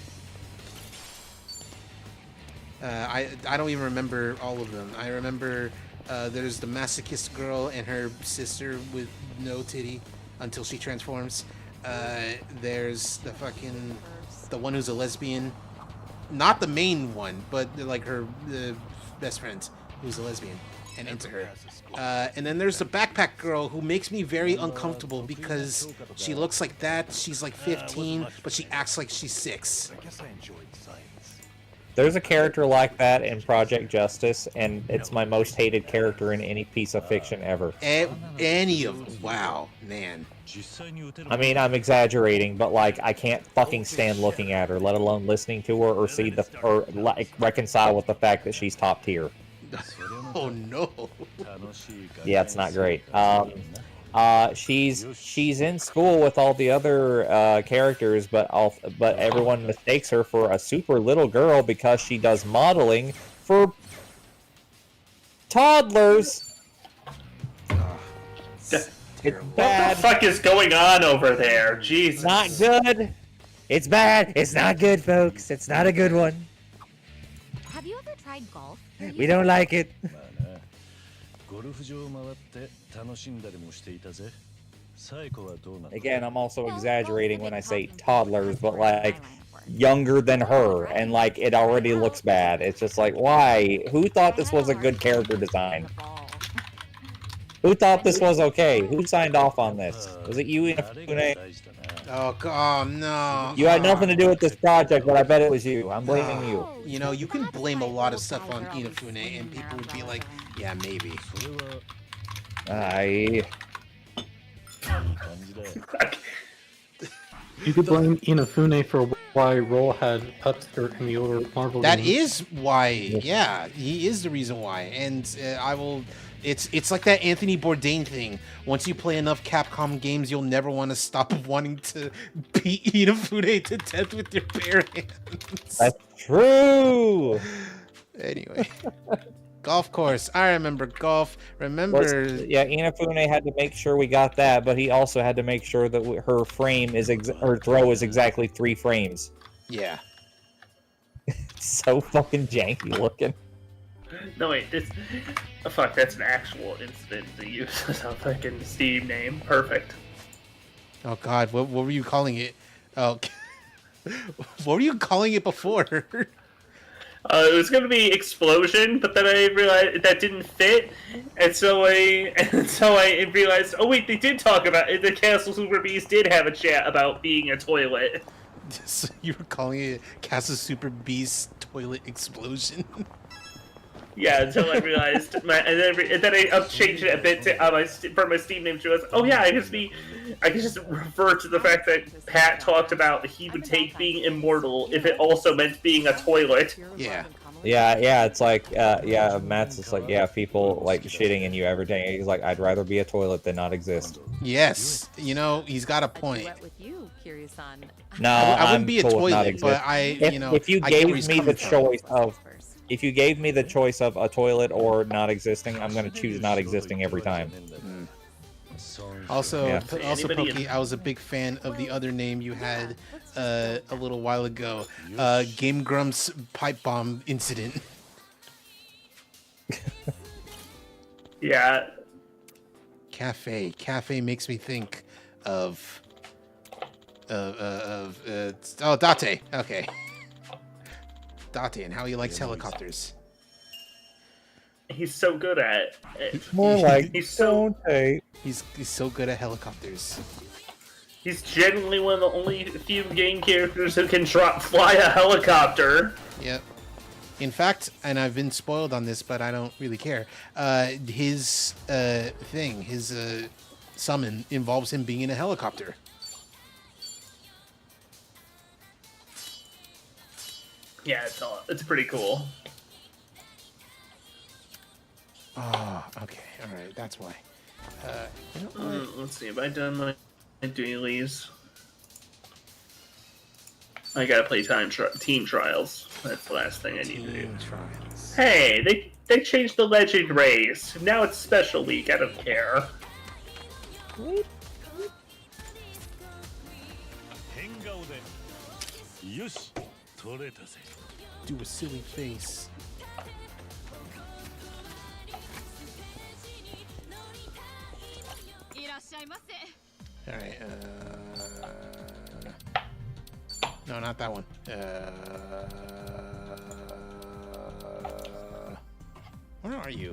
I don't even remember all of them. I remember there's the masochist girl and her sister with no titty until she transforms. There's the one who's a lesbian, not the main one, but like her best friend who's a lesbian and into her. And then there's the backpack girl who makes me very uncomfortable because she looks like that. She's like 15, but she acts like she's 6. I guess I enjoyed science. There's a character like that in Project Justice, and it's my most hated character in any piece of fiction ever. Any of them. Wow, man. I mean, I'm exaggerating, but like, I can't fucking stand looking at her, let alone listening to her or like reconcile with the fact that she's top tier. Oh no. Yeah, it's not great. She's in school with all the other characters, but everyone mistakes her for a super little girl because she does modeling for toddlers. It's bad. What the fuck is going on over there? Jesus. Not good. It's bad. It's not good, folks. It's not a good one. Have you ever tried golf? We don't like it. ゴルフ場を回って楽しんだりもしていたぜ。サイコはどうなの? Again, I'm also exaggerating when I say toddlers, but like younger than her, and like it already looks bad. It's just like, why? Who thought this was a good character design? Who thought this was okay? Who signed off on this? Was it you, Inafune? Oh god, no. You had nothing to do with this project, but I bet it was you. I'm blaming you. You know, you can blame a lot of stuff on Inafune, and people would be like, yeah, maybe. You could blame Inafune for why Roll had upskirt in the older Marvel That games. is why. Yeah, he is the reason why. And I will. It's like that Anthony Bourdain thing. Once you play enough Capcom games, you'll never want to stop wanting to beat Inafune to death with your bare hands. That's true. Anyway, golf course. I remember golf. Remember. Yeah, Inafune had to make sure we got that, but he also had to make sure that her frame is her throw is exactly 3 frames. Yeah. So fucking janky looking. No wait, this. Oh, fuck, that's an actual incident to use as a fucking Steam name. Perfect. Oh God, what were you calling it? Oh, what were you calling it before? It was going to be Explosion, but then I realized that didn't fit, and so I realized, oh wait, they did talk about the Castle Super Beast did have a chat about being a toilet. So you were calling it Castle Super Beast Toilet Explosion? Yeah, until I realized, and then I changed it a bit to for my Steam name to us. Oh yeah, I can just refer to the fact that Pat talked about he would take being immortal if it also meant being a toilet. Yeah. Yeah, it's like, yeah, Matt's just like, yeah, people like shitting in you every day. He's like, I'd rather be a toilet than not exist. Yes, you know, he's got a point. No, I wouldn't I'm be a cool with not toilet, but exist. If you I get where gave he's me the coming from. choice of, if you gave me the choice of a toilet or not existing, I'm gonna choose not existing every time. Also, Yeah. Pokey, I was a big fan of the other name you had a little while ago, Game Grumps pipe bomb incident. Yeah. Cafe makes me think of Date. Okay. Date and how he likes helicopters. He's so good at it. More like he's so he's so good at helicopters. He's genuinely one of the only few game characters who can fly a helicopter. Yep. In fact, and I've been spoiled on this, but I don't really care. His summon involves him being in a helicopter. Yeah, it's pretty cool. Oh, okay, all right, that's why. You know what? Let's see, have I done my dailies? I gotta play team trials. That's the last thing I need to do. Trials. Hey, they changed the legend race. Now it's special week. I don't care. Do a silly face. All right. No, not that one. Where are you?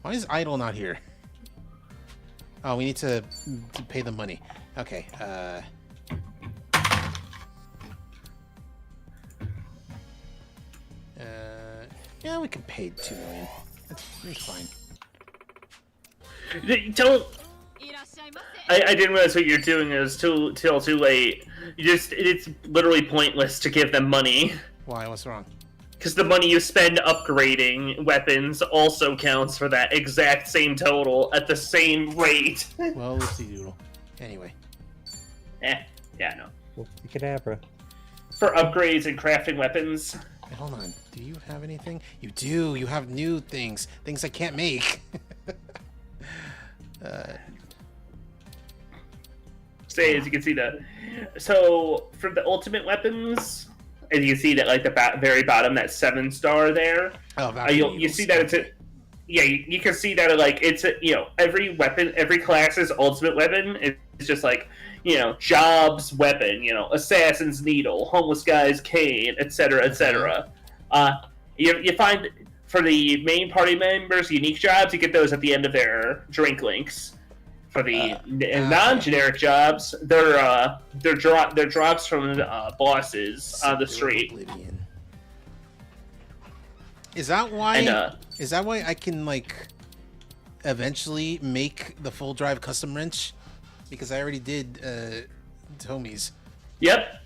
Why is Idol not here? Oh, we need to pay the money. Okay. Yeah, we can pay $2 million. It's fine. Don't. I didn't realize what you're doing is till too late. It's literally pointless to give them money. Why? What's wrong? Because the money you spend upgrading weapons also counts for that exact same total at the same rate. Well, let's see, Doodle. Anyway. Yeah, no. Cadabra. For upgrades and crafting weapons. Hey, hold on. Do you have anything? You do. You have new things. Things I can't make. Say, as you can see that. So, for the ultimate weapons, as you can see that, like, the very bottom, that 7-star there. Oh, you see that it's a... Yeah, you can see that, like, it's a, every weapon, every class's ultimate weapon is just, like, Job's weapon, Assassin's Needle, Homeless Guy's Cane, etc., etc. You find, for the main party members, unique jobs, you get those at the end of their drink links. For the non-generic jobs, they're drops from bosses on the street. Oblivion. Is that why? Is that why I can eventually make the full drive custom wrench? Because I already did Tommy's. Yep.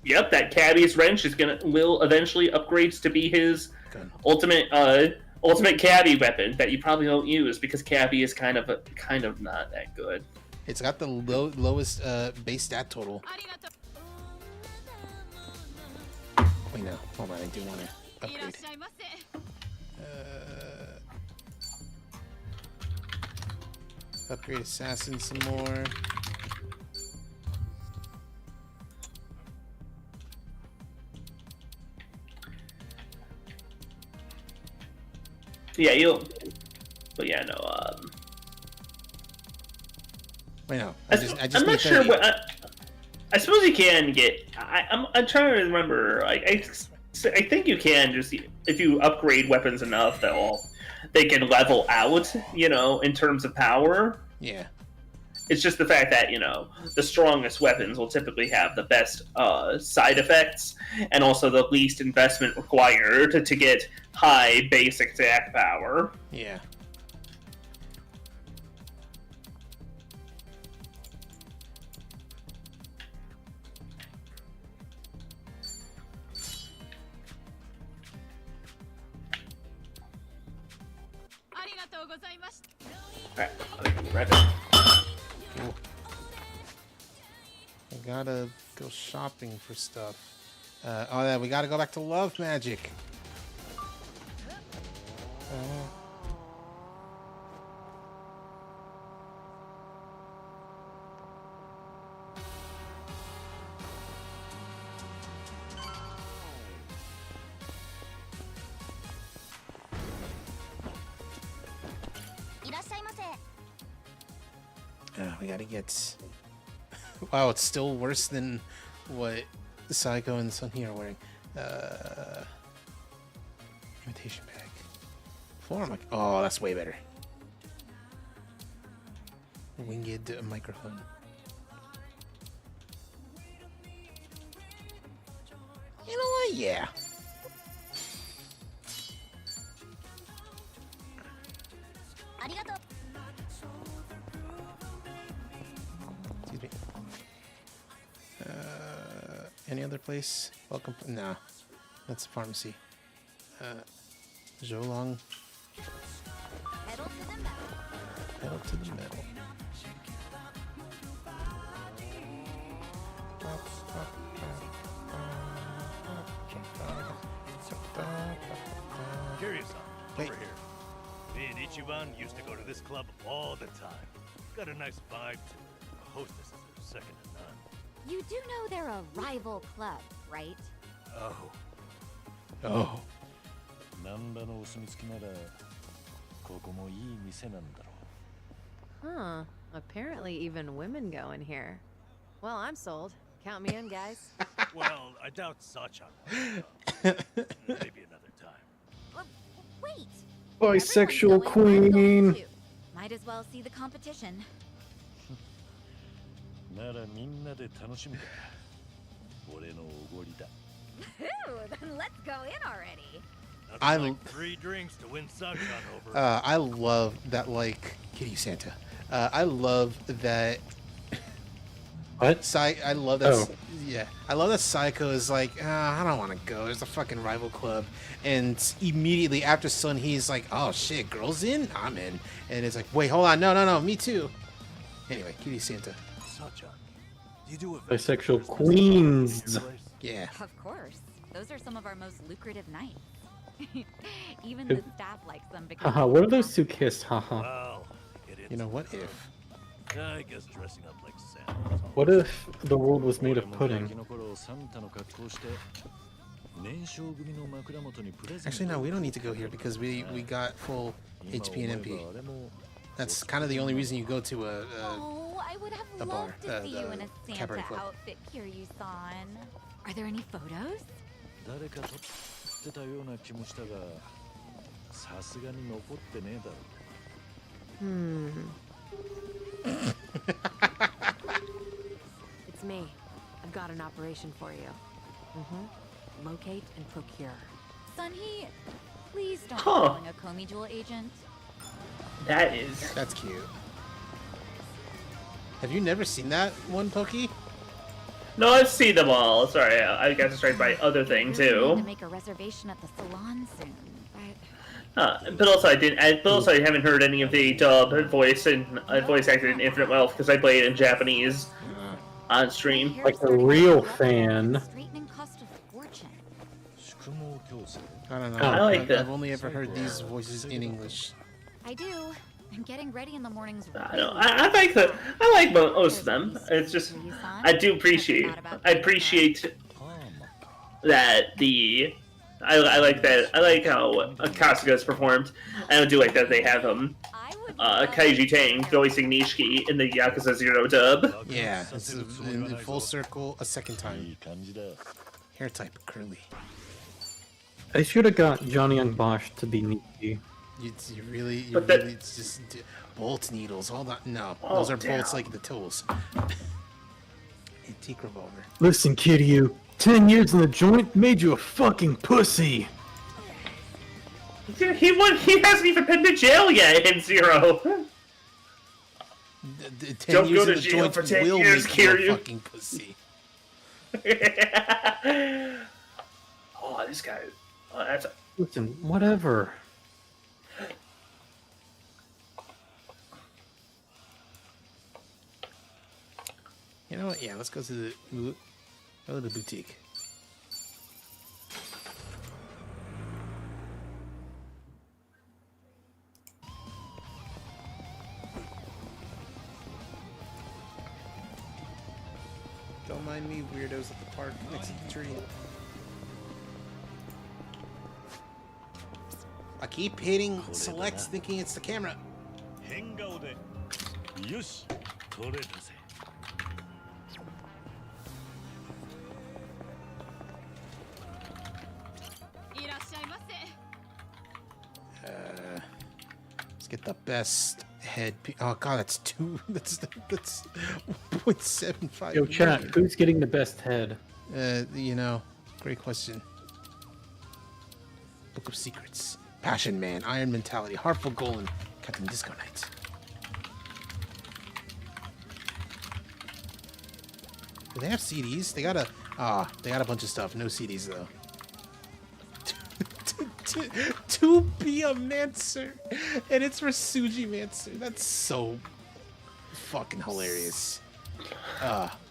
Yep, that Cabbie's wrench will eventually upgrade to be his ultimate Cabbie weapon that you probably don't use because Cabbie is kind of not that good. It's got the lowest base stat total. Wait, no, hold on, I do want to upgrade. Upgrade assassin some more. Yeah, but yeah, no. Wait, no. I'm not sure what. I suppose you can get. I'm trying to remember. I think you can just if you upgrade weapons enough that they can level out. In terms of power. Yeah. It's just the fact that the strongest weapons will typically have the best side effects and also the least investment required to get high basic attack power. Yeah. Alright, I'll be right back. Cool. I gotta go shopping for stuff. Oh yeah, we gotta go back to Love Magic. We gotta get... Wow, it's still worse than what Psycho and Sunny are wearing. Imitation bag. Floor mic. Oh, that's way better. Winged microphone. You know what? Yeah. Excuse me. Any other place? Welcome. Nah, that's a pharmacy. Zholong. Pedal to the metal. Curious, Wait. over here. Me and Ichiban used to go to this club all the time. Got a nice vibe to it. The hostesses are second to none. You do know they're a rival club, right? Oh. Oh. 難波のお墨付きならここもいい店なんだろ Huh. Apparently even women go in here. Well, I'm sold. Count me in, guys. Well, I doubt Sachan. Maybe another time. Wait. Bisexual queen. Might as well see the competition. うならみんなで楽しむか俺のおごりだ Phew, then let's go in already. Nothing like 3 drinks to win Sachan over. I love that, like, Kitty Santa. I love that. What? I love that. Oh. Yeah, I love that Psycho is like, I don't want to go. There's a fucking rival club, and immediately after Sun, he's like, oh shit, girls in? I'm in. And it's like, wait, hold on, no, me too. Anyway, Kitty Santa. Sachan, do you do a Bisexual queens. Yeah. Of course. Those are some of our most lucrative nights. Even the staff likes them because Haha, what are those two kissed? Haha. Well, You know, what if? I guess dressing up like Santa. What if the world was made of ガ pudding? キの頃サンタの格好して年少組の枕元にプレゼント Actually, no, we don't need to go here because we got full HP and MP. That's kind of the only reason you go to Oh, I would have a bar, loved to see you in a the cabaret Santa club. outfit, Kiryu-san. Are there any photos? 誰か撮ってたような気もしたがさすがに残ってねえだろ It's me. I've got an operation for you. Locate and procure. Sunhee, please don't Huh. calling a Komi Jewel agent. That's cute. Have you never seen that one, Pokey? No, I've seen them all. Sorry, I got distracted by other thing Need to too. make a reservation at the salon soon, but But also I didn't. But also I haven't heard any of the dub voice and voice acted in Infinite Wealth because I played it in Japanese on stream. Like a real fan. straightening cost a fortune. I don't know. I like that. I've only ever heard these voices in English. I do. And getting ready in the mornings. I don't know. I like the. I like most of them. It's just I do appreciate. I appreciate that the. I like that. I like how Kasuga's performed. And I do like that they have him. Kaiji Tang voicing Nishiki in the Yakuza 0 dub. Yeah, it's in full circle a second time. Hair type curly. I should have got Johnny Young Bosch to be Nikki. You really, it's just bolt needles. Hold on, no, those are bolts like the tools. Antique revolver. Listen, kid, you 10 years in the joint made you a fucking pussy. He hasn't even been to jail yet in 0. 10 Don't years go in to the jail joint for 10 will years, make you a Kiryu. fucking pussy. Oh, this guy. Oh, that's. Listen, whatever. You know what? Yeah, let's go to the boutique. Don't mind me, weirdos at the park next to the tree. I keep hitting select thinking it's the camera. 変顔でよし取れたぜ Let's get the best head. Oh god, that's two. That's 1.75. Yo, chat, who's getting the best head? You know, great question. Book of Secrets, Passion Man, Iron Mentality, Heartful Golem, Captain Disco Knight. Do they have CDs? They got a bunch of stuff. No CDs though. To be a Mancer, and it's for Suji Mancer. That's so fucking hilarious.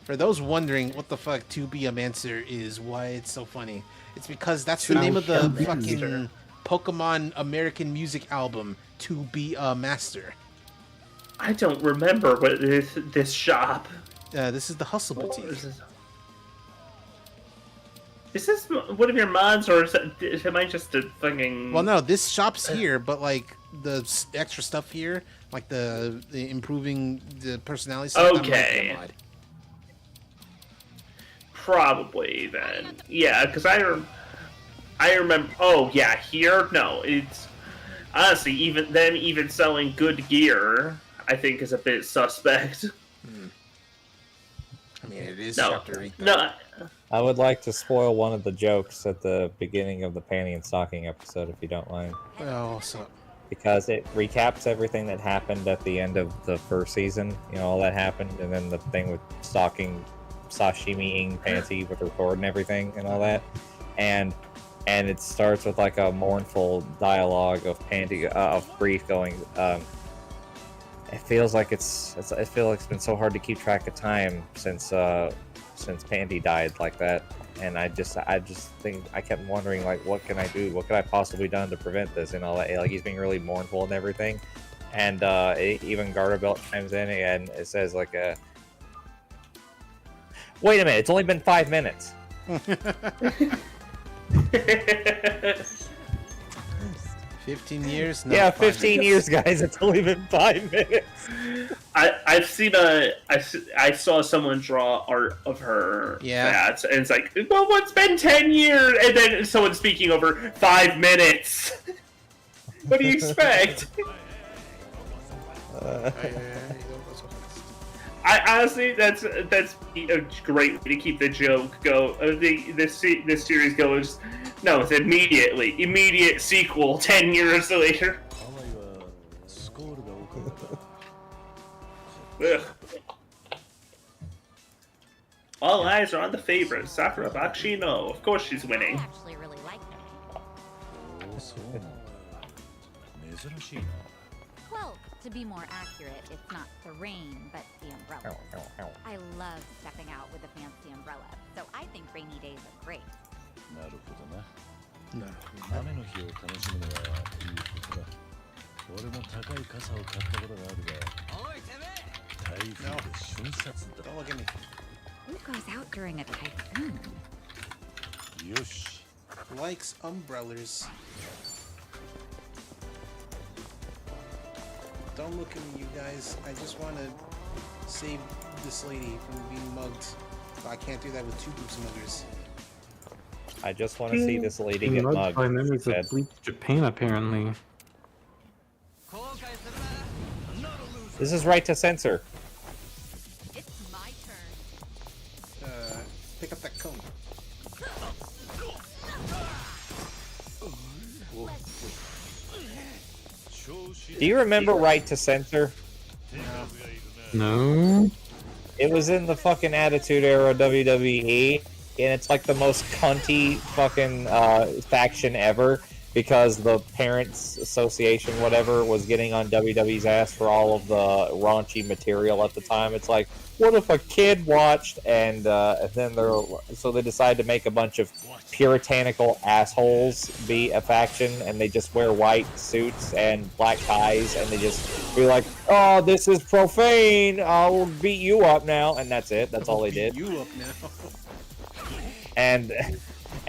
For those wondering what the fuck To Be a Mancer is, why it's so funny, it's because that's the name of the fucking Pokemon American music album, To Be a Master. I don't remember what this shop. This is the Hustle Boutique. Is this one of your mods, or am I just a fucking... Well, no, this shop's here, but, like, the extra stuff here, like the improving the personality stuff, okay. Mod. Probably, then. Yeah, because I remember... Oh, yeah, here? No, it's... Honestly, even selling good gear, I think, is a bit suspect. I mean, it is chapter 8. No. I would like to spoil one of the jokes at the beginning of the Panty and Stocking episode, if you don't mind. Oh, what's up? Because it recaps everything that happened at the end of the first season. You know, all that happened, and then the thing with stalking, sashimi-ing Panty with her cord and everything, and all that. And it starts with like a mournful dialogue of Panty, of Brief going, it feels like it's been so hard to keep track of time since Pandy died like that, and I just think I kept wondering, like, what can I do? What could I possibly done to prevent this and all that? Like, he's being really mournful and everything, and even Garterbelt chimes in and it says like wait a minute, it's only been 5 minutes. 15 years? No, yeah, 5 15 minutes. years, guys. It's only been 5 minutes. I saw someone draw art of her. Yeah. That, and it's like, well, what's been 10 years? And then someone speaking over 5 minutes. What do you expect? I honestly, that's a great way to keep the joke go. This series goes. No, it's immediate sequel 10 years later. Ugh. All eyes are on the favorite, Sakura Bakshino. Of course she's winning. Actually, really like them. Well, to be more accurate, it's not the rain, but the umbrella. I love stepping out with a fancy umbrella, so I think rainy days are great. なるほどな。なる雨の日を楽しむのはいいことだ。俺も高い傘を買ったことがあるが、おいてめえ。台風で瞬殺だ。 Don't look at me. Who goes out during a typhoon? よし。 Likes umbrellas. Don't look at me, you guys. I just want to save this lady from being mugged. But I can't do that with two groups of muggers. I just want to see this lady get Mugged mugged. by members Said. of Bleach Japan, apparently. This is right to censor. It's my turn. Pick up that cone. Do you remember right to censor? No. It was in the fucking Attitude Era WWE, and it's like the most cunty fucking faction ever because the Parents Association, whatever, was getting on WWE's ass for all of the raunchy material at the time. It's like, what if a kid watched and then they decided to make a bunch of puritanical assholes be a faction, and they just wear white suits and black ties, and they just be like, oh, this is profane, I'll beat you up now, and that's it. That's all they did. You up now.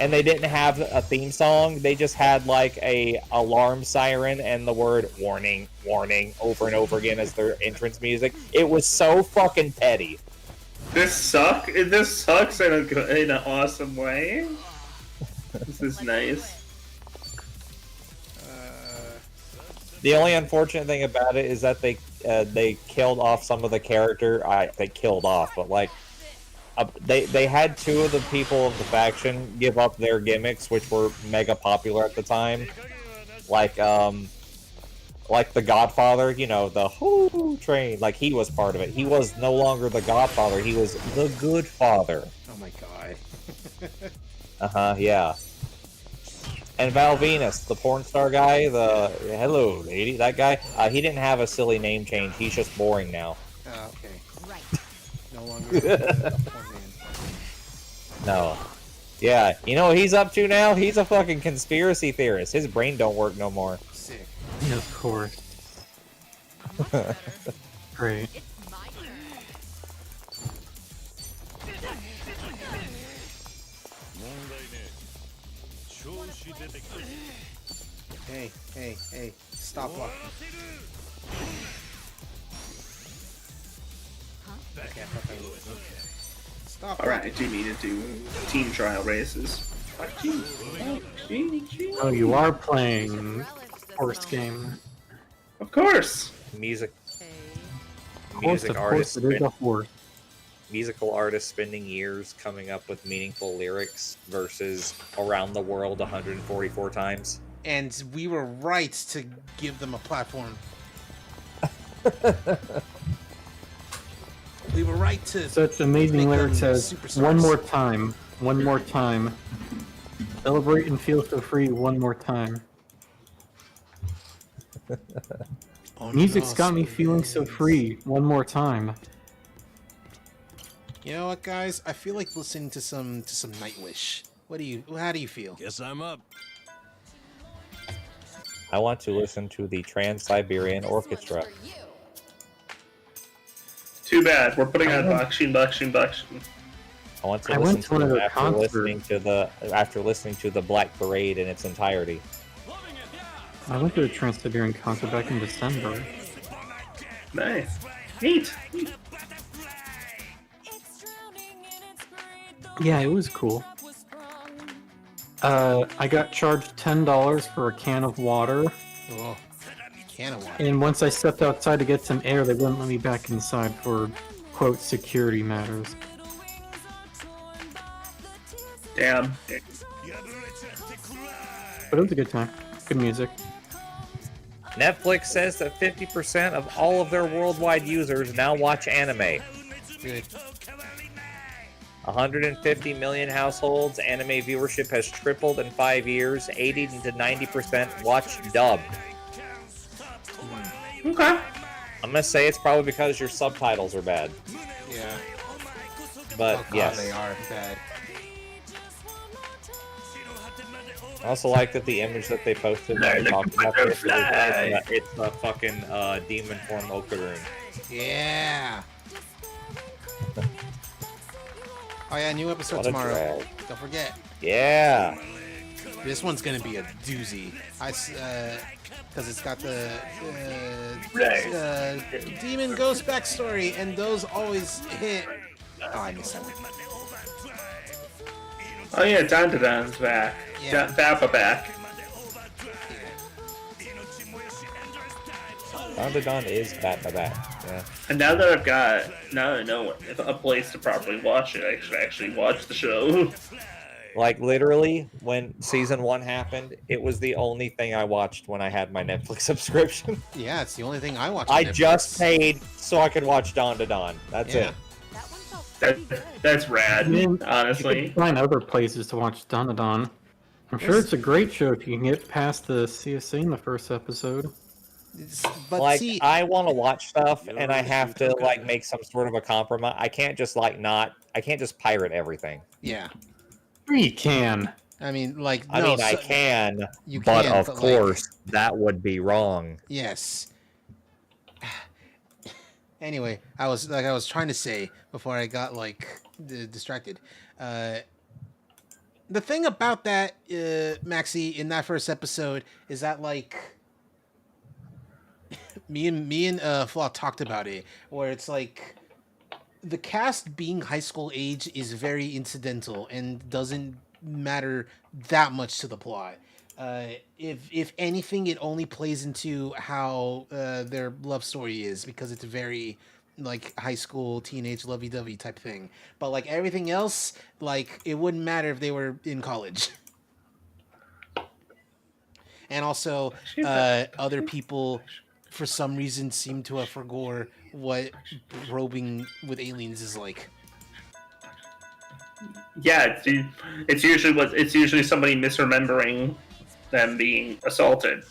And they didn't have a theme song. They just had like a alarm siren and the word warning, warning over and over again as their entrance music. It was so fucking petty. This sucks in an awesome way. This is nice. The only unfortunate thing about it is that they killed off some of the character. They killed off, but like they had two of the people of the faction give up their gimmicks, which were mega popular at the time, like the Godfather. You know, the whoo train. Like he was part of it. He was no longer the Godfather. He was the Good Father. Oh my god. Yeah. And Val Venus, the porn star guy, the hello lady, that guy, he didn't have a silly name change. He's just boring now. Okay. Right. No longer a porn man. No. Yeah, you know what he's up to now? He's a fucking conspiracy theorist. His brain don't work no more. Sick. Yeah, of course. Great. Hey, stop walking. Okay, I thought that was okay. Stop. Alright, I do need to do team trial races. Oh, you are playing horse game. Of course. Music Of course, it is a horse. Musical artists spending years coming up with meaningful lyrics versus around the world 144 times. And we were right to give them a platform. We were right to. So it's amazing lyric says, one more time, celebrate and feel so free one more time. Music's got me feeling so free one more time. You know what, guys? I feel like listening to some Nightwish. How do you feel? Guess I'm up. I want to listen to the Trans-Siberian Orchestra. Too bad. We're putting on Bakshin. I want to listen to them after listening to the Black Parade in its entirety. I went to a Trans-Siberian concert back in December. Nice. Neat. Yeah, it was cool. I got charged $10 for a can of water. Oh, can of water. And once I stepped outside to get some air, they wouldn't let me back inside for, quote, security matters. Damn. But it was a good time. Good music. Netflix says that 50% of all of their worldwide users now watch anime. Good. 150 million households. Anime viewership has tripled in 5 years. 80 to 90% watch dubbed. Okay. I'm gonna say it's probably because your subtitles are bad. Yeah. But Oh, God, yes, they are bad. I also like that the image that they posted that talked about this is it's a fucking demon form Okaroon. Yeah. Oh yeah, new episode What a tomorrow. drag. Don't forget. Yeah. This one's gonna be a doozy. Because it's got the demon ghost backstory, and those always hit. Oh, I missed that one. Oh yeah, Dandadan's back. Yeah. Dappa back. Dandadan is bat. Yeah. And now that I know a place to properly watch it, I should actually watch the show. Like literally, when season 1 happened, it was the only thing I watched when I had my Netflix subscription. Yeah, it's the only thing I watch. I on Netflix. just paid so I could watch Dandadan. That's Yeah. it. That's rad, I mean, honestly. You could find other places to watch Dandadan. I'm sure it's a great show if you can get past the CSA in the first episode. But like, see, I want to watch stuff, and I have to like make some sort of a compromise. I can't just I can't just pirate everything. Yeah. Sure you can. I mean, like, I no, mean, I so- can, you but can, of but, like- course, that would be wrong. Yes. Anyway, I was trying to say before I got distracted. The thing about that, Maxie, in that first episode is that me and Flaw talked about it, where it's like the cast being high school age is very incidental and doesn't matter that much to the plot. If anything, it only plays into how their love story is, because it's very high school teenage lovey-dovey type thing. But everything else, it wouldn't matter if they were in college. And also, other people, for some reason, seem to have forgot what probing with aliens is like. Yeah, it's usually somebody misremembering them being assaulted.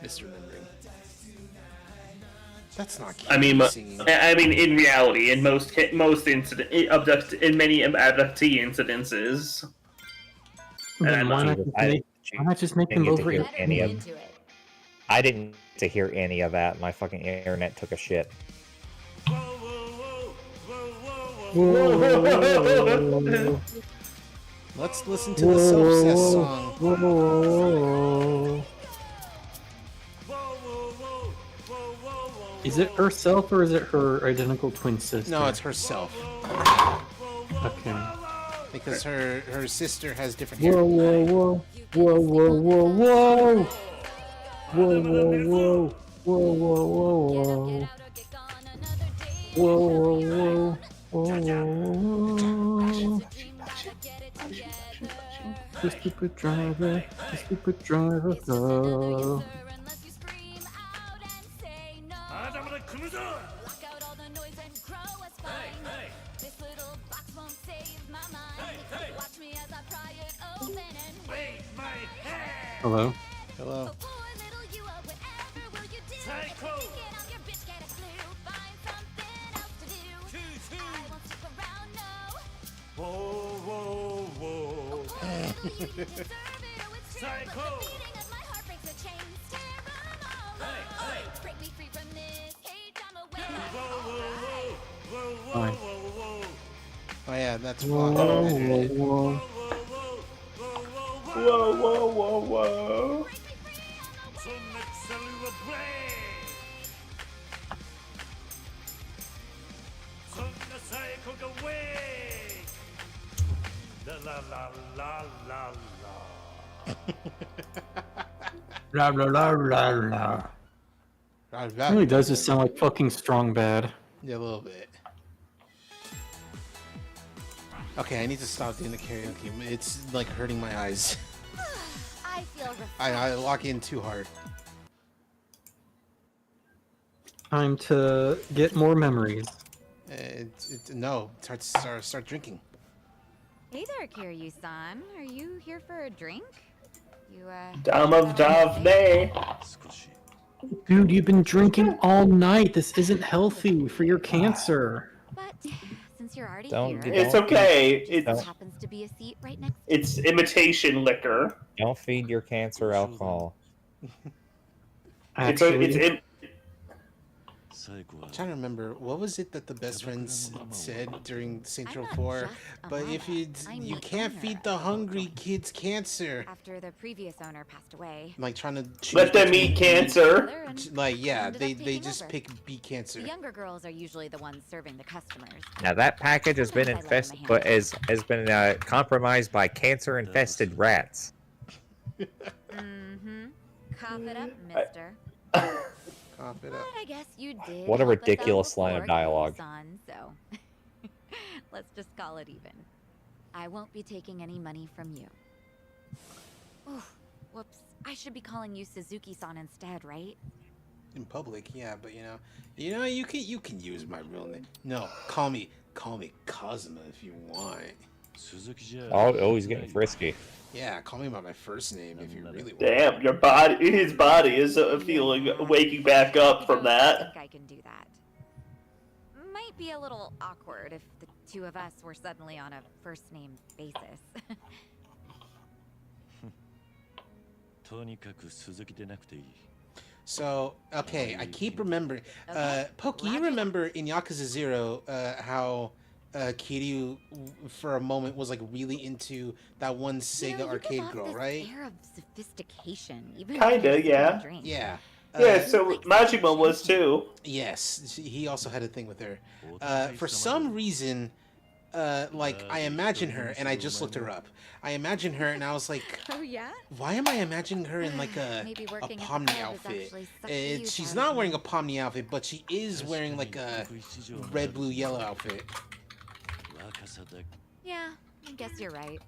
Misremembering. That's not cute. I mean, in reality, in many abductee incidences. Then why not just make them didn't get both to hear read? any of I didn't get to hear any of that. My fucking internet took a shit. Let's listen to the Self-Cess song. Is it herself or is it her identical twin sister? No, it's herself. Okay. Because her sister has different Whoa, hair. whoa, whoa, whoa, whoa, whoa, whoa, whoa, whoa, whoa, whoa, whoa, whoa, whoa, whoa, whoa, whoa. The stupid driver, go. Hello? Hello. Psycho! Fine. Oh yeah, that's Whoa, Flock. whoa, whoa. Whoa, whoa, whoa, whoa. La la la la la. It really does just sound like fucking strong bad. Yeah, a little bit. Okay, I need to stop doing the karaoke. It's hurting my eyes. I feel refreshed. I lock in too hard. Time to get more memories. No, start drinking. Hey there, Kiryu-san. Are you here for a drink? You, Dom of Davne. Dude, you've been drinking all night. This isn't healthy for your cancer. But since you're already Don't here, It's okay. just happens to be a seat right next. It's imitation liquor. Don't feed your cancer alcohol. Actually, I'm trying to remember what was it that the best friends said during Central 4. But if you can't feed the hungry kids cancer. After the previous owner passed away. Like trying to choose Let them between eat cancer. Like yeah, ended they up taking just over. pick beat cancer. The younger girls are usually the ones serving the customers. Now that package has been infested, but has been compromised by cancer-infested rats. Mm-hmm. Cough it up, mister. Cough it But up. I guess you did. What a help us out ridiculous line of before, dialogue. Kiryu-san, so let's just call it even. I won't be taking any money from you. Oof, whoops. I should be calling you Suzuki-san instead, right? In public, yeah, but you can use my real name. No, call me Kazuma if you want. Oh, he's getting frisky. Yeah, call me by my first name if you really want. Damn, his body is feeling waking back up from that. I think I can do that. Might be a little awkward if the two of us were suddenly on a first name basis. So, okay, I keep remembering. Pokey, you remember in Yakuza 0 how Kiryu for a moment was like really into that one Sega arcade girl, right? Air of sophistication, even Kinda, yeah. Yeah. Yeah, so Majima was too. Yes, he also had a thing with her. For some reason, like I imagine her, and I just looked her up. I imagine her, and I was like, oh yeah? why am I imagining her in like a Pomni outfit? She's not wearing a Pomni outfit, but she is wearing like a red, blue, yellow outfit. Yeah, I guess you're right.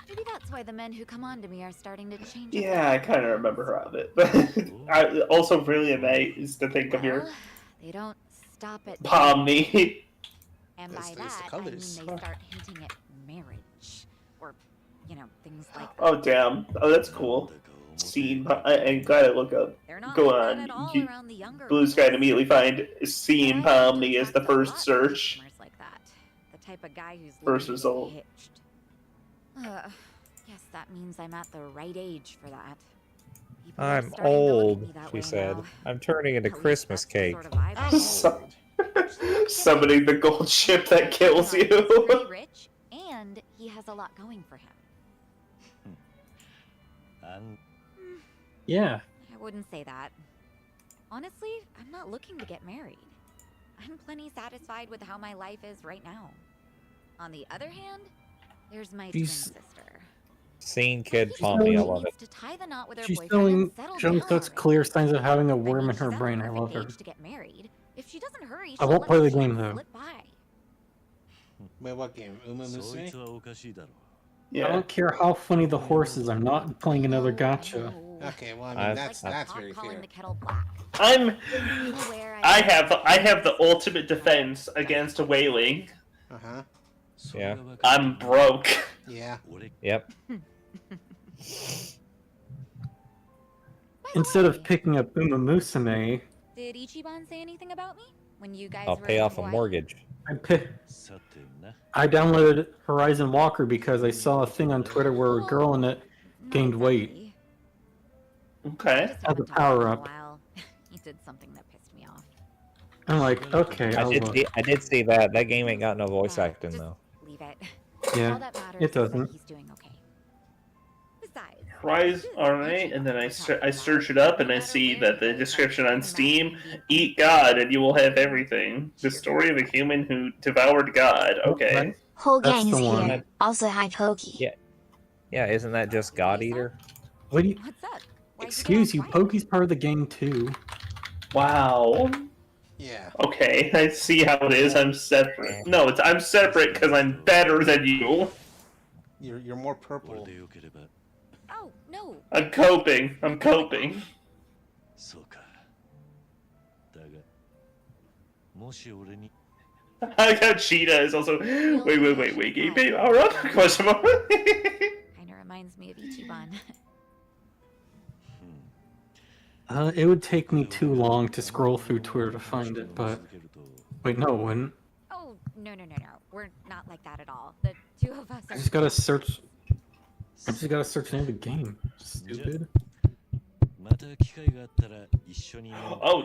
Maybe that's why the men who come on to me are starting to change. Yeah, I kind of remember her of it. I also really amazed to think of your They don't stop at Pomni. And by that, I mean they start hinting at marriage. Or, things like that. Oh, damn. Oh, that's cool. Scene. I'm glad I look up. Go on. Blue Sky to immediately find Scene Pomni as the first search. Like that. The type of guy who's First result. hitched. Guess that means I'm at the right age for that. People are I'm starting to look at old, me that she way said. now. I'm turning into Christmas cake. Sort of vibe I hold. Summoning the gold ship that kills He's you. pretty rich, and he has a lot going for him. yeah. I wouldn't say that. Honestly, I'm not looking to get married. I'm plenty satisfied with how my life is right now. On the other hand, there's my twin sister. Scene kid Pomni, I love it. To tie the knot with her She's boyfriend showing and settle such clear signs of having a worm in her brain. I love her. to get married. If she doesn't hurry, I won't play the game though. Wait, what game? Uma Musume? I don't care how funny the horse is. I'm not playing another gotcha. Okay, well, I mean that's very fair. I have the ultimate defense against a whaling. Uh-huh. Yeah. I'm broke. Yeah. Yep. Instead of picking up Uma Musume, Did Ichiban say anything about me when you guys I'll were pay in off a Hawaii? mortgage. I downloaded Horizon Walker because I saw a thing on Twitter where a girl in it gained weight. Okay. As a power up. He did something that pissed me off. I'm like, okay, I'll look. I did see that. That game ain't got no voice acting though. Leave it. Yeah, All that matters it is that doesn't. he's doing okay. Besides, Rise, alright, and then I search it up and I see that the description on Steam, eat God and you will have everything. The story of a human who devoured God. Okay. Whole That's gang is the one. here. Also, hi, Pokey. Yeah. Yeah, isn't that just God Eater? What do you? Excuse you, Pokey's part of the game too. Wow. Yeah. Okay, I see how it is. I'm separate. No, I'm separate because I'm better than you. You're more purple. oh no. I'm coping. I'm coping. I like how Cheetah is also. Wait. Game pay power up? Question mark. Kinda reminds me of Ichiban. It would take me too long to scroll through Twitter to find it, but wait, no, it wouldn't. Oh, no. We're not like that at all. The two of us I are. just gotta search. I just gotta search the name of the game. Stupid. Oh,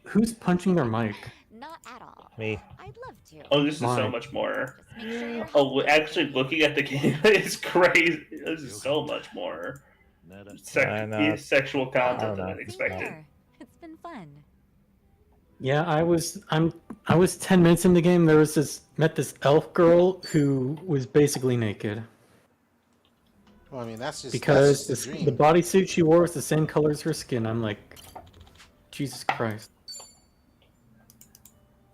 Who's punching their mic? Not at all. Me. I'd love to. Oh, this is so Mine. much more. Just make sure you're Oh, actually, looking at the game is crazy. This is so much more sexual content than I expected. there. It's been fun. Yeah, I was 10 minutes in the game. There was met this elf girl who was basically naked. Well, I mean, that's just Because that's just the bodysuit she wore was the same color as her skin. I'm like, Jesus Christ.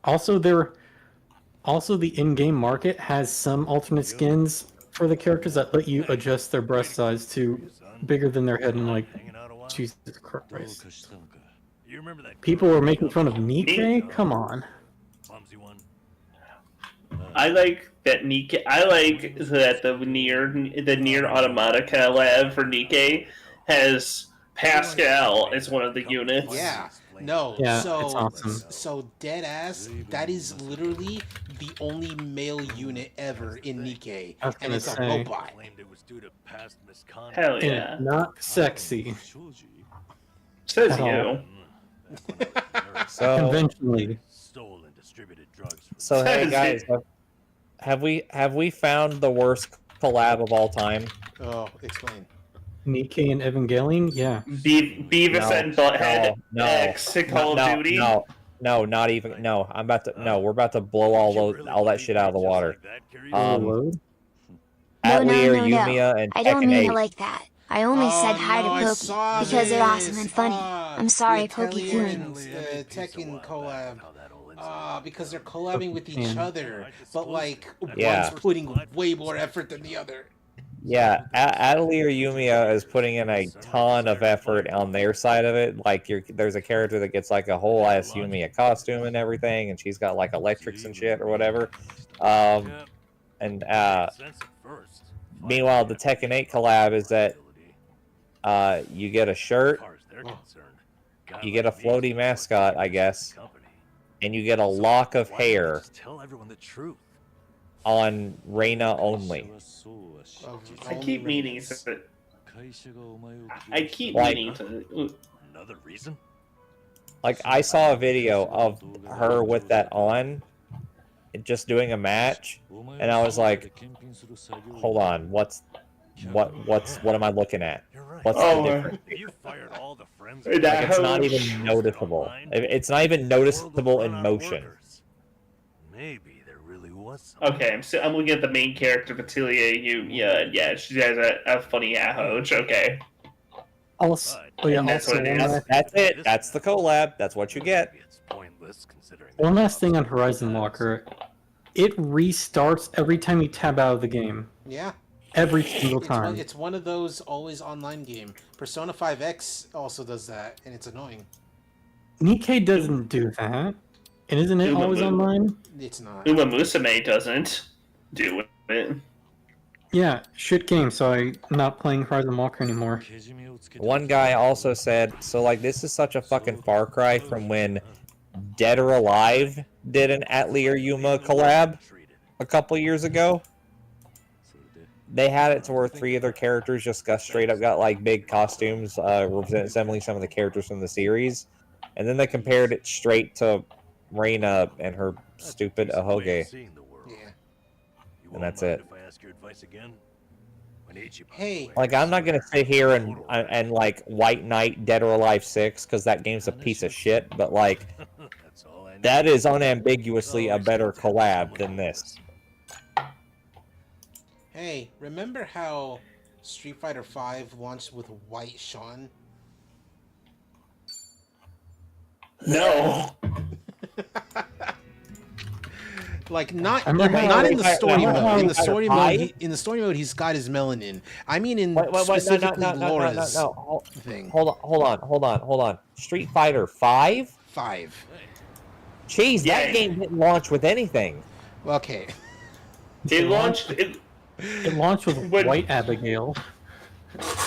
Also, the in-game market has some alternate skins for the characters that let you adjust their breast size to bigger than their head. And like, Jesus Christ. People were making fun of Nikkei? Come on. I like that Nikkei. I like that the near Automata collab for Nikkei has Pascal as one of the units. Yeah. No. Yeah, so it's awesome. so dead ass. That is literally the only male unit ever in Nikkei, I was and gonna it's a say. robot. Hell And yeah. not sexy. Says At all. you. So Conventionally. So hey guys, have we found the worst collab of all time? Oh, explain. Nikkei and Evangelion? Yeah. Beavis and Butthead X Call of Duty. No, not even. No, I'm about to. No, we're about to blow all that shit out of the water. No, Atelier, Yumiya, and I don't Tekken mean 8. it like that. I only said hi to Pokey because they're awesome and funny. I'm sorry, Pokey Kun. Tekken collab. Because they're collabing with each other, but like Yeah. one's putting way more effort than the other. Yeah, Atelier Yumiya is putting in a ton of effort on their side of it. Like, there's a character that gets like a whole ass Yumiya costume and everything, and she's got like electrics and shit or whatever. Meanwhile, the Tekken 8 collab is that you get a shirt, you get a floaty mascot, I guess, and you get a lock of hair on Reina only. I keep meaning to. I keep Like- meaning to. Another reason? Like, I saw a video of her with that on, just doing a match, and I was like, hold on, what am I looking at? What's the difference? You fired all the friends. Like, it's not even noticeable. It's not even noticeable in motion. Maybe there really was some. Okay, I'm looking at the main character, Vatilia. Yeah, she has a funny ahoge. Okay. Also, And that's what it is. That's it. That's the collab. That's what you get. one last thing on Horizon Walker. It restarts every time you tab out of the game. Yeah. Every single time. It's one of those always online game. Persona 5X also does that, and it's annoying. Nikkei doesn't do that. And isn't it always online? It's not. Uma Musume doesn't do it. Yeah, shit game, so I'm not playing Horizon Walker anymore. One guy also said, so like this is such a fucking far cry from when Dead or Alive did an Atelier Yuma collab a couple years ago. They had it to where 3 of their characters just got straight up got like big costumes resembling some of the characters from the series. And then they compared it straight to Reina and her stupid ahoge. Yeah. And that's it. Hey. Like, I'm not gonna sit here and like White Knight Dead or Alive 6 because that game's a piece of shit, but like that is unambiguously a better collab than this. Hey, remember how Street Fighter V launched with White Sean? No. Like not I remember not how- in the story I remember mode. how In the story mode, I- in the story mode, he's got his melanin. I mean, in Wait, specifically no. Laura's thing. Hold on. Street Fighter 5? 5. Cheese, that Yeah. game didn't launch with anything. Okay. It launched. It launched with White Abigail.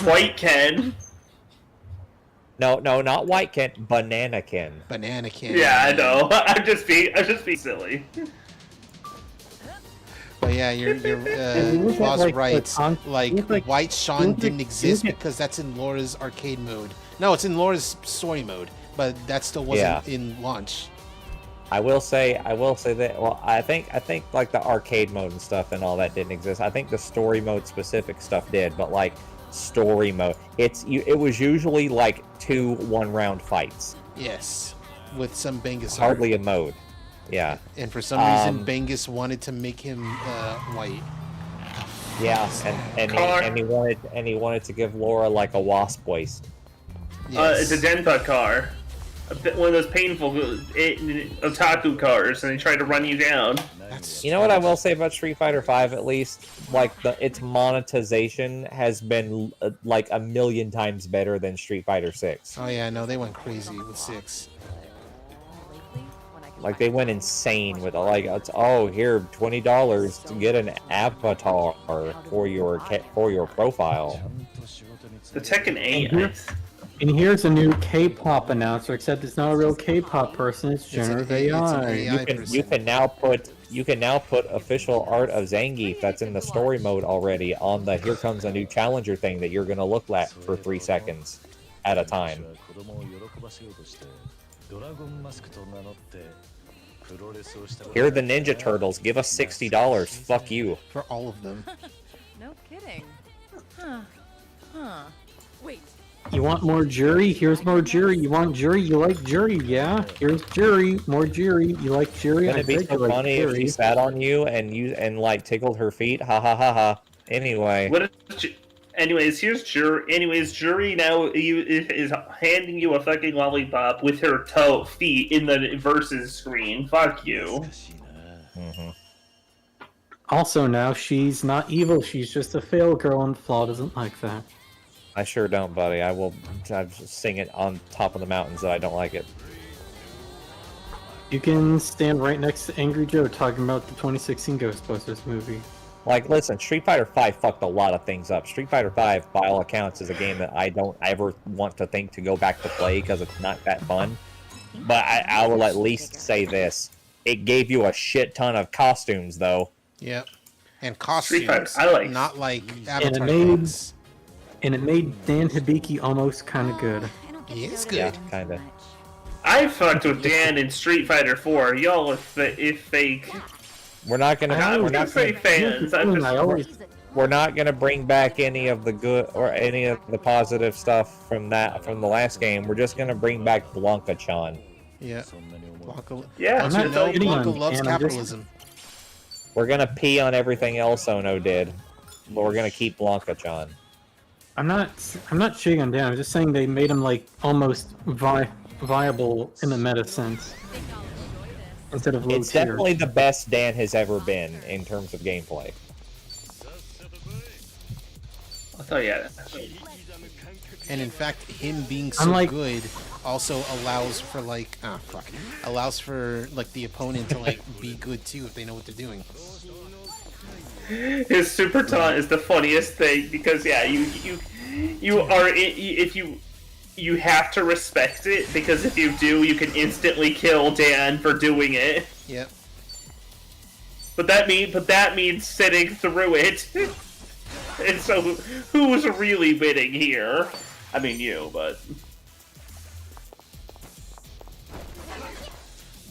White Ken. No, not White Ken, Banana Ken. Banana Ken. Yeah, I know. I'm just being silly. But yeah, you're look at, Law's like, right. the Like White Sean didn't look exist at- because that's in Laura's arcade mode. No, it's in Laura's story mode, but that still wasn't in launch. I will say that. Well, I think like the arcade mode and stuff and all that didn't exist. I think the story mode specific stuff did, but like story mode, it was usually like 2 1-round fights. Yes, with some Bengus. Hardly a mode. Yeah. And for some reason, Bengus wanted to make him white. Yeah, and he wanted to give Laura like a wasp waist. It's a Denpa car. One of those painful otaku cars, and they try to run you down. You know what I will say about Street Fighter V, at least? Like, its monetization has been like 1,000,000 times better than Street Fighter 6. Oh yeah, no, they went crazy with 6. Like, they went insane with it. Like, it's, oh, here, $20 to get an avatar for your profile. The Tekken 8. And here's a new K-pop announcer, except it's not a real K-pop person; it's generative AI. You can now put official art of Zangief that's in the story mode already on the "Here Comes a New Challenger" thing that you're gonna look at for 3 seconds at a time. Here are the Ninja Turtles. Give us $60. Fuck you. For all of them. No kidding. Huh. Wait. You want more jury? Here's more jury. You want jury? You like jury? Yeah. Here's jury. More jury. You like jury? Wouldn't it be so funny if she sat on you and like tickled her feet? Ha ha ha ha. Anyway. Anyways, here's Jury. Anyways, Jury now is handing you a fucking lollipop with her feet in the versus screen. Fuck you. Also, now she's not evil. She's just a fail girl, and Flaw doesn't like that. I sure don't, buddy. I will sing it on top of the mountains that I don't like it. You can stand right next to Angry Joe talking about the 2016 Ghostbusters movie. Like, listen, Street Fighter V fucked a lot of things up. Street Fighter V, by all accounts, is a game that I don't ever want to think to go back to play because it's not that fun. But I will at least say this. It gave you a shit ton of costumes, though. Yep. And costumes. Street Fighter, I like. Not like Avatar And it made Dan Hibiki almost kind of good. He is good. Yeah, kind of. I fucked with Dan in Street Fighter 4. Y'all, if fake. We're not gonna. We're not fans. We're not gonna bring back any of the good or any of the positive stuff from the last game. We're just gonna bring back Blanca-chan. Yeah. Blanca, Yeah. Blanca loves capitalism. We're gonna pee on everything else Ono did, but we're gonna keep Blanca-chan. I'm not shitting on Dan. I'm just saying they made him like almost viable in the meta sense. Instead of low It's tier. definitely the best Dan has ever been in terms of gameplay. Oh yeah. And in fact, him being so good also allows for allows for like the opponent to like be good too if they know what they're doing. His super taunt is the funniest thing because you have to respect it because if you do, you can instantly kill Dan for doing it. Yep. But that means sitting through it. And so, who's really winning here? I mean, you, but.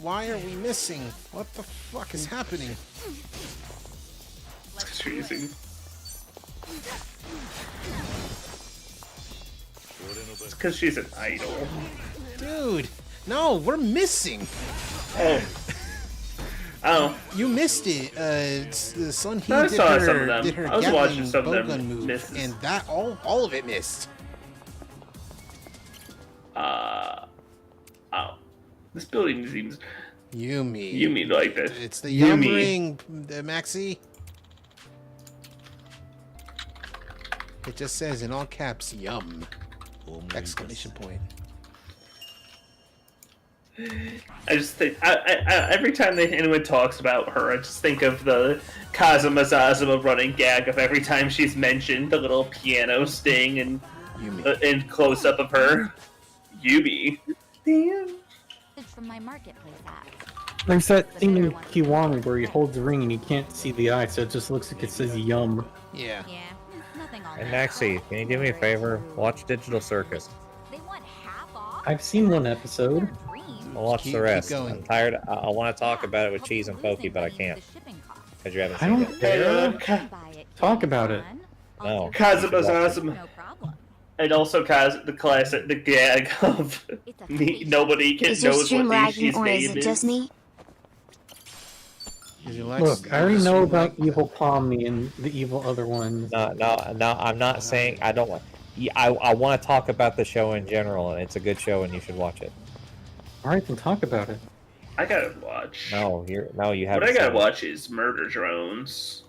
Why are we missing? What the fuck is happening? It's crazy. It's because she's an idol. Dude, no, we're missing. Oh. You missed it. Sun Hee I did saw some of her, them. did her I was watching some of them bowgun move, miss. and that all of it missed. Oh. This building seems. Yumi like this. It's the Yum Yumi. Ring, Maxi. It just says in all caps, Yum! Exclamation point. I just think every time anyone talks about her, I just think of the Kazuma Zazuma running gag of every time she's mentioned, the little piano sting and close up of her. Yumi. From my marketplace app. There's that thing in Kiwami where he holds the ring and you can't see the eye, so it just looks like it says yum. Yeah. And Maxie, can you do me a favor? Watch Digital Circus. I've seen one episode. I'll watch Keep the rest. going. I'm tired. I want to talk about it with Cheese and Pokey, but I can't. Because you haven't I seen don't it. care. Talk about it. No. Kazuma Zazuma. And also the gag of nobody Is your knows stream what lagging Ishii's or is name it just me? Look, I already know about Evil Pomni and the evil other ones. No, I'm not saying I don't want. I want to talk about the show in general, and it's a good show, and you should watch it. All right, then talk about it. I gotta watch. No, you haven't. What I gotta seen it. watch is Murder Drones.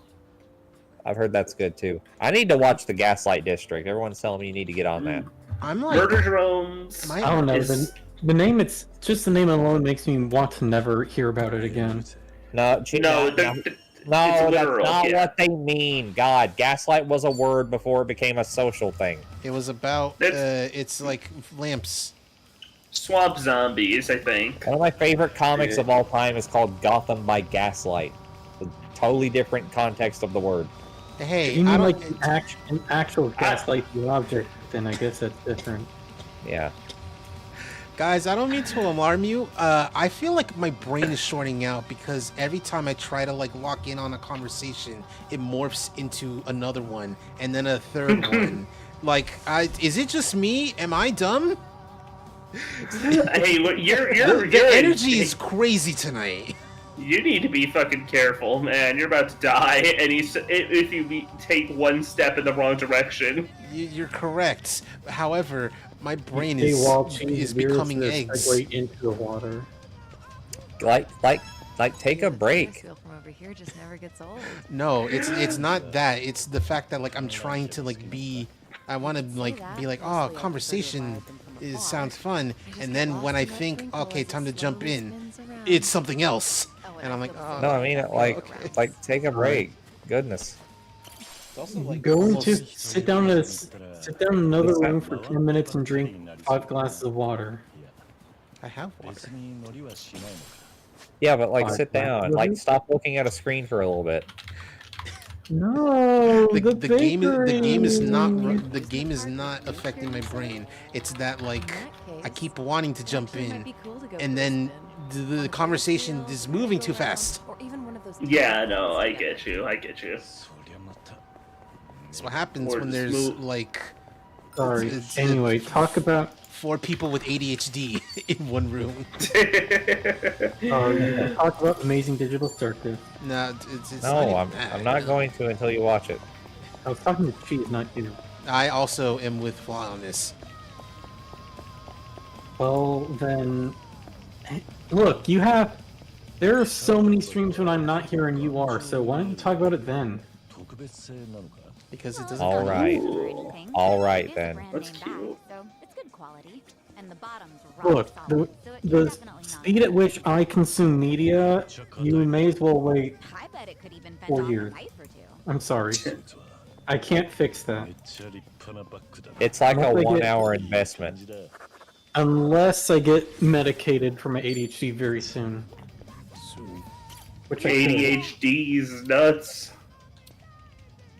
I've heard that's good too. I need to watch the Gaslight District. Everyone's telling me you need to get on that. I'm like Murder Drones. I don't know. The name, it's just the name alone makes me want to never hear about it again. No, that's literal, not yeah. what they mean. God, gaslight was a word before it became a social thing. It was about it's like lamps. Swamp Zombies, I think. One of my favorite comics of all time is called Gotham by Gaslight. A totally different context of the word. Hey, If you mean like an actual gaslight the object, then I guess that's different. Yeah. Guys, I don't mean to alarm you. I feel like my brain is shorting out because every time I try to like lock in on a conversation, it morphs into another one and then a third one. Like, is it just me? Am I dumb? Hey, you're the energy is crazy tonight. You need to be fucking careful, man. You're about to die, and if you take one step in the wrong direction. You're correct. However, my brain Hey, is Cheese becoming veers eggs. segue into the water. Like, take a break. Feel from over here just never gets old. No, it's not that. It's the fact that like I'm trying to like be. I want to like be like, oh, conversation sounds fun, and then when I think, okay, time to jump in, it's something else, and I'm like, oh. No, I mean like take a break. Goodness. Go into sit down in another room for 10 minutes and drink 5 glasses of water. I have water. Yeah, but like Five sit down. glasses? Like stop looking at a screen for a little bit. No, the game is not affecting my brain. It's that like I keep wanting to jump in, and then the conversation is moving too fast. Yeah, no, I get you. That's what happens Or when just there's move. like. Sorry. Anyway, talk about 4 people with ADHD in one room. Talk about Amazing Digital Circus. No, it's No, not even I'm not going to until you watch it. I was talking to Cheese, not you. I also am with Flaw on this. Well, then, look, there are so many streams when I'm not here and you are, so why don't you talk about it then? Because it doesn't. All right. All right then. That's cute. So it's good quality. And the bottom's Look, the speed at which I consume media, you may as well wait I bet it could even fend 4 off a years. wife or two. I'm sorry. I can't fix that. It's like a Unless I 1 get- hour investment. Unless I get medicated for my ADHD very soon. Which I could. ADHD is nuts.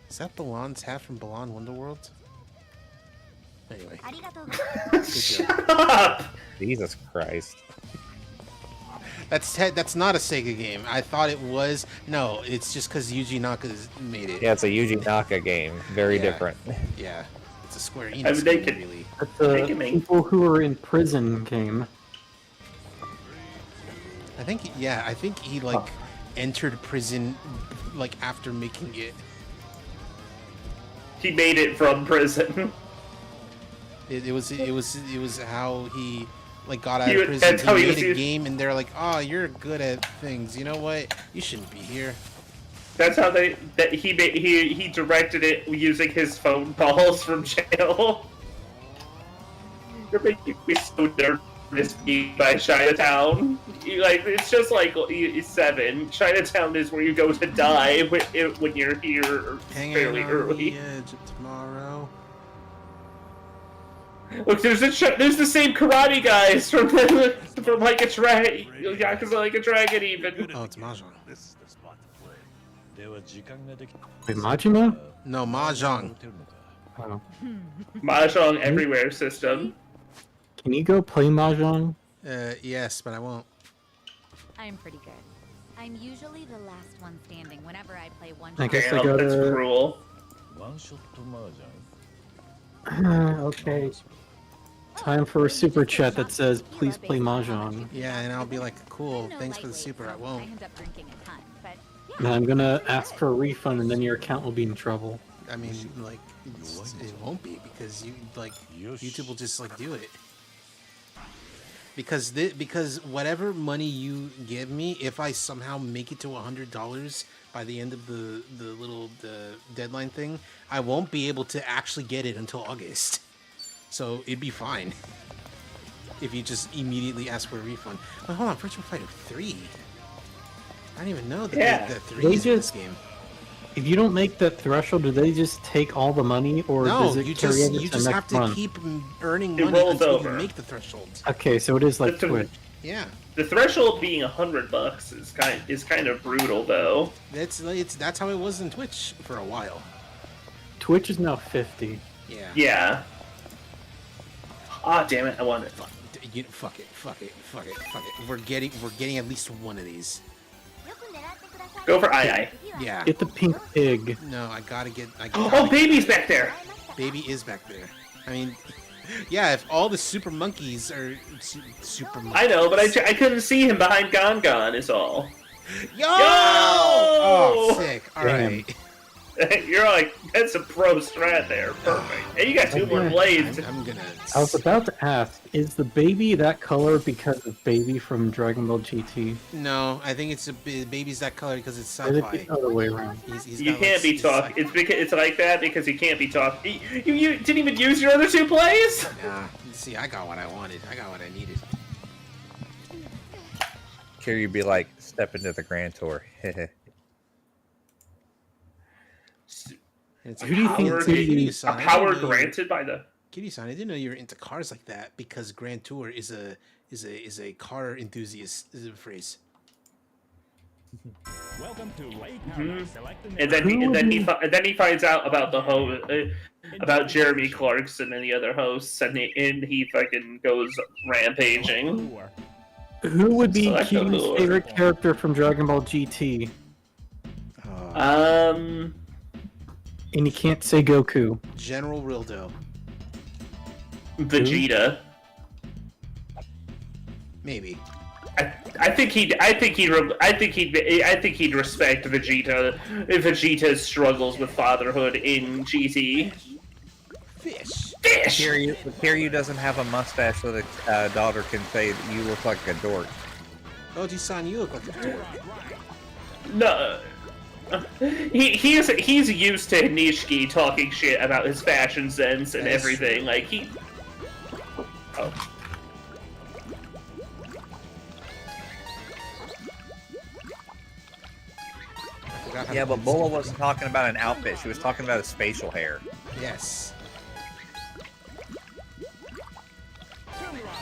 Is that Balan's hat from Balan Wonderworld? Anyway. Shut up! Jesus Christ. That's not a Sega game. I thought it was. No, it's just because Yuji Naka's made it. Yeah, it's a Yuji Naka game. Very Yeah. different. Yeah, it's a Square Enix I mean, they game, could- really. It's a people who are in prison game. I think he like entered prison like after making it. He made it from prison. It was how he like got out He of would- prison. that's how he made was a used- game, and they're like, "Oh, you're good at things. You know what? You shouldn't be here." That's how he directed it using his phone calls from jail. You're making me so nervous. artist by Chinatown. It's just like 7. Chinatown is where you go to die when you're here fairly early. The edge of tomorrow. Look, there's the same karate guys from Like a Dragon, Yakuza Like a Dragon even. Oh, it's Mahjong. This is the spot to play. Wait, Majima? No, Mahjong. Oh. Mahjong everywhere system. Can you go play Mahjong? Yes, but I won't. I'm pretty good. I'm usually the last one standing whenever I play one I shot. guess I gotta... That's cruel. Okay. Time for a super chat that says, please play Mahjong. Yeah, and I'll be like, cool, thanks for the super, I won't. And I'm gonna ask for a refund and then your account will be in trouble. I mean, like, it won't be because YouTube will just like do it. Because whatever money you give me, if I somehow make it to $100 by the end of the deadline thing, I won't be able to actually get it until August. So it'd be fine if you just immediately ask for a refund. But hold on, Virtua Fighter 3. I didn't even know that the 3 is in this game. If you don't make that threshold, do they just take all the money, or does it carry over you to just next have to month? keep earning It money rolls until over. you make the threshold. Okay, so it is like Twitch. Yeah. The threshold being $100 is kind of brutal though. That's how it was in Twitch for a while. Twitch is now 50. Yeah. Yeah. Ah, damn it! I want it. Fuck it. We're getting at least one of these. Go for II. Yeah. Get the pink pig. No, I gotta get. Oh, baby's back there. Baby is back there. I mean, yeah. If all the super monkeys are super monkeys. I know, but I couldn't see him behind Gon. Is all. Yo! Oh, sick. All right. You're like, that's a pro strat there. Perfect. And you got 2 more blades. I'm gonna. I was about to ask, is the baby that color because of Baby from Dragon Ball GT? No, I think it's baby's that color because it's Or is it sci-fi. the other way around? You can't be talk. It's because it's like that because you can't be talk. You didn't even use your other 2 plays. Nah, see, I got what I wanted. I got what I needed. Kiryu be like, step into the Grand Tour. It's Who do you think a power granted by the Kitty-san? I didn't know you were into cars like that because Grand Tour is a car enthusiast phrase. Welcome to Lake And then he finds out about the about Jeremy Clarkson and the other hosts, and he fucking goes rampaging. Who would be Select Kiwi's Allure. favorite character from Dragon Ball GT? And you can't say Goku. General Rildo. Vegeta. Maybe. I think he'd respect Vegeta if Vegeta struggles with fatherhood in GT. Fish. Kiryu doesn't have a mustache so that daughter can say you look like a dork. Oji-san, you look like a dork. No. He's used to Nishiki talking shit about his fashion sense and That's everything. true. Like he. Oh. Yeah, but Bulla wasn't talking about an outfit. She was talking about his facial hair. Yes.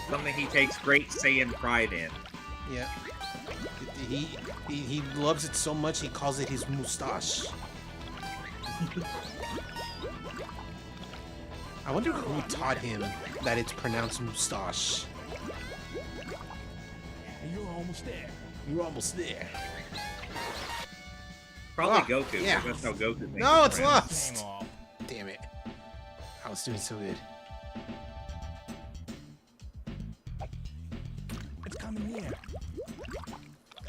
Something he takes great Saiyan pride in. Yeah. He loves it so much he calls it his mustache. I wonder who taught him that it's pronounced mustache. You're almost there. You're almost there. Probably Ah, Goku. yeah. That's how Goku thinks. No, it's lost. lost. Damn it. I was doing so good. It's coming here.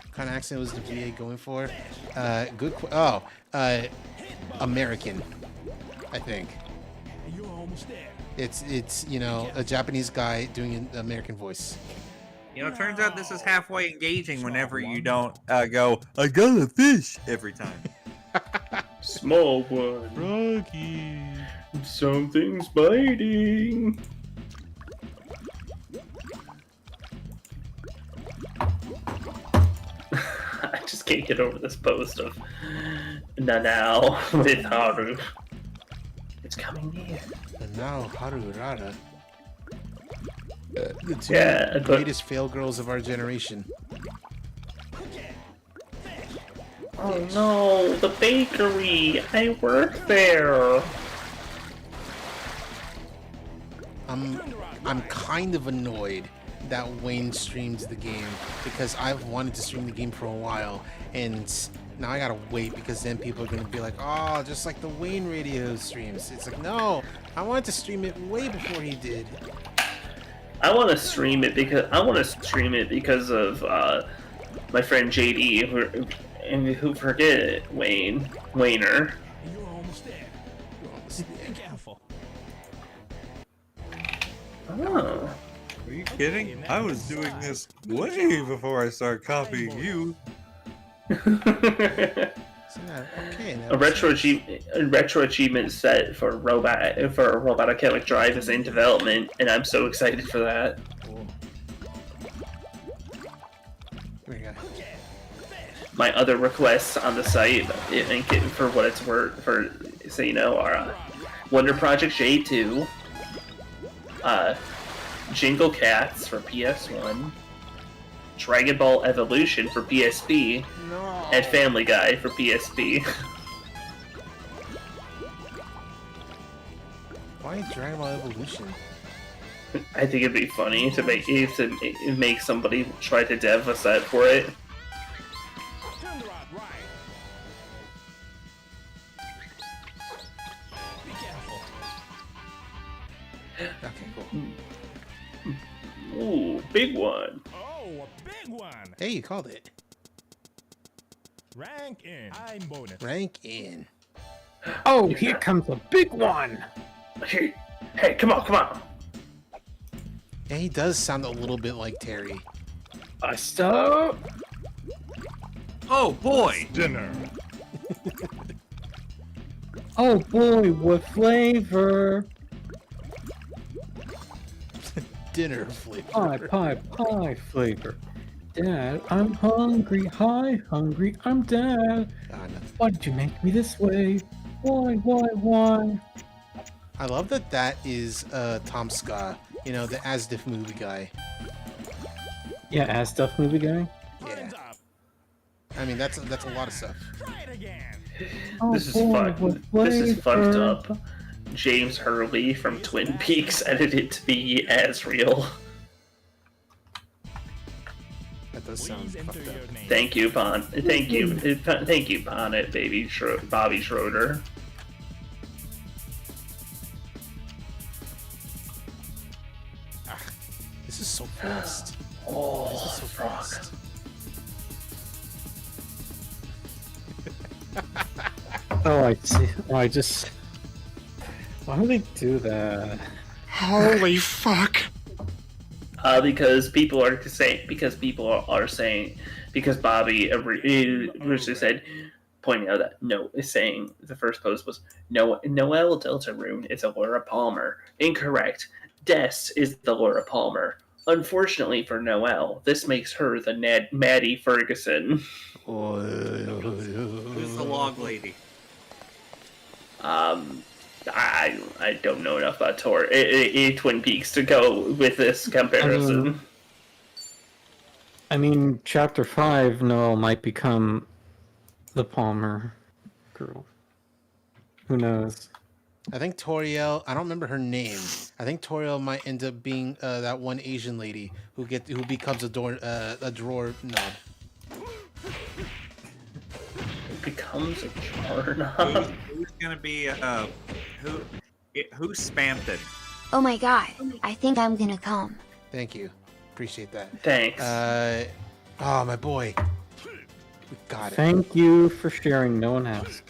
What kind of accent was the VA going for? American, I think. You're almost there. It's you know, a Japanese guy doing an American voice. You know, it turns out this is halfway engaging whenever you don't go, I got a fish every time. Small one. Rocky. Something's biting. can't get over this post of Nanao with Haru. It's coming near. And now Harurara. The two Yeah, but- greatest fail girls of our generation. Oh no, the bakery! I work there! I'm kind of annoyed that Wayne streams the game because I've wanted to stream the game for a while, and now I gotta wait because then people are gonna be like, oh, just like the Wayne radio streams. It's like, no, I wanted to stream it way before he did. I want to stream it because of my friend JD, who forget Wayner. You're almost there. Be careful. Oh. Are you kidding? I was doing this way before I started copying you. A retro achievement set for robotic drive is in development, and I'm so excited for that. My other requests on the site, for what it's worth, are Wonder Project J2, Jingle Cats for PS1, Dragon Ball Evolution for PSP, and Family Guy for PSP. Why Dragon Ball Evolution? I think it'd be funny to make somebody try to dev a set for it. Okay, cool. Ooh, big one. Oh, a big one. Hey, you called it. Rank in. I'm bonus. Rank in. Oh, here comes a big one. Hey, come on. Yeah, he does sound a little bit like Terry. Stop. Oh boy. Dinner. Oh boy, what flavor? Dinner flavor. Pie flavor. Dad, I'm hungry. Hi, hungry. I'm Dad. Why did you make me this way? Why? I love that is Tom Scott, you know, the Asdiff movie guy. Yeah, Asdiff movie guy. Yeah. I mean, that's a lot of stuff. Oh, This is boy, what This is fucked flavor? up. James Hurley from Twin Peaks edited to be Asriel. That does sound fucked up. Thank you, Bonnet, Bobby Schroeder. This is so fast. Oh, this is so fast. Oh, I see. Oh, I just. Why do they do that? Holy fuck! Because Bobby originally said, pointing out that the first post was Noelle Deltarune is a Laura Palmer. Incorrect. Des is the Laura Palmer. Unfortunately for Noelle, this makes her the Maddie Ferguson. Who's the log lady? I don't know enough about Twin Peaks to go with this comparison. I mean, Chapter 5, Noel might become the Palmer girl. Who knows? I think Toriel, I don't remember her name. I think Toriel might end up being that one Asian lady who becomes a drawer knob. Becomes a drawer knob. Who's gonna be who spammed it? Oh my god, I think I'm gonna come. Thank you. Appreciate that. Thanks. Oh, my boy. We got it. Thank you for sharing. No one asked.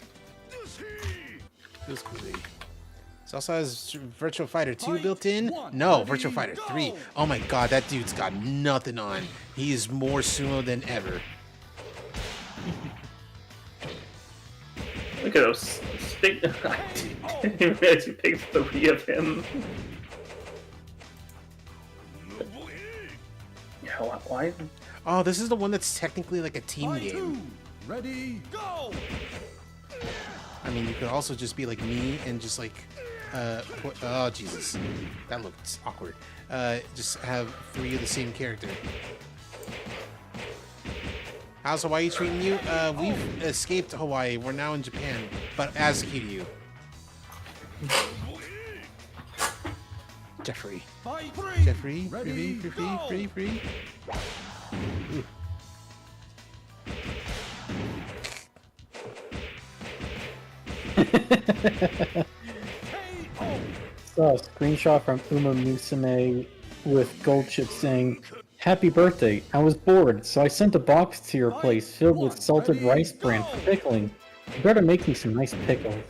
Feels cool. It also has Virtua Fighter 2 built in. No, Virtua Fighter 3. Oh my god, that dude's got nothing on. He is more sumo than ever. Look at those. I didn't realize you picked 3 of him. Yeah, why? Oh, this is the one that's technically like a team game. Ready, go! I mean, you could also just be like me and just like, oh Jesus, that looked awkward. Just have 3 of the same character. How's Hawaii treating you? We've escaped Hawaii. We're now in Japan, but as Kiryu. Jeffrey. Jeffrey. Free. Ooh. Saw a screenshot from Uma Musume with gold chip saying, "Happy birthday, I was bored, so I sent a box to your place filled with salted rice bran for pickling. You better make me some nice pickles."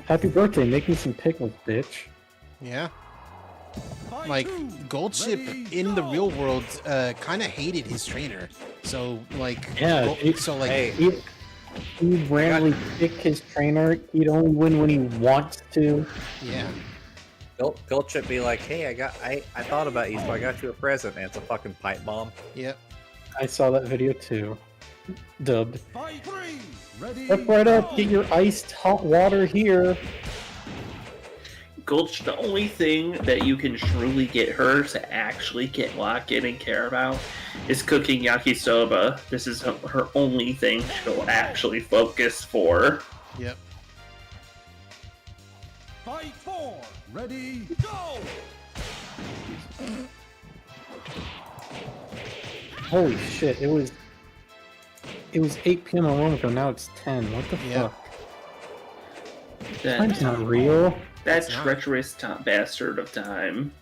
Happy birthday, make me some pickles, bitch. Yeah. Like, Goldship in the real world kind of hated his trainer. So, like... Yeah, he'd randomly pick his trainer. He'd only win when he wants to. Yeah. Goldchip be like, hey, I thought about you, so I got you a present, and it's a fucking pipe bomb. Yep. I saw that video too. Dubbed. Step right up, get your iced hot water here. Gulch, the only thing that you can truly get her to actually get locked in and care about is cooking yakisoba. This is her only thing she'll actually focus for. Yep. Fight 4, ready, go! Holy shit, it was 8 p.m. a moment ago, now it's 10. What the fuck? Time's not real. That treacherous bastard of time.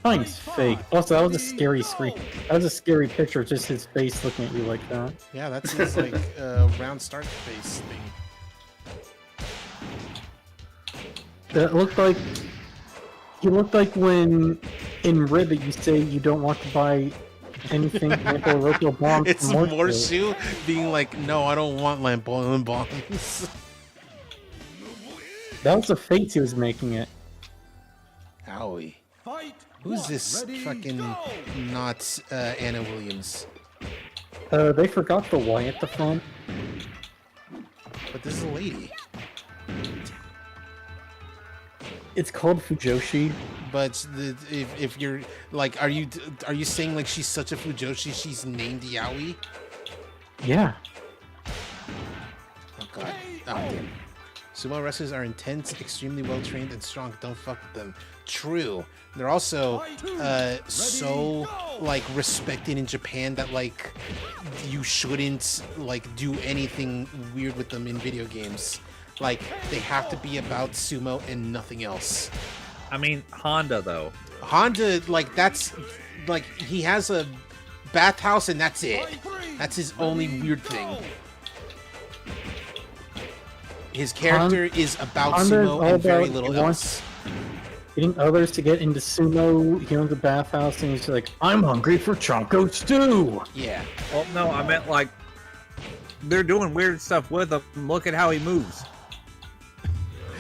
Time's fake. Also, that was a scary screen. That was a scary picture, just his face looking at you like that. Yeah, that's his, like, round start face thing. That looked like... He looked like when in Ribbit you say you don't want to buy anything Lampo bombs. It's Morshu being like, no, I don't want Lampo bombs. That was the face he was making it. Howie. Who's this fucking not Anna Williams? They forgot the Y at the front. But this is a lady. It's called Fujoshi. But if you're like, are you saying like she's such a Fujoshi she's named Yaoi? Yeah. Oh god. Oh damn. Sumo wrestlers are intense, extremely well trained, and strong. Don't fuck with them. True. They're also so like respected in Japan that like you shouldn't like do anything weird with them in video games. Like they have to be about sumo and nothing else. I mean, Honda though. Honda, like that's like he has a bathhouse and that's it. That's his only weird thing. His character is about sumo and very little else. Getting others to get into sumo, he owns a bathhouse, and he's like, I'm hungry for Choco Stew! Yeah. Well, no, I meant like, they're doing weird stuff with him. Look at how he moves.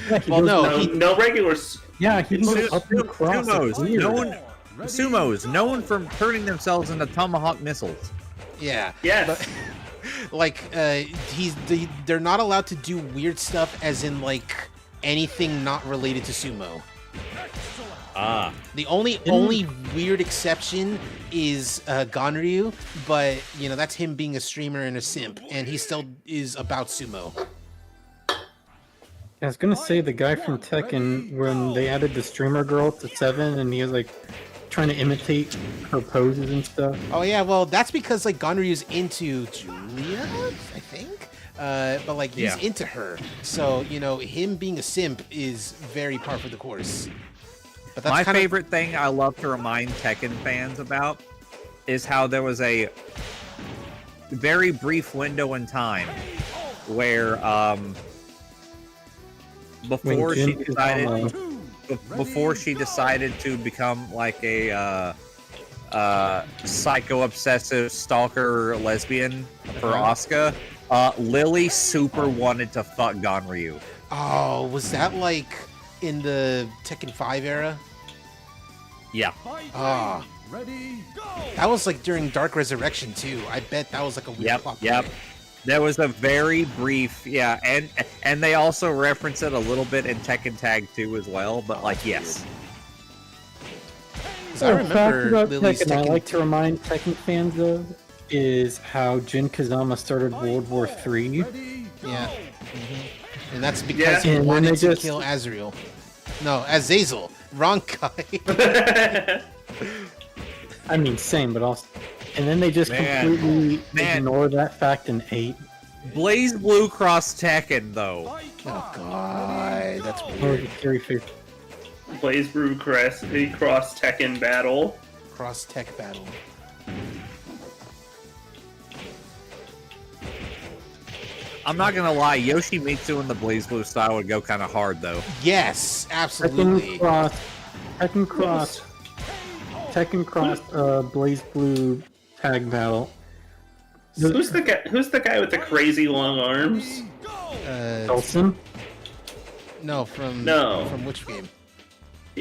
Yeah, no regular... Yeah, he moves up and across. Sumos, known for turning themselves into tomahawk missiles. Yeah. Yes. But, like, they're not allowed to do weird stuff as in, like, anything not related to sumo. Ah. The only weird exception is Ganryu, but, you know, that's him being a streamer and a simp, and he still is about sumo. I was gonna say the guy from Tekken, when they added the streamer girl to 7, and he was, like, trying to imitate her poses and stuff. Oh yeah, well that's because like Ganryu's into Julia, I think. But like he's into her, so you know him being a simp is very par for the course. But that's my favorite thing I love to remind Tekken fans about is how there was a very brief window in time where before she decided to become like a psycho-obsessive stalker lesbian for Asuka, Lily super wanted to fuck Ganryu. Oh, was that like in the Tekken 5 era? Yeah. Ah. Ready, go! That was like during Dark Resurrection too. I bet that was like a weird plot Yep. point. There was a very brief, and they also reference it a little bit in Tekken Tag 2 as well, but like, yes. I remember about Lily's Tekken I Tekken. like to remind Tekken fans of is how Jin Kazama started World War III. Yeah. And that's because he And then wanted they to just- kill Azrael. No, Azazel. Wrong guy. I mean, same, but also... And then they just completely ignore that fact in 8. Blaze Blue Cross Tekken, though. Oh, God. That's Oh, weird. the scary face. Blaze Brew Cross Tekken Battle. Cross Tech Battle. I'm not gonna lie, Yoshimitsu in the Blaze Blue style would go kind of hard, though. Yes, absolutely. Tekken Cross, Blaze Blue tag battle. Who's the guy with the crazy long arms? Olsen? No, from which game?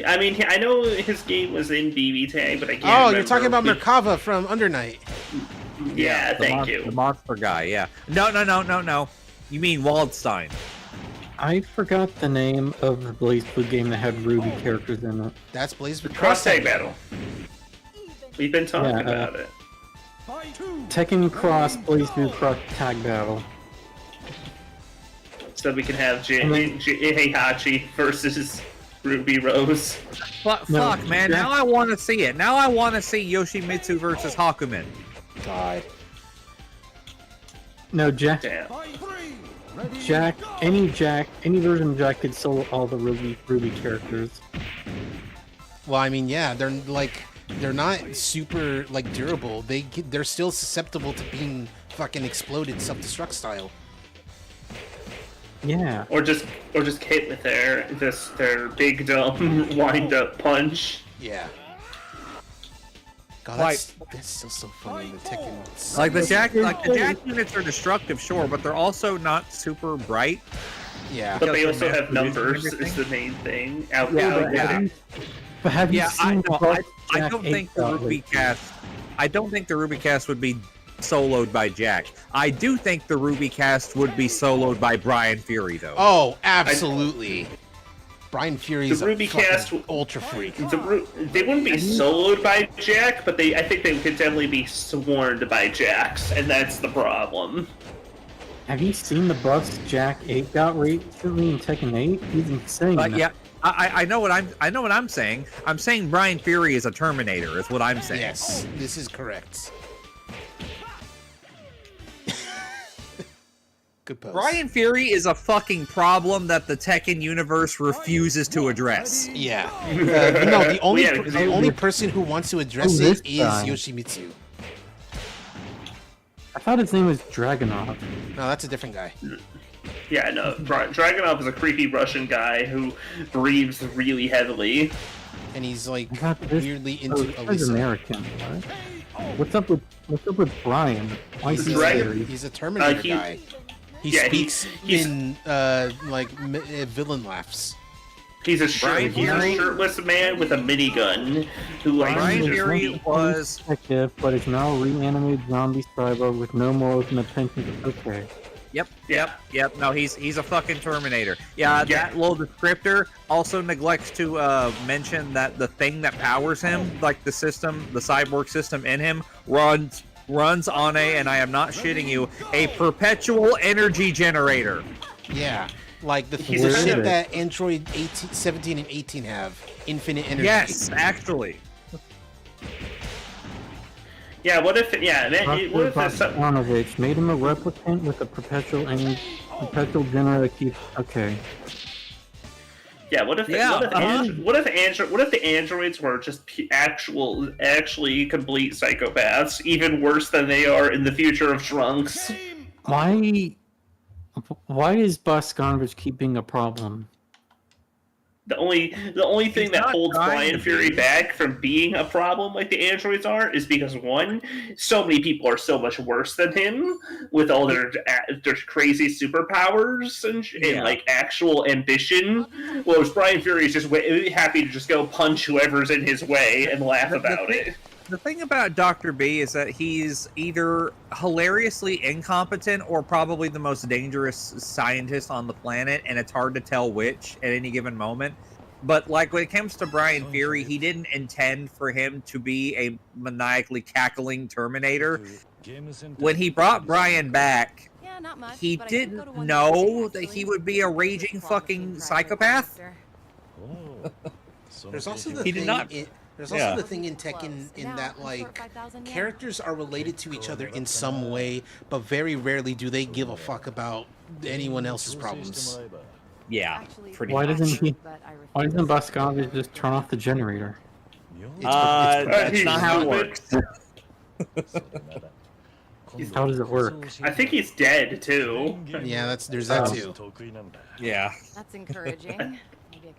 I mean, I know his game was in BB Tag, but I can't Oh, remember. you're talking about Merkava from Under Night. Yeah, thank you. The monster guy, yeah. No. You mean Waldstein. I forgot the name of the Blaze Blue game that had Ruby characters in it. That's Blaze Blue Cross Tag Battle. We've been talking about it. Tekken Cross, Blaze Blue Cross tag battle. So we can have Heihachi versus Ruby Rose. Fuck, man. Now I want to see it. Now I want to see Yoshimitsu versus Hakumen. God. No, Jack. Damn. Any version of Jack could solo all the Ruby characters. Well, I mean, yeah, they're not super like durable. They're still susceptible to being fucking exploded self-destruct style. Yeah. Or just hit with their big dumb wind up punch. Yeah. God, that's still so funny. The Tekken. Like the Jack units are destructive, sure, but they're also not super bright. Yeah. But they also have numbers. Is the main thing. But have you seen I don't think the Ruby cast. I don't think the Ruby cast would be soloed by Jack. I do think the Ruby cast would be soloed by Brian Fury, though. Oh, absolutely. Brian Fury is the Ruby a fucking cast ultra freak. They wouldn't be soloed by Jack, but I think they could definitely be swarmed by Jacks, and that's the problem. Have you seen the buffs Jack 8 got recently in Tekken 8? He's insane. Yeah, I know what I'm saying. I'm saying Brian Fury is a Terminator. Is what I'm saying. Yes, this is correct. Good post. Brian Fury is a fucking problem that the Tekken universe refuses to address. Yeah. No, the only person who wants to address it is Yoshimitsu. I thought his name was Dragunov. No, that's a different guy. Yeah, no. Dragunov is a creepy Russian guy who breathes really heavily. And he's like weirdly into He's Elisa. American, right? What's up with Brian? Why is he scary? He's a Terminator guy. He speaks in villain laughs. He's a shirtless man with a minigun who likes Brian to Fury was detective, but is now a reanimated zombie cyborg with no morals and attention. Okay. Yep. No, he's a fucking Terminator. Yeah, that little descriptor also neglects to mention that the thing that powers him, like the cyborg system in him, runs on and I am not shitting you, a perpetual energy generator. Yeah, like the shit that Android 17 and 18 have. Infinite energy. Yes, actually. Yeah, what if Bogdanovich made him a replicant with a perpetual generator that keeps... Okay. Yeah, what if the androids were just actually complete psychopaths, even worse than they are in the future of Trunks? Why is Bogdanovich keep being a problem? The only thing that holds Brian Fury back from being a problem like the androids are is because, one, so many people are so much worse than him with all their crazy superpowers and like actual ambition. Whereas Brian Fury is just happy to just go punch whoever's in his way and laugh about it. The thing about Dr. B is that he's either hilariously incompetent or probably the most dangerous scientist on the planet, and it's hard to tell which at any given moment. But like when it comes to Brian Fury, he didn't intend for him to be a maniacally cackling Terminator. When he brought Brian back, he didn't know that he would be a raging fucking psychopath. There's also the He did thing. not- There's also the thing in Tekken in that like characters are related to each other in some way, but very rarely do they give a fuck about anyone else's problems. Yeah, pretty Why much. doesn't Boscovich just turn off the generator? That's not how it works. How does it work? I think he's dead too. Yeah, there's that too. Yeah. That's encouraging.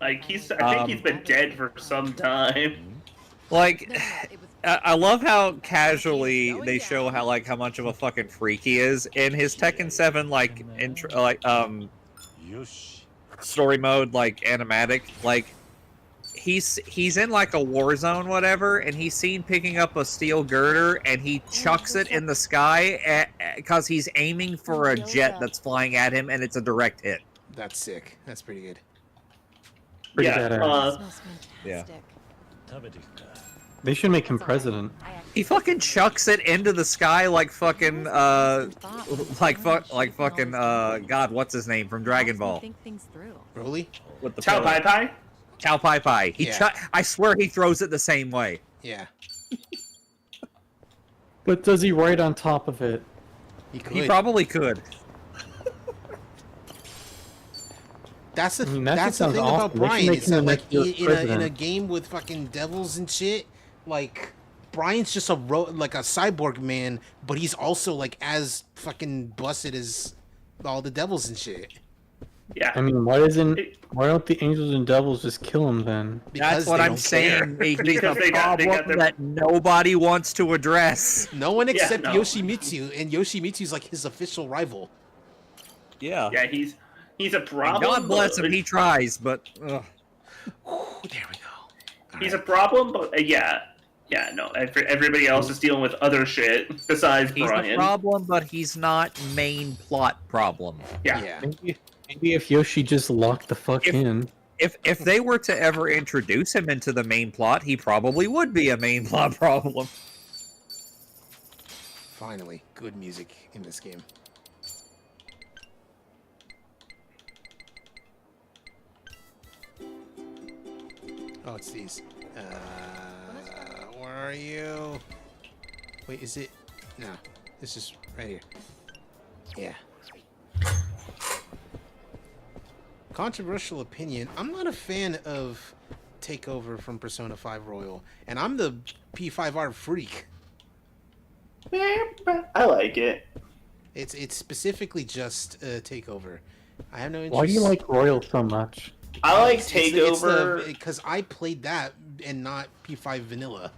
Like I think he's been dead for some time. Like, I love how casually they show how much of a fucking freak he is in his Tekken 7 story mode, like animatic. Like he's in like a war zone, whatever, and he's seen picking up a steel girder and he chucks it in the sky because he's aiming for a jet that's flying at him, and it's a direct hit. That's sick. That's pretty good. Pretty Yeah, badass. Yeah. They should make him president. He fucking chucks it into the sky like fucking God, what's his name from Dragon Ball? Broly? With the Chow Pai Pai? Chow Pai Pai. I swear he throws it the same way. Yeah. But does he ride on top of it? He probably could. That's the I mean, that that's shit the thing sounds about awful. They should Brian make is him that the like next year's in a president. game with fucking devils and shit, like Brian's just like a cyborg man, but he's also like as fucking busted as all the devils and shit. Yeah. I mean, why don't the angels and devils just kill him then? That's what I'm saying. He's Because a they got problem that nobody wants to address. No one except no. Yoshimitsu, and Yoshimitsu's like his official rival. Yeah. Yeah, he's a problem. God bless him. He tries, but ugh. He's a problem, but no. Everybody else is dealing with other shit besides He's Brian. a problem, but he's not main plot problem. Yeah. Maybe if Yoshi just locked the fuck in. If they were to ever introduce him into the main plot, he probably would be a main plot problem. Finally, good music in this game. Oh, it's these. Where are you? Wait, is it? No, this is right here. Yeah. Controversial opinion. I'm not a fan of Takeover from Persona 5 Royal, and I'm the P5R freak. I like it. It's specifically just Takeover. I have no interest. Why do you like Royal so much? I like Takeover because I played that and not P5 Vanilla.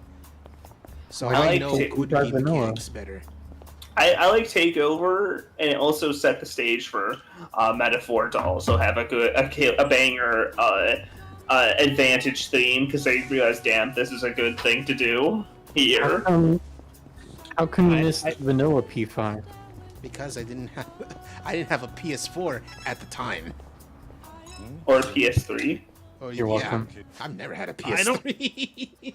So I I like know good P5 game Vanilla. mechanics better. I like Takeover, and it also set the stage for Metaphor to also have a banger advantage theme, because they realized, damn, this is a good thing to do here. How come you missed Vanilla P5? Because I didn't have a PS4 at the time. Or a PS3. Oh, You're yeah. welcome. I've never had a I don't- PS3.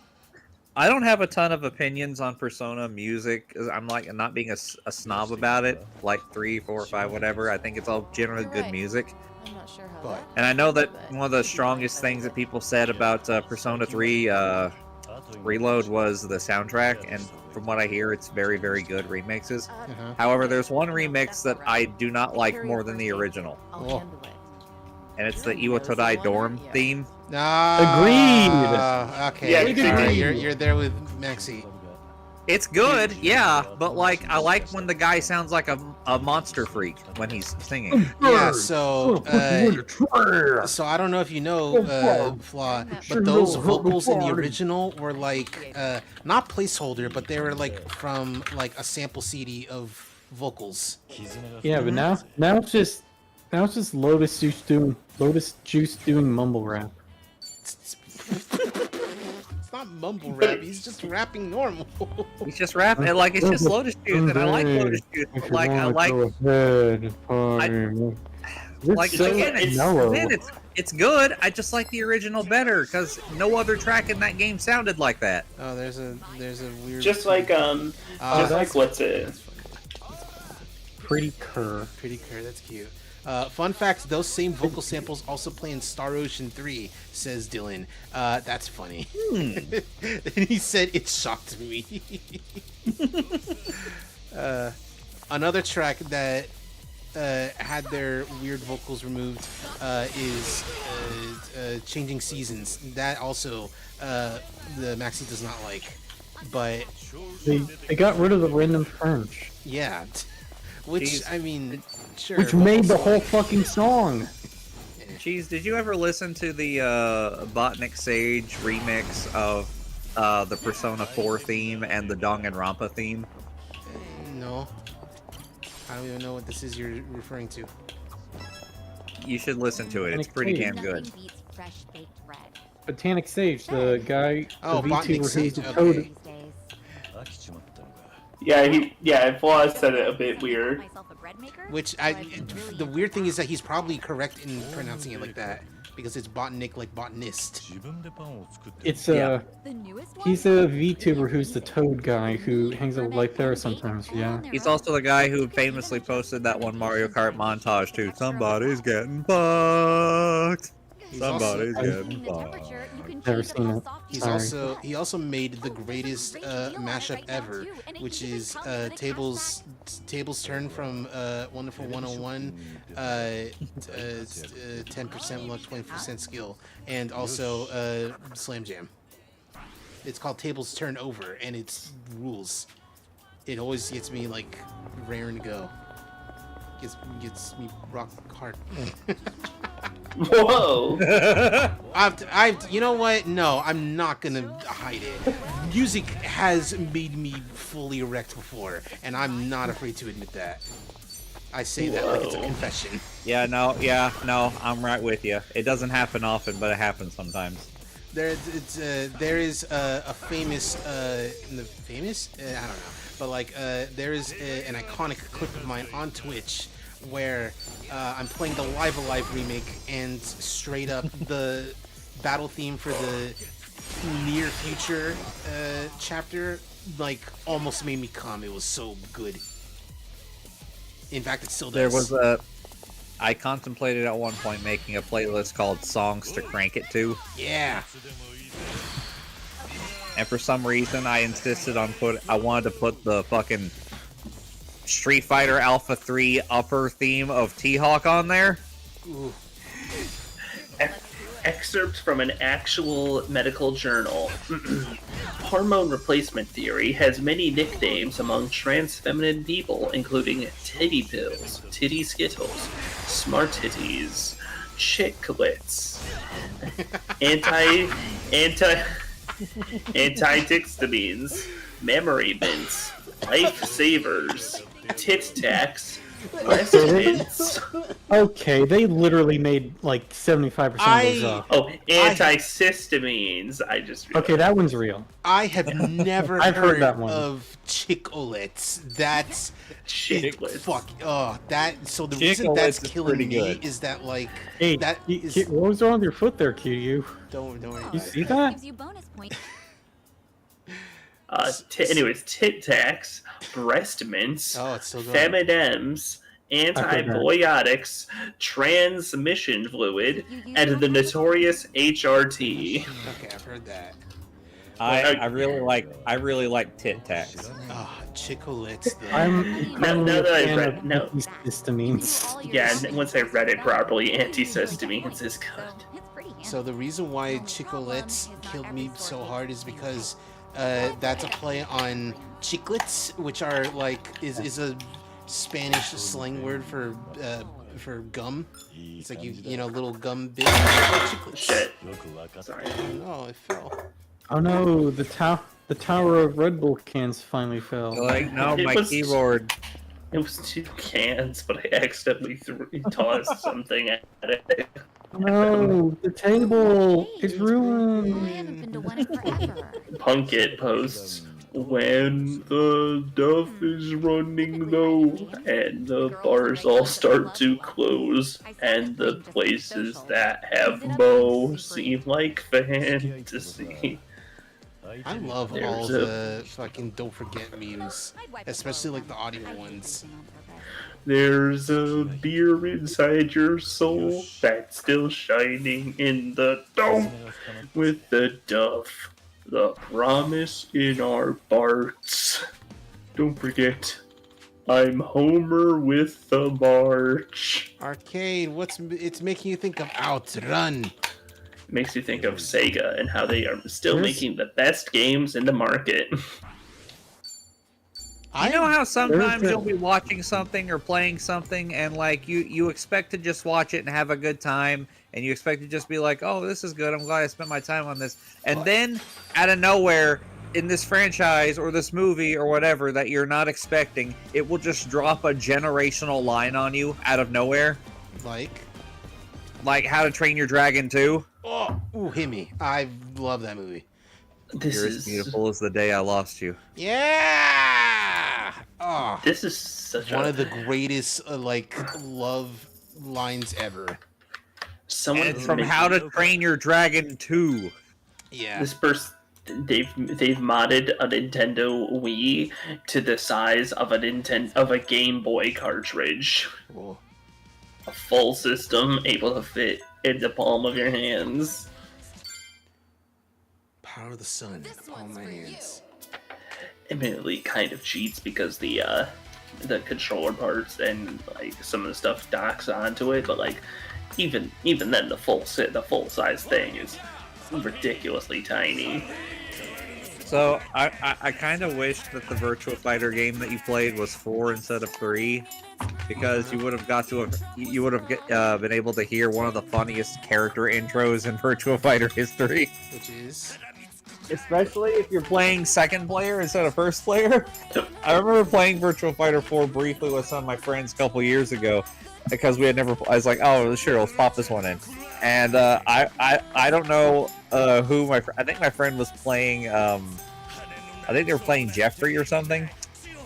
I don't have a ton of opinions on Persona music. I'm like not being a snob about it. Like 3, 4, 5, whatever. I think it's all generally good music. I'm not sure how And I know that one of the strongest things that people said about Persona 3 Reload was the soundtrack, and from what I hear, it's very, very good remixes. However, there's one remix that I do not like more than the original, and it's the Iwatodai dorm theme. Agreed. Okay. Yeah, all right, agreed. you're there with Maxi. It's good, yeah, but like I like when the guy sounds like a monster freak when he's singing. Yeah, so so I don't know if you know, Flaw, but those vocals in the original were like not placeholder, but they were like from like a sample CD of vocals. Yeah, but now it's just Lotus Juice doing mumble rap. It's not mumble rap. He's just rapping normal. He's just rapping like it's just Lotus Juice, and I like Lotus Juice. But like I like, it's good. I just like the original better because no other track in that game sounded like that. Oh, there's a weird. Just like what's it? Pretty Cur. Pretty Cur. That's cute. Fun fact, those same vocal samples also play in Star Ocean 3, says Dylan. That's funny. And he said, it shocked me. Another track that had their weird vocals removed is Changing Seasons. That also the Maxi does not like. But they got rid of the random French. Yeah. Which, I mean, sure. Which made the whole fucking song. Cheese, did you ever listen to the Botnik Sage remix of the Persona 4 theme and the Danganronpa theme? No. I don't even know what this is you're referring to. You should listen to it. It's pretty damn good. Botanic Sage, the guy, oh, the Botanic VTuber Sage, who's the okay. Yeah, Flaw said it a bit weird. Which the weird thing is that he's probably correct in pronouncing it like that because it's botanic like botanist. It's he's a VTuber who's the Toad guy who hangs out with Lythera sometimes. Yeah. He's also the guy who famously posted that one Mario Kart montage too. Somebody's getting fucked. Somebody's getting fucked. Never seen it. He also made the greatest mashup ever, which is Table's Turn from Wonderful 101, 10% luck, 20% skill, and also Slam Jam. It's called Table's Turn Over, and it's rules. It always gets me like raring to go. Gets me rock hard. Whoa! You know what? No, I'm not gonna hide it. Music has made me fully erect before, and I'm not afraid to admit that. I say that like it's a confession. Yeah, no, I'm right with you. It doesn't happen often, but it happens sometimes. There is a famous, I don't know, but like there is an iconic clip of mine on Twitch where I'm playing the Live Alive remake, and straight up the battle theme for the near future chapter like almost made me come. It was so good. In fact, it still does. I contemplated at one point making a playlist called Songs to Crank It To. Yeah. And for some reason, I insisted on I wanted to put the fucking Street Fighter Alpha 3 upper theme of T-Hawk on there. Ooh. Excerpt from an actual medical journal. Hormone replacement theory has many nicknames among trans feminine people, including titty pills, titty skittles, smart titties, chicklets, antihistamines, memory mints, lifesavers, tit tax, breast mints. Okay, they literally made like 75% of those up. Oh, antihistamines. Okay, that one's real. I have never heard that one. of chicklets. That's chicklets. Fuck. Oh, that. So the reason that's killing me is that like hey, that is. What was wrong with your foot there, QU? Don't worry. You see that? Anyways, tit tax, breast mints, Femidems, antibiotics, transmission fluid, and the notorious HRT. Okay, I've heard that. I really like Tit Tax. Ah, chicklets. Now that I read histamines. Yeah, and once I read it properly, antihistamines is good. So the reason why chicklets killed me so hard is because That's a play on chiclets, which are like is a Spanish slang word for gum. It's like you know little gum bits. Chiclets. Shit. Sorry. Oh no, it fell. Oh no, the tower of Red Bull cans finally fell. Like, no, It my was- keyboard. It was 2 cans, but I accidentally tossed something at it. No, the table is ruined. I haven't been to one in forever. Punkit posts when the stuff is running low and the bars all start to close and the places that have Mo seem like fantasy. I love all There's a- the fucking don't forget memes, especially like the audio ones. There's a beer inside your soul that's still shining in the dome with the dove. The promise in our barks. Don't forget, I'm Homer with the march. Arcade, it's making you think of Outrun. Makes you think of Sega and how they are still There's- making the best games in the market. You know how sometimes There's a- you'll be watching something or playing something and like you expect to just watch it and have a good time and you expect to just be like, oh, this is good. I'm glad I spent my time on this. And then out of nowhere in this franchise or this movie or whatever that you're not expecting, it will just drop a generational line on you out of nowhere. Like How to Train Your Dragon 2. Oh, ooh, hit me. I love that movie. You're as beautiful as the day I lost you. Yeah. Oh, this is such one a- of the greatest like love lines ever. Someone And it's from How to Train Your Dragon 2. Yeah. This person they've modded a Nintendo Wii to the size of a Game Boy cartridge. Cool. A full system able to fit in the palm of your hands. Power of the sun in the palm of my hands. Admittedly, kind of cheats because the controller parts and like some of the stuff docks onto it, but like even then the full size thing is ridiculously tiny. So I kind of wish that the Virtua Fighter game that you played was 4 instead of 3, because you would have been able to hear one of the funniest character intros in Virtua Fighter history. Which is, especially if you're playing second player instead of first player. I remember playing Virtua Fighter 4 briefly with some of my friends a couple years ago because we had never. I was like, oh sure, let's pop this one in, and I don't know who I think my friend was playing. I think they were playing Jeffrey or something,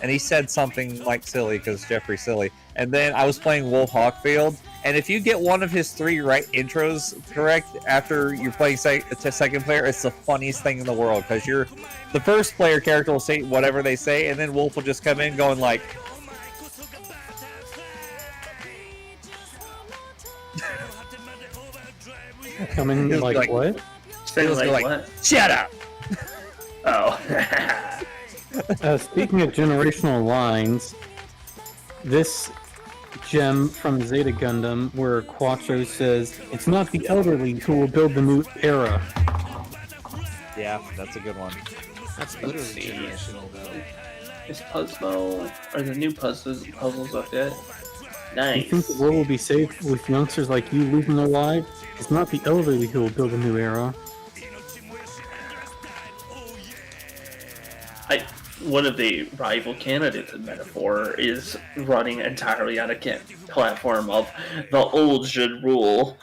and he said something like silly because Jeffrey's silly. And then I was playing Wolf Hawkfield, and if you get one of his 3 right intros correct after you're playing second player, it's the funniest thing in the world because the first player character will say whatever they say, and then Wolf will just come in going like. Coming like what? Saying like what? Shut up! Oh. Speaking of generational lines, this gem from Zeta Gundam, where Quattro says, "It's not the elderly who will build the new era." Yeah, that's a good one. That's literally generational though. Is Puzzle or the new puzzles up yet? You Nice. think the world will be safe with youngsters like you losing their lives? It's not the elderly who will build a new era. One of the rival candidates in Metaphor is running entirely on a platform of the old should rule,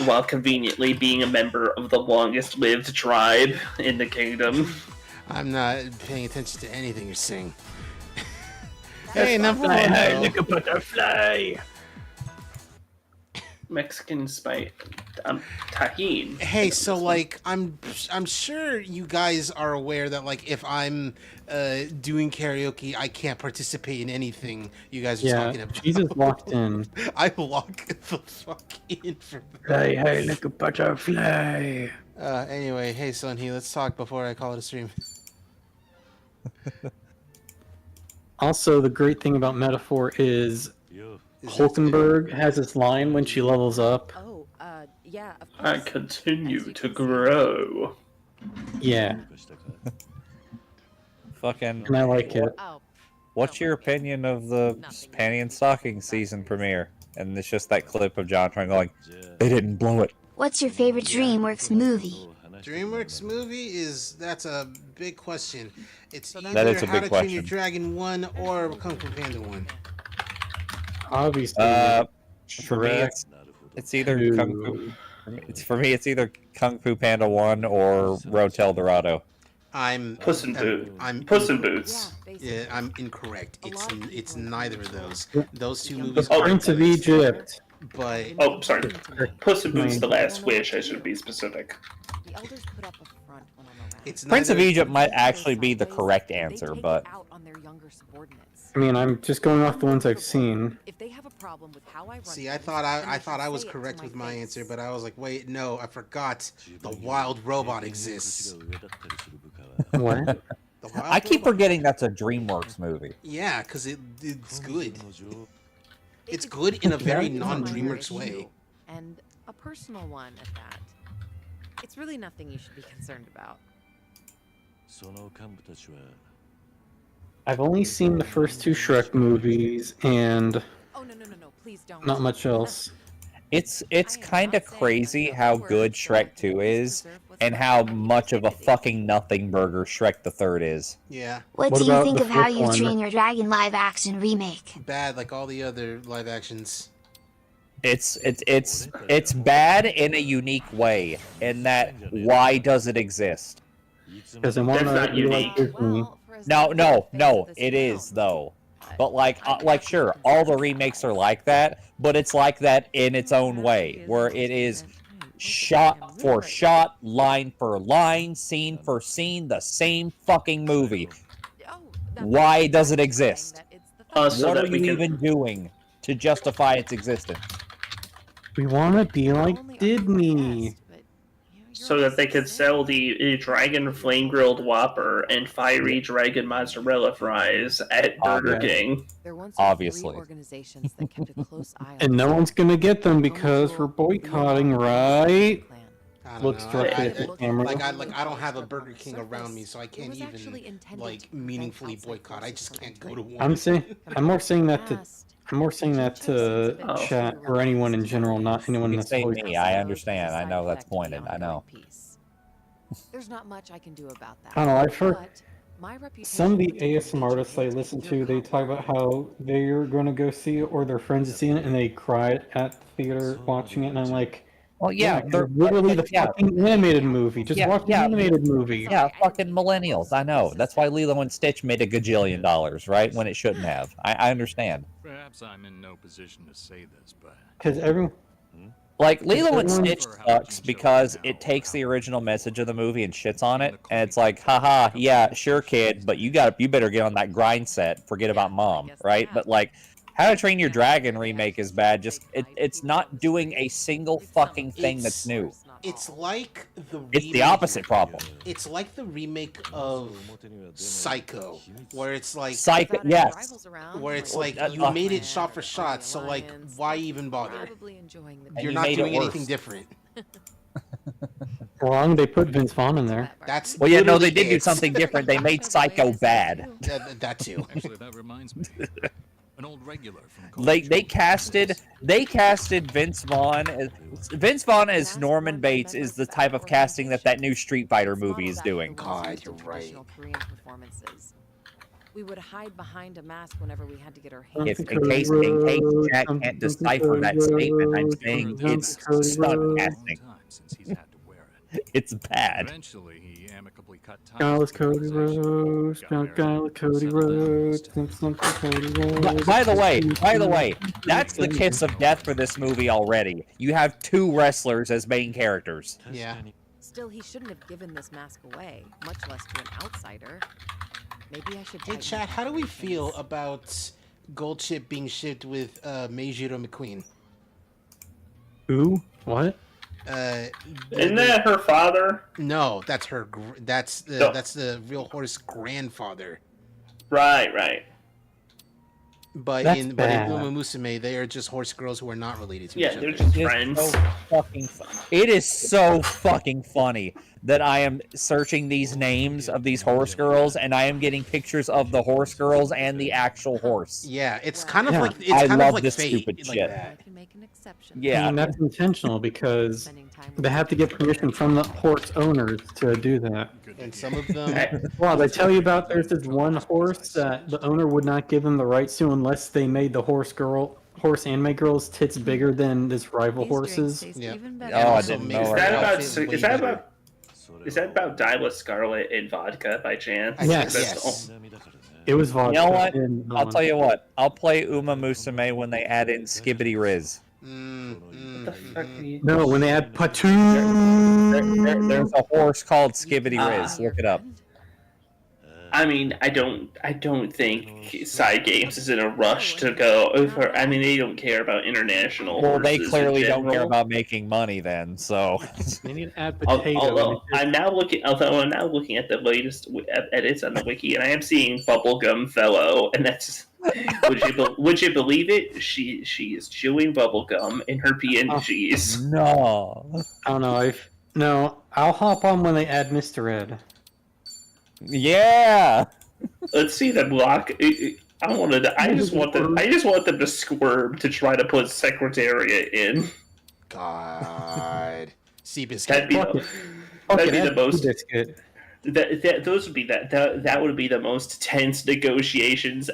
while conveniently being a member of the longest-lived tribe in the kingdom. I'm not paying attention to anything you're saying. Hey, number one. Hey, though. look a butterfly. Mexican spice, tahine. Hey, so like I'm sure you guys are aware that like if I'm doing karaoke, I can't participate in anything you guys are talking about. Jesus locked in. I lock the fuck in for that. Hey, look a butterfly. Anyway, hey Sunhee, let's talk before I call it a stream. Also, the great thing about Metaphor is Hulkenberg has this line when she levels up. Oh, yeah, of I course. continue to grow. Yeah. Fucking. And I like it. What's your opinion of the Panty and Stocking season premiere? And it's just that clip of Jonathan going, "They didn't blow it." What's your favorite DreamWorks movie? DreamWorks movie that's a big question. It's either That is a How big to Train Your question. Dragon 1 or Kung Fu Panda 1. Obviously. For me, it's either Kung Fu. For me, it's either Kung Fu Panda 1 or Rotel Dorado. I'm Puss in Boots. I'm Puss in Boots. Yeah, I'm incorrect. It's neither of those. Those two The movies are Prince of Egypt. But Oh, sorry. Puss in Boots: The Last Wish. I should be specific. The elders put up a front when I'm around. it's Prince of neither- Egypt might actually be the correct answer, but Out on their younger subordinates. I mean, I'm just going off the ones I've seen. If they have a problem with how I run See, I things, thought then I they thought should I was say it to correct with my face. answer, but I was like, wait, no, I forgot. The wild robot exists. What? The wild I keep robot? forgetting that's a DreamWorks movie. Yeah, because it's good. It's good in a very non-DreamWorks way. And a personal one at that. It's really nothing you should be concerned about. I've only seen the first two Shrek movies and Oh no, please don't. not much else. It's kind of crazy how good Shrek 2 is, and how much of a fucking nothing burger Shrek the Third is. Yeah. What What do you about think the of How fifth You one? Train Your Dragon live action remake? Bad like all the other live actions. It's bad in a unique way, in that why does it exist? Because I want That's not to be like unique. Disney. No, it is though. But like sure, all the remakes are like that, but it's like that in its own way, where it is shot for shot, line for line, scene for scene, the same fucking movie. Why does it exist? So What that are we you can- even doing to justify its existence? We want to be like Disney. So that they could sell the Dragon Flame Grilled Whopper and Fiery Dragon Mozzarella Fries at Burger King. There once Obviously. were 3 organizations that kept a close eye on And no one's gonna get them because we're boycotting, right? I don't Looks know. directly at the camera. I don't have a Burger King around me, so I can't even like meaningfully boycott. I just can't go to one. I'm more saying that to Oh. chat or anyone in general, not anyone You that's say voice. me, I understand. I know that's pointed. I know. There's not much I can do about that. I don't know, I've heard But my reputation some of the with you ASM artists I listen to, they talk about how they're going to go see it or their friends have seen it and they cried at the theater watching it, and I'm like, Well, yeah, they're literally the fucking animated movie. Just watch the animated movie. Yeah, fucking millennials. I know. That's why Lilo and Stitch made $1 gajillion, right? When it shouldn't have. I understand. Perhaps I'm in no position to say this, but Because everyone. Like, Lilo and Everyone- Stitch sucks because it takes the original message of the movie and shits on it, and it's like, haha, yeah, sure, kid, but you better get on that grind set. Forget about mom, right? But like, How to Train Your Dragon remake is bad. It's not doing a single fucking thing that's new. It's like It's the opposite problem. It's like the remake of Psycho, where it's like Psycho, yes. where it's like you made it shot for shot, so like why even bother? You're you not made it doing anything worse. different. Wrong, they put Vince Vaughn in there. That's Well, yeah, no, they literally did do it. something different. They made Psycho bad. That too. actually that reminds me. An old regular from They casted Vince Vaughn. Vince Vaughn as Norman Bates is the type of casting that new Street Fighter movie is doing. God, you're right. Professional Korean performances. We would hide behind a mask whenever we had to get our hands. If in case Jack can't decipher that statement, I'm saying it's stunt casting. It's bad. Eventually, he amicably cut ties Guy with with Cody Rhodes, guy with Cody Rhodes, something Cody Rhodes. By the way, that's the kiss of death for this movie already. You have 2 wrestlers as main characters. Yeah. Still, he shouldn't have given this mask away, much less to an outsider. Maybe I should. Hey, tighten chat, up how do my we defense. feel about Gold Chip being shipped with Meijiro McQueen? Who? What? Isn't that her father? No, that's her. That's No. the real horse grandfather. Right. But That's in bad. Uma Musume, they are just horse girls who are not related to each Yeah, other. they're just It's friends. so fucking it is so fucking funny that I am searching these names of these horse girls and I am getting pictures of the horse girls and the actual horse. Yeah, it's kind of Yeah. like I kind love of like this Fate, stupid like shit. that. I can make an exception. I Yeah. mean, that's intentional because they have to get permission from the horse owners to do that. And some of them, Well, they tell you about there's this one horse that the owner would not give them the rights to unless they made the horse anime girl's tits bigger than this rival horses. yeah. Oh, I didn't know Is her. that about? outfit way Is that better. about? Is that about Dyla Scarlet and vodka by chance? Yes. That's It was vodka. You know what? and I'll tell you what. I'll play Uma Musume when they add in Skibbity Riz. What the fuck are you? No, when they add Patu. There's a horse called Skibbity Riz. Look it up. I mean, I don't think Side Games is in a rush to go over. I mean, they don't care about international. Well, they horses in clearly don't care general. about making money then, so. They need to add Although potato. I'm now looking at the latest edits on the wiki, and I am seeing Bubblegum Fellow, and that's would you believe it? She is chewing bubblegum in her PNGs. No. I don't know. I'll hop on when they add Mr. Ed. Yeah. Let's see them block. I just want them to squirm to try to put Secretariat in. God, Seabiscuit. That'd be the most. Biscuit. That would be the most tense negotiations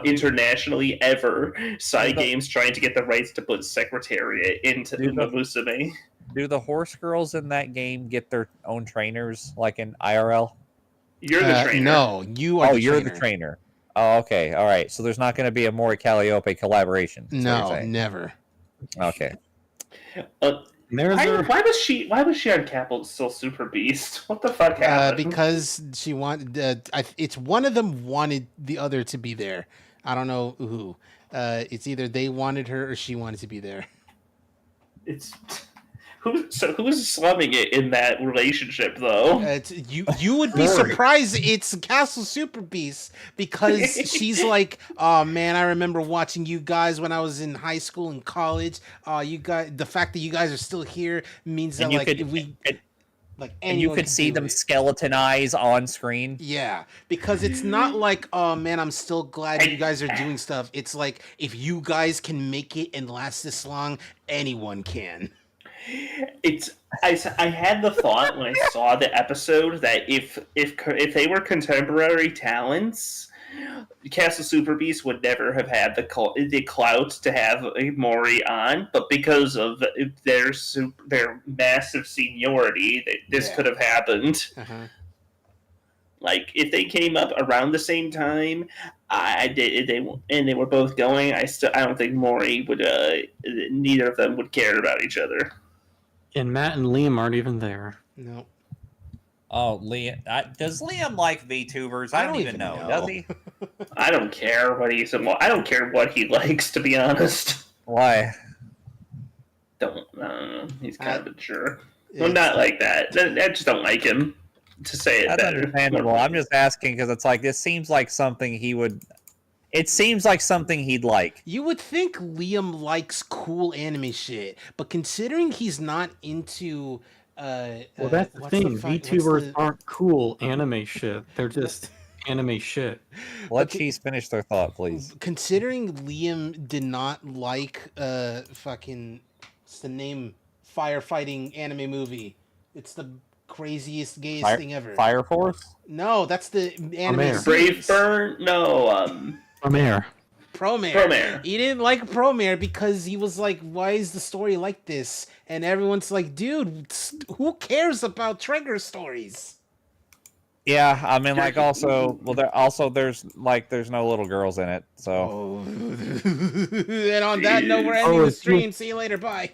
internationally ever. Side Games trying to get the rights to put Secretariat into Uma Musume. Do the horse girls in that game get their own trainers, like in IRL? You're the trainer. No, you are. Oh, the you're trainer. the trainer. Oh, okay. All right. So there's not going to be a Mori Calliope collaboration. is what you're No, saying. never. Okay. Why was she on Capital Super Beast? What the fuck happened? Because she wanted. It's one of them wanted the other to be there. I don't know who. It's either they wanted her or she wanted to be there. It's who's slumming it in that relationship though? You would be surprised. It's Castle Super Beast because she's like, oh man, I remember watching you guys when I was in high school and college. You guys, the fact that you guys are still here means that And you could see them skeleton eyes on screen. Yeah, because it's not like, oh man, I'm still glad you guys are doing stuff. It's like, if you guys can make it and last this long, anyone can. I had the thought when I saw the episode that if they were contemporary talents, Castle Super Beast would never have had the clout to have a Mori on, but because of their massive seniority, this could have happened. Like if they came up around the same time, they were both going. I don't think Mori would. Neither of them would care about each other. And Matt and Liam aren't even there. No. Oh, Liam. Does Liam like VTubers? I don't even know. Does he? I don't care what I don't care what he likes, to be honest. Why? Don't. He's kind of a jerk. Well, not like that. I just don't like him. To say it That's better. understandable. I'm just asking because it's like this seems like something he would. It seems like something he'd like. You would think Liam likes cool anime shit, but considering he's not into Well, that's the thing. VTubers aren't cool anime shit. They're just anime shit. Let Cheese finish their thought, please. Considering Liam did not like fucking what's the name? Firefighting anime movie. It's the craziest, gayest thing ever. Fire Force? No, that's the anime. Brave Burn? No, Promare. He didn't like Promare because he was like, why is the story like this? And everyone's like, dude, who cares about Trigger stories? Yeah, I mean, like, also, there's no little girls in it, so. And on that note, we're ending the stream. See you later. Bye.